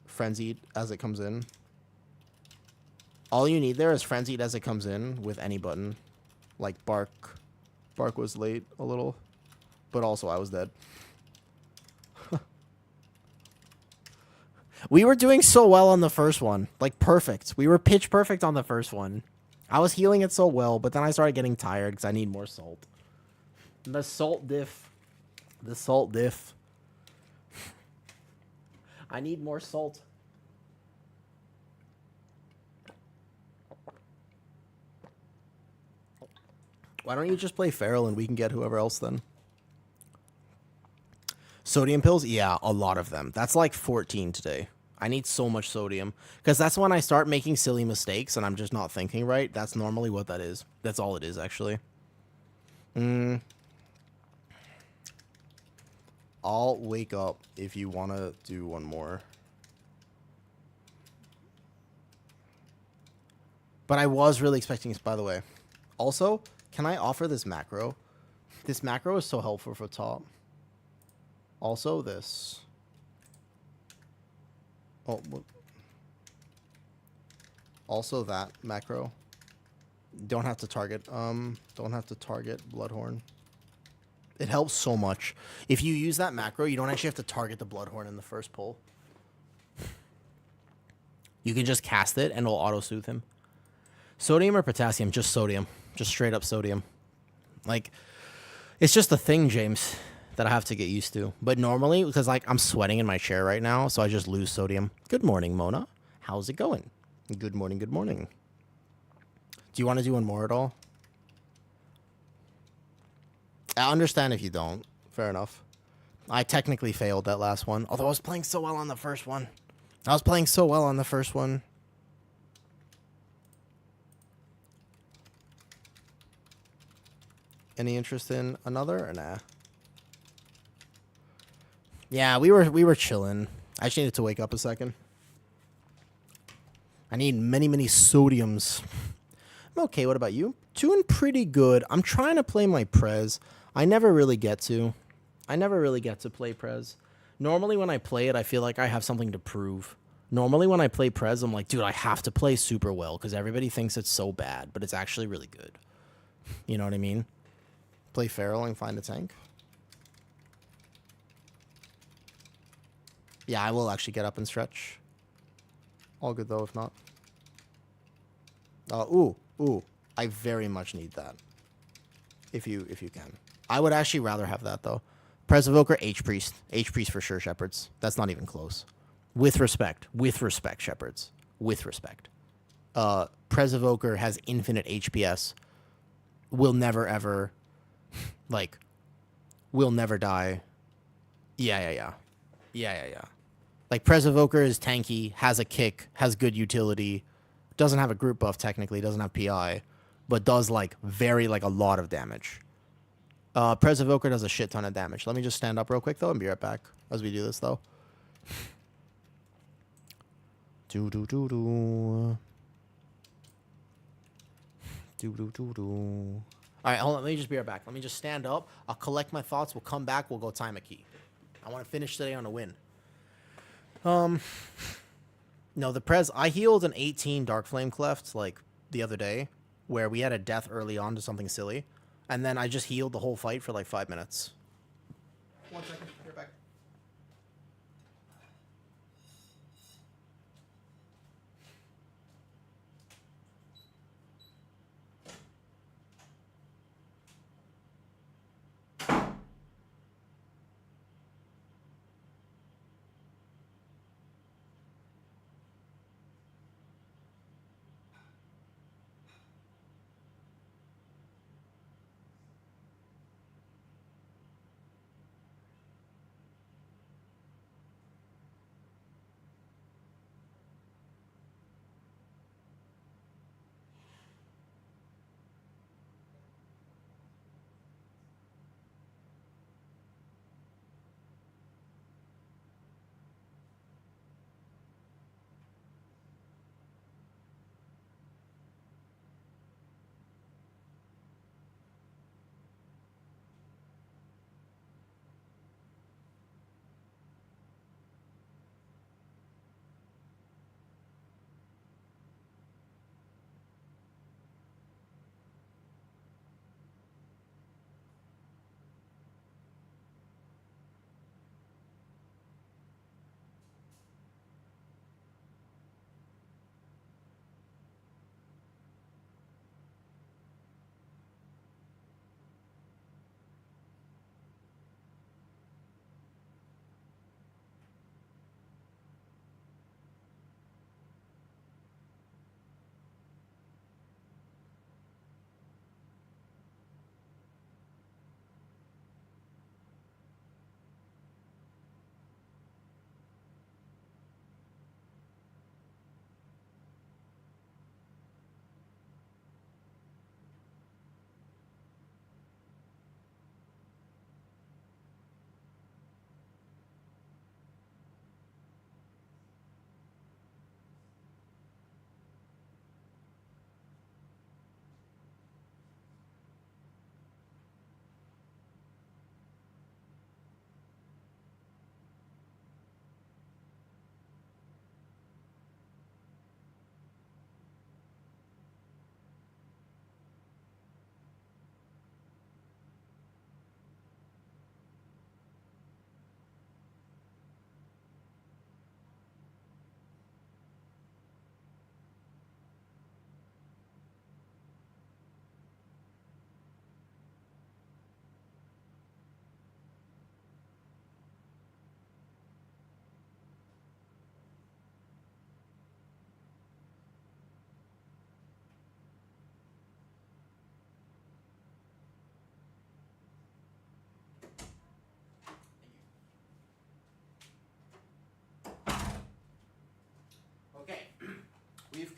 frenzied as it comes in. All you need there is frenzied as it comes in with any button. Like Bark. Bark was late a little. But also I was dead. We were doing so well on the first one. Like perfect. We were pitch perfect on the first one. I was healing it so well, but then I started getting tired because I need more salt. The salt diff. The salt diff. I need more salt. Why don't you just play Feral and we can get whoever else then? Sodium pills? Yeah, a lot of them. That's like 14 today. I need so much sodium. Because that's when I start making silly mistakes and I'm just not thinking right. That's normally what that is. That's all it is, actually. I'll wake up if you want to do one more. But I was really expecting this, by the way. Also, can I offer this macro? This macro is so helpful for top. Also, this. Oh, also that macro. Don't have to target. Don't have to target Bloodhorn. It helps so much. If you use that macro, you don't actually have to target the Bloodhorn in the first pull. You can just cast it and it'll auto-soothe him. Sodium or potassium? Just sodium. Just straight up sodium. Like, it's just a thing, James, that I have to get used to. But normally, because like I'm sweating in my chair right now, so I just lose sodium. Good morning, Mona. How's it going? Good morning, good morning. Do you want to do one more at all? I understand if you don't. Fair enough. I technically failed that last one, although I was playing so well on the first one. Any interest in another or nah? Yeah, we were chilling. I just needed to wake up a second. I need many sodiums. I'm okay. What about you? Doing pretty good. I'm trying to play my Prez. I never really get to play Prez. Normally when I play it, I feel like I have something to prove. Normally when I play Prez, I'm like, dude, I have to play super well because everybody thinks it's so bad, but it's actually really good. You know what I mean? Play Feral and find a tank. Yeah, I will actually get up and stretch. All good though, if not. Ooh. I very much need that. If you can. I would actually rather have that though. Prez Evoker, H-Priest. H-Priest for sure, Shepherds. That's not even close. With respect, Shepherds. With respect. Prez Evoker has infinite HPS. Will never ever, will never die. Yeah. Like, Prez Evoker is tanky, has a kick, has good utility, doesn't have a group buff technically, doesn't have PI, but does, like, a lot of damage. Prez Evoker does a shit ton of damage. Let me just stand up real quick, though, and be right back as we do this, though. Alright, hold on. Let me just be right back. Let me just stand up. I'll collect my thoughts. We'll come back. We'll go time a key. I want to finish today on a win. No, the Prez, I healed an 18 Dark Flame Cleft, like, the other day, where we had a death early on to something silly, and then I just healed the whole fight for, like, 5 minutes. 1 second, you're back.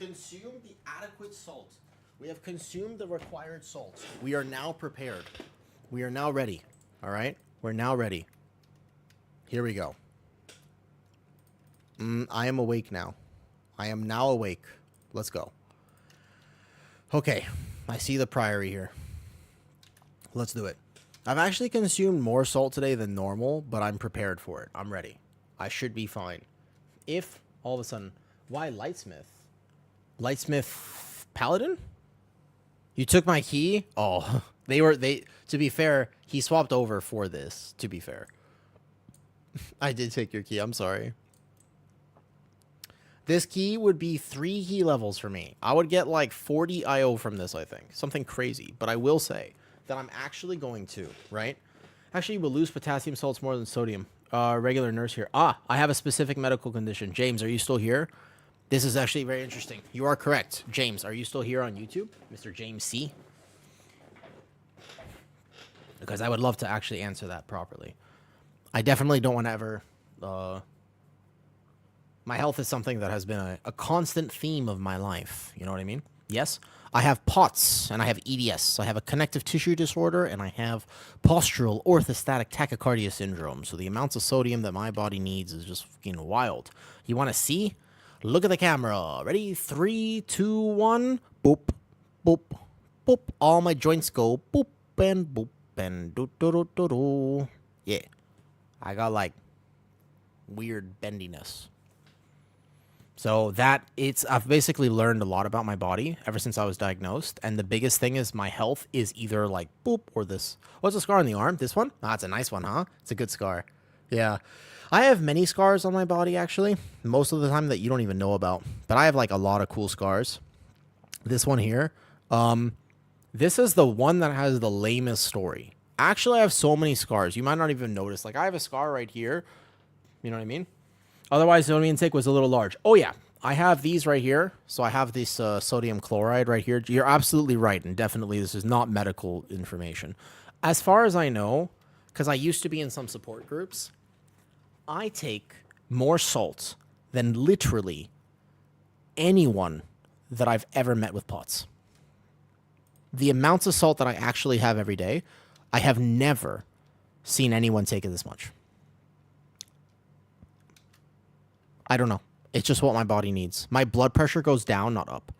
consumed the adequate salt. We have consumed the required salt. We are now prepared. We are now ready. All right? We're now ready. Here we go. I am awake now. I am now awake. Let's go. Okay. I see the priory here. Let's do it. I've actually consumed more salt today than normal, but I'm prepared for it. I'm ready. I should be fine. If all of a sudden... Why Lightsmith? Lightsmith Paladin? You took my key? Oh, to be fair, he swapped over for this, to be fair. I did take your key, I'm sorry. This key would be 3 key levels for me. I would get like 40 IO from this, I think. Something crazy. But I will say that I'm actually going to, right? Actually, we'll lose potassium salts more than sodium. Regular nurse here. I have a specific medical condition. James, are you still here? This is actually very interesting. You are correct. James, are you still here on YouTube? Mr. James C? Because I would love to actually answer that properly. I definitely don't want to ever... my health is something that has been a constant theme of my life. You know what I mean? Yes? I have POTS, and I have EDS. I have a connective tissue disorder, and I have postural orthostatic tachycardia syndrome. So the amounts of sodium that my body needs is just fucking wild. You want to see? Look at the camera. Ready? 3, 2, 1. Boop, boop, boop. All my joints go boop and boop and do do do do do. Yeah. I got like weird bendiness. So I've basically learned a lot about my body ever since I was diagnosed. And the biggest thing is my health is either like boop or this. What's the scar on the arm? This one? Ah, it's a nice one, huh? It's a good scar. Yeah. I have many scars on my body, actually. Most of the time that you don't even know about. But I have like a lot of cool scars. This one here. This is the one that has the lamest story. Actually, I have so many scars. You might not even notice. Like, I have a scar right here. You know what I mean? Otherwise, the sodium intake was a little large. Oh, yeah. I have these right here. So I have this sodium chloride right here. You're absolutely right. And definitely, this is not medical information. As far as I know, because I used to be in some support groups, I take more salt than literally anyone that I've ever met with POTS. The amounts of salt that I actually have every day, I have never seen anyone take it this much. I don't know. It's just what my body needs. My blood pressure goes down, not up.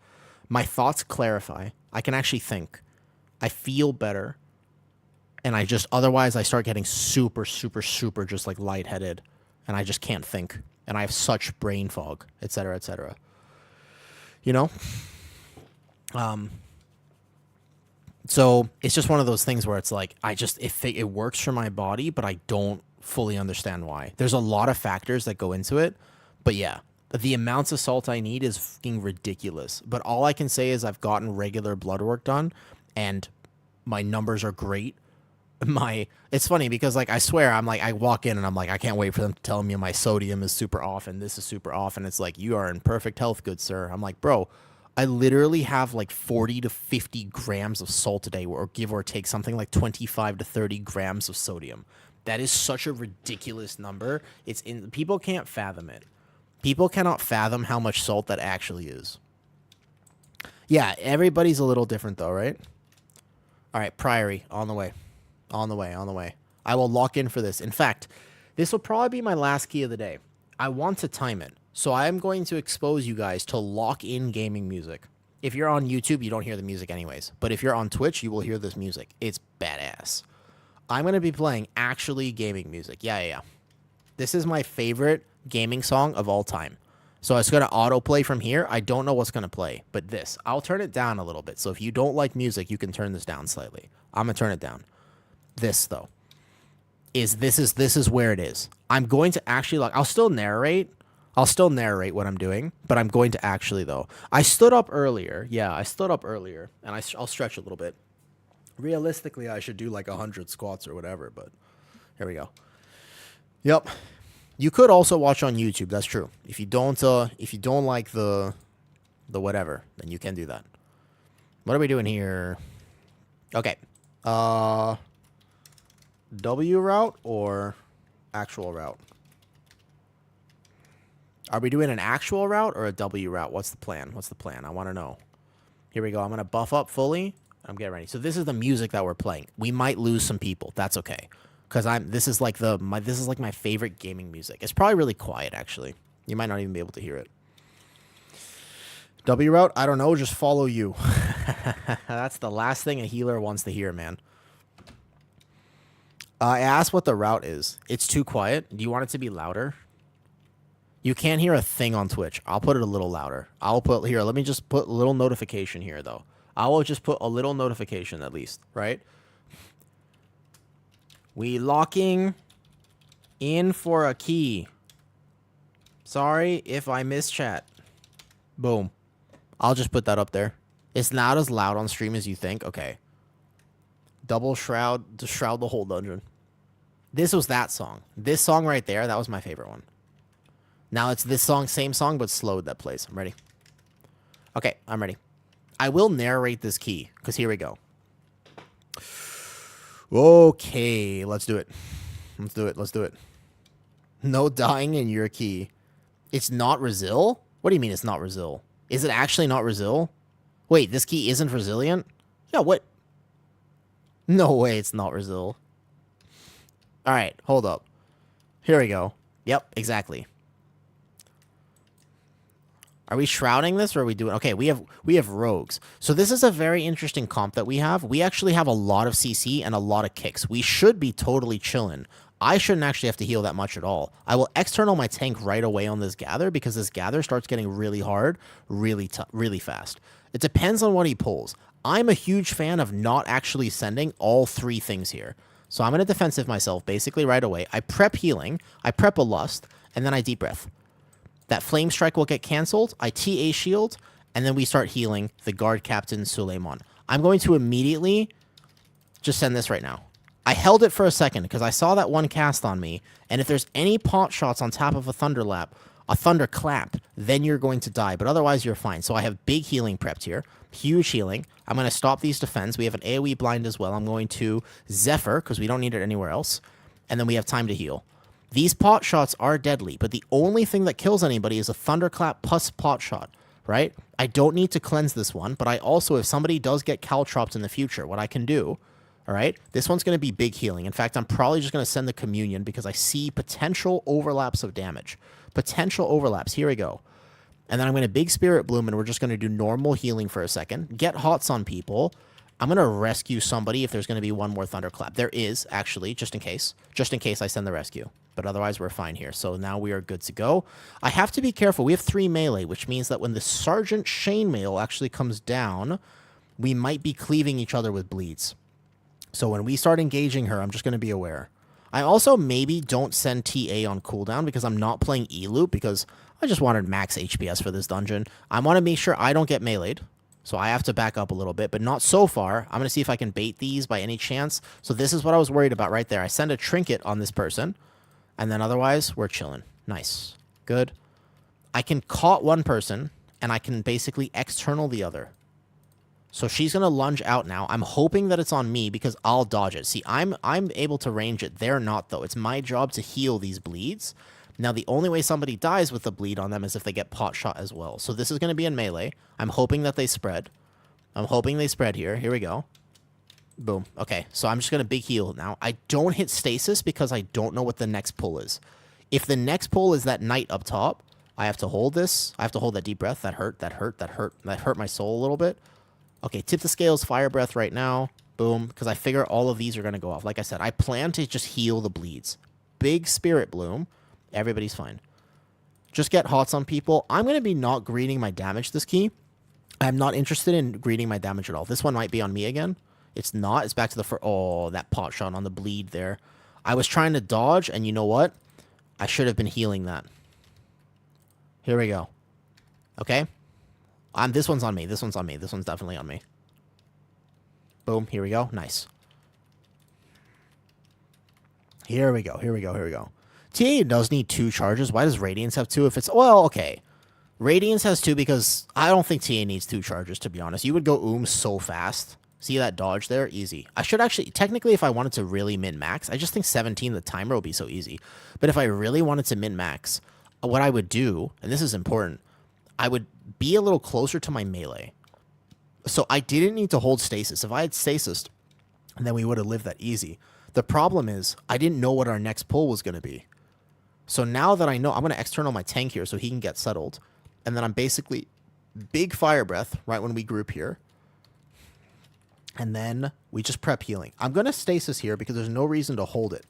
My thoughts clarify. I can actually think. I feel better. And otherwise I start getting super, super, super just like lightheaded. And I just can't think. And I have such brain fog, etc., etc. You know? So it's just one of those things where it's like, it works for my body, but I don't fully understand why. There's a lot of factors that go into it. But yeah, the amounts of salt I need is fucking ridiculous. But all I can say is I've gotten regular blood work done and my numbers are great. It's funny because like I swear I walk in and I'm like, I can't wait for them to tell me my sodium is super off and this is super off, and it's like, you are in perfect health, good sir. I'm like, bro, I literally have like 40 to 50 grams of salt a day, or give or take something like 25 to 30 grams of sodium. That is such a ridiculous number. People can't fathom it. People cannot fathom how much salt that actually is. Yeah, everybody's a little different though, right? All right, Priory, on the way. On the way, on the way. I will lock in for this. In fact, this will probably be my last key of the day. I want to time it. So I am going to expose you guys to lock-in gaming music. If you're on YouTube, you don't hear the music anyways. But if you're on Twitch, you will hear this music. It's badass. I'm going to be playing actually gaming music. Yeah. This is my favorite gaming song of all time. So it's going to autoplay from here. I don't know what's going to play, but this. I'll turn it down a little bit. So if you don't like music, you can turn this down slightly. I'm going to turn it down. This, though, this is where it is. I'm going to actually, I'll still narrate what I'm doing, but I'm going to actually, though. I stood up earlier. Yeah, I stood up earlier, and I'll stretch a little bit. Realistically, I should do like 100 squats or whatever, but here we go. Yep. You could also watch on YouTube. That's true. If you don't like the whatever, then you can do that. What are we doing here? Okay. W route or actual route? Are we doing an actual route or a W route? What's the plan? What's the plan? I want to know. Here we go. I'm going to buff up fully. I'm getting ready. So this is the music that we're playing. We might lose some people. That's okay. Because this is like my favorite gaming music. It's probably really quiet, actually. You might not even be able to hear it. W route? I don't know. Just follow you. That's the last thing a healer wants to hear, man. I asked what the route is. It's too quiet. Do you want it to be louder? You can't hear a thing on Twitch. I'll put it a little louder. Here, let me just put a little notification here, though. I will just put a little notification at least, right? We locking in for a key. Sorry if I miss chat. Boom. I'll just put that up there. It's not as loud on stream as you think. Okay. Double shroud to shroud the whole dungeon. This was that song. This song right there, that was my favorite one. Now it's this song, same song, but slowed that plays. I'm ready. Okay, I'm ready. I will narrate this key, because here we go. Okay, let's do it. Let's do it. Let's do it. No dying in your key. It's not Resil? What do you mean it's not Resil? Is it actually not Resil? Wait, this key isn't resilient? Yeah, what? No way it's not Resil. Alright, hold up. Here we go. Yep, exactly. Are we shrouding this or are we doing... Okay, we have rogues. So this is a very interesting comp that we have. We actually have a lot of CC and a lot of kicks. We should be totally chilling. I shouldn't actually have to heal that much at all. I will external my tank right away on this gather because this gather starts getting really hard, really fast. It depends on what he pulls. I'm a huge fan of not actually sending all three things here. So I'm going to defensive myself basically right away. I prep healing, I prep a lust, and then I deep breath. That flame strike will get canceled. I TA shield, and then we start healing the guard captain Suleiman. I'm going to immediately just send this right now. I held it for a second because I saw that one cast on me, and if there's any pot shots on top of a thunderclap, then you're going to die, but otherwise you're fine. So I have big healing prepped here, huge healing. I'm going to stop these defense. We have an AoE blind as well. I'm going to Zephyr because we don't need it anywhere else, and then we have time to heal. These pot shots are deadly, but the only thing that kills anybody is a thunderclap plus pot shot, right? I don't need to cleanse this one, but I also, if somebody does get caltropped in the future, what I can do, all right, this one's going to be big healing. In fact, I'm probably just going to send the communion because I see potential overlaps of damage. Potential overlaps. Here we go. And then I'm going to big spirit bloom, and we're just going to do normal healing for a second. Get hots on people. I'm going to rescue somebody if there's going to be one more thunderclap. There is, actually, just in case. Just in case I send the rescue. But otherwise, we're fine here. So now we are good to go. I have to be careful. We have 3 melee, which means that when the Sergeant chainmail actually comes down, we might be cleaving each other with bleeds. So when we start engaging her, I'm just going to be aware. I also maybe don't send TA on cooldown because I'm not playing E-loop because I just wanted max HPS for this dungeon. I want to make sure I don't get meleeed. So I have to back up a little bit, but not so far. I'm going to see if I can bait these by any chance. So this is what I was worried about right there. I send a trinket on this person, and then otherwise, we're chilling. Nice. Good. I can caught one person, and I can basically external the other. So she's going to lunge out now. I'm hoping that it's on me because I'll dodge it. See, I'm able to range it. They're not, though. It's my job to heal these bleeds. Now, the only way somebody dies with the bleed on them is if they get pot shot as well. So this is going to be in melee. I'm hoping that they spread. I'm hoping they spread here. Here we go. Boom. Okay, so I'm just going to big heal now. I don't hit stasis because I don't know what the next pull is. If the next pull is that knight up top, I have to hold this. I have to hold that deep breath. That hurt. That hurt. That hurt. That hurt my soul a little bit. Okay, tip the scales, fire breath right now. Boom, because I figure all of these are going to go off. Like I said, I plan to just heal the bleeds. Big spirit bloom. Everybody's fine. Just get hots on people. I'm going to be not greeting my damage this key. I'm not interested in greeting my damage at all. This one might be on me again. It's not. It's back to the first. Oh, that pot shot on the bleed there. I was trying to dodge, and you know what? I should have been healing that. Here we go. Okay. This one's on me. This one's on me. This one's definitely on me. Boom. Here we go. Nice. Here we go. Here we go. Here we go. TA does need 2 charges. Why does Radiance have 2 if it's... Well, okay. Radiance has 2 because I don't think TA needs 2 charges, to be honest. You would go so fast. See that dodge there? Easy. I should actually... Technically, if I wanted to really min-max, I just think 17, the timer, will be so easy. But if I really wanted to min-max, what I would do, and this is important, I would be a little closer to my melee. So I didn't need to hold stasis. If I had stasis, then we would have lived that easy. The problem is I didn't know what our next pull was going to be. So now that I know, I'm going to external my tank here so he can get settled. And then I'm basically big fire breath right when we group here. And then we just prep healing. I'm going to stasis here because there's no reason to hold it.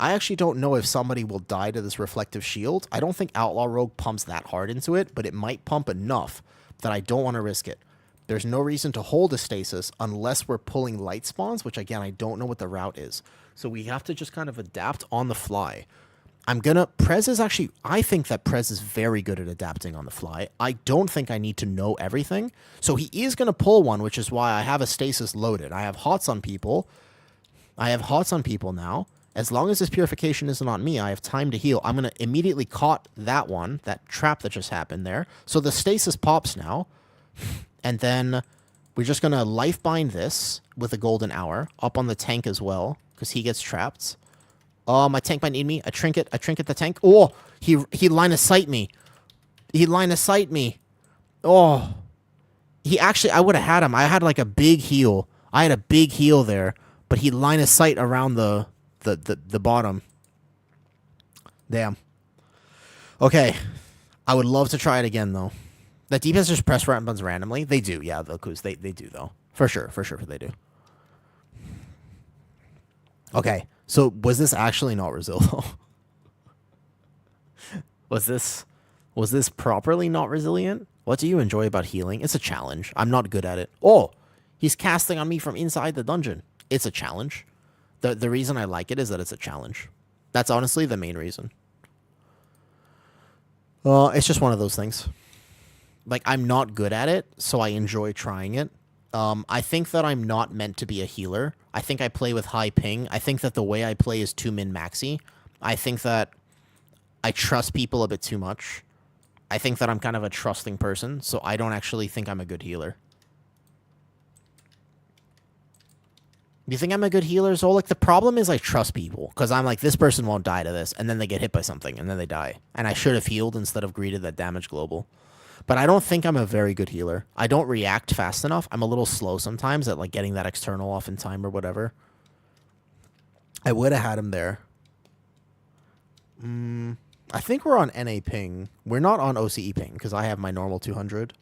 I actually don't know if somebody will die to this reflective shield. I don't think Outlaw Rogue pumps that hard into it, but it might pump enough that I don't want to risk it. There's no reason to hold a stasis unless we're pulling light spawns, which again, I don't know what the route is. So we have to just kind of adapt on the fly. Prez is actually, I think that Prez is very good at adapting on the fly. I don't think I need to know everything. So he is going to pull one, which is why I have a stasis loaded. I have hots on people. Now. As long as this purification isn't on me, I have time to heal. I'm going to immediately caught that one, that trap that just happened there. So the stasis pops now. And then we're just going to life bind this with a golden hour up on the tank as well, because he gets trapped. Oh, my tank might need me. I trinket the tank. Oh, he line of sight me. Oh, I would have had him. I had like a big heal. I had a big heal there, but he line of sight around the bottom. Damn. Okay. I would love to try it again, though. The DPS just press buttons randomly. They do, yeah, the Kuz. They do, though. For sure, they do. Okay. So, was this actually not resilient? Was this properly not resilient? What do you enjoy about healing? It's a challenge. I'm not good at it. Oh! He's casting on me from inside the dungeon. It's a challenge. The reason I like it is that it's a challenge. That's honestly the main reason. It's just one of those things. Like, I'm not good at it, so I enjoy trying it. I think that I'm not meant to be a healer. I think I play with high ping. I think that the way I play is too min-maxy. I think that I trust people a bit too much. I think that I'm kind of a trusting person, so I don't actually think I'm a good healer. Do you think I'm a good healer, Zolik? The problem is I trust people, because I'm like, this person won't die to this, and then they get hit by something, and then they die. And I should have healed instead of greeted that damage global. But I don't think I'm a very good healer. I don't react fast enough. I'm a little slow sometimes at like getting that external off in time or whatever. I would have had him there. I think we're on NA ping. We're not on OCE ping because I have my normal 200.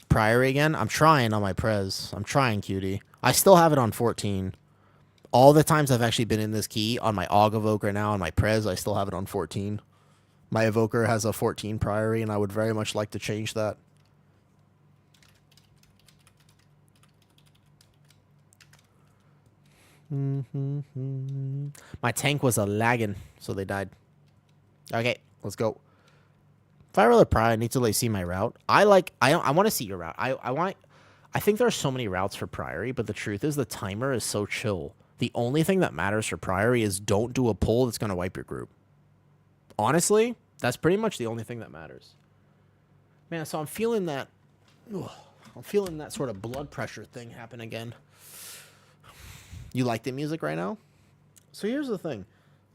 Priory again? I'm trying on my Prez. I'm trying, cutie. I still have it on 14. All the times I've actually been in this key, on my Aug Evoker now, on my Prez, I still have it on 14. My Evoker has a 14 Priory, and I would very much like to change that. My tank was a lagging, so they died. Okay, let's go. If I roll a Priory, I need to like see my route. I want to see your route. I think there are so many routes for Priory, but the truth is the timer is so chill. The only thing that matters for Priory is don't do a pull that's going to wipe your group. Honestly, that's pretty much the only thing that matters. Man, so I'm feeling that sort of blood pressure thing happen again. You like the music right now? So here's the thing.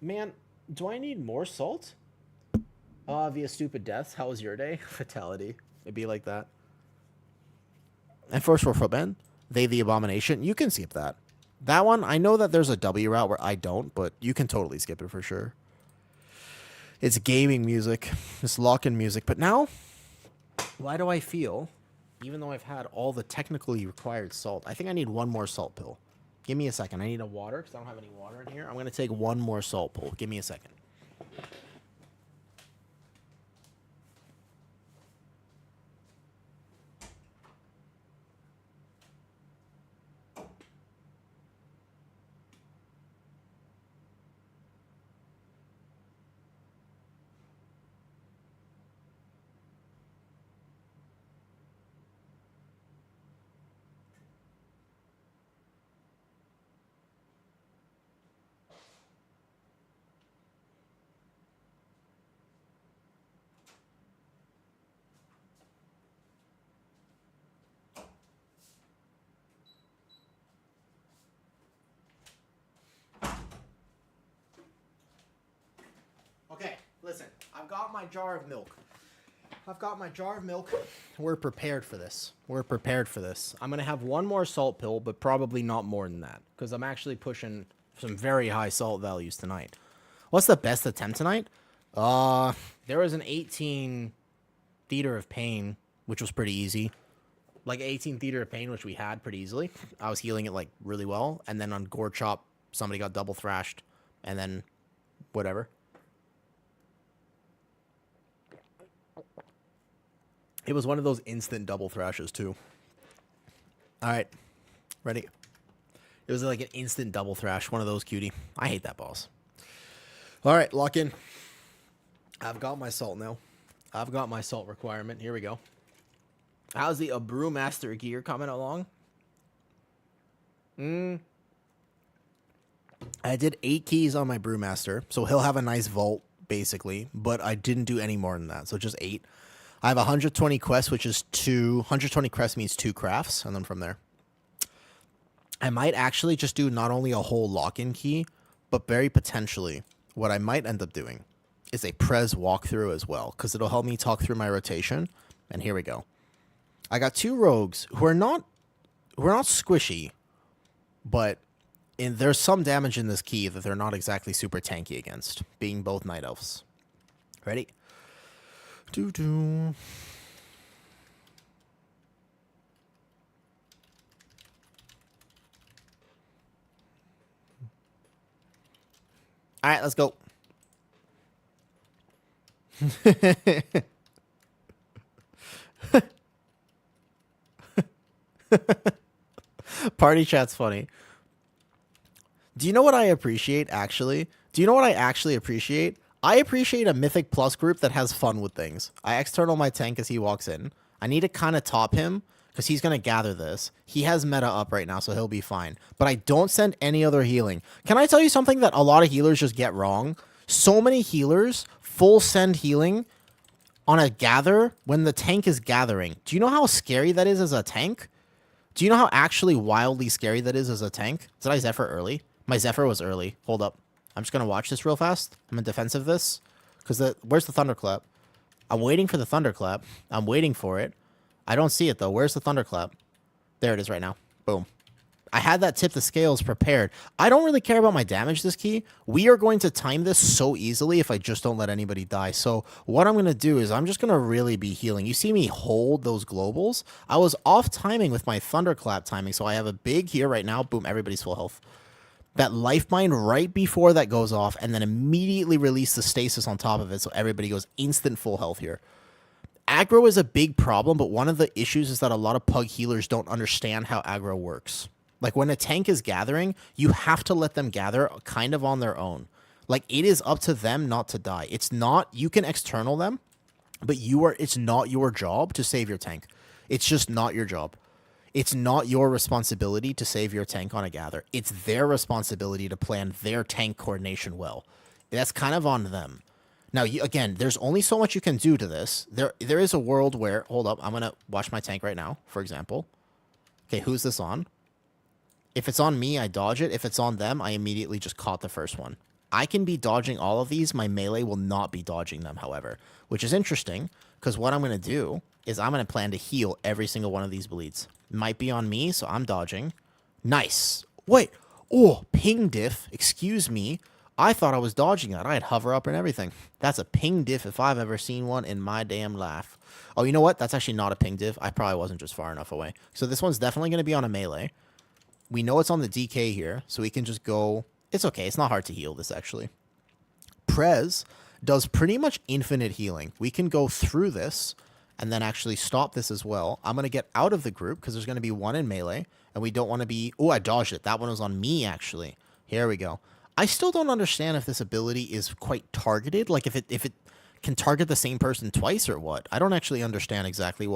Man, do I need more salt? Via stupid deaths. How was your day? Fatality. It'd be like that. And first for footmen, they the abomination. You can skip that. That one, I know that there's a W route where I don't, but you can totally skip it for sure. It's gaming music. It's lock-in music. But now, why do I feel, even though I've had all the technically required salt, I think I need one more salt pill. Give me a second. I need a water because I don't have any water in here. I'm going to take one more salt pill. Give me a second. I've got my jar of milk. I've got my jar of milk. We're prepared for this. We're prepared for this. I'm going to have one more salt pill, but probably not more than that. Because I'm actually pushing some very high salt values tonight. What's the best attempt tonight? There was an 18 Theater of Pain, which was pretty easy. Like 18 Theater of Pain, which we had pretty easily. I was healing it like really well. And then on Gore Chop, somebody got double thrashed. And then whatever. It was one of those instant double thrashes too. All right. Ready? It was like an instant double thrash. One of those, cutie. I hate that boss. All right, lock in. I've got my salt now. I've got my salt requirement. Here we go. How's the Brewmaster gear coming along? I did 8 keys on my Brewmaster, so he'll have a nice vault, basically, but I didn't do any more than that, so just 8. I have 120 quests, which is 2. 120 quests means 2 crafts, and then from there. I might actually just do not only a whole lock-in key, but very potentially, what I might end up doing is a Prez walkthrough as well, because it'll help me talk through my rotation, and here we go. I got 2 rogues who are not squishy, but there's some damage in this key that they're not exactly super tanky against, being both Night Elves. Ready? Doo-doo. All right, let's go. Party chat's funny. Do you know what I appreciate, actually? Do you know what I actually appreciate? I appreciate a Mythic Plus group that has fun with things. I external my tank as he walks in. I need to kind of top him, because he's going to gather this. He has meta up right now, so he'll be fine. But I don't send any other healing. Can I tell you something that a lot of healers just get wrong? So many healers full send healing on a gather when the tank is gathering. Do you know how scary that is as a tank? Do you know how actually wildly scary that is as a tank? Did I Zephyr early? My Zephyr was early. Hold up. I'm just going to watch this real fast. I'm in defense of this. Because where's the Thunderclap? I'm waiting for the Thunderclap. I'm waiting for it. I don't see it, though. Where's the Thunderclap? There it is right now. Boom. I had that tip the scales prepared. I don't really care about my damage this key. We are going to time this so easily if I just don't let anybody die. So what I'm going to do is I'm just going to really be healing. You see me hold those globals? I was off timing with my Thunderclap timing, so I have a big here right now. Boom, everybody's full health. That life bind right before that goes off, and then immediately release the stasis on top of it, so everybody goes instant full health here. Aggro is a big problem, but one of the issues is that a lot of pug healers don't understand how aggro works. Like, when a tank is gathering, you have to let them gather kind of on their own. Like, it is up to them not to die. It's not, you can external them, but it's not your job to save your tank. It's just not your job. It's not your responsibility to save your tank on a gather. It's their responsibility to plan their tank coordination well. That's kind of on them. Now, again, there's only so much you can do to this. There is a world where, hold up, I'm going to watch my tank right now, for example. Okay, who's this on? If it's on me, I dodge it. If it's on them, I immediately just caught the first one. I can be dodging all of these. My melee will not be dodging them, however, which is interesting because what I'm going to do is I'm going to plan to heal every single one of these bleeds. Might be on me, so I'm dodging. Nice. Wait. Oh, ping diff. Excuse me. I thought I was dodging that. I had hover up and everything. That's a ping diff if I've ever seen one in my damn life. Oh, you know what? That's actually not a ping diff. I probably wasn't just far enough away. So this one's definitely going to be on a melee. We know it's on the DK here, so we can just go. It's okay. It's not hard to heal this, actually. Prez does pretty much infinite healing. We can go through this and then actually stop this as well. I'm going to get out of the group because there's going to be one in melee, and we don't want to be... Oh, I dodged it. That one was on me, actually. Here we go. I still don't understand if this ability is quite targeted, like if it can target the same person twice or what. I don't actually understand exactly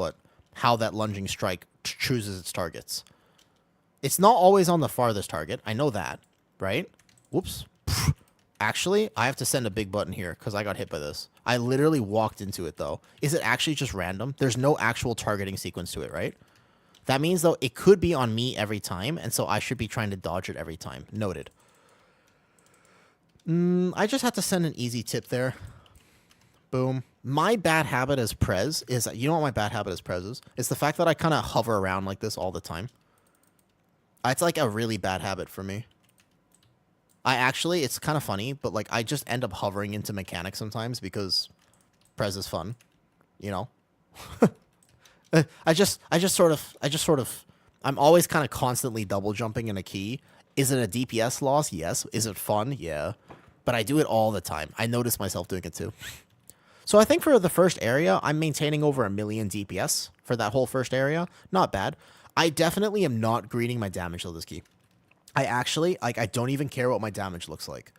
how that lunging strike chooses its targets. It's not always on the farthest target. I know that, right? Whoops. Actually, I have to send a big button here because I got hit by this. I literally walked into it, though. Is it actually just random? There's no actual targeting sequence to it, right? That means, though, it could be on me every time, and so I should be trying to dodge it every time. Noted. I just had to send an easy tip there. Boom. My bad habit as Prez is, you know what my bad habit as Prez is? It's the fact that I kind of hover around like this all the time. It's like a really bad habit for me. I actually, it's kind of funny, but like I just end up hovering into mechanics sometimes because Prez is fun, you know? I just sort of, I'm always kind of constantly double jumping in a key. Is it a DPS loss? Yes. Is it fun? Yeah. But I do it all the time. I notice myself doing it too. So I think for the first area, I'm maintaining over 1 million DPS for that whole first area. Not bad. I definitely am not greeting my damage to this key. I actually, like, I don't even care what my damage looks like.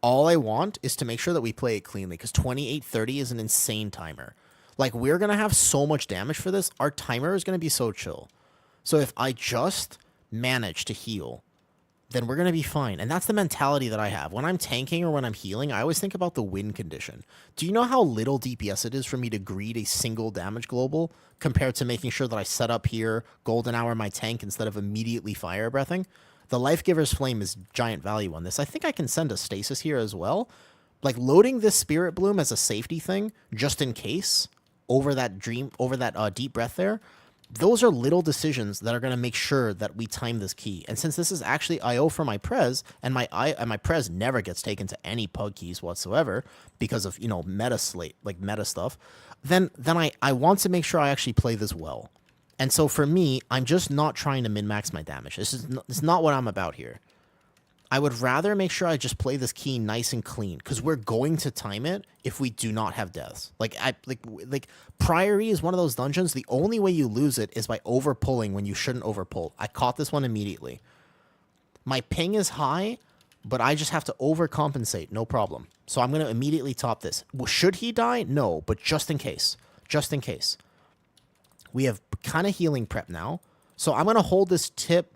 All I want is to make sure that we play it cleanly, because 2830 is an insane timer. Like, we're going to have so much damage for this. Our timer is going to be so chill. So if I just manage to heal, then we're going to be fine. And that's the mentality that I have. When I'm tanking or when I'm healing, I always think about the win condition. Do you know how little DPS it is for me to greed a single damage global compared to making sure that I set up here, golden hour my tank instead of immediately fire breathing? The Life Giver's Flame is giant value on this. I think I can send a stasis here as well. Like, loading this Spirit Bloom as a safety thing, just in case, over that deep breath there, those are little decisions that are going to make sure that we time this key. And since this is actually IO for my Prez, and my Prez never gets taken to any pug keys whatsoever because of, you know, meta stuff, then I want to make sure I actually play this well. And so for me, I'm just not trying to min-max my damage. This is not what I'm about here. I would rather make sure I just play this key nice and clean, because we're going to time it if we do not have deaths. Like Priory is one of those dungeons. The only way you lose it is by over-pulling when you shouldn't over-pull. I caught this one immediately. My ping is high, but I just have to overcompensate. No problem. So I'm going to immediately top this. Should he die? No, but just in case. Just in case. We have kind of healing prep now. So I'm going to hold this tip.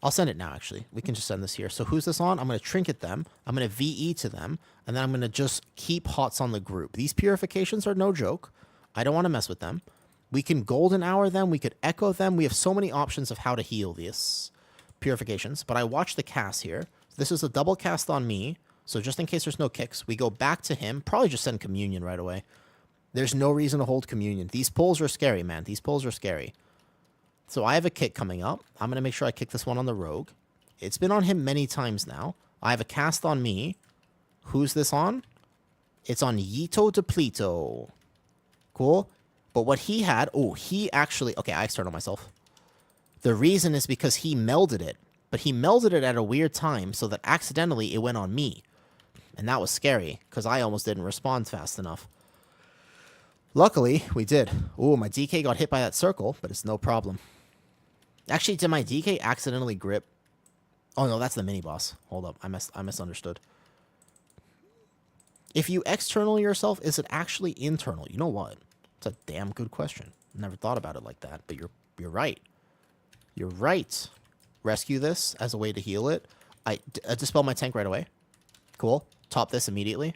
I'll send it now, actually. We can just send this here. So who's this on? I'm going to trinket them. I'm going to VE to them. And then I'm going to just keep hots on the group. These purifications are no joke. I don't want to mess with them. We can golden hour them. We could echo them. We have so many options of how to heal these purifications. But I watch the cast here. This is a double cast on me. So just in case there's no kicks, we go back to him. Probably just send communion right away. There's no reason to hold communion. These pulls are scary, man. These pulls are scary. So I have a kick coming up. I'm going to make sure I kick this one on the rogue. It's been on him many times now. I have a cast on me. Who's this on? It's on Yito Depleto. Cool. But what he had... Oh, he actually... Okay, I external myself. The reason is because he melded it. But he melded it at a weird time so that accidentally it went on me. And that was scary, because I almost didn't respond fast enough. Luckily, we did. Ooh, my DK got hit by that circle, but it's no problem. Actually, did my DK accidentally grip? Oh, no, that's the mini-boss. Hold up, I misunderstood. If you external yourself, is it actually internal? You know what? It's a damn good question. Never thought about it like that, but you're right. You're right. Rescue this as a way to heal it. I dispel my tank right away. Cool. Top this immediately.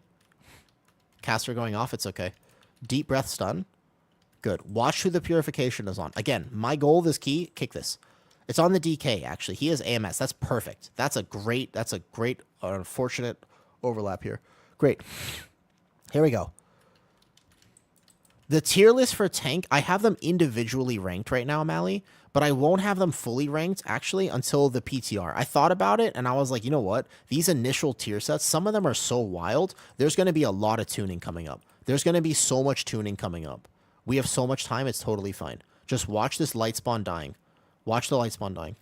Caster going off, it's okay. Deep breath stun. Good. Watch who the purification is on. Again, my goal this key, kick this. It's on the DK, actually. He has AMS. That's perfect. That's a great unfortunate overlap here. Great. Here we go. The tier list for tank, I have them individually ranked right now, Mally, but I won't have them fully ranked, actually, until the PTR. I thought about it, and I was like, you know what? These initial tier sets, some of them are so wild, there's going to be a lot of tuning coming up. There's going to be so much tuning coming up. We have so much time, it's totally fine. Just watch this light spawn dying. Watch the light spawn dying.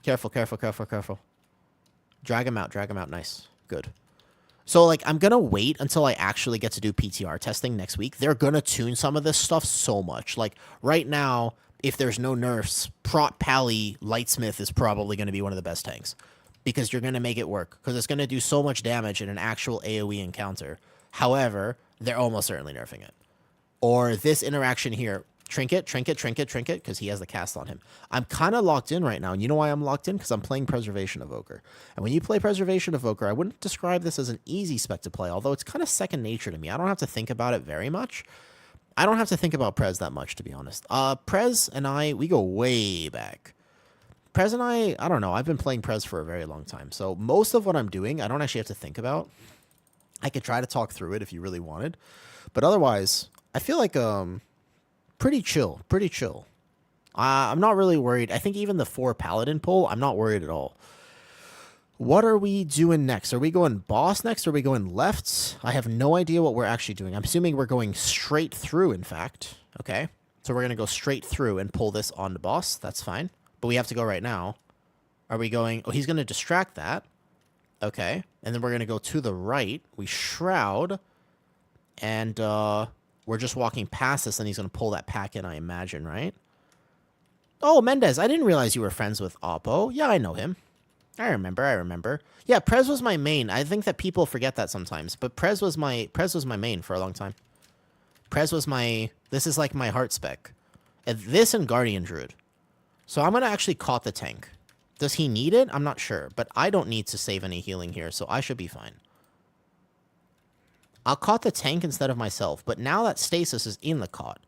Careful, careful, careful, careful. Drag him out, nice. Good. So, like, I'm going to wait until I actually get to do PTR testing next week. They're going to tune some of this stuff so much. Like, right now, if there's no nerfs, Prot Pally Lightsmith is probably going to be one of the best tanks. Because you're going to make it work. Because it's going to do so much damage in an actual AoE encounter. However, they're almost certainly nerfing it. Or this interaction here. Trinket, because he has the cast on him. I'm kind of locked in right now. And you know why I'm locked in? Because I'm playing Preservation Evoker. And when you play Preservation Evoker, I wouldn't describe this as an easy spec to play, although it's kind of second nature to me. I don't have to think about it very much. I don't have to think about Prez that much, to be honest. Prez and I, we go way back. Prez and I don't know. I've been playing Prez for a very long time. So most of what I'm doing, I don't actually have to think about. I could try to talk through it if you really wanted. But otherwise, I feel like pretty chill, pretty chill. I'm not really worried. I think even the 4 paladin pull, I'm not worried at all. What are we doing next? Are we going boss next? Or are we going left? I have no idea what we're actually doing. I'm assuming we're going straight through, in fact. Okay. So we're going to go straight through and pull this on the boss. That's fine. But we have to go right now. Are we going... Oh, he's going to distract that. Okay. And then we're going to go to the right. We shroud. And we're just walking past this, and he's going to pull that pack in, I imagine, right? Oh, Mendez, I didn't realize you were friends with Oppo. Yeah, I know him. I remember. Yeah, Prez was my main. I think that people forget that sometimes, but Prez was my main for a long time. Prez was my... This is like my heart spec. This and Guardian Druid. So I'm going to actually caught the tank. Does he need it? I'm not sure, but I don't need to save any healing here, so I should be fine. I'll caught the tank instead of myself, but now that stasis is in the caught.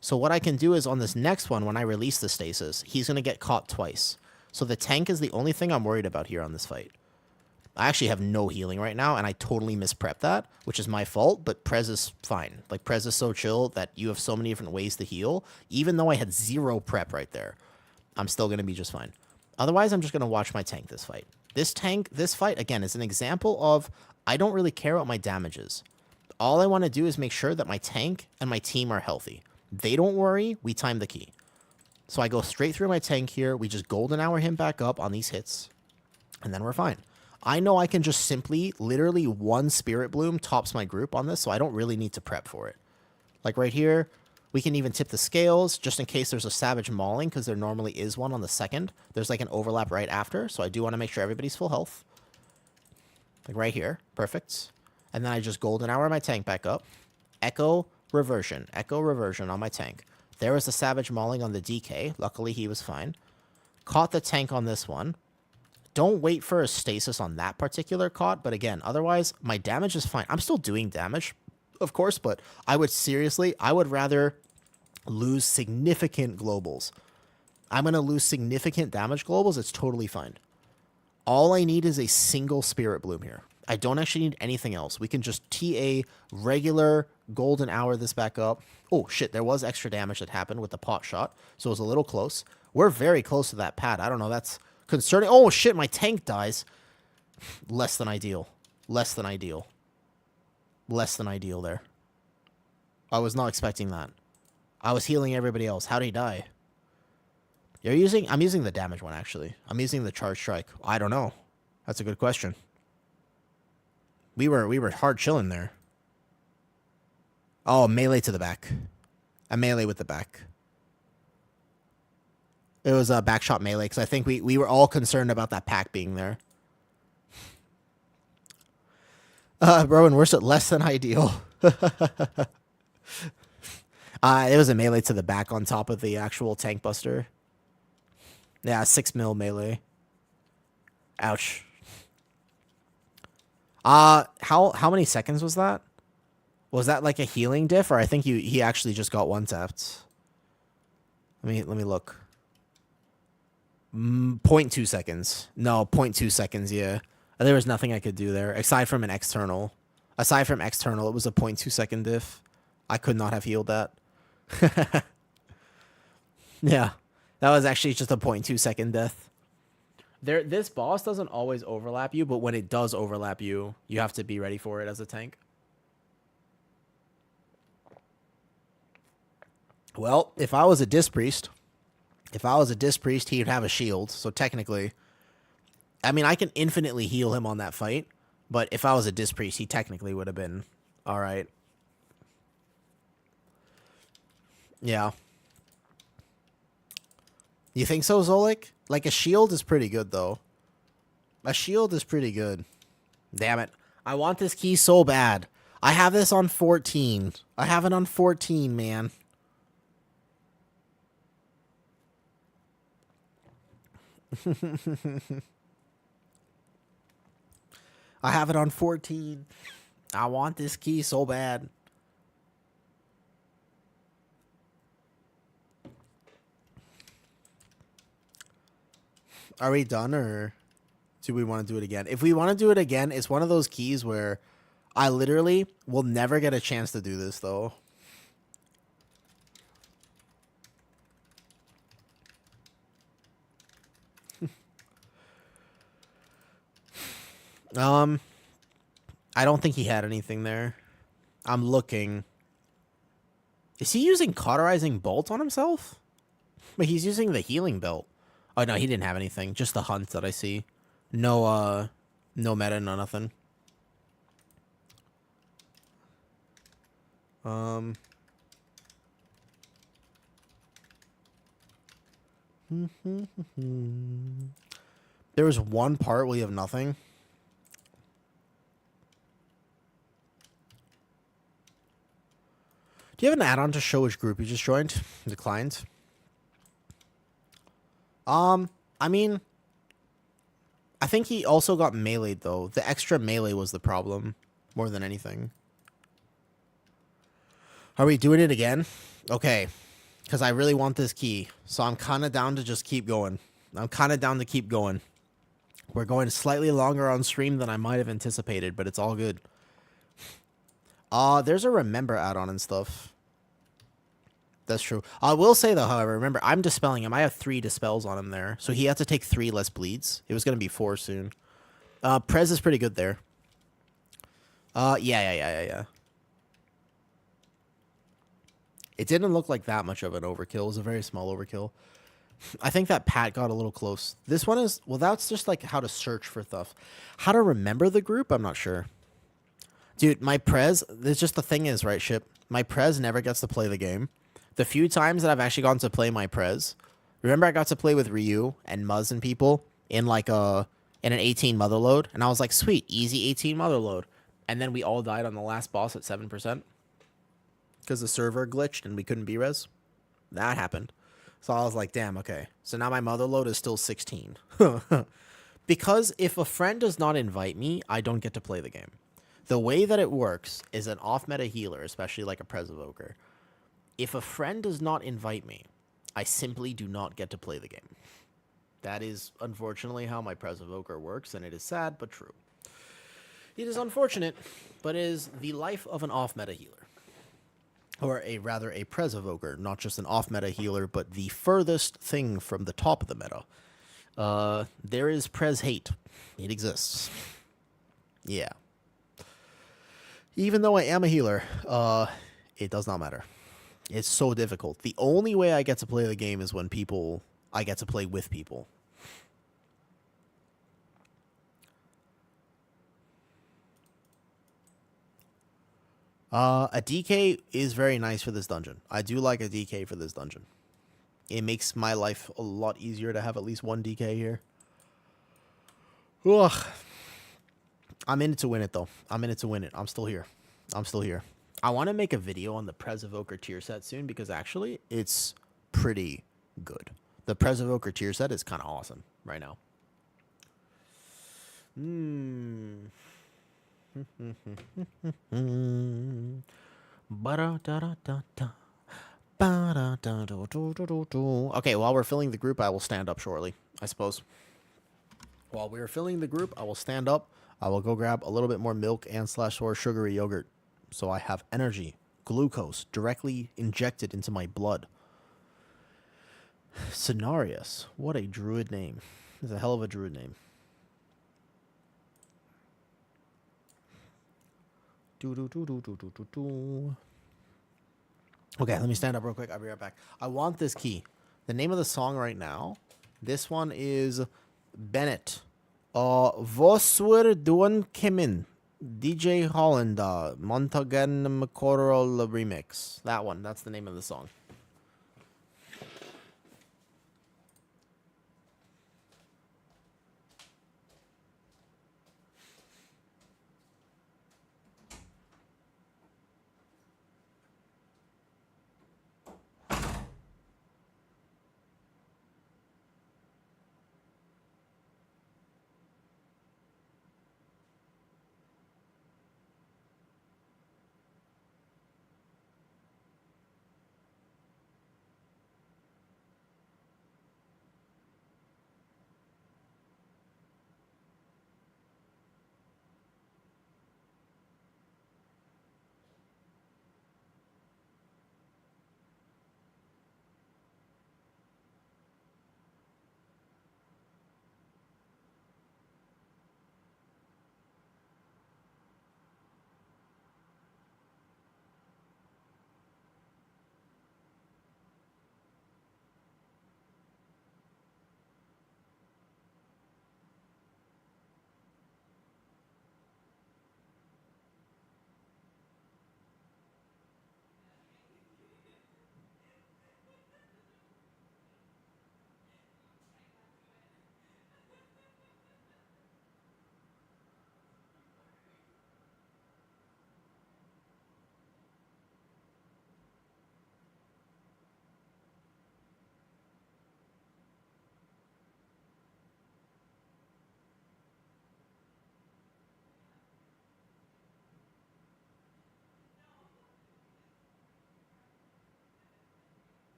So what I can do is on this next one, when I release the stasis, he's going to get caught twice. So the tank is the only thing I'm worried about here on this fight. I actually have no healing right now, and I totally misprepped that, which is my fault, but Prez is fine. Like, Prez is so chill that you have so many different ways to heal. Even though I had 0 prep right there, I'm still going to be just fine. Otherwise, I'm just going to watch my tank this fight. This fight, again, is an example of I don't really care what my damage is. All I want to do is make sure that my tank and my team are healthy. They don't worry, we time the key. So I go straight through my tank here. We just golden hour him back up on these hits. And then we're fine. I know I can just simply, literally 1 Spirit Bloom tops my group on this, so I don't really need to prep for it. Like right here, we can even tip the scales just in case there's a Savage Mauling, because there normally is one on the second. There's like an overlap right after, so I do want to make sure everybody's full health. Like right here. Perfect. And then I just golden hour my tank back up. Echo Reversion on my tank. There was the Savage Mauling on the DK. Luckily, he was fine. Caught the tank on this one. Don't wait for a stasis on that particular caught, but again, otherwise, my damage is fine. I'm still doing damage, of course, but I would rather lose significant globals. I'm going to lose significant damage globals. It's totally fine. All I need is a single Spirit Bloom here. I don't actually need anything else. We can just TA regular golden hour this back up. Oh, shit, there was extra damage that happened with the pot shot, so it was a little close. We're very close to that pad. I don't know, that's concerning. Oh, shit, my tank dies. Less than ideal. Less than ideal. Less than ideal there. I was not expecting that. I was healing everybody else. How'd he die? I'm using the damage one, actually. I'm using the charge strike. I don't know. That's a good question. We were hard chilling there. Oh, melee to the back. A melee with the back. It was a backshot melee, because I think we were all concerned about that pack being there. Rowan, we're at less than ideal. It was a melee to the back on top of the actual tank buster. Yeah, 6 mil melee. Ouch. How many seconds was that? Was that like a healing diff, or I think he actually just got one tapped. Let me look. 0.2 seconds. No, 0.2 seconds, yeah. There was nothing I could do there, aside from an external. Aside from external, it was a 0.2 second diff. I could not have healed that. Yeah, that was actually just a 0.2 second death. This boss doesn't always overlap you, but when it does overlap you, you have to be ready for it as a tank. Well, if I was a Disc Priest, he'd have a shield, so technically... I mean, I can infinitely heal him on that fight, but if I was a Disc Priest, he technically would have been alright. Yeah. You think so, Zolik? Like, a shield is pretty good, though. A shield is pretty good. Damn it. I want this key so bad. I have this on 14. I have it on 14, man. I have it on 14. I want this key so bad. Are we done, or do we want to do it again? If we want to do it again, it's one of those keys where I literally will never get a chance to do this, though. I don't think he had anything there. I'm looking. Is he using Cauterizing Bolt on himself? But he's using the Healing Belt. Oh, no, he didn't have anything. Just the Hunt that I see. No, no meta, no nothing. There was one part where you have nothing. Do you have an add-on to show which group you just joined? Declined. I mean, I think he also got meleeed, though. The extra melee was the problem, more than anything. Are we doing it again? Okay, because I really want this key, so I'm kind of down to just keep going. We're going slightly longer on stream than I might have anticipated, but it's all good. There's a Remember add-on and stuff. That's true. I will say, though, however, remember, I'm dispelling him. I have 3 dispels on him there, so he had to take 3 less bleeds. It was going to be 4 soon. Prez is pretty good there. Yeah. It didn't look like that much of an overkill. It was a very small overkill. I think that Pat got a little close. This one is, well, that's just like how to search for stuff. How to remember the group? I'm not sure. Dude, my Prez, there's just the thing is, right, Ship? My Prez never gets to play the game. The few times that I've actually gotten to play my Prez, remember I got to play with Ryu and Muzz and people in like in an 18 mother load, and I was like, sweet, easy 18 mother load. And then we all died on the last boss at 7% because the server glitched and we couldn't B-res. That happened. So I was like, damn, okay. So now my mother load is still 16. Because if a friend does not invite me, I don't get to play the game. The way that it works is an off-meta healer, especially like a Prez Evoker. If a friend does not invite me, I simply do not get to play the game. That is, unfortunately, how my Prez Evoker works, and it is sad, but true. It is unfortunate, but it is the life of an off-meta healer. Or rather a Prez Evoker, not just an off-meta healer, but the furthest thing from the top of the meta. There is Prez hate. It exists. Yeah. Even though I am a healer, it does not matter. It's so difficult. The only way I get to play the game is when I get to play with people. A DK is very nice for this dungeon. I do like a DK for this dungeon. It makes my life a lot easier to have at least one DK here. Ugh. I'm in it to win it, though. I'm still here. I want to make a video on the Prez Evoker tier set soon because actually it's pretty good. The Prez Evoker tier set is kind of awesome right now. Okay, while we're filling the group, I will stand up shortly, I suppose. While we're filling the group, I will stand up. I will go grab a little bit more milk and /or sugary yogurt so I have energy, glucose directly injected into my blood. Cenarius, what a druid name. It's a hell of a druid name. Okay, let me stand up real quick. I'll be right back. I want this key. The name of the song right now, this one is Bennett. Voswer Duan Kimin. DJ Holland, Montagan Macoral remix. That one, that's the name of the song.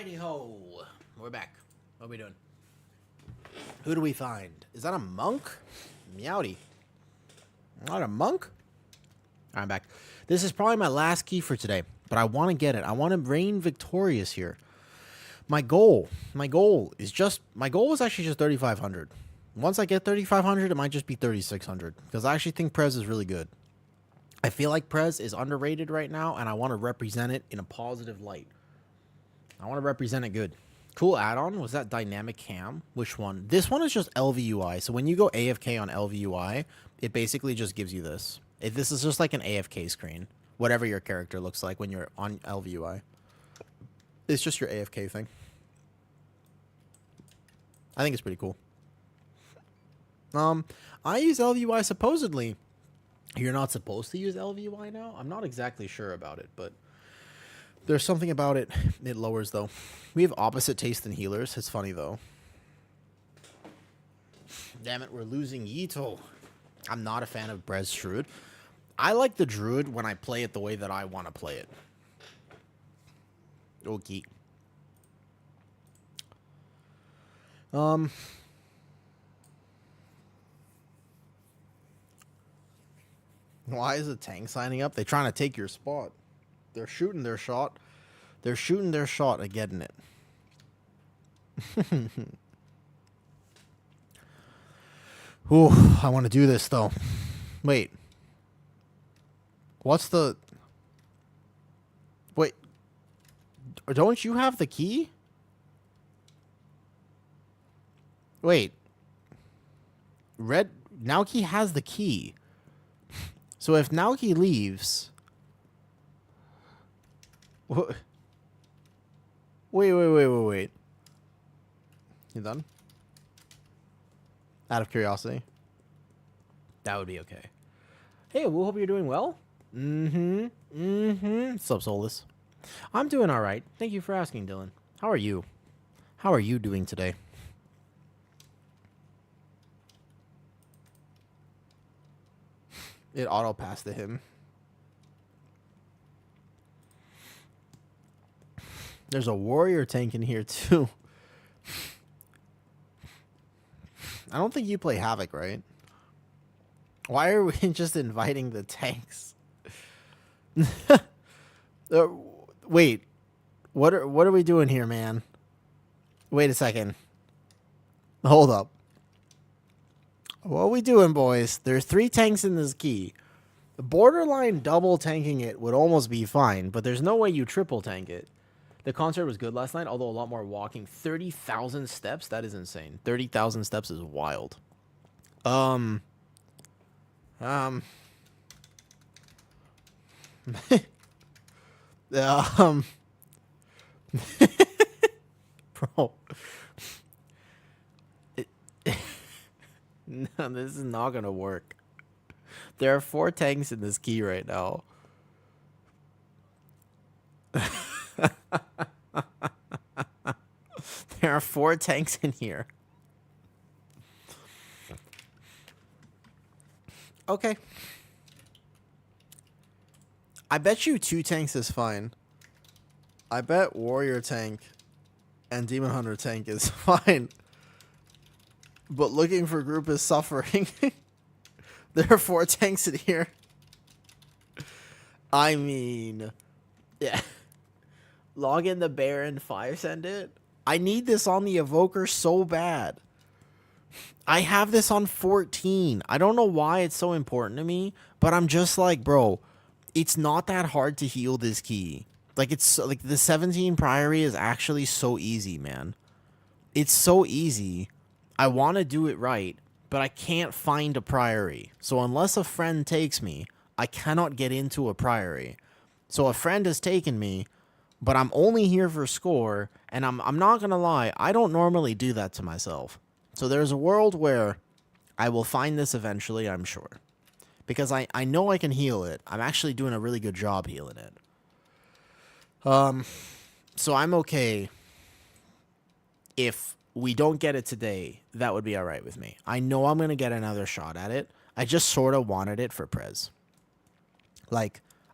Righty ho. We're back. What are we doing? Who do we find? Is that a monk? Meowdy. Not a monk? I'm back. This is probably my last key for today, but I want to get it. I want to reign victorious here. My goal was actually just 3,500. Once I get 3,500, it might just be 3,600 because I actually think Prez is really good. I feel like Prez is underrated right now, and I want to represent it in a positive light. I want to represent it good. Cool add-on. Was that dynamic cam? Which one? This one is just LVUI. So when you go AFK on LVUI, it basically just gives you this. This is just like an AFK screen. Whatever your character looks like when you're on LVUI. It's just your AFK thing. I think it's pretty cool. I use LVUI supposedly. You're not supposed to use LVUI now? I'm not exactly sure about it, but there's something about it. It lowers, though. We have opposite taste in healers. It's funny, though. Damn it, we're losing Yito. I'm not a fan of Brez Druid. I like the Druid when I play it the way that I want to play it. Okay. Why is the tank signing up? They're trying to take your spot. They're shooting their shot. They're shooting their shot at getting it. Ooh, I want to do this, though. Wait. What's the... Wait. Don't you have the key? Wait. Red... Naoki has the key. So if Naoki leaves... Wait. You done? Out of curiosity. That would be okay. Hey, we hope you're doing well. What's up, Solus? I'm doing all right. Thank you for asking, Dylan. How are you? How are you doing today? It auto-passed to him. There's a warrior tank in here, too. I don't think you play Havoc, right? Why are we just inviting the tanks? Wait. What are we doing here, man? Wait a second. Hold up. What are we doing, boys? There's 3 tanks in this key. Borderline double tanking it would almost be fine, but there's no way you triple tank it. The concert was good last night, although a lot more walking. 30,000 steps? That is insane. 30,000 steps is wild. Bro. No, this is not gonna work. There are 4 tanks in this key right now. There are 4 tanks in here. Okay. I bet you 2 tanks is fine. I bet warrior tank and demon hunter tank is fine. But looking for group is suffering. There are 4 tanks in here. I mean, yeah. Log in the Baron 5, send it. I need this on the Evoker so bad. I have this on 14. I don't know why it's so important to me, but I'm just like, bro, it's not that hard to heal this key. Like, it's like the 17 Priory is actually so easy, man. It's so easy. I want to do it right, but I can't find a Priory. So unless a friend takes me, I cannot get into a Priory. So a friend has taken me, but I'm only here for score, and I'm not going to lie, I don't normally do that to myself. So there's a world where I will find this eventually, I'm sure. Because I know I can heal it. I'm actually doing a really good job healing it. So I'm okay if we don't get it today. That would be all right with me. I know I'm going to get another shot at it. I just sort of wanted it for Prez.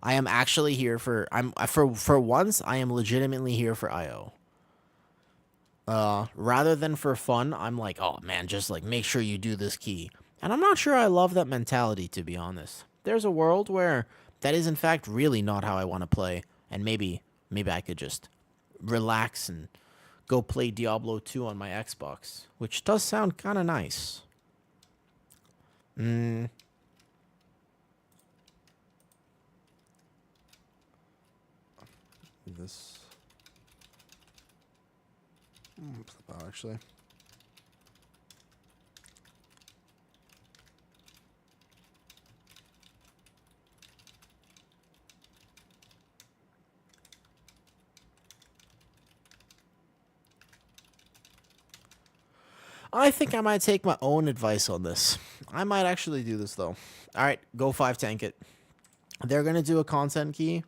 I am actually here for... for once, I am legitimately here for IO. Rather than for fun, I'm like, oh man, just like make sure you do this key. And I'm not sure I love that mentality, to be honest. There's a world where that is in fact really not how I want to play, and maybe I could just relax and go play Diablo 2 on my Xbox, which does sound kind of nice. This flip out actually. I think I might take my own advice on this. I might actually do this though. All right, go 5 tank it. They're gonna do a content key.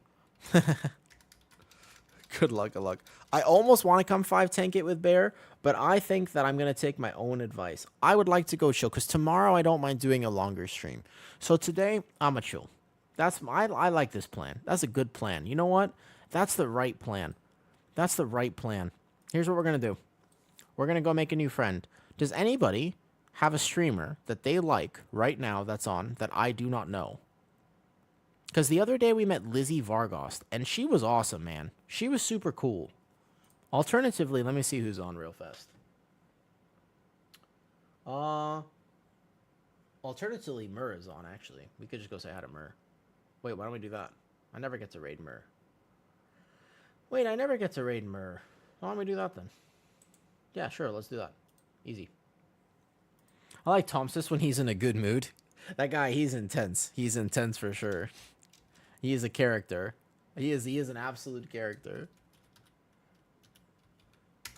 Good luck, good luck. I almost want to come 5 tank it with Bear, but I think that I'm going to take my own advice. I would like to go chill, because tomorrow I don't mind doing a longer stream. So today, I'm a chill. I like this plan. That's a good plan. You know what? That's the right plan. That's the right plan. Here's what we're going to do. We're going to go make a new friend. Does anybody have a streamer that they like right now that's on that I do not know? Because the other day we met Lizzie Vargost, and she was awesome, man. She was super cool. Alternatively, let me see who's on real fast. Alternatively, Mur is on, actually. We could just go say hi to Mur. Wait, why don't we do that? I never get to raid Mur. Wait, I never get to raid Mur. Why don't we do that, then? Yeah, sure, let's do that. Easy. I like Tomsis when he's in a good mood. That guy, he's intense. He's intense for sure. He is a character. He is an absolute character.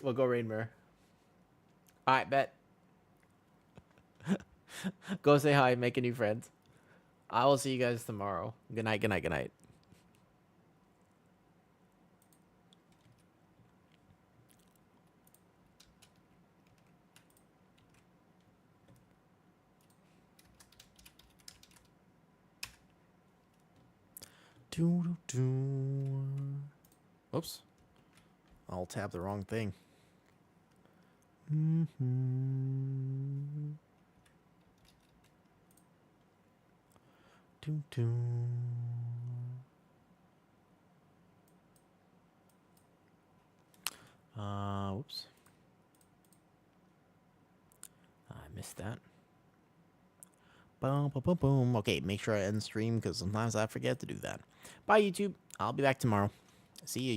We'll go raid Mur. Alright, bet. Go say hi, make a new friend. I will see you guys tomorrow. Good night, good night, good night. Oops. I'll tap the wrong thing. Whoops. I missed that. Boom, boom, boom, boom. Okay, make sure I end stream because sometimes I forget to do that. Bye, YouTube. I'll be back tomorrow. See you.